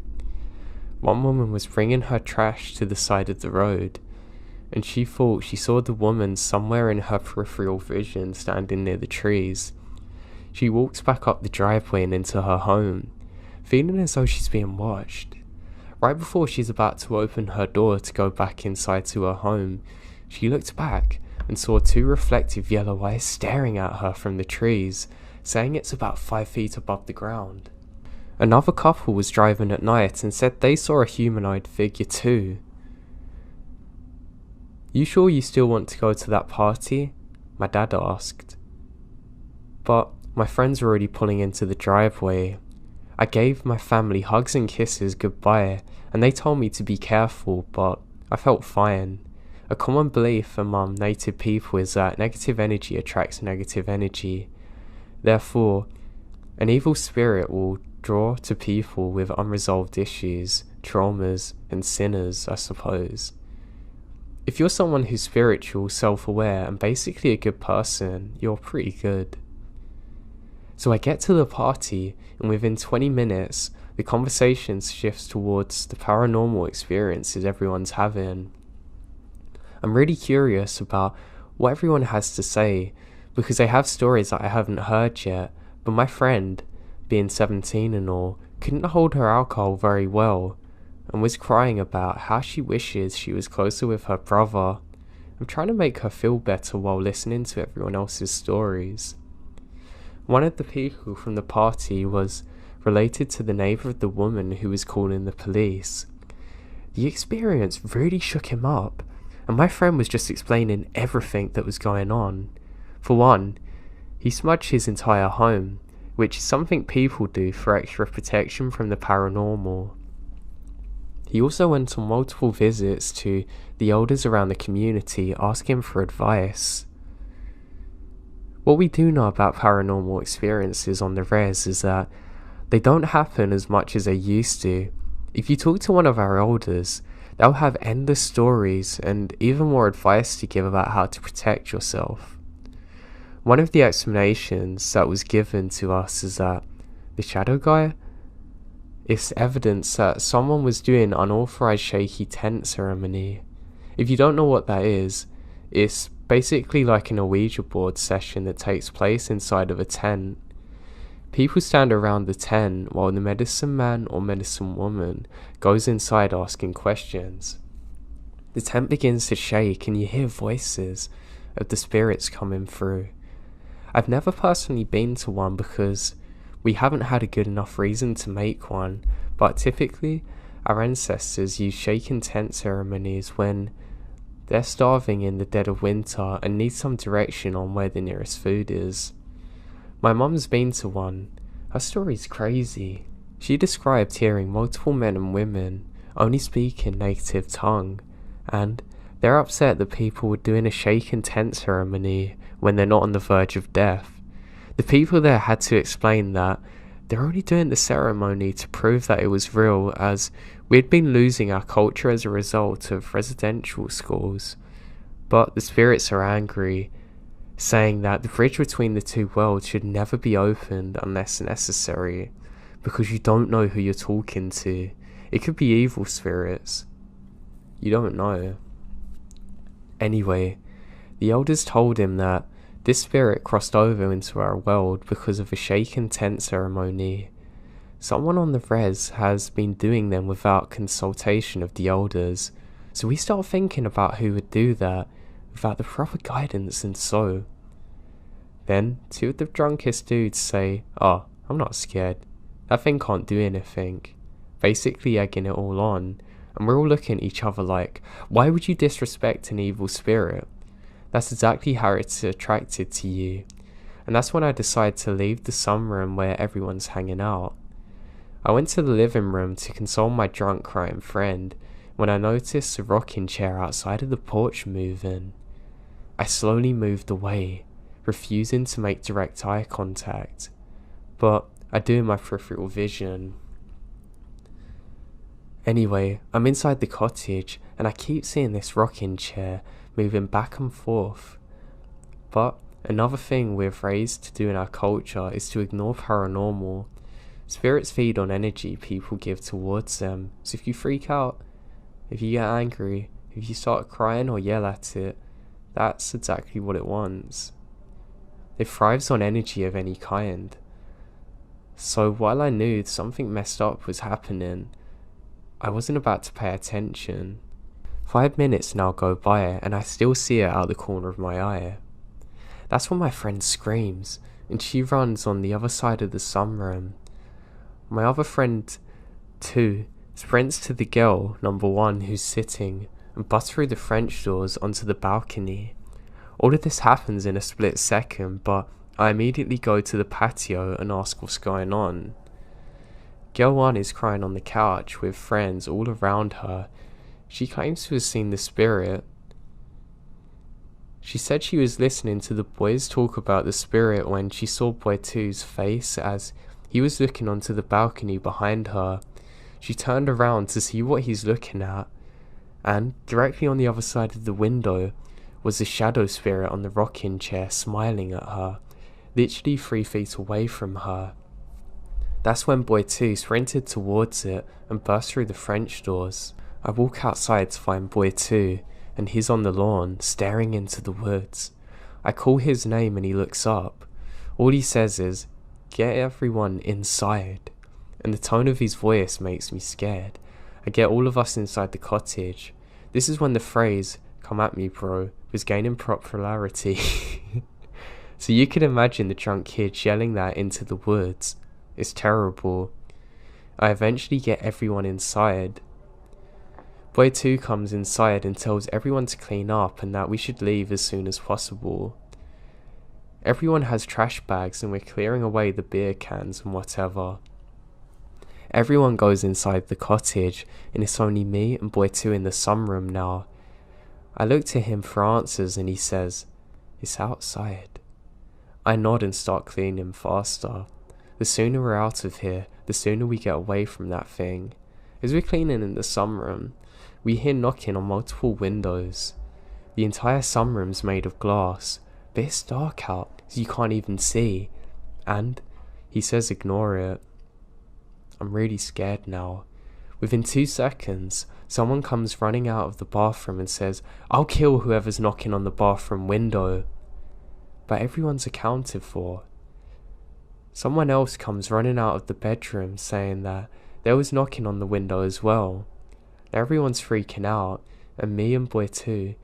One woman was bringing her trash to the side of the road, and she thought she saw the woman somewhere in her peripheral vision standing near the trees. She walks back up the driveway and into her home, feeling as though she's being watched. Right before she's about to open her door to go back inside to her home, she looked back and saw two reflective yellow eyes staring at her from the trees, saying it's about 5 feet above the ground. Another couple was driving at night and said they saw a humanoid figure too. "You sure you still want to go to that party?" my dad asked. But my friends were already pulling into the driveway. I gave my family hugs and kisses goodbye, and they told me to be careful, but I felt fine. A common belief among native people is that negative energy attracts negative energy. Therefore, an evil spirit will draw to people with unresolved issues, traumas, and sinners, I suppose. If you're someone who's spiritual, self-aware, and basically a good person, you're pretty good. So I get to the party, and within 20 minutes, the conversation shifts towards the paranormal experiences everyone's having. I'm really curious about what everyone has to say, because they have stories that I haven't heard yet, but my friend, being 17 and all, couldn't hold her alcohol very well, and was crying about how she wishes she was closer with her brother. I'm trying to make her feel better while listening to everyone else's stories. One of the people from the party was related to the neighbour of the woman who was calling the police. The experience really shook him up, and my friend was just explaining everything that was going on. For one, he smudged his entire home, which is something people do for extra protection from the paranormal. He also went on multiple visits to the elders around the community asking for advice. What we do know about paranormal experiences on the res is that they don't happen as much as they used to. If you talk to one of our elders, they'll have endless stories and even more advice to give about how to protect yourself. One of the explanations that was given to us is that the shadow guy is evidence that someone was doing unauthorized shaky tent ceremony. If you don't know what that is, it's basically like an Ouija board session that takes place inside of a tent. People stand around the tent while the medicine man or medicine woman goes inside asking questions. The tent begins to shake and you hear voices of the spirits coming through. I've never personally been to one because we haven't had a good enough reason to make one, but typically our ancestors use shaken tent ceremonies when they're starving in the dead of winter and need some direction on where the nearest food is. My mum's been to one. Her story's crazy. She described hearing multiple men and women only speaking native tongue, and they're upset that people were doing a shaken tent ceremony when they're not on the verge of death. The people there had to explain that they're only doing the ceremony to prove that it was real, as we'd been losing our culture as a result of residential schools. But the spirits are angry, saying that the bridge between the two worlds should never be opened unless necessary, because you don't know who you're talking to. It could be evil spirits. You don't know. Anyway, the elders told him that this spirit crossed over into our world because of a shaken tent ceremony. Someone on the res has been doing them without consultation of the elders, so we start thinking about who would do that without the proper guidance, and so. Then, two of the drunkest dudes say, "Oh, I'm not scared. That thing can't do anything," basically egging it all on, and we're all looking at each other like, why would you disrespect an evil spirit? That's exactly how it's attracted to you. And that's when I decided to leave the sunroom where everyone's hanging out. I went to the living room to console my drunk crying friend when I noticed the rocking chair outside of the porch moving. I slowly moved away, refusing to make direct eye contact, but I do in my peripheral vision. Anyway, I'm inside the cottage and I keep seeing this rocking chair moving back and forth. But another thing we've raised to do in our culture is to ignore paranormal. Spirits feed on energy people give towards them, so if you freak out, if you get angry, if you start crying or yell at it, that's exactly what it wants. It thrives on energy of any kind. So while I knew something messed up was happening, I wasn't about to pay attention. 5 minutes now go by and I still see it out the corner of my eye. That's when my friend screams and she runs on the other side of the sunroom. My other friend, too, sprints to the girl, number 1, who's sitting and busts through the French doors onto the balcony. All of this happens in a split second, but I immediately go to the patio and ask what's going on. Girl 1 is crying on the couch with friends all around her. She claims to have seen the spirit. She said she was listening to the boys talk about the spirit when she saw boy 2's face as he was looking onto the balcony behind her. She turned around to see what he's looking at, and directly on the other side of the window was the shadow spirit on the rocking chair smiling at her, literally 3 feet away from her. That's when boy 2 sprinted towards it and burst through the French doors. I walk outside to find boy 2, and he's on the lawn, staring into the woods. I call his name and he looks up. All he says is, "Get everyone inside," and the tone of his voice makes me scared. I get all of us inside the cottage. This is when the phrase, "Come at me, bro," was gaining popularity. So you can imagine the drunk kid yelling that into the woods. It's terrible. I eventually get everyone inside. Boy 2 comes inside and tells everyone to clean up and that we should leave as soon as possible. Everyone has trash bags and we're clearing away the beer cans and whatever. Everyone goes inside the cottage, and it's only me and boy 2 in the sunroom now. I look to him for answers and he says, "It's outside." I nod and start cleaning faster. The sooner we're out of here, the sooner we get away from that thing. As we're cleaning in the sunroom, we hear knocking on multiple windows. The entire sunroom's made of glass, but it's dark out, so you can't even see. And he says ignore it. I'm really scared now. Within 2 seconds, someone comes running out of the bathroom and says, "I'll kill whoever's knocking on the bathroom window." But everyone's accounted for. Someone else comes running out of the bedroom saying that there was knocking on the window as well. Everyone's freaking out, and me and boy 2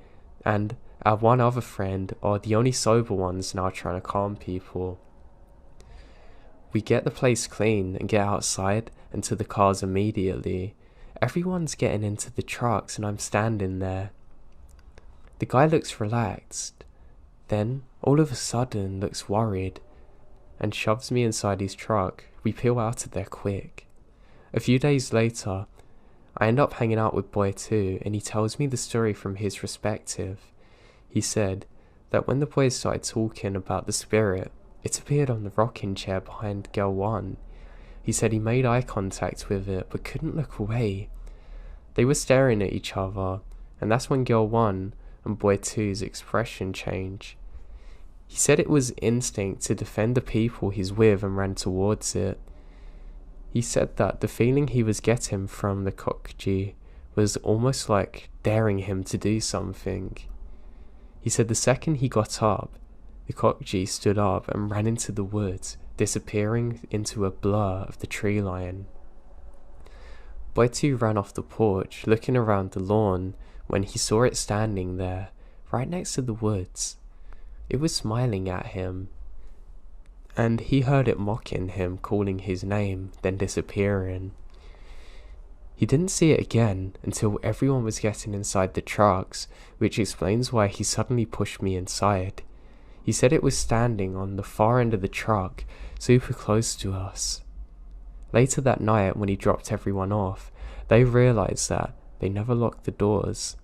and our one other friend are the only sober ones now trying to calm people. We get the place clean and get outside and to the cars immediately. Everyone's getting into the trucks and I'm standing there. The guy looks relaxed, then all of a sudden looks worried and shoves me inside his truck. We peel out of there quick. A few days later, I end up hanging out with boy 2 and he tells me the story from his perspective. He said that when the boys started talking about the spirit, it appeared on the rocking chair behind girl 1. He said he made eye contact with it but couldn't look away. They were staring at each other, and that's when girl 1 and boy 2's expression changed. He said it was instinct to defend the people he's with and ran towards it. He said that the feeling he was getting from the cockgee was almost like daring him to do something. He said the second he got up, the cockgee stood up and ran into the woods, disappearing into a blur of the tree line. Boy 2 ran off the porch, looking around the lawn, when he saw it standing there, right next to the woods. It was smiling at him, and he heard it mocking him, calling his name, then disappearing. He didn't see it again until everyone was getting inside the trucks, which explains why he suddenly pushed me inside. He said it was standing on the far end of the truck, super close to us. Later that night, when he dropped everyone off, they realized that they never locked the doors.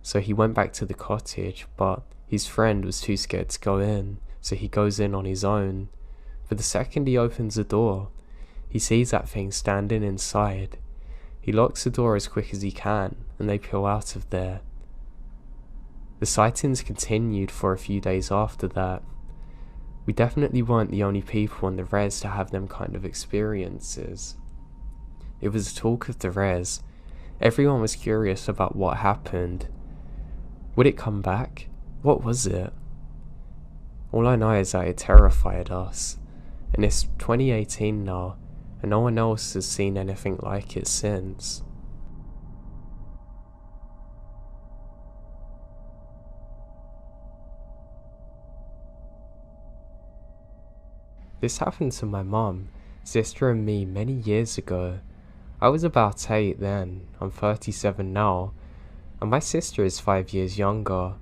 So he went back to the cottage, but his friend was too scared to go in, so he goes in on his own. But the second he opens the door, he sees that thing standing inside. He locks the door as quick as he can, and they peel out of there. The sightings continued for a few days after that. We definitely weren't the only people on the res to have them kind of experiences. It was the talk of the res. Everyone was curious about what happened. Would it come back? What was it? All I know is that it terrified us, and it's 2018 now, and no one else has seen anything like it since. This happened to my mum, sister and me many years ago. I was about 8 then, I'm 37 now, and my sister is 5 years younger.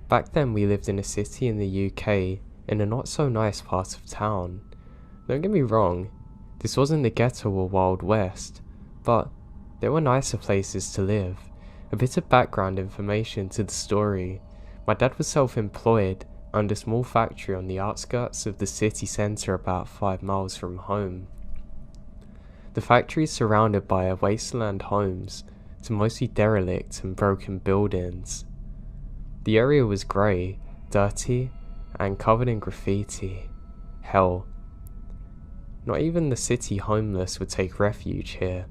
Back then we lived in a city in the UK, in a not so nice part of town. Don't get me wrong, this wasn't the ghetto or Wild West, but there were nicer places to live. A bit of background information to the story. My dad was self-employed, owned a small factory on the outskirts of the city centre about 5 miles from home. The factory is surrounded by a wasteland homes, to mostly derelict and broken buildings. The area was grey, dirty, and covered in graffiti. Hell, not even the city homeless would take refuge here.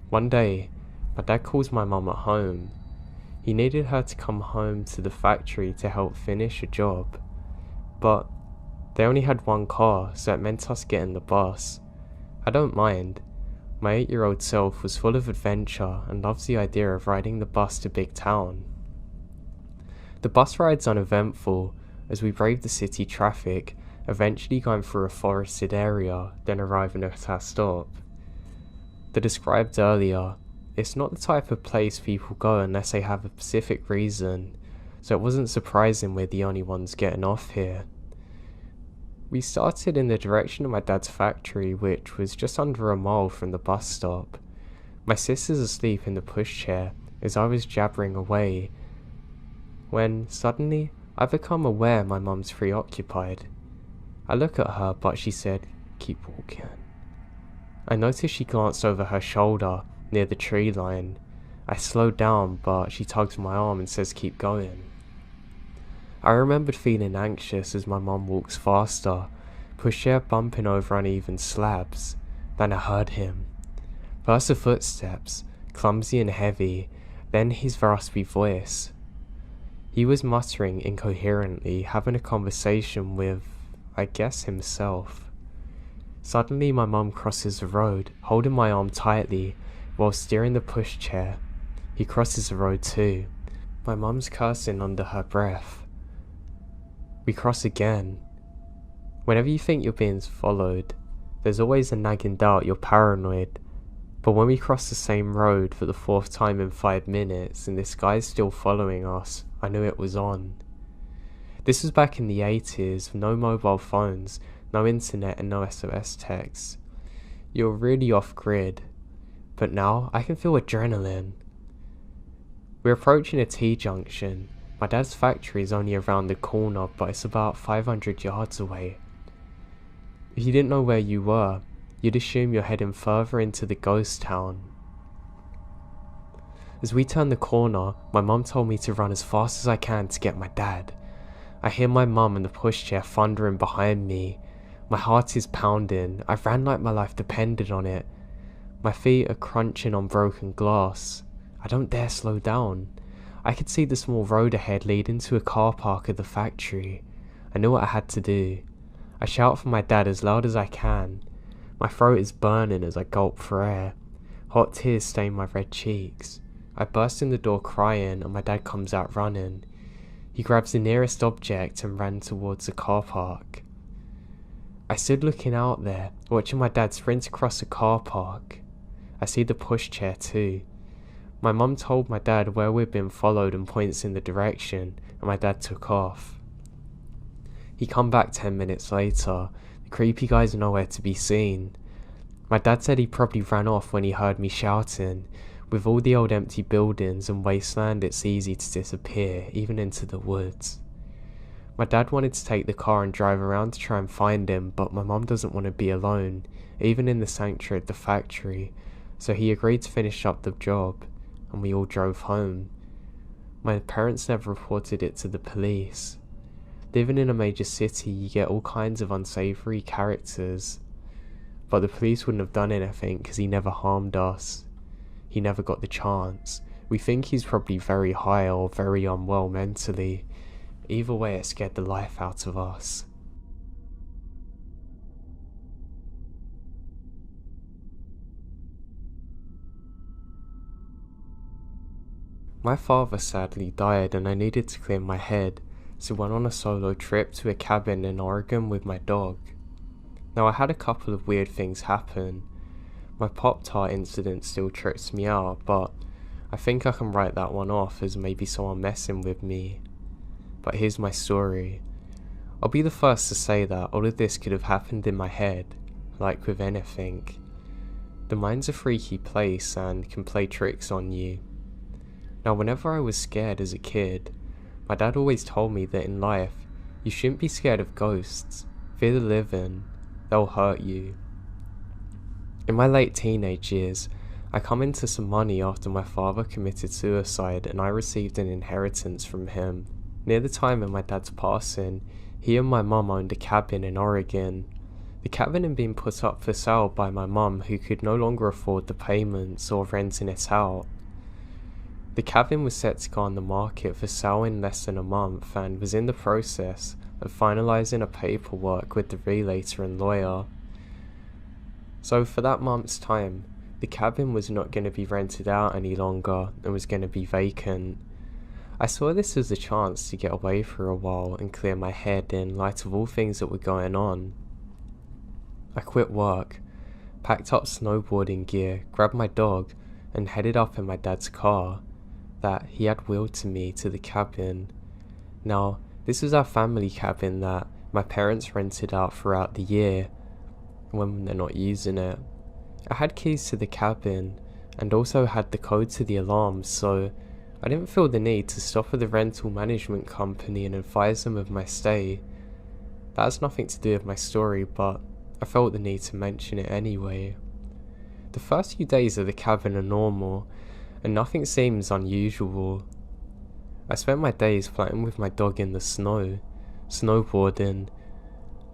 One day, my dad calls my mum at home. He needed her to come home to the factory to help finish a job, but they only had one car, so it meant us getting the bus. I don't mind. My 8-year-old self was full of adventure and loves the idea of riding the bus to big town. The bus ride's uneventful as we brave the city traffic, eventually going through a forested area, then arriving at our stop. The described earlier, it's not the type of place people go unless they have a specific reason, so it wasn't surprising we're the only ones getting off here. We started in the direction of my dad's factory, which was just under a mile from the bus stop. My sister's asleep in the pushchair as I was jabbering away, when suddenly I become aware my mum's preoccupied. I look at her, but she said, "Keep walking." I noticed she glanced over her shoulder near the tree line. I slowed down, but she tugs my arm and says, "Keep going." I remembered feeling anxious as my mum walks faster, pushchair bumping over uneven slabs. Then I heard him. First the footsteps, clumsy and heavy, then his raspy voice. He was muttering incoherently, having a conversation with, I guess, himself. Suddenly my mum crosses the road, holding my arm tightly while steering the pushchair. He crosses the road too. My mum's cursing under her breath. We cross again. Whenever you think you're being followed, there's always a nagging doubt you're paranoid. But when we cross the same road for the 4th time in 5 minutes and this guy's still following us, I knew it was on. This was back in the 80s, with no mobile phones, no internet and no SOS texts. You're really off grid. But now I can feel adrenaline. We're approaching a T-junction. My dad's factory is only around the corner, but it's about 500 yards away. If you didn't know where you were, you'd assume you're heading further into the ghost town. As we turn the corner, my mum told me to run as fast as I can to get my dad. I hear my mum and the pushchair thundering behind me. My heart is pounding. I ran like my life depended on it. My feet are crunching on broken glass. I don't dare slow down. I could see the small road ahead leading to a car park of the factory. I knew what I had to do. I shout for my dad as loud as I can. My throat is burning as I gulp for air. Hot tears stain my red cheeks. I burst in the door crying and my dad comes out running. He grabs the nearest object and ran towards the car park. I stood looking out there, watching my dad sprint across the car park. I see the pushchair too. My mum told my dad where we'd been followed and points in the direction, and my dad took off. He come back 10 minutes later. The creepy guy's nowhere to be seen. My dad said he probably ran off when he heard me shouting. With all the old empty buildings and wasteland, it's easy to disappear, even into the woods. My dad wanted to take the car and drive around to try and find him, but my mum doesn't want to be alone, even in the sanctuary of the factory, so he agreed to finish up the job, and we all drove home. My parents never reported it to the police. Living in a major city, you get all kinds of unsavory characters, but the police wouldn't have done anything because he never harmed us. He never got the chance. We think he's probably very high or very unwell mentally. Either way, it scared the life out of us. My father sadly died and I needed to clear my head, so went on a solo trip to a cabin in Oregon with my dog. Now I had a couple of weird things happen. My Pop-Tart incident still trips me out, but I think I can write that one off as maybe someone messing with me. But here's my story. I'll be the first to say that all of this could have happened in my head, like with anything. The mind's a freaky place and can play tricks on you. Now whenever I was scared as a kid, my dad always told me that in life, you shouldn't be scared of ghosts. Fear the living, they'll hurt you. In my late teenage years, I come into some money after my father committed suicide and I received an inheritance from him. Near the time of my dad's passing, he and my mum owned a cabin in Oregon. The cabin had been put up for sale by my mum, who could no longer afford the payments or renting it out. The cabin was set to go on the market for sale in less than a month and was in the process of finalising a paperwork with the realtor and lawyer. So for that month's time, the cabin was not going to be rented out any longer and was going to be vacant. I saw this as a chance to get away for a while and clear my head in light of all things that were going on. I quit work, packed up snowboarding gear, grabbed my dog, and headed up in my dad's car that he had wheeled to me to the cabin. Now, this was our family cabin that my parents rented out throughout the year when they're not using it. I had keys to the cabin and also had the code to the alarm, so I didn't feel the need to stop at the rental management company and advise them of my stay. That has nothing to do with my story, but I felt the need to mention it anyway. The first few days of the cabin are normal, and nothing seems unusual. I spent my days playing with my dog in the snow, snowboarding,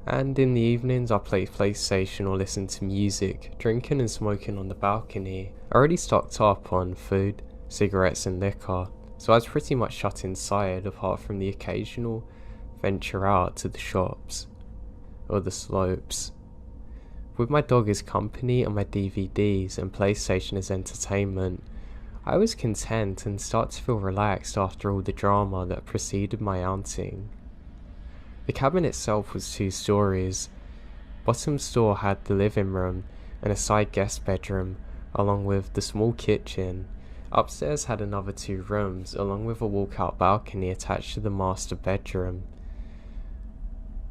and in the evenings I played PlayStation or listened to music, drinking and smoking on the balcony. I already stocked up on food, cigarettes and liquor, so I was pretty much shut inside apart from the occasional venture out to the shops or the slopes. With my dog as company and my DVDs and PlayStation as entertainment, I was content and started to feel relaxed after all the drama that preceded my outing. The cabin itself was 2 stories. Bottom store had the living room and a side guest bedroom, along with the small kitchen. Upstairs had another 2 rooms, along with a walkout balcony attached to the master bedroom.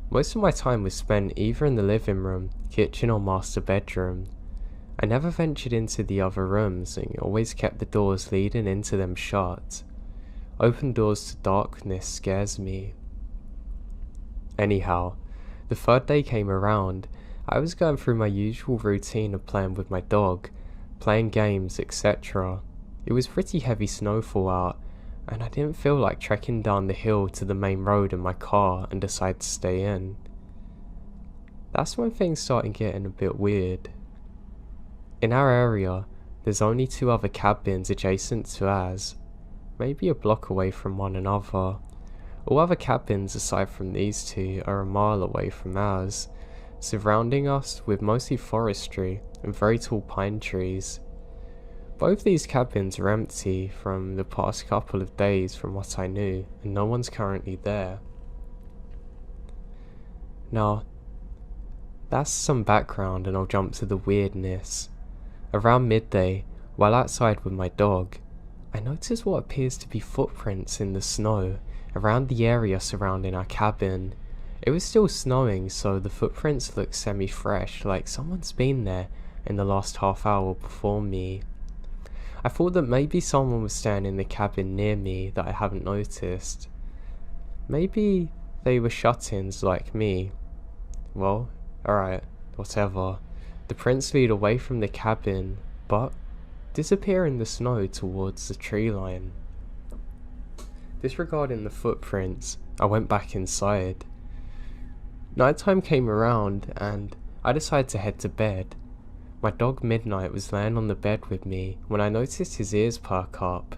Most of my time was spent either in the living room, kitchen or master bedroom. I never ventured into the other rooms and always kept the doors leading into them shut. Open doors to darkness scares me. Anyhow, the 3rd day came around. I was going through my usual routine of playing with my dog, playing games, etc. It was pretty heavy snowfall out, and I didn't feel like trekking down the hill to the main road in my car and decided to stay in. That's when things started getting a bit weird. In our area, there's only 2 other cabins adjacent to ours, maybe a block away from one another. All other cabins aside from these 2 are a mile away from ours, surrounding us with mostly forestry and very tall pine trees. Both these cabins are empty from the past couple of days from what I knew, and no one's currently there. Now, that's some background and I'll jump to the weirdness. Around midday, while outside with my dog, I noticed what appears to be footprints in the snow around the area surrounding our cabin. It was still snowing, so the footprints looked semi-fresh, like someone's been there in the last half hour before me. I thought that maybe someone was staying in the cabin near me that I haven't noticed. Maybe they were shut-ins like me. Well, alright, whatever. The prints lead away from the cabin, but disappear in the snow towards the tree line. Disregarding the footprints, I went back inside. Nighttime came around and I decided to head to bed. My dog Midnight was laying on the bed with me when I noticed his ears perk up.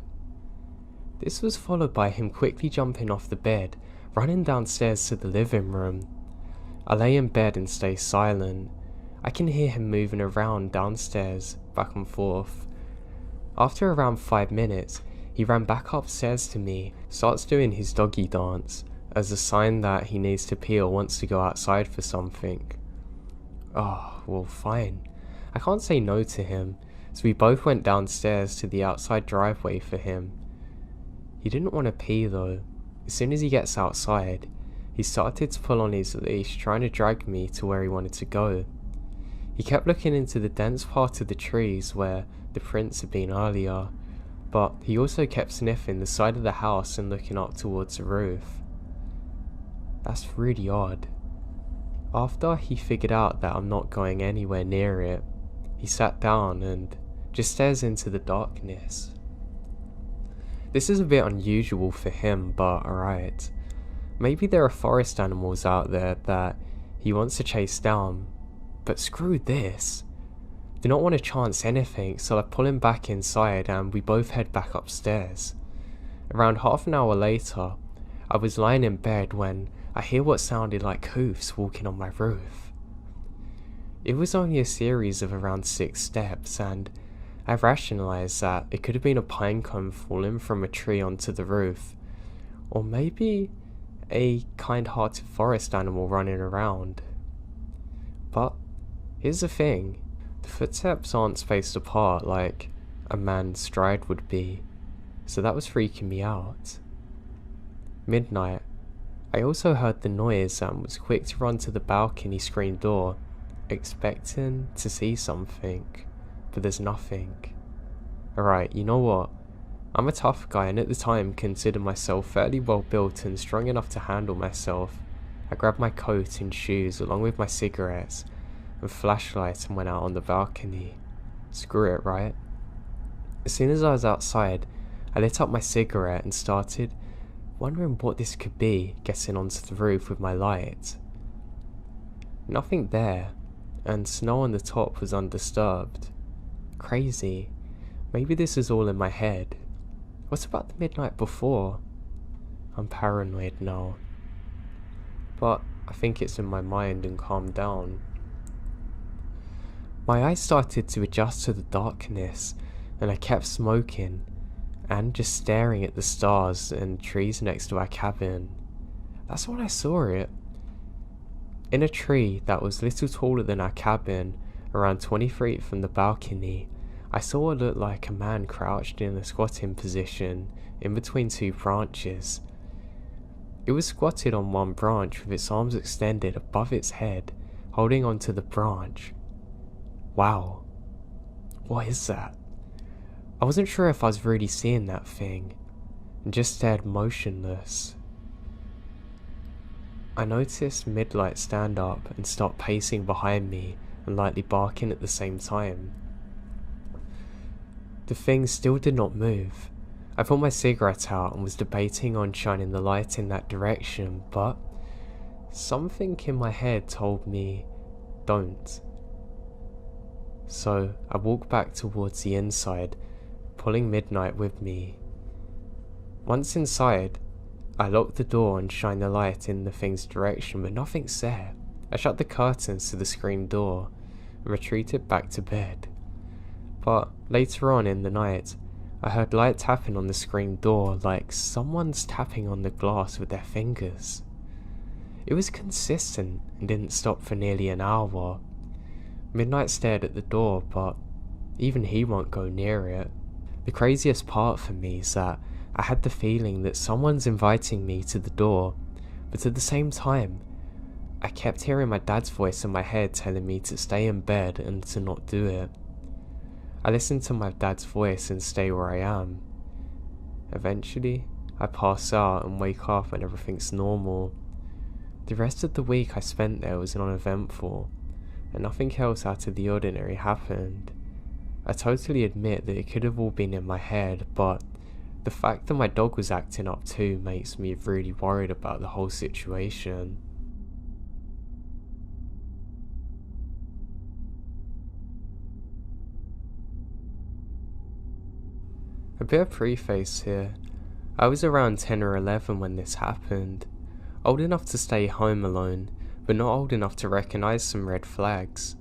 This was followed by him quickly jumping off the bed, running downstairs to the living room. I lay in bed and stay silent. I can hear him moving around downstairs, back and forth. After around 5 minutes, he ran back upstairs to me, starts doing his doggy dance, as a sign that he needs to pee or wants to go outside for something. Oh, well fine. I can't say no to him, so we both went downstairs to the outside driveway for him. He didn't want to pee though. As soon as he gets outside, he started to pull on his leash, trying to drag me to where he wanted to go. He kept looking into the dense part of the trees where the prints had been earlier, but he also kept sniffing the side of the house and looking up towards the roof. That's really odd. After he figured out that I'm not going anywhere near it, he sat down and just stares into the darkness. This is a bit unusual for him, but alright. Maybe there are forest animals out there that he wants to chase down, but screw this. Do not want to chance anything, so I pull him back inside and we both head back upstairs. Around half an hour later, I was lying in bed when I hear what sounded like hoofs walking on my roof. It was only a series of around 6 steps, and I rationalised that it could have been a pine cone falling from a tree onto the roof, or maybe a kind-hearted forest animal running around. But here's the thing, the footsteps aren't spaced apart like a man's stride would be, so that was freaking me out. Midnight, I also heard the noise and was quick to run to the balcony screen door, expecting to see something, but there's nothing. Alright, you know what? I'm a tough guy and at the time considered myself fairly well built and strong enough to handle myself. I grabbed my coat and shoes along with my cigarettes and flashlight and went out on the balcony. Screw it, right? As soon as I was outside, I lit up my cigarette and started wondering what this could be getting onto the roof with my light. Nothing there, and snow on the top was undisturbed. Crazy. Maybe this is all in my head. What about the midnight before? I'm paranoid now. But I think it's in my mind and calmed down. My eyes started to adjust to the darkness, and I kept smoking and just staring at the stars and trees next to our cabin. That's when I saw it. In a tree that was little taller than our cabin, around 20 feet from the balcony, I saw what looked like a man crouched in a squatting position in between two branches. It was squatted on one branch with its arms extended above its head, holding onto the branch. Wow. What is that? I wasn't sure if I was really seeing that thing, and just stared motionless. I noticed Midlight stand up and start pacing behind me and lightly barking at the same time. The thing still did not move. I put my cigarette out and was debating on shining the light in that direction, but something in my head told me, don't. So I walked back towards the inside, pulling Midnight with me. Once inside, I locked the door and shined the light in the thing's direction, but nothing's there. I shut the curtains to the screen door and retreated back to bed. But later on in the night, I heard light tapping on the screen door like someone's tapping on the glass with their fingers. It was consistent and didn't stop for nearly an hour. Midnight stared at the door, but even he won't go near it. The craziest part for me is that I had the feeling that someone's inviting me to the door, but at the same time, I kept hearing my dad's voice in my head telling me to stay in bed and to not do it. I listened to my dad's voice and stay where I am. Eventually, I pass out and wake up and everything's normal. The rest of the week I spent there was uneventful, and nothing else out of the ordinary happened. I totally admit that it could have all been in my head, but the fact that my dog was acting up too makes me really worried about the whole situation. A bit of preface here. I was around 10 or 11 when this happened. Old enough to stay home alone, but not old enough to recognise some red flags.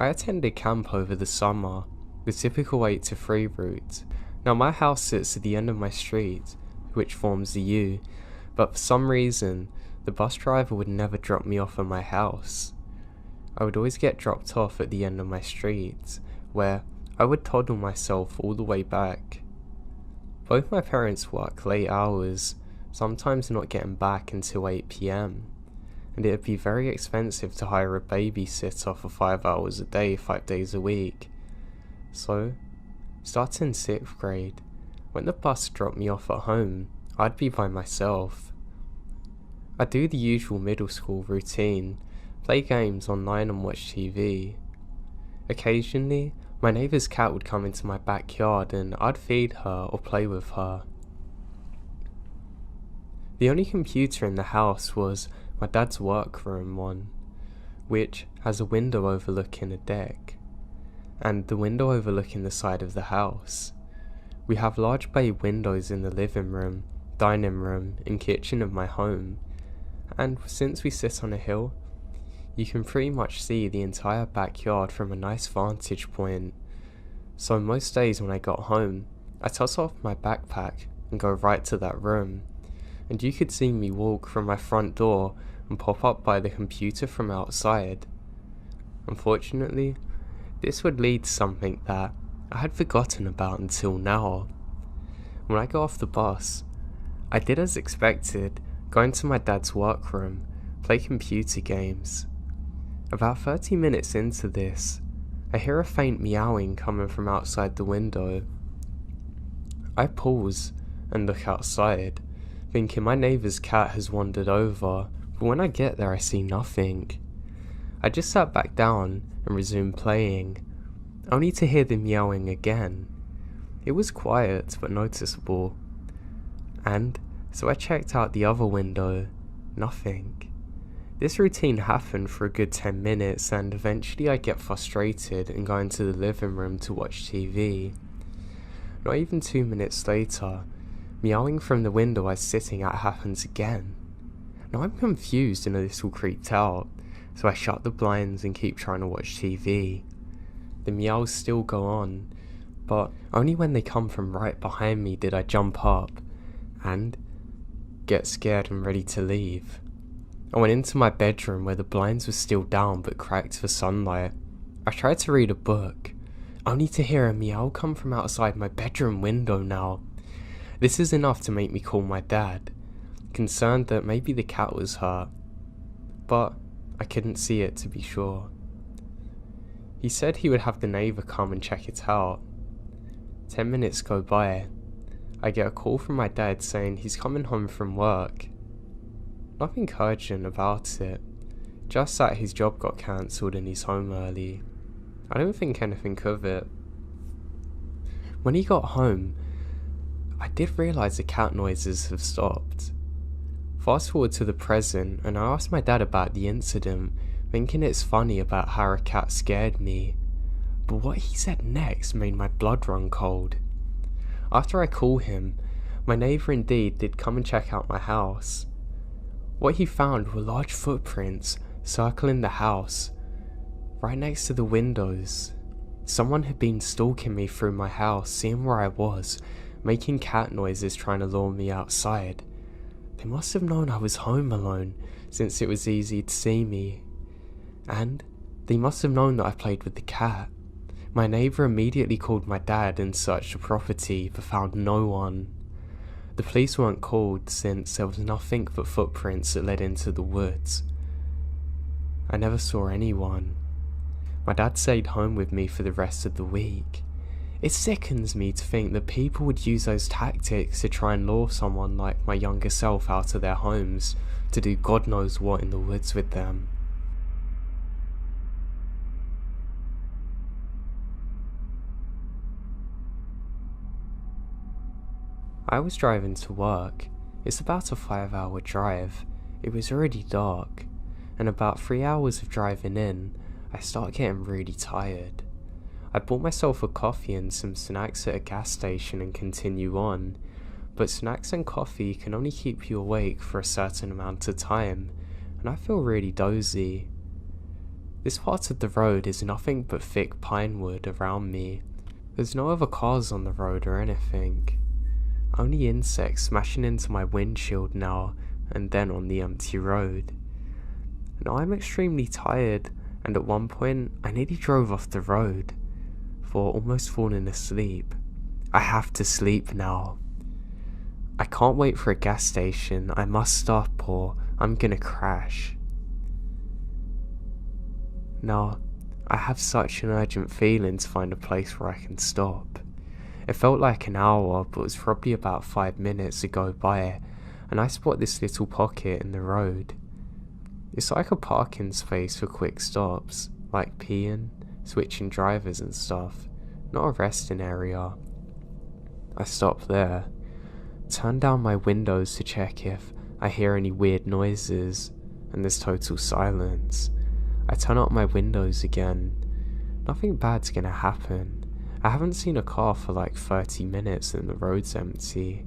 I attended camp over the summer, the typical 8 to 3 route. Now my house sits at the end of my street, which forms the U, but for some reason, the bus driver would never drop me off at my house. I would always get dropped off at the end of my street, where I would toddle myself all the way back. Both my parents work late hours, sometimes not getting back until 8 PM, and it would be very expensive to hire a babysitter for 5 hours a day, 5 days a week. So, starting 6th grade, when the bus dropped me off at home, I'd be by myself. I'd do the usual middle school routine, play games online and watch TV. Occasionally, my neighbour's cat would come into my backyard and I'd feed her or play with her. The only computer in the house was my dad's workroom one, which has a window overlooking a deck, and the window overlooking the side of the house. We have large bay windows in the living room, dining room, and kitchen of my home, and since we sit on a hill, you can pretty much see the entire backyard from a nice vantage point. So most days when I got home, I toss off my backpack and go right to that room, and you could see me walk from my front door and pop up by the computer from outside. Unfortunately, this would lead to something that I had forgotten about until now. When I got off the bus, I did as expected, go into my dad's workroom, play computer games. About 30 minutes into this, I hear a faint meowing coming from outside the window. I pause and look outside, thinking my neighbour's cat has wandered over, but when I get there I see nothing. I just sat back down and resumed playing, only to hear the meowing again. It was quiet but noticeable, and so I checked out the other window. Nothing. This routine happened for a good 10 minutes, and eventually I get frustrated and go into the living room to watch TV. Not even 2 minutes later, meowing from the window I was sitting at happens again. Now I'm confused and a little creeped out, so I shut the blinds and keep trying to watch TV. The meows still go on, but only when they come from right behind me did I jump up and get scared and ready to leave. I went into my bedroom where the blinds were still down but cracked for sunlight. I tried to read a book, only to hear a meow come from outside my bedroom window now. This is enough to make me call my dad, concerned that maybe the cat was hurt, but I couldn't see it to be sure. He said he would have the neighbour come and check it out. 10 minutes go by. I get a call from my dad saying he's coming home from work. Nothing urgent about it, just that his job got cancelled and he's home early. I don't think anything of it. When he got home, I did realise the cat noises have stopped. Fast forward to the present, and I asked my dad about the incident, thinking it's funny about how a cat scared me. But what he said next made my blood run cold. After I call him, my neighbour indeed did come and check out my house. What he found were large footprints circling the house, right next to the windows. Someone had been stalking me through my house, seeing where I was, making cat noises trying to lure me outside. They must have known I was home alone, since it was easy to see me. And they must have known that I played with the cat. My neighbour immediately called my dad and searched the property, but found no one. The police weren't called since there was nothing but footprints that led into the woods. I never saw anyone. My dad stayed home with me for the rest of the week. It sickens me to think that people would use those tactics to try and lure someone like my younger self out of their homes to do God knows what in the woods with them. I was driving to work. It's about a 5-hour drive. It was already dark, and about 3 hours of driving in, I start getting really tired. I bought myself a coffee and some snacks at a gas station and continue on, but snacks and coffee can only keep you awake for a certain amount of time, and I feel really dozy. This part of the road is nothing but thick pine wood around me. There's no other cars on the road or anything. Only insects smashing into my windshield now and then on the empty road. Now I'm extremely tired, and at one point I nearly drove off the road, for almost falling asleep. I have to sleep now. I can't wait for a gas station. I must stop or I'm gonna crash. Now, I have such an urgent feeling to find a place where I can stop. It felt like an hour, but it was probably about 5 minutes to go by, and I spot this little pocket in the road. It's like a parking space for quick stops, like peeing, switching drivers and stuff, not a resting area. I stop there, turn down my windows to check if I hear any weird noises, and there's total silence. I turn up my windows again. Nothing bad's gonna happen. I haven't seen a car for like 30 minutes and the road's empty.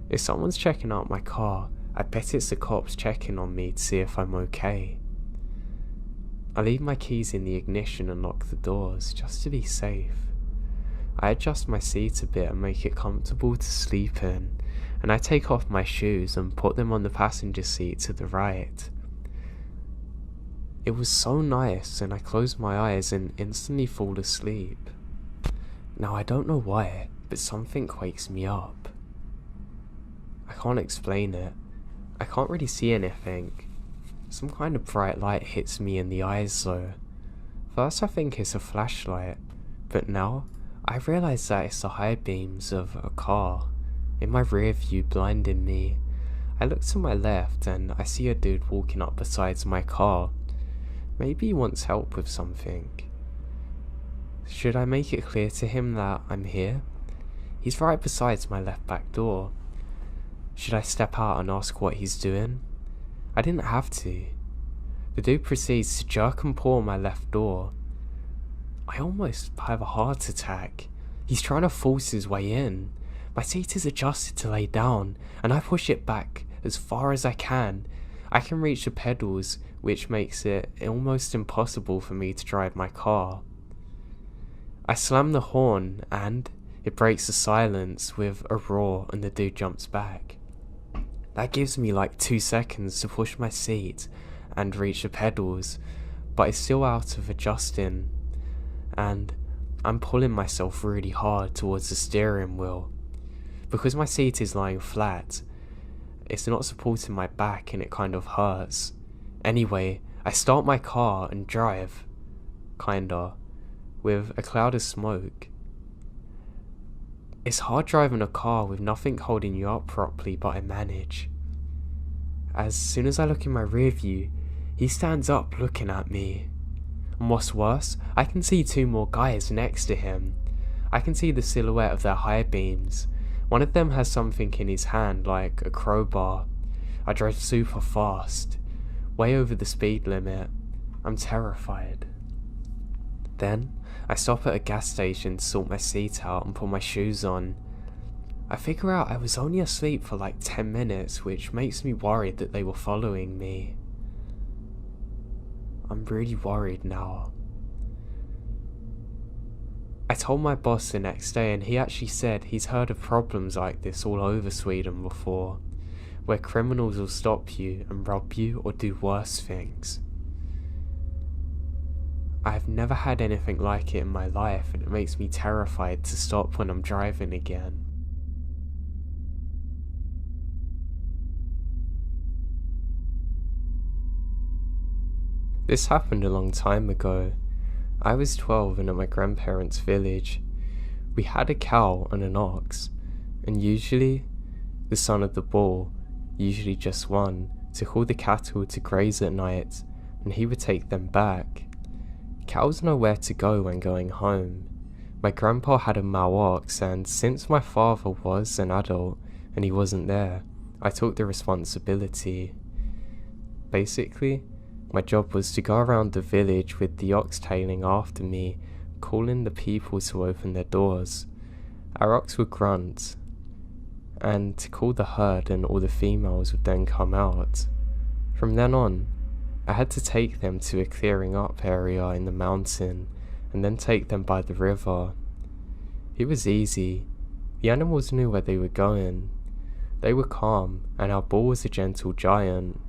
If someone's checking out my car, I bet it's the cops checking on me to see if I'm okay. I leave my keys in the ignition and lock the doors, just to be safe. I adjust my seat a bit and make it comfortable to sleep in, and I take off my shoes and put them on the passenger seat to the right. It was so nice, and I close my eyes and instantly fall asleep. Now I don't know why, but something wakes me up. I can't explain it. I can't really see anything. Some kind of bright light hits me in the eyes though. First I think it's a flashlight, but now I realise that it's the high beams of a car in my rear view blinding me. I look to my left and I see a dude walking up beside my car. Maybe he wants help with something. Should I make it clear to him that I'm here? He's right beside my left back door. Should I step out and ask what he's doing? I didn't have to. The dude proceeds to jerk and pull on my left door. I almost have a heart attack. He's trying to force his way in. My seat is adjusted to lay down, and I push it back as far as I can. I can reach the pedals, which makes it almost impossible for me to drive my car. I slam the horn, and it breaks the silence with a roar, and the dude jumps back. That gives me like 2 seconds to push my seat and reach the pedals, but it's still out of adjusting, and I'm pulling myself really hard towards the steering wheel. Because my seat is lying flat, it's not supporting my back and it kind of hurts. Anyway, I start my car and drive, kinda, with a cloud of smoke. It's hard driving a car with nothing holding you up properly, but I manage. As soon as I look in my rear view, he stands up looking at me. And what's worse, I can see 2 more guys next to him. I can see the silhouette of their high beams. One of them has something in his hand like a crowbar. I drive super fast, way over the speed limit. I'm terrified. Then, I stop at a gas station to sort my seat out and put my shoes on. I figure out I was only asleep for like 10 minutes, which makes me worried that they were following me. I'm really worried now. I told my boss the next day, and he actually said he's heard of problems like this all over Sweden before, where criminals will stop you and rob you or do worse things. I've never had anything like it in my life, and it makes me terrified to stop when I'm driving again. This happened a long time ago. I was 12 and at my grandparents' village. We had a cow and an ox, and usually the son of the bull, usually just one, took all the cattle to graze at night, and he would take them back. Cows know where to go when going home. My grandpa had a male ox, and since my father was an adult and he wasn't there, I took the responsibility. Basically, my job was to go around the village with the ox tailing after me, calling the people to open their doors. Our ox would grunt, and to call the herd, and all the females would then come out. From then on, I had to take them to a clearing up area in the mountain, and then take them by the river. It was easy. The animals knew where they were going. They were calm, and our bull was a gentle giant.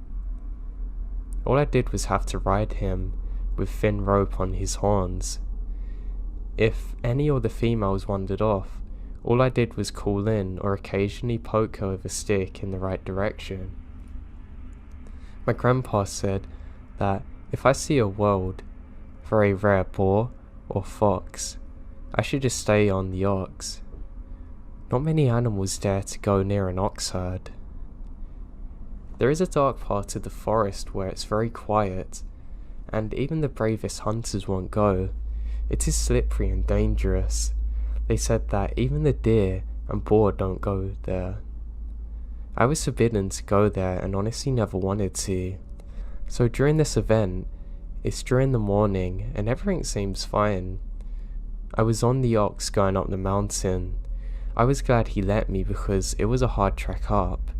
All I did was have to ride him with thin rope on his horns. If any of the females wandered off, all I did was call in or occasionally poke her with a stick in the right direction. My grandpa said that if I see a wild, very rare boar or fox, I should just stay on the ox. Not many animals dare to go near an ox herd. There is a dark part of the forest where it's very quiet, and even the bravest hunters won't go. It is slippery and dangerous. They said that even the deer and boar don't go there. I was forbidden to go there and honestly never wanted to. So during this event, it's during the morning and everything seems fine. I was on the ox going up the mountain. I was glad he let me because it was a hard trek up.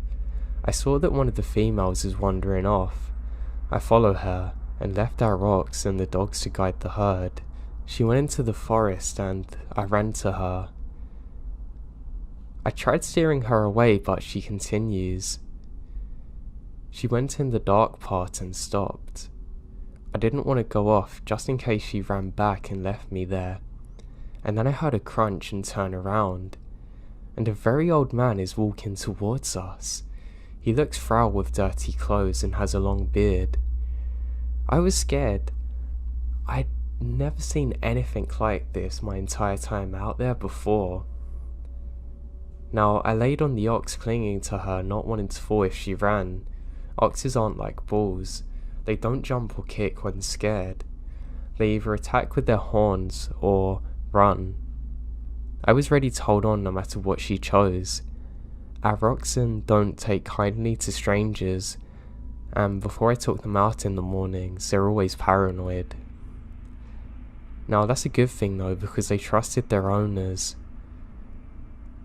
I saw that one of the females was wandering off. I followed her and left our ox and the dogs to guide the herd. She went into the forest and I ran to her. I tried steering her away, but she continues. She went in the dark part and stopped. I didn't want to go off just in case she ran back and left me there. And then I heard a crunch and turn around, and a very old man is walking towards us. He looks frail with dirty clothes and has a long beard. I was scared. I'd never seen anything like this my entire time out there before. Now, I laid on the ox, clinging to her, not wanting to fall if she ran. Oxes aren't like bulls. They don't jump or kick when scared. They either attack with their horns or run. I was ready to hold on no matter what she chose. Our oxen don't take kindly to strangers, and before I took them out in the mornings, they're always paranoid. Now that's a good thing though, because they trusted their owners.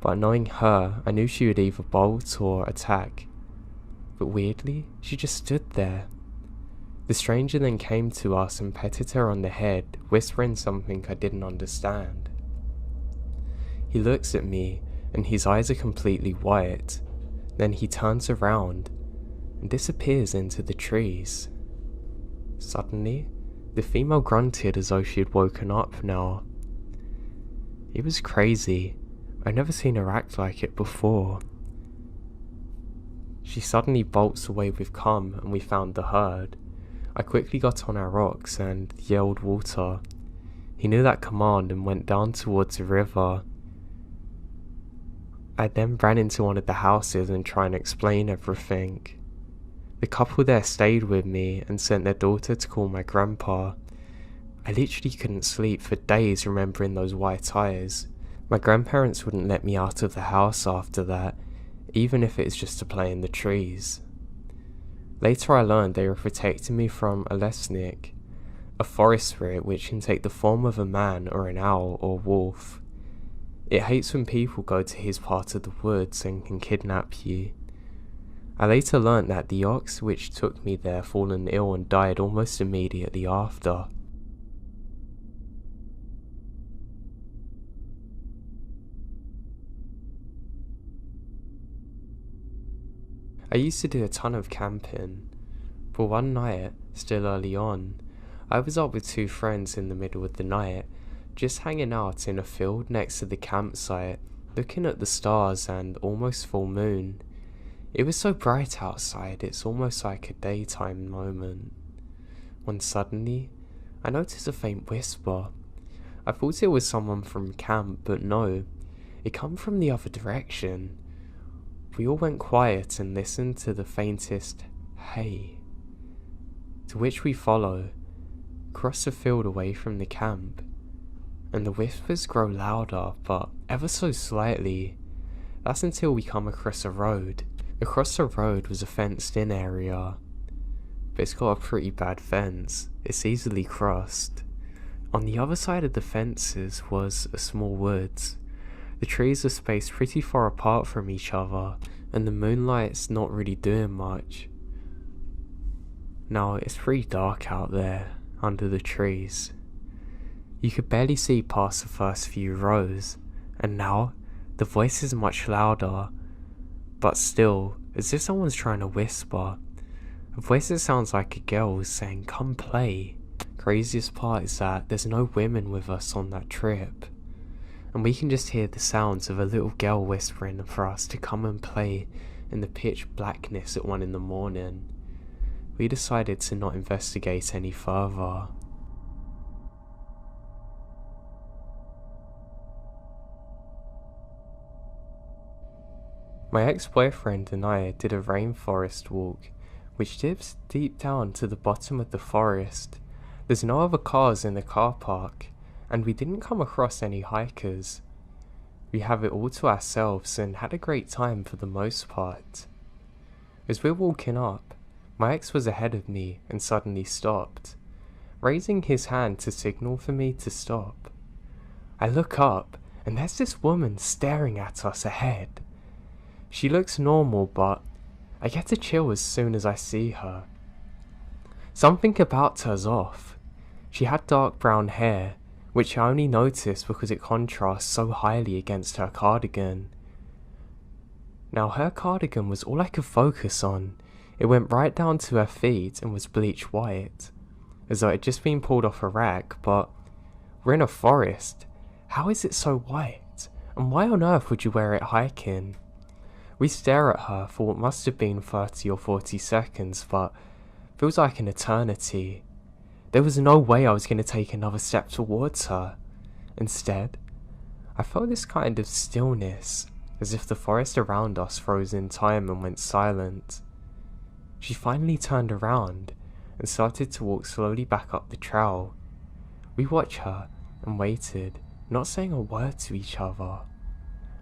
But knowing her, I knew she would either bolt or attack. But weirdly, she just stood there. The stranger then came to us and petted her on the head, whispering something I didn't understand. He looks at me, and his eyes are completely white. Then he turns around and disappears into the trees. Suddenly, the female grunted as though she had woken up now. It was crazy. I'd never seen her act like it before. She suddenly bolts away with "Come," and we found the herd. I quickly got on our ox and yelled water. He knew that command and went down towards the river. I then ran into one of the houses and tried to explain everything. The couple there stayed with me and sent their daughter to call my grandpa. I literally couldn't sleep for days remembering those white eyes. My grandparents wouldn't let me out of the house after that, even if it's just to play in the trees. Later I learned they were protecting me from a lesnik, a forest spirit which can take the form of a man or an owl or wolf. It hates when people go to his part of the woods and can kidnap you. I later learnt that the ox which took me there fallen ill and died almost immediately after. I used to do a ton of camping, but one night, still early on, I was up with two friends in the middle of the night, just hanging out in a field next to the campsite, looking at the stars and almost full moon. It was so bright outside, it's almost like a daytime moment. When suddenly, I noticed a faint whisper. I thought it was someone from camp, but no, it came from the other direction. We all went quiet and listened to the faintest "hey," to which we follow, across the field away from the camp, and the whispers grow louder, but ever so slightly. That's until we come across a road. Across the road was a fenced-in area, but it's got a pretty bad fence. It's easily crossed. On the other side of the fences was a small woods. The trees are spaced pretty far apart from each other, and the moonlight's not really doing much. Now, it's pretty dark out there, under the trees. You could barely see past the first few rows, and now, the voice is much louder, but still, as if someone's trying to whisper. A voice that sounds like a girl is saying, "Come play." Craziest part is that there's no women with us on that trip, and we can just hear the sounds of a little girl whispering for us to come and play in the pitch blackness at 1 a.m. We decided to not investigate any further. My ex-boyfriend and I did a rainforest walk, which dips deep down to the bottom of the forest. There's no other cars in the car park, and we didn't come across any hikers. We have it all to ourselves and had a great time for the most part. As we're walking up, my ex was ahead of me and suddenly stopped, raising his hand to signal for me to stop. I look up, and there's this woman staring at us ahead. She looks normal, but I get a chill as soon as I see her. Something about her's off. She had dark brown hair, which I only noticed because it contrasts so highly against her cardigan. Now her cardigan was all I could focus on. It went right down to her feet and was bleach white, as though it had just been pulled off a rack, but we're in a forest. How is it so white? And why on earth would you wear it hiking? We stare at her for what must have been 30 or 40 seconds, but feels like an eternity. There was no way I was going to take another step towards her. Instead, I felt this kind of stillness, as if the forest around us froze in time and went silent. She finally turned around and started to walk slowly back up the trail. We watched her and waited, not saying a word to each other,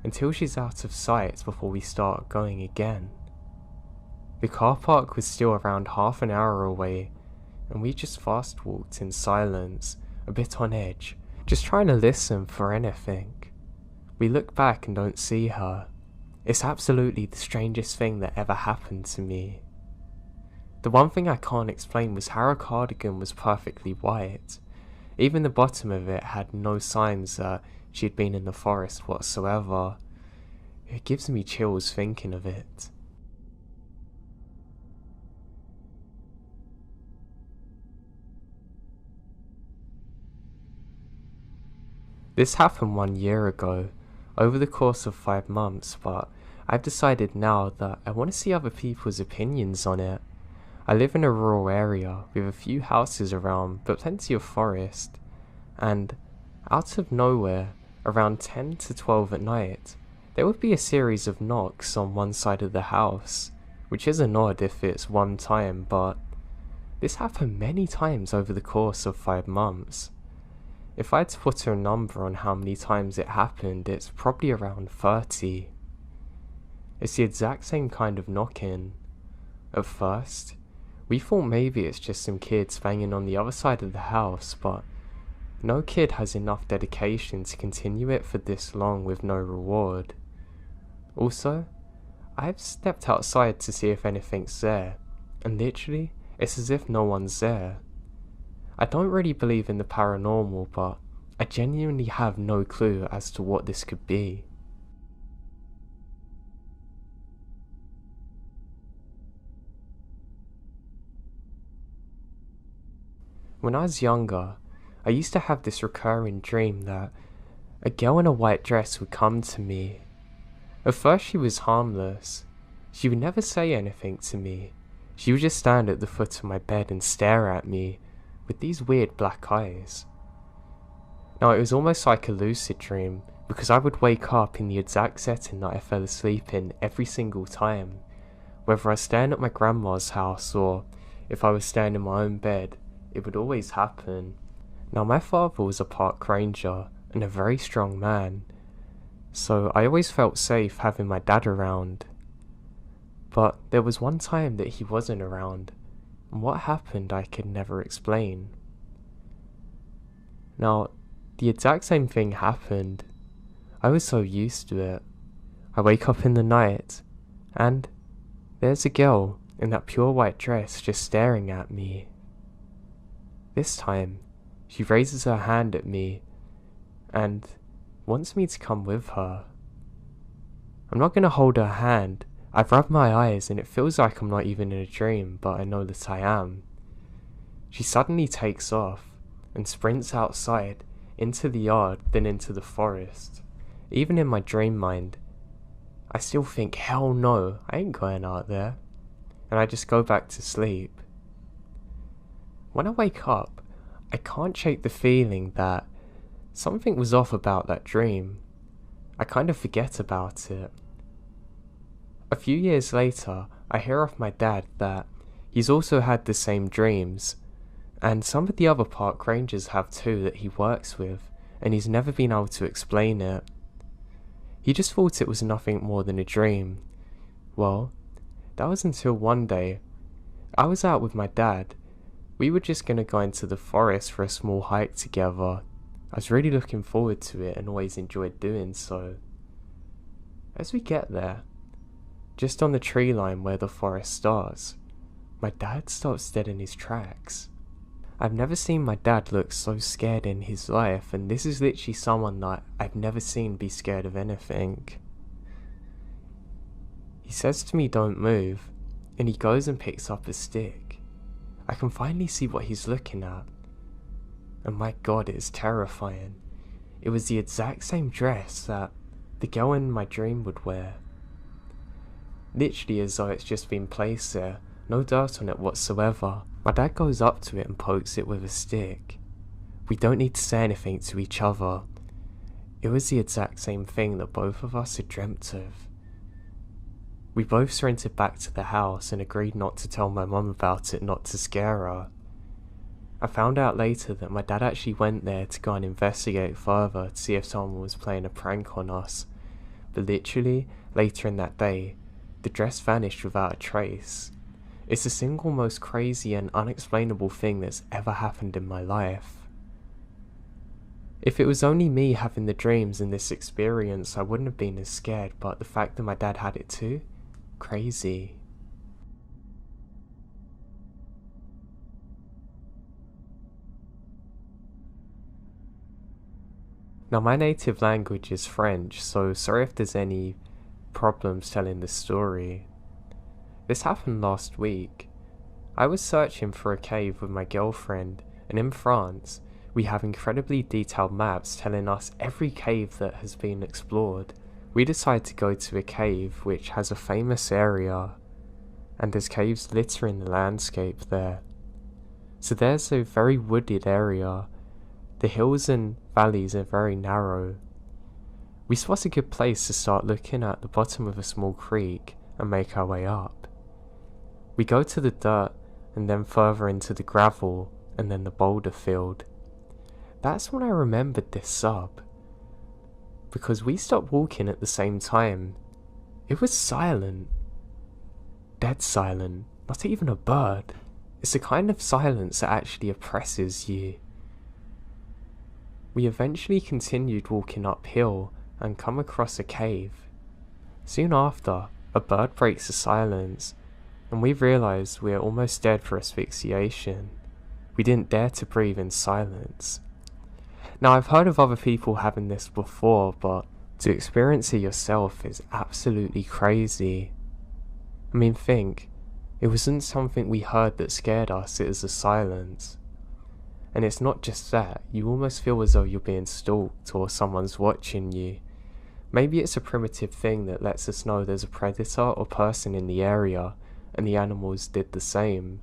until she's out of sight before we start going again. The car park was still around half an hour away, and we just fast walked in silence, a bit on edge, just trying to listen for anything. We look back and don't see her. It's absolutely the strangest thing that ever happened to me. The one thing I can't explain was how her cardigan was perfectly white. Even the bottom of it had no signs that she had been in the forest whatsoever. It gives me chills thinking of it. This happened 1 year ago, over the course of 5 months, but I've decided now that I want to see other people's opinions on it. I live in a rural area with a few houses around, but plenty of forest, and out of nowhere, around 10 to 12 at night, there would be a series of knocks on one side of the house, which isn't odd if it's one time, but this happened many times over the course of 5 months. If I had to put a number on how many times it happened, it's probably around 30. It's the exact same kind of knocking. At first, we thought maybe it's just some kids banging on the other side of the house, but no kid has enough dedication to continue it for this long with no reward. Also, I've stepped outside to see if anything's there, and literally, it's as if no one's there. I don't really believe in the paranormal, but I genuinely have no clue as to what this could be. When I was younger, I used to have this recurring dream that a girl in a white dress would come to me. At first she was harmless. She would never say anything to me. She would just stand at the foot of my bed and stare at me with these weird black eyes. Now it was almost like a lucid dream, because I would wake up in the exact setting that I fell asleep in every single time. Whether I was staying at my grandma's house or if I was staying in my own bed, it would always happen. Now my father was a park ranger and a very strong man, so I always felt safe having my dad around. But there was one time that he wasn't around, and what happened I could never explain. Now, the exact same thing happened. I was so used to it. I wake up in the night, and there's a girl in that pure white dress just staring at me. This time, she raises her hand at me, and wants me to come with her. I'm not gonna hold her hand. I've rubbed my eyes and it feels like I'm not even in a dream, but I know that I am. She suddenly takes off and sprints outside, into the yard, then into the forest. Even in my dream mind, I still think, hell no, I ain't going out there. And I just go back to sleep. When I wake up, I can't shake the feeling that something was off about that dream. I kind of forget about it. A few years later, I hear off my dad that he's also had the same dreams, and some of the other park rangers have too that he works with, and he's never been able to explain it. He just thought it was nothing more than a dream. Well, that was until one day, I was out with my dad. We were just gonna go into the forest for a small hike together. I was really looking forward to it and always enjoyed doing so. As we get there, just on the tree line where the forest starts, my dad stops dead in his tracks. I've never seen my dad look so scared in his life, and this is literally someone that I've never seen be scared of anything. He says to me, "Don't move," and he goes and picks up a stick. I can finally see what he's looking at, and my god, it is terrifying. It was the exact same dress that the girl in my dream would wear. literally as though it's just been placed there, no dirt on it whatsoever. My dad goes up to it and pokes it with a stick. We don't need to say anything to each other. It was the exact same thing that both of us had dreamt of. We both sprinted back to the house and agreed not to tell my mum about it, not to scare her. I found out later that my dad actually went there to go and investigate further to see if someone was playing a prank on us, but literally, later in that day, the dress vanished without a trace. It's the single most crazy and unexplainable thing that's ever happened in my life. If it was only me having the dreams in this experience, I wouldn't have been as scared, but the fact that my dad had it too? Crazy. Now my native language is French, so sorry if there's any problems telling this story. This happened last week. I was searching for a cave with my girlfriend, and in France, we have incredibly detailed maps telling us every cave that has been explored. We decided to go to a cave which has a famous area, and there's caves littering the landscape there. So there's a very wooded area. The hills and valleys are very narrow. We spot a good place to start looking at the bottom of a small creek and make our way up. We go to the dirt and then further into the gravel and then the boulder field. That's when I remembered this sub, because we stopped walking at the same time. It was silent. Dead silent. Not even a bird. It's the kind of silence that actually oppresses you. We eventually continued walking uphill and come across a cave. Soon after, a bird breaks the silence, and we realise we are almost dead for asphyxiation. We didn't dare to breathe in silence. Now, I've heard of other people having this before, but to experience it yourself is absolutely crazy. I mean, think, it wasn't something we heard that scared us, it was the silence. And it's not just that, you almost feel as though you're being stalked or someone's watching you. Maybe it's a primitive thing that lets us know there's a predator or person in the area, and the animals did the same.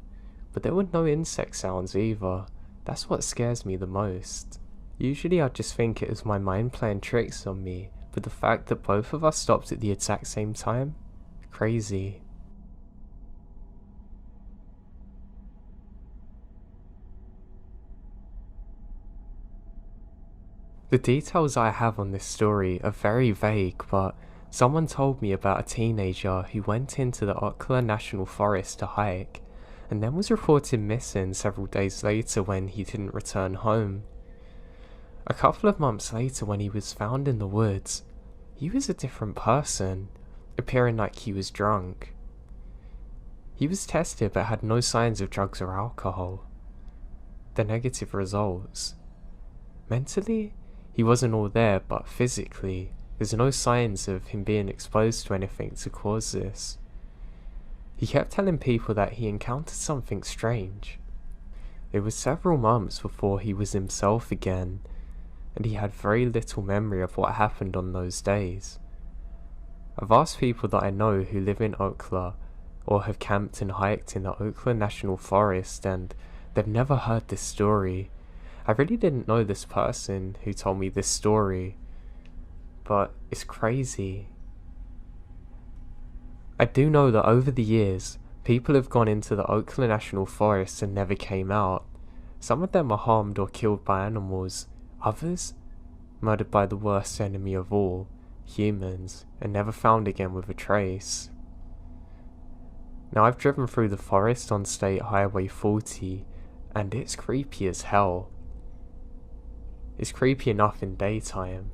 But there were no insect sounds either. That's what scares me the most. Usually I just think it was my mind playing tricks on me, but the fact that both of us stopped at the exact same time? Crazy. The details I have on this story are very vague, but someone told me about a teenager who went into the Apocaly National Forest to hike, and then was reported missing several days later when he didn't return home. A couple of months later, when he was found in the woods, he was a different person, appearing like he was drunk. He was tested but had no signs of drugs or alcohol. The negative results. Mentally, he wasn't all there, but physically, there's no signs of him being exposed to anything to cause this. He kept telling people that he encountered something strange. It was several months before he was himself again, and he had very little memory of what happened on those days. I've asked people that I know who live in Apocaly or have camped and hiked in the Apocaly National Forest, and they've never heard this story. I really didn't know this person who told me this story, but it's crazy. I do know that over the years, people have gone into the Apocaly National Forest and never came out. Some of them are harmed or killed by animals. Others, murdered by the worst enemy of all, humans, and never found again with a trace. Now, I've driven through the forest on State Highway 40, and it's creepy as hell. It's creepy enough in daytime.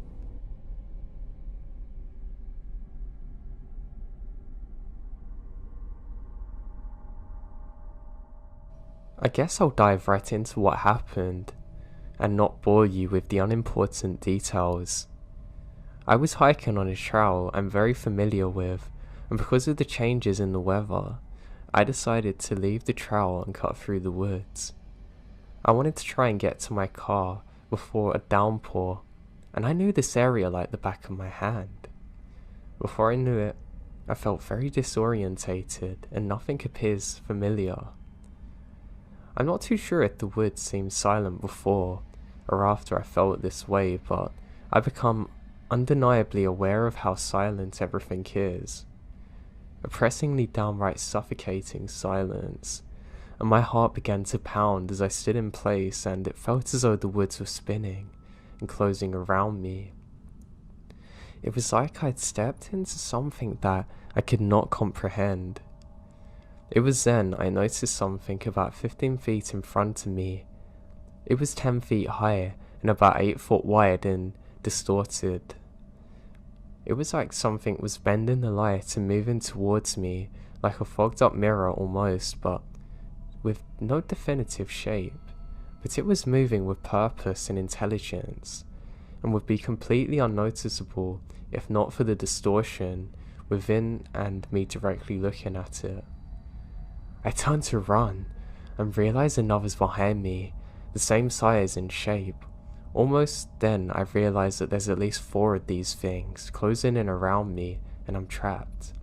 I guess I'll dive right into what happened, and not bore you with the unimportant details. I was hiking on a trail I'm very familiar with, and because of the changes in the weather, I decided to leave the trail and cut through the woods. I wanted to try and get to my car before a downpour, and I knew this area like the back of my hand. Before I knew it, I felt very disorientated and nothing appears familiar. I'm not too sure if the woods seemed silent before or after I felt this way, but I become undeniably aware of how silent everything is. Oppressingly downright suffocating silence, and my heart began to pound as I stood in place, and it felt as though the woods were spinning and closing around me. It was like I'd stepped into something that I could not comprehend. It was then I noticed something about 15 feet in front of me. It was 10 feet high and about 8 foot wide and distorted. It was like something was bending the light and moving towards me, like a fogged up mirror almost, but with no definitive shape. But it was moving with purpose and intelligence, and would be completely unnoticeable if not for the distortion within and me directly looking at it. I turned to run, and realized another's behind me, the same size and shape. Almost then I realized that there's at least 4 of these things closing in around me, and I'm trapped.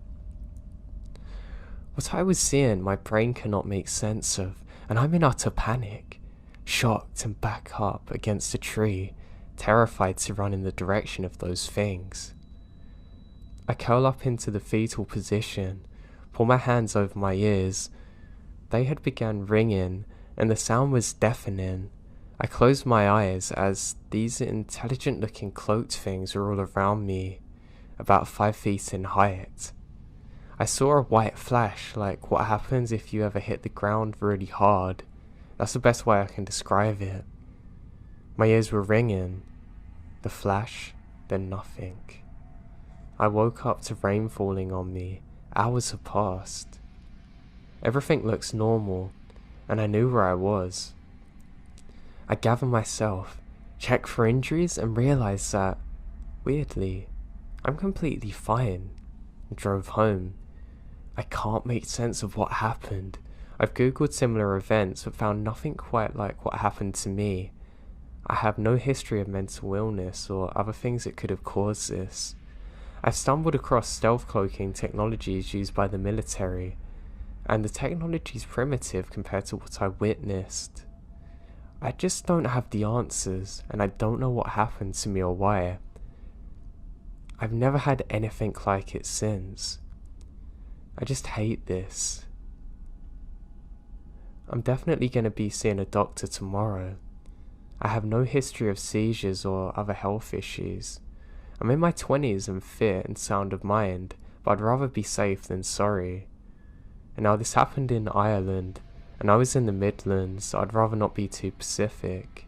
What I was seeing my brain cannot make sense of, and I'm in utter panic, shocked and back up against a tree, terrified to run in the direction of those things. I curl up into the fetal position, pull my hands over my ears. They had begun ringing, and the sound was deafening. I closed my eyes as these intelligent-looking cloaked things were all around me, about 5 feet in height. I saw a white flash, like what happens if you ever hit the ground really hard. That's the best way I can describe it. My ears were ringing. The flash, then nothing. I woke up to rain falling on me. Hours had passed. Everything looks normal, and I knew where I was. I gathered myself, checked for injuries, and realized that, weirdly, I'm completely fine, and drove home. I can't make sense of what happened. I've googled similar events but found nothing quite like what happened to me. I have no history of mental illness or other things that could have caused this. I've stumbled across stealth cloaking technologies used by the military, and the technology is primitive compared to what I witnessed. I just don't have the answers, and I don't know what happened to me or why. I've never had anything like it since. I just hate this. I'm definitely going to be seeing a doctor tomorrow. I have no history of seizures or other health issues. I'm in my 20s and fit and sound of mind, but I'd rather be safe than sorry. And now this happened in Ireland, and I was in the Midlands, so I'd rather not be too specific.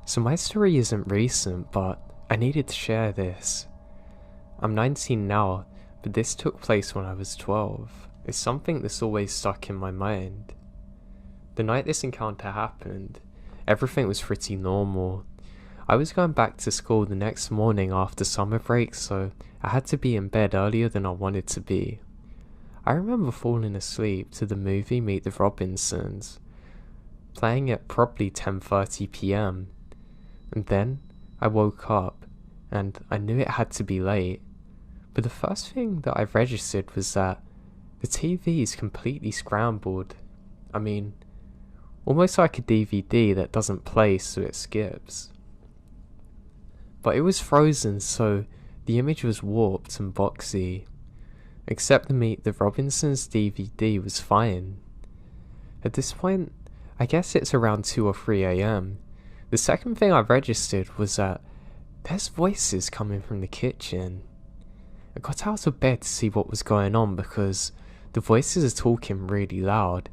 So my story isn't recent, but I needed to share this. I'm 19 now, but this took place when I was 12. It's something that's always stuck in my mind. The night this encounter happened, everything was pretty normal. I was going back to school the next morning after summer break, so I had to be in bed earlier than I wanted to be. I remember falling asleep to the movie Meet the Robinsons, playing at probably 10:30 p.m. And then I woke up, and I knew it had to be late. But the first thing that I registered was that the TV is completely scrambled. I mean, almost like a DVD that doesn't play so it skips. But it was frozen, so the image was warped and boxy. Except the Meet the Robinsons DVD was fine. At this point, I guess it's around 2 or 3 a.m. The second thing I registered was that there's voices coming from the kitchen. I got out of bed to see what was going on because the voices are talking really loud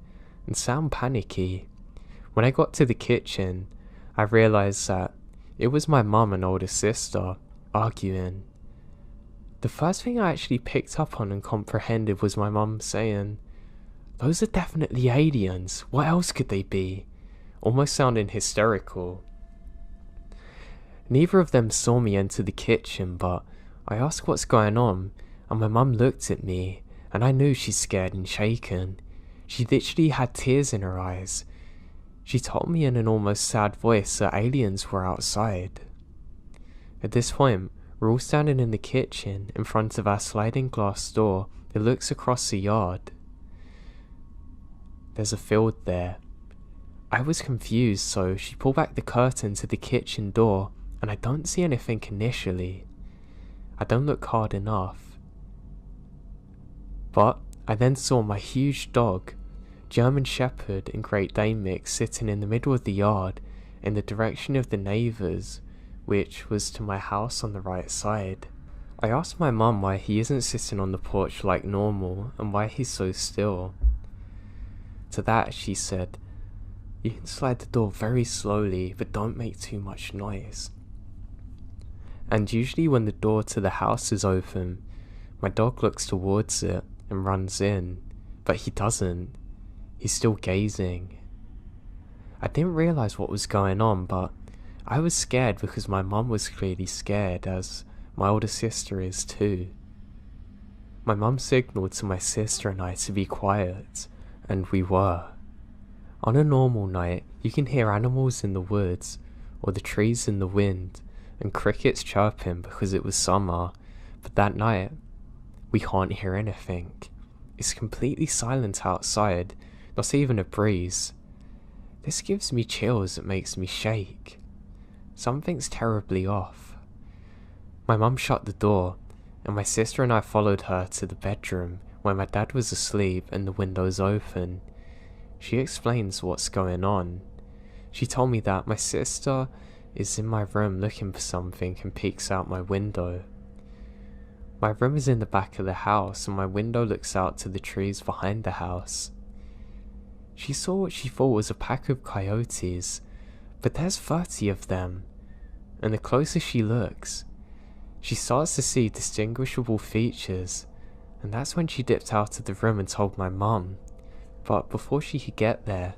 and sound panicky. When I got to the kitchen, I realized that it was my mum and older sister arguing. The first thing I actually picked up on and comprehended was my mum saying, "Those are definitely aliens, what else could they be?" Almost sounding hysterical. Neither of them saw me enter the kitchen, but I asked what's going on, and my mum looked at me, and I knew she's scared and shaken. She literally had tears in her eyes. She told me in an almost sad voice that aliens were outside. At this point, we're all standing in the kitchen in front of our sliding glass door that looks across the yard. There's a field there. I was confused, so she pulled back the curtain to the kitchen door, and I don't see anything initially. I don't look hard enough. But I then saw my huge dog, German Shepherd and Great Dane mix, sitting in the middle of the yard in the direction of the neighbours, which was to my house on the right side. I asked my mum why he isn't sitting on the porch like normal and why he's so still. To that she said, "You can slide the door very slowly, but don't make too much noise." And usually when the door to the house is open, my dog looks towards it and runs in, but he doesn't. He's still gazing. I didn't realise what was going on, but I was scared because my mum was clearly scared, as my older sister is too. My mum signalled to my sister and I to be quiet, and we were. On a normal night, you can hear animals in the woods, or the trees in the wind, and crickets chirping because it was summer, but that night, we can't hear anything. It's completely silent outside, not even a breeze. This gives me chills that makes me shake. Something's terribly off. My mum shut the door, and my sister and I followed her to the bedroom where my dad was asleep and the windows open. She explains what's going on. She told me that my sister is in my room looking for something and peeks out my window. My room is in the back of the house and my window looks out to the trees behind the house. She saw what she thought was a pack of coyotes, but there's 30 of them, and the closer she looks, she starts to see distinguishable features, and that's when she dipped out of the room and told my mum. But before she could get there,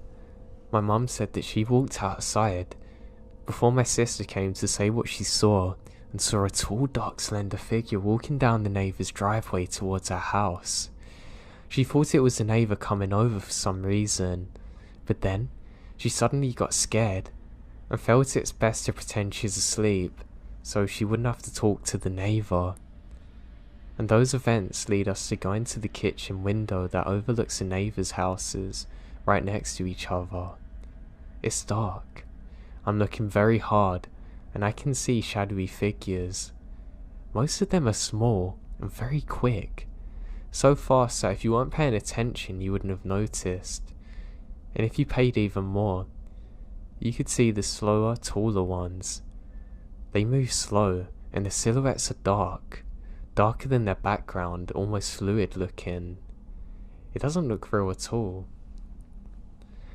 my mum said that she walked outside before my sister came to say what she saw, and saw a tall, dark, slender figure walking down the neighbour's driveway towards our house. She thought it was the neighbour coming over for some reason, but then she suddenly got scared and felt it's best to pretend she's asleep so she wouldn't have to talk to the neighbour. And those events lead us to go into the kitchen window that overlooks the neighbours' houses right next to each other. It's dark. I'm looking very hard and I can see shadowy figures. Most of them are small and very quick. So fast that if you weren't paying attention you wouldn't have noticed, and if you paid even more, you could see the slower, taller ones. They move slow, and the silhouettes are darker than their background, almost fluid looking. It doesn't look real at all.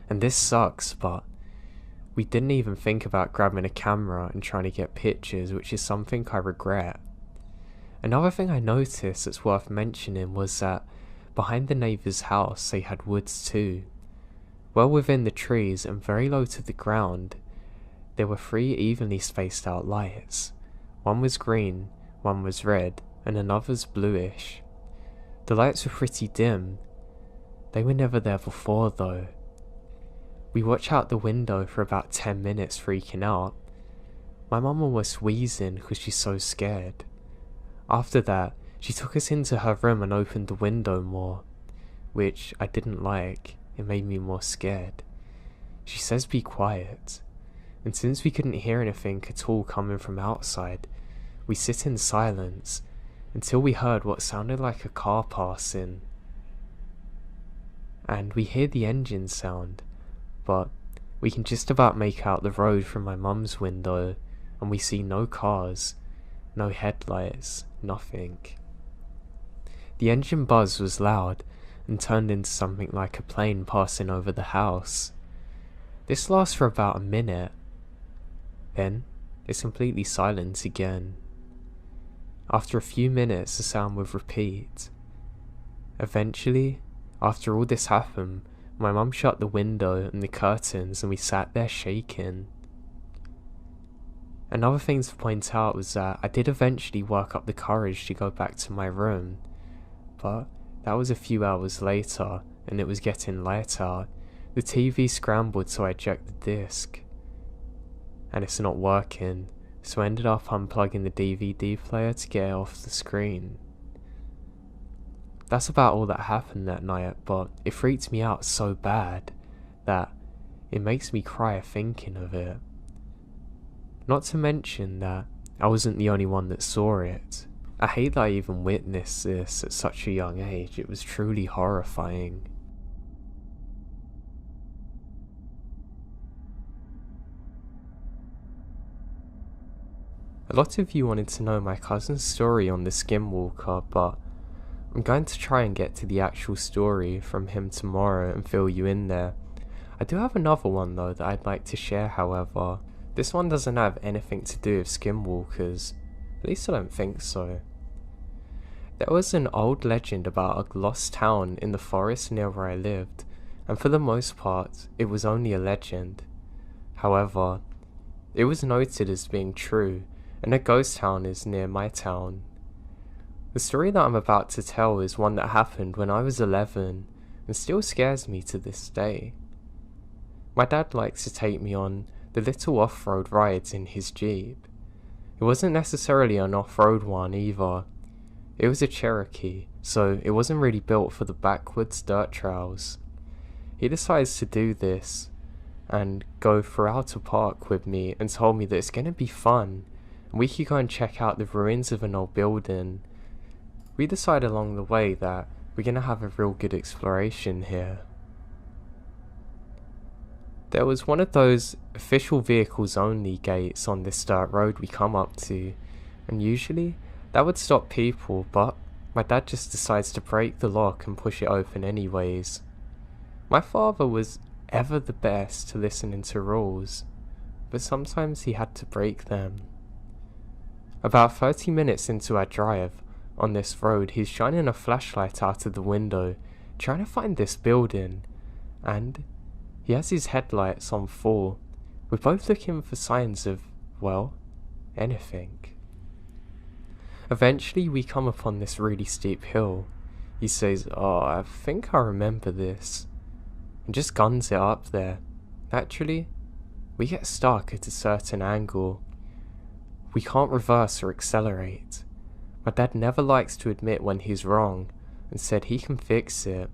And this sucks, but we didn't even think about grabbing a camera and trying to get pictures, which is something I regret. Another thing I noticed that's worth mentioning was that behind the neighbour's house they had woods too. Well within the trees and very low to the ground, there were 3 evenly spaced out lights. One was green, one was red, and another's bluish. The lights were pretty dim. They were never there before though. We watched out the window for about 10 minutes freaking out. My mum almost wheezing because she's so scared. After that, she took us into her room and opened the window more, which I didn't like. It made me more scared. She says be quiet, and since we couldn't hear anything at all coming from outside, we sit in silence until we heard what sounded like a car passing. And we hear the engine sound, but we can just about make out the road from my mum's window, and we see no cars, no headlights, nothing. The engine buzz was loud and turned into something like a plane passing over the house. This lasts for about a minute. Then it's completely silent again. After a few minutes the sound would repeat. Eventually, after all this happened, my mum shut the window and the curtains and we sat there shaking. Another thing to point out was that I did eventually work up the courage to go back to my room, but that was a few hours later and it was getting light out, The TV scrambled, so I checked the disc, and it's not working, so I ended up unplugging the DVD player to get it off the screen. That's about all that happened that night, but it freaked me out so bad that it makes me cry thinking of it. Not to mention that I wasn't the only one that saw it. I hate that I even witnessed this at such a young age. It was truly horrifying. A lot of you wanted to know my cousin's story on the Skinwalker, but I'm going to try and get to the actual story from him tomorrow and fill you in there. I do have another one though that I'd like to share, however. This one doesn't have anything to do with skinwalkers, at least I don't think so. There was an old legend about a lost town in the forest near where I lived, and for the most part, it was only a legend. However, it was noted as being true, and a ghost town is near my town. The story that I'm about to tell is one that happened when I was 11, and still scares me to this day. My dad likes to take me on the little off-road rides in his Jeep. It wasn't necessarily an off-road one either. It was a Cherokee, so it wasn't really built for the backwoods dirt trails. He decides to do this and go throughout a park with me and told me that it's going to be fun and we could go and check out the ruins of an old building. We decided along the way that we're going to have a real good exploration here. There was one of those official vehicles only gates on this dirt road we come up to, and usually that would stop people, but my dad just decides to break the lock and push it open anyways. My father was ever the best to listening to rules, but sometimes he had to break them. About 30 minutes into our drive on this road, he's shining a flashlight out of the window, trying to find this building, and he has his headlights on full. We're both looking for signs of, well, anything. Eventually we come upon this really steep hill. He says, "Oh, I think I remember this," and just guns it up there. Actually, we get stuck at a certain angle. We can't reverse or accelerate. My dad never likes to admit when he's wrong, and said he can fix it,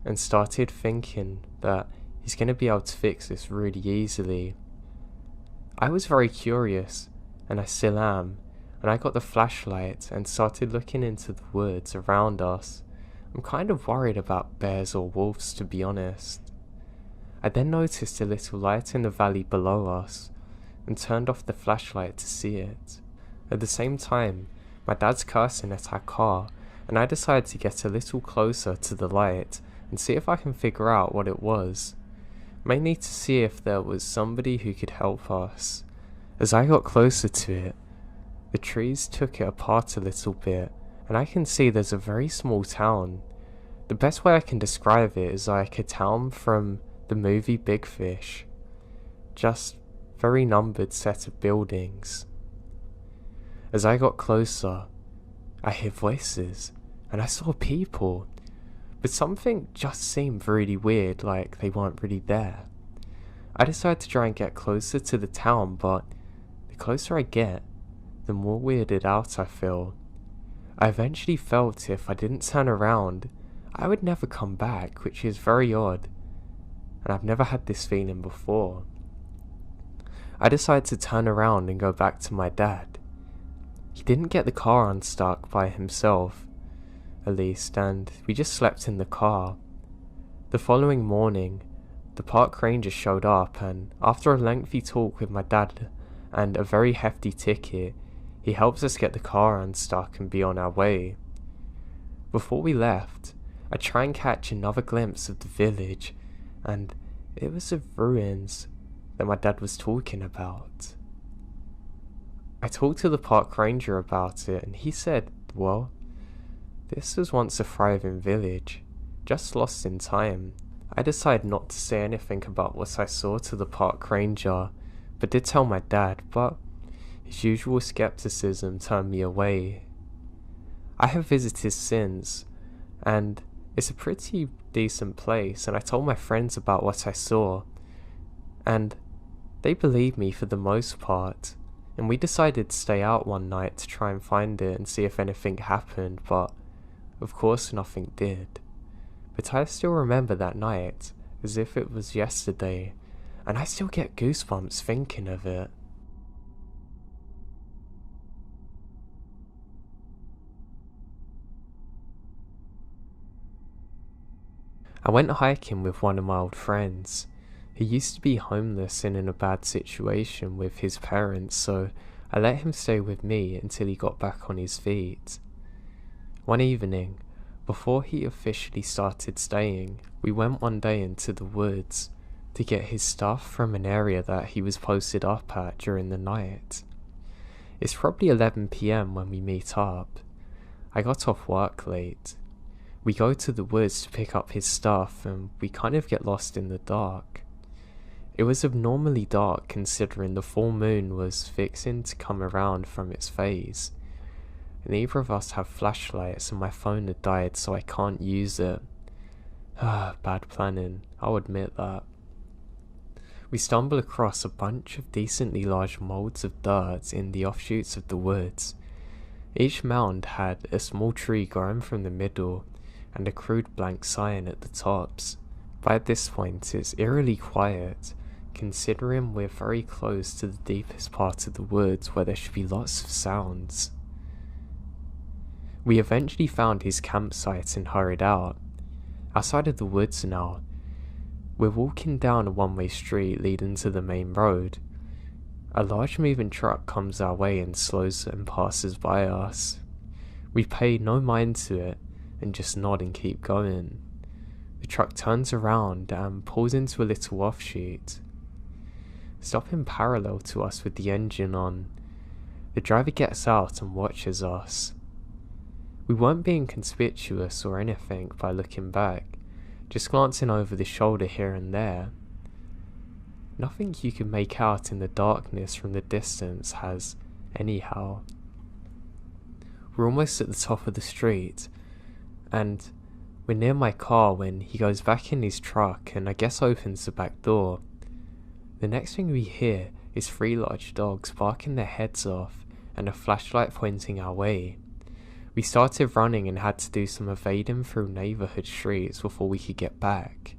and started thinking that he's going to be able to fix this really easily. I was very curious, and I still am, and I got the flashlight and started looking into the woods around us. I'm kind of worried about bears or wolves, to be honest. I then noticed a little light in the valley below us, and turned off the flashlight to see it. At the same time, my dad's cursing at our car, and I decided to get a little closer to the light and see if I can figure out what it was. Mainly to see if there was somebody who could help us. As I got closer to it, the trees took it apart a little bit, and I can see there's a very small town. The best way I can describe it is like a town from the movie Big Fish. Just very numbered set of buildings. As I got closer, I hear voices, and I saw people, but something just seemed really weird, like they weren't really there. I decided to try and get closer to the town, but the closer I get, the more weirded out I feel. I eventually felt if I didn't turn around, I would never come back, which is very odd, and I've never had this feeling before. I decided to turn around and go back to my dad. He didn't get the car unstuck by himself, at least, and we just slept in the car. The following morning, the park ranger showed up, and after a lengthy talk with my dad and a very hefty ticket, he helps us get the car unstuck and be on our way. Before we left, I try and catch another glimpse of the village, and it was the ruins that my dad was talking about. I talked to the park ranger about it, and he said, well, this was once a thriving village, just lost in time. I decided not to say anything about what I saw to the park ranger, but did tell my dad, but his usual skepticism turned me away. I have visited since, and it's a pretty decent place, and I told my friends about what I saw, and they believed me for the most part, and we decided to stay out one night to try and find it and see if anything happened, but of course nothing did. But I still remember that night as if it was yesterday, and I still get goosebumps thinking of it. I went hiking with one of my old friends. He used to be homeless and in a bad situation with his parents, so I let him stay with me until he got back on his feet. One evening, before he officially started staying, we went one day into the woods to get his stuff from an area that he was posted up at during the night. It's probably 11 PM when we meet up. I got off work late. We go to the woods to pick up his stuff and we kind of get lost in the dark. It was abnormally dark considering the full moon was fixing to come around from its phase. Neither of us have flashlights and my phone had died, so I can't use it. Bad planning, I'll admit that. We stumble across a bunch of decently large moulds of dirt in the offshoots of the woods. Each mound had a small tree growing from the middle and a crude blank sign at the tops. By this point it's eerily quiet, considering we're very close to the deepest part of the woods where there should be lots of sounds. We eventually found his campsite and hurried out. Outside of the woods now, we're walking down a one-way street leading to the main road. A large moving truck comes our way and slows and passes by us. We pay no mind to it and just nod and keep going. The truck turns around and pulls into a little offshoot, stopping parallel to us with the engine on. The driver gets out and watches us. We weren't being conspicuous or anything by looking back, just glancing over the shoulder here and there. Nothing you can make out in the darkness from the distance has anyhow. We're almost at the top of the street, and we're near my car when he goes back in his truck and I guess opens the back door. The next thing we hear is 3 large dogs barking their heads off and a flashlight pointing our way. We started running and had to do some evading through neighbourhood streets before we could get back.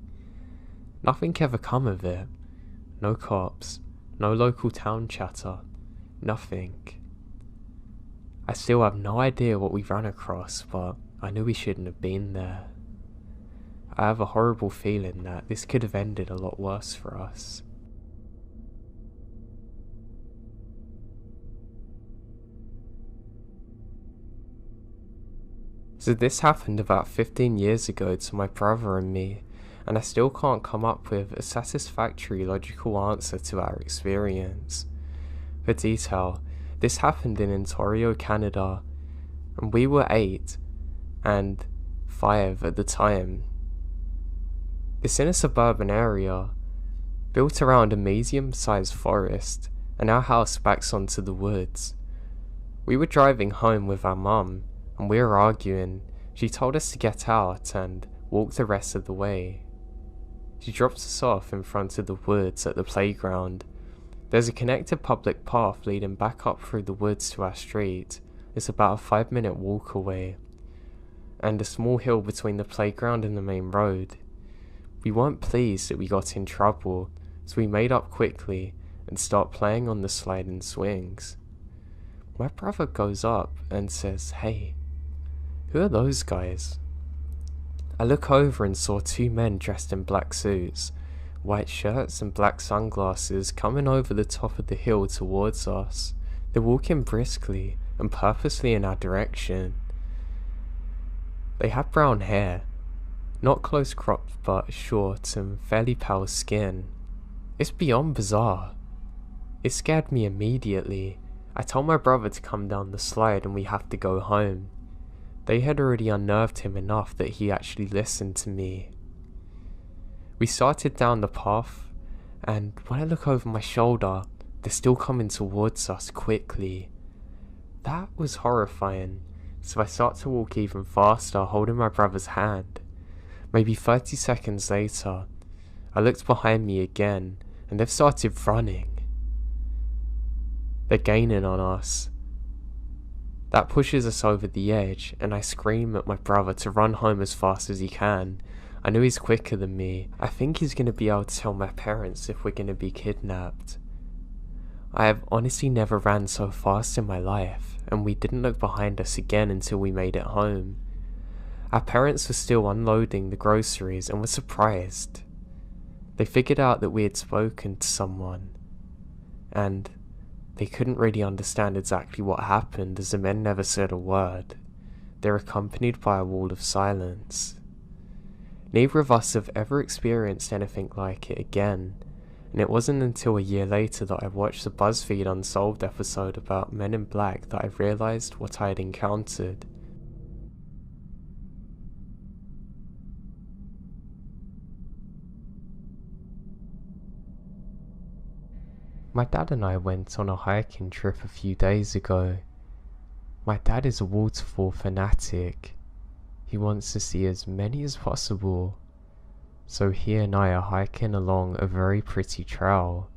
Nothing ever come of it. No cops, no local town chatter, nothing. I still have no idea what we ran across, but I knew we shouldn't have been there. I have a horrible feeling that this could have ended a lot worse for us. So this happened about 15 years ago to my brother and me, and I still can't come up with a satisfactory logical answer to our experience. For detail, this happened in Ontario, Canada, and we were 8 and 5 at the time. It's in a suburban area, built around a medium-sized forest, and our house backs onto the woods. We were driving home with our mum, and we were arguing. She told us to get out and walk the rest of the way. She dropped us off in front of the woods at the playground. There's a connected public path leading back up through the woods to our street. It's about a 5-minute walk away, and a small hill between the playground and the main road. We weren't pleased that we got in trouble, so we made up quickly and start playing on the sliding swings. My brother goes up and says, "Hey, who are those guys?" I look over and saw 2 men dressed in black suits, white shirts and black sunglasses coming over the top of the hill towards us. They're walking briskly and purposely in our direction. They had brown hair, not close cropped but short and fairly pale skin. It's beyond bizarre. It scared me immediately. I told my brother to come down the slide and we have to go home. They had already unnerved him enough that he actually listened to me. We started down the path, and when I look over my shoulder, they're still coming towards us quickly. That was horrifying, so I start to walk even faster, holding my brother's hand. Maybe 30 seconds later, I looked behind me again, and they've started running. They're gaining on us. That pushes us over the edge, and I scream at my brother to run home as fast as he can. I know he's quicker than me. I think he's going to be able to tell my parents if we're going to be kidnapped. I have honestly never ran so fast in my life, and we didn't look behind us again until we made it home. Our parents were still unloading the groceries and were surprised. They figured out that we had spoken to someone, and they couldn't really understand exactly what happened as the men never said a word. They're accompanied by a wall of silence. Neither of us have ever experienced anything like it again, and it wasn't until a year later that I watched the BuzzFeed Unsolved episode about Men in Black that I realised what I had encountered. My dad and I went on a hiking trip a few days ago. My dad is a waterfall fanatic. He wants to see as many as possible. So he and I are hiking along a very pretty trail.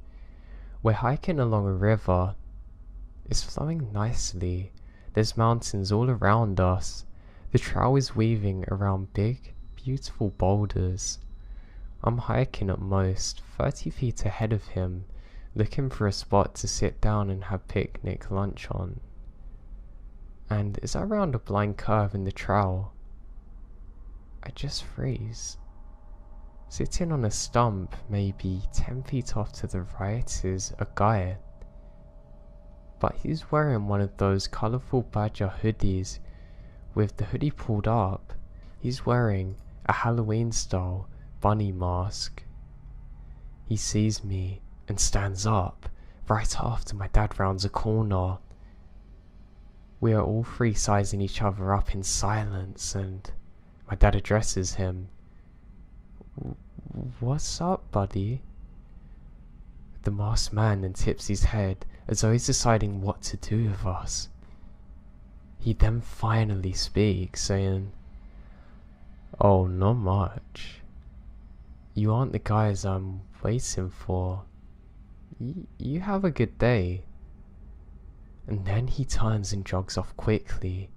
We're hiking along a river. It's flowing nicely. There's mountains all around us. The trail is weaving around big, beautiful boulders. I'm hiking at most 30 feet ahead of him, looking for a spot to sit down and have picnic lunch on. And as I round a blind curve in the trail, I just freeze. Sitting on a stump maybe 10 feet off to the right is a guy, but he's wearing one of those colourful badger hoodies. With the hoodie pulled up, he's wearing a Halloween style bunny mask. He sees me and stands up right after my dad rounds a corner. We are all three sizing each other up in silence, and my dad addresses him. "What's up, buddy?" The masked man then tips his head as though he's deciding what to do with us. He then finally speaks, saying, "Oh, not much. You aren't the guys I'm waiting for. You have a good day." And then he turns and jogs off quickly.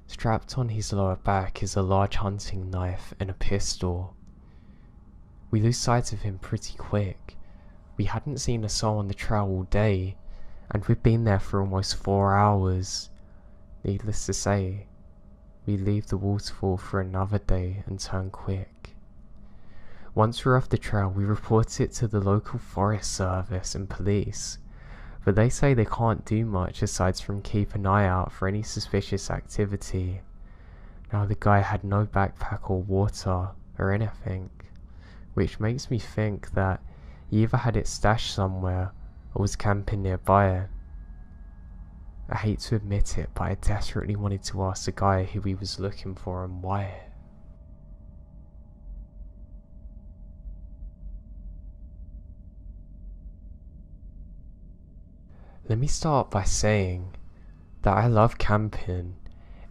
Strapped on his lower back is a large hunting knife and a pistol. We lose sight of him pretty quick. We hadn't seen a soul on the trail all day, and we'd been there for almost 4 hours. Needless to say, we leave the waterfall for another day and turn quick. Once we're off the trail, we report it to the local forest service and police, but they say they can't do much aside from keep an eye out for any suspicious activity. Now the guy had no backpack or water or anything, which makes me think that he either had it stashed somewhere or was camping nearby. I hate to admit it, but I desperately wanted to ask the guy who he was looking for and why. Let me start by saying that I love camping.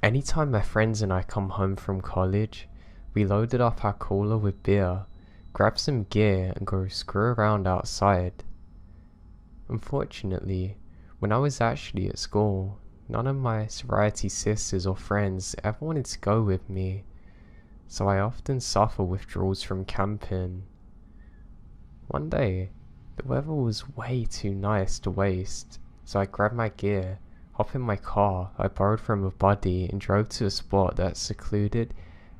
Anytime my friends and I come home from college, we loaded up our cooler with beer, grab some gear and go screw around outside. Unfortunately, when I was actually at school, none of my sorority sisters or friends ever wanted to go with me, so I often suffer withdrawals from camping. One day, the weather was way too nice to waste, so I grabbed my gear, hopped in my car I borrowed from a buddy and drove to a spot that's secluded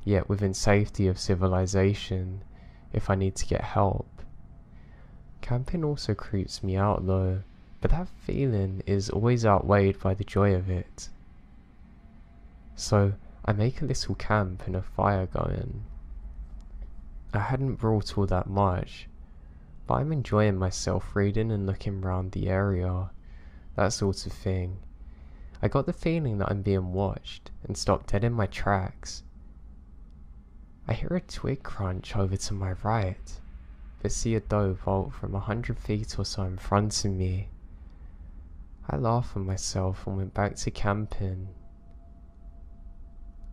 yet within safety of civilization if I need to get help. Camping also creeps me out though, but that feeling is always outweighed by the joy of it. So I make a little camp and a fire going. I hadn't brought all that much, but I'm enjoying myself reading and looking around the area, that sort of thing. I got the feeling that I'm being watched and stopped dead in my tracks. I hear a twig crunch over to my right, but see a doe vault from 100 feet or so in front of me. I laughed at myself and went back to camping.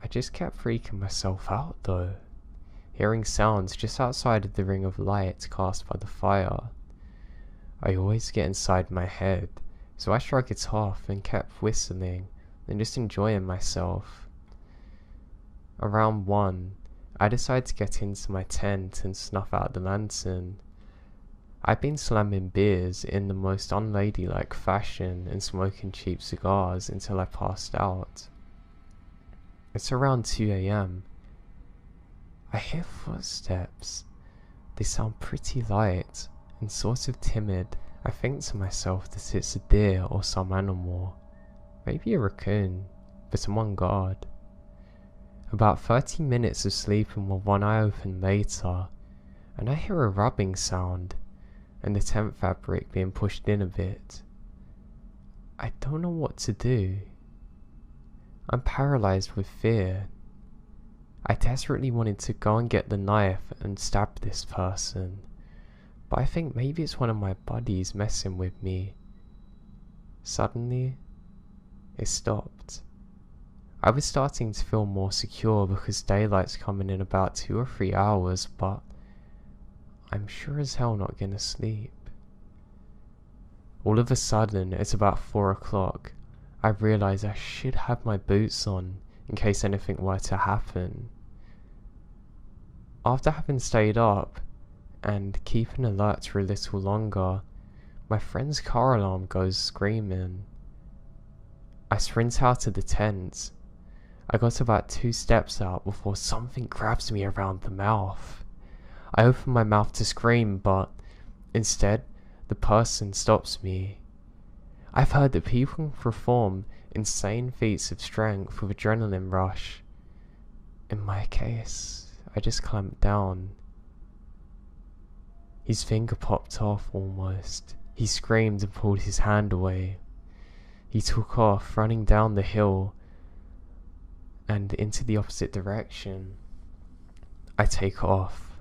I just kept freaking myself out though. hearing sounds just outside of the ring of light cast by the fire. I always get inside my head, so I shrugged it off and kept whistling and just enjoying myself. Around 1, I decided to get into my tent and snuff out the lantern. I'd been slamming beers in the most unladylike fashion and smoking cheap cigars until I passed out. It's around 2 a.m. I hear footsteps. They sound pretty light and sort of timid. I think to myself that it's a deer or some animal, maybe a raccoon, but I'm on guard. About 30 minutes of sleeping with one eye open later, and I hear a rubbing sound and the tent fabric being pushed in a bit. I don't know what to do. I'm paralyzed with fear. I desperately wanted to go and get the knife and stab this person, but I think maybe it's one of my buddies messing with me. Suddenly, it stopped. I was starting to feel more secure because daylight's coming in about 2 or 3 hours, but I'm sure as hell not gonna sleep. All of a sudden, it's about 4 o'clock. I realise I should have my boots on in case anything were to happen. After having stayed up and keeping alert for a little longer, my friend's car alarm goes screaming. I sprint out of the tent. I got about 2 steps out before something grabs me around the mouth. I open my mouth to scream, but instead, the person stops me. I've heard that people can perform insane feats of strength with adrenaline rush. In my case, I just clamped down. His finger popped off almost. He screamed and pulled his hand away. He took off, running down the hill and into the opposite direction. I take off.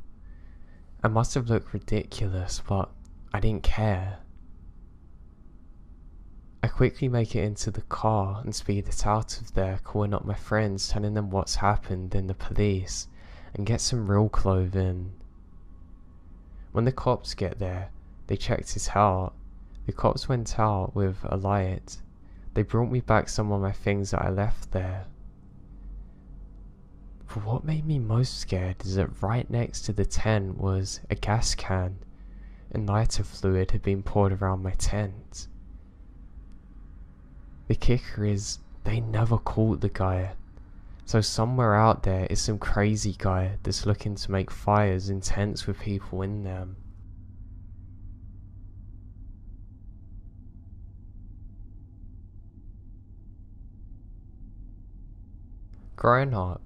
I must have looked ridiculous, but I didn't care. I quickly make it into the car and speed it out of there, calling up my friends, telling them what's happened and the police, and get some real clothing. When the cops get there, they checked it out. The cops went out with a light. They brought me back some of my things that I left there. But what made me most scared is that right next to the tent was a gas can, and lighter fluid had been poured around my tent. The kicker is, they never caught the guy. So somewhere out there is some crazy guy that's looking to make fires in tents with people in them. Growing up,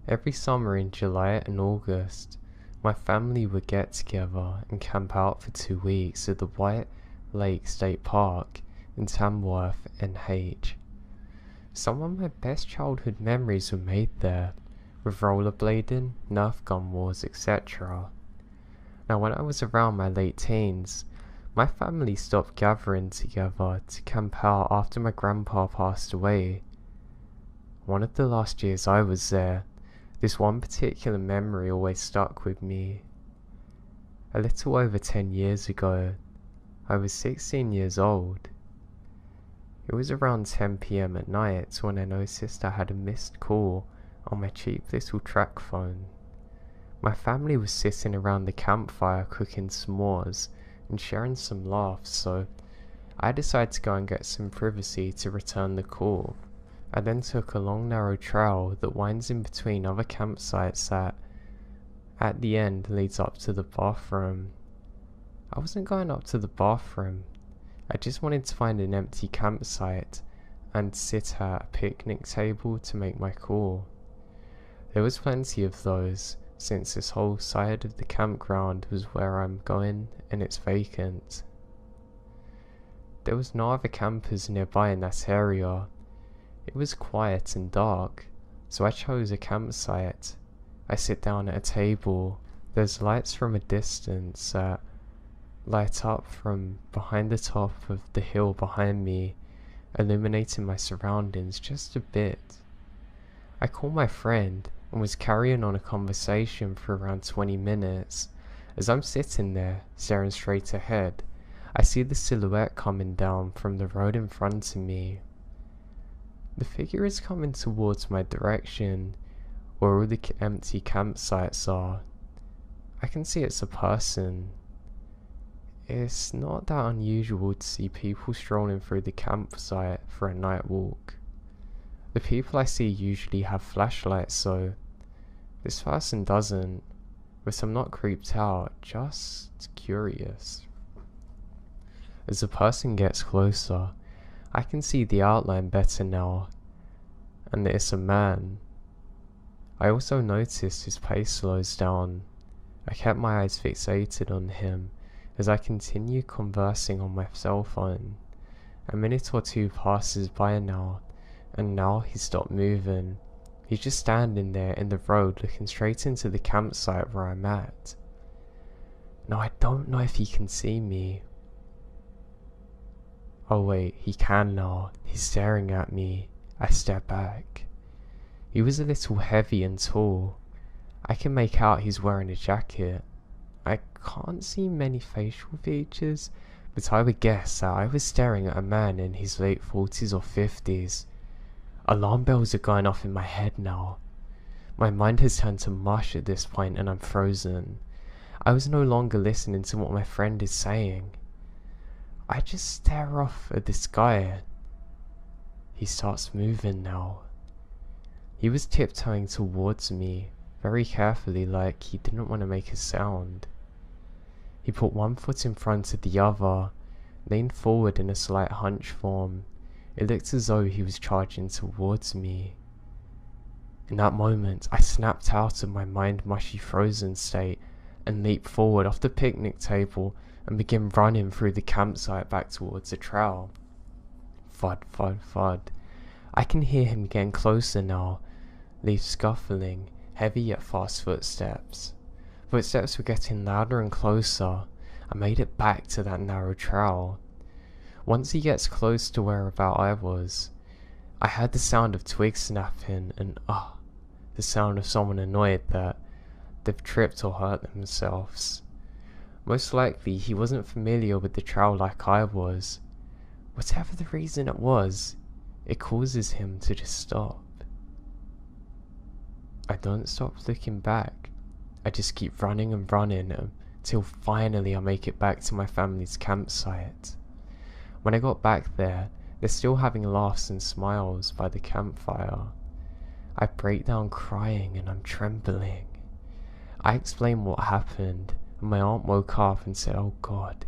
every summer in July and August, my family would get together and camp out for 2 weeks at the White Lake State Park in Tamworth, NH. Some of my best childhood memories were made there, with rollerblading, Nerf gun wars, etc. Now when I was around my late teens, my family stopped gathering together to camp out after my grandpa passed away. One of the last years I was there, this one particular memory always stuck with me. A little over 10 years ago, I was 16 years old. It was around 10 PM at night when I noticed I had a missed call on my cheap little track phone. My family was sitting around the campfire cooking s'mores and sharing some laughs, so I decided to go and get some privacy to return the call. I then took a long narrow trail that winds in between other campsites that, at the end, leads up to the bathroom. I wasn't going up to the bathroom. I just wanted to find an empty campsite and sit at a picnic table to make my call. There was plenty of those, since this whole side of the campground was where I'm going and it's vacant. There was no other campers nearby in that area. It was quiet and dark, so I chose a campsite. I sit down at a table. There's lights from a distance that light up from behind the top of the hill behind me, illuminating my surroundings just a bit. I call my friend and was carrying on a conversation for around 20 minutes. As I'm sitting there, staring straight ahead, I see the silhouette coming down from the road in front of me. The figure is coming towards my direction, where all the empty campsites are. I can see it's a person. It's not that unusual to see people strolling through the campsite for a night walk. The people I see usually have flashlights, so this person doesn't, but I'm not creeped out, just curious. As the person gets closer, I can see the outline better now, and it's a man. I also noticed his pace slows down. I kept my eyes fixated on him as I continued conversing on my cell phone. A minute or two passes by now, and now he stopped moving. He's just standing there in the road looking straight into the campsite where I'm at. Now I don't know if he can see me. Oh wait, he can now. He's staring at me. I step back. He was a little heavy and tall. I can make out he's wearing a jacket. I can't see many facial features, but I would guess that I was staring at a man in his late 40s or 50s. Alarm bells are going off in my head now. My mind has turned to mush at this point and I'm frozen. I was no longer listening to what my friend is saying. I just stare off at this guy. He starts moving now. He was tiptoeing towards me, very carefully, like he didn't want to make a sound. He put one foot in front of the other, leaned forward in a slight hunch form. It looked as though he was charging towards me. In that moment, I snapped out of my mind-mushy frozen state and leaped forward off the picnic table and began running through the campsite back towards the trail. Thud, thud, thud. I can hear him getting closer now, leaves scuffling, heavy yet fast footsteps. Footsteps were getting louder and closer. I made it back to that narrow trail. Once he gets close to whereabout I was, I heard the sound of twigs snapping and the sound of someone annoyed that they've tripped or hurt themselves. Most likely he wasn't familiar with the trail like I was. Whatever the reason it was, it causes him to just stop. I don't stop looking back. I just keep running and running until finally I make it back to my family's campsite. When I got back there, they're still having laughs and smiles by the campfire. I break down crying and I'm trembling. I explain what happened, and my aunt woke up and said, "Oh God."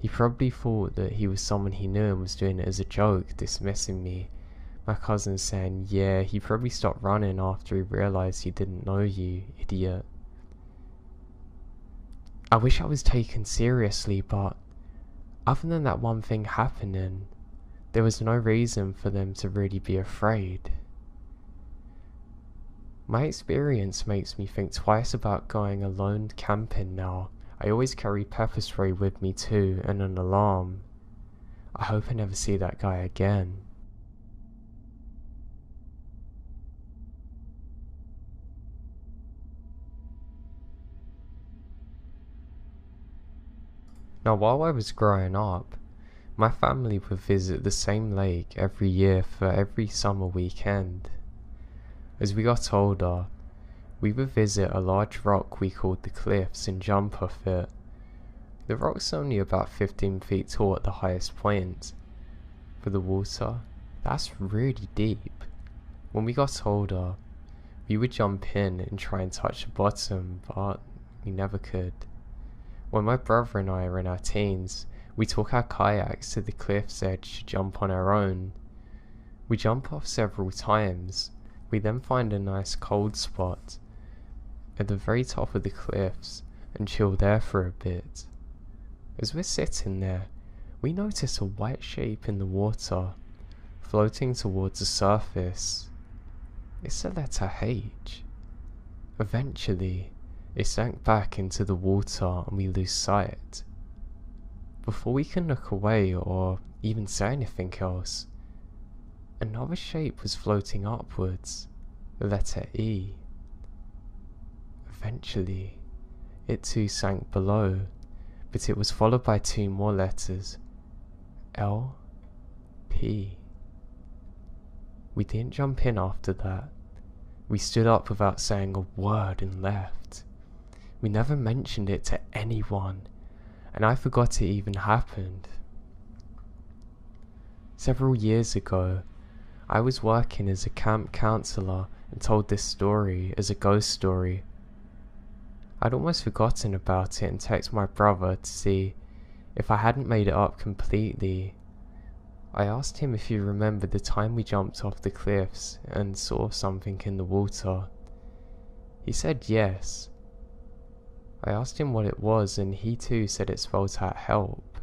He probably thought that he was someone he knew and was doing it as a joke, dismissing me. My cousin saying, "Yeah, he probably stopped running after he realised he didn't know you, idiot." I wish I was taken seriously, but other than that one thing happening, there was no reason for them to really be afraid. My experience makes me think twice about going alone camping now. I always carry pepper spray with me too, and an alarm. I hope I never see that guy again. Now, while I was growing up, my family would visit the same lake every year for every summer weekend. As we got older, we would visit a large rock we called the Cliffs and jump off it. The rock's only about 15 feet tall at the highest point. For the water, that's really deep. When we got older, we would jump in and try and touch the bottom, but we never could. When my brother and I were in our teens, we took our kayaks to the cliff's edge to jump on our own. We jump off several times. We then find a nice cold spot at the very top of the cliffs and chill there for a bit. As we're sitting there, we notice a white shape in the water, floating towards the surface. It's the letter H. Eventually, it sank back into the water and we lose sight. Before we can look away or even say anything else, another shape was floating upwards, the letter E. Eventually, it too sank below, but it was followed by 2 more letters. L. P. We didn't jump in after that. We stood up without saying a word and left. We never mentioned it to anyone, and I forgot it even happened. Several years ago, I was working as a camp counselor and told this story as a ghost story. I'd almost forgotten about it and texted my brother to see if I hadn't made it up completely. I asked him if he remembered the time we jumped off the cliffs and saw something in the water. He said yes. I asked him what it was, and he too said it spelled out help.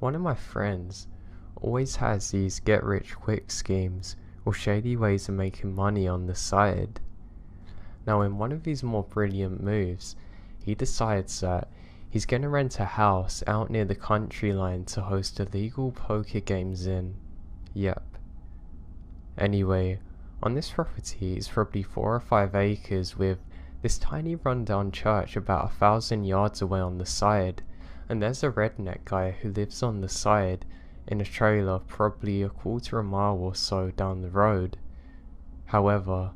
One of my friends always has these get-rich-quick schemes or shady ways of making money on the side. Now, in one of his more brilliant moves, he decides that he's going to rent a house out near the country line to host illegal poker games in. Yep. Anyway, on this property is probably 4 or 5 acres with this tiny rundown church about 1,000 yards away on the side, and there's a redneck guy who lives on the side in a trailer probably a quarter of a mile or so down the road. However,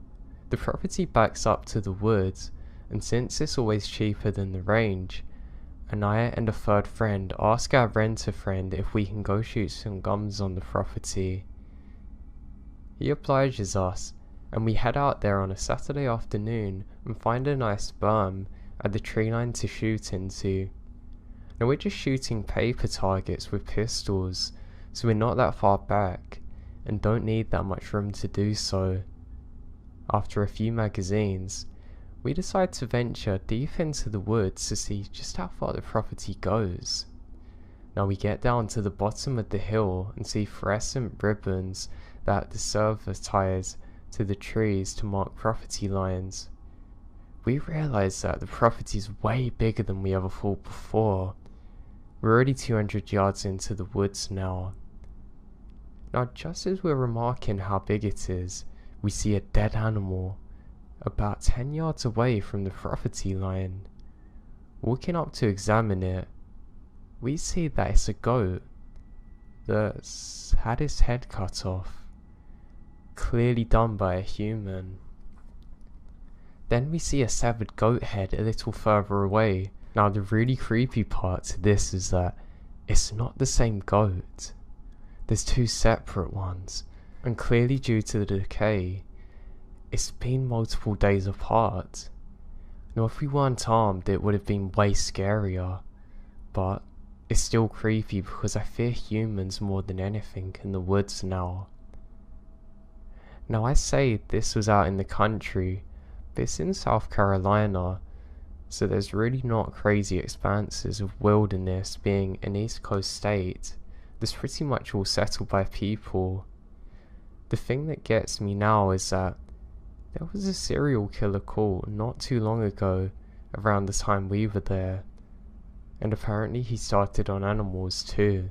the property backs up to the woods, and since it's always cheaper than the range, and I and a third friend ask our renter friend if we can go shoot some guns on the property. He obliges us, and we head out there on a Saturday afternoon and find a nice berm at the tree line to shoot into. Now, we're just shooting paper targets with pistols, so we're not that far back and don't need that much room to do so. After a few magazines, we decide to venture deep into the woods to see just how far the property goes. Now, we get down to the bottom of the hill and see fluorescent ribbons that the server ties to the trees to mark property lines. We realise that the property is way bigger than we ever thought before. We're already 200 yards into the woods now. Now, just as we're remarking how big it is, we see a dead animal about 10 yards away from the property line. Walking up to examine it, we see that it's a goat that's had its head cut off, clearly done by a human. Then we see a severed goat head a little further away. Now, the really creepy part to this is that it's not the same goat. There's 2 separate ones, and clearly due to the decay, it's been multiple days apart. Now, if we weren't armed, it would have been way scarier, but it's still creepy because I fear humans more than anything in the woods now. Now, I say this was out in the country, but it's in South Carolina, so there's really not crazy expanses of wilderness. Being an East Coast state, that's pretty much all settled by people. The thing that gets me now is that there was a serial killer call not too long ago around the time we were there, and apparently he started on animals too.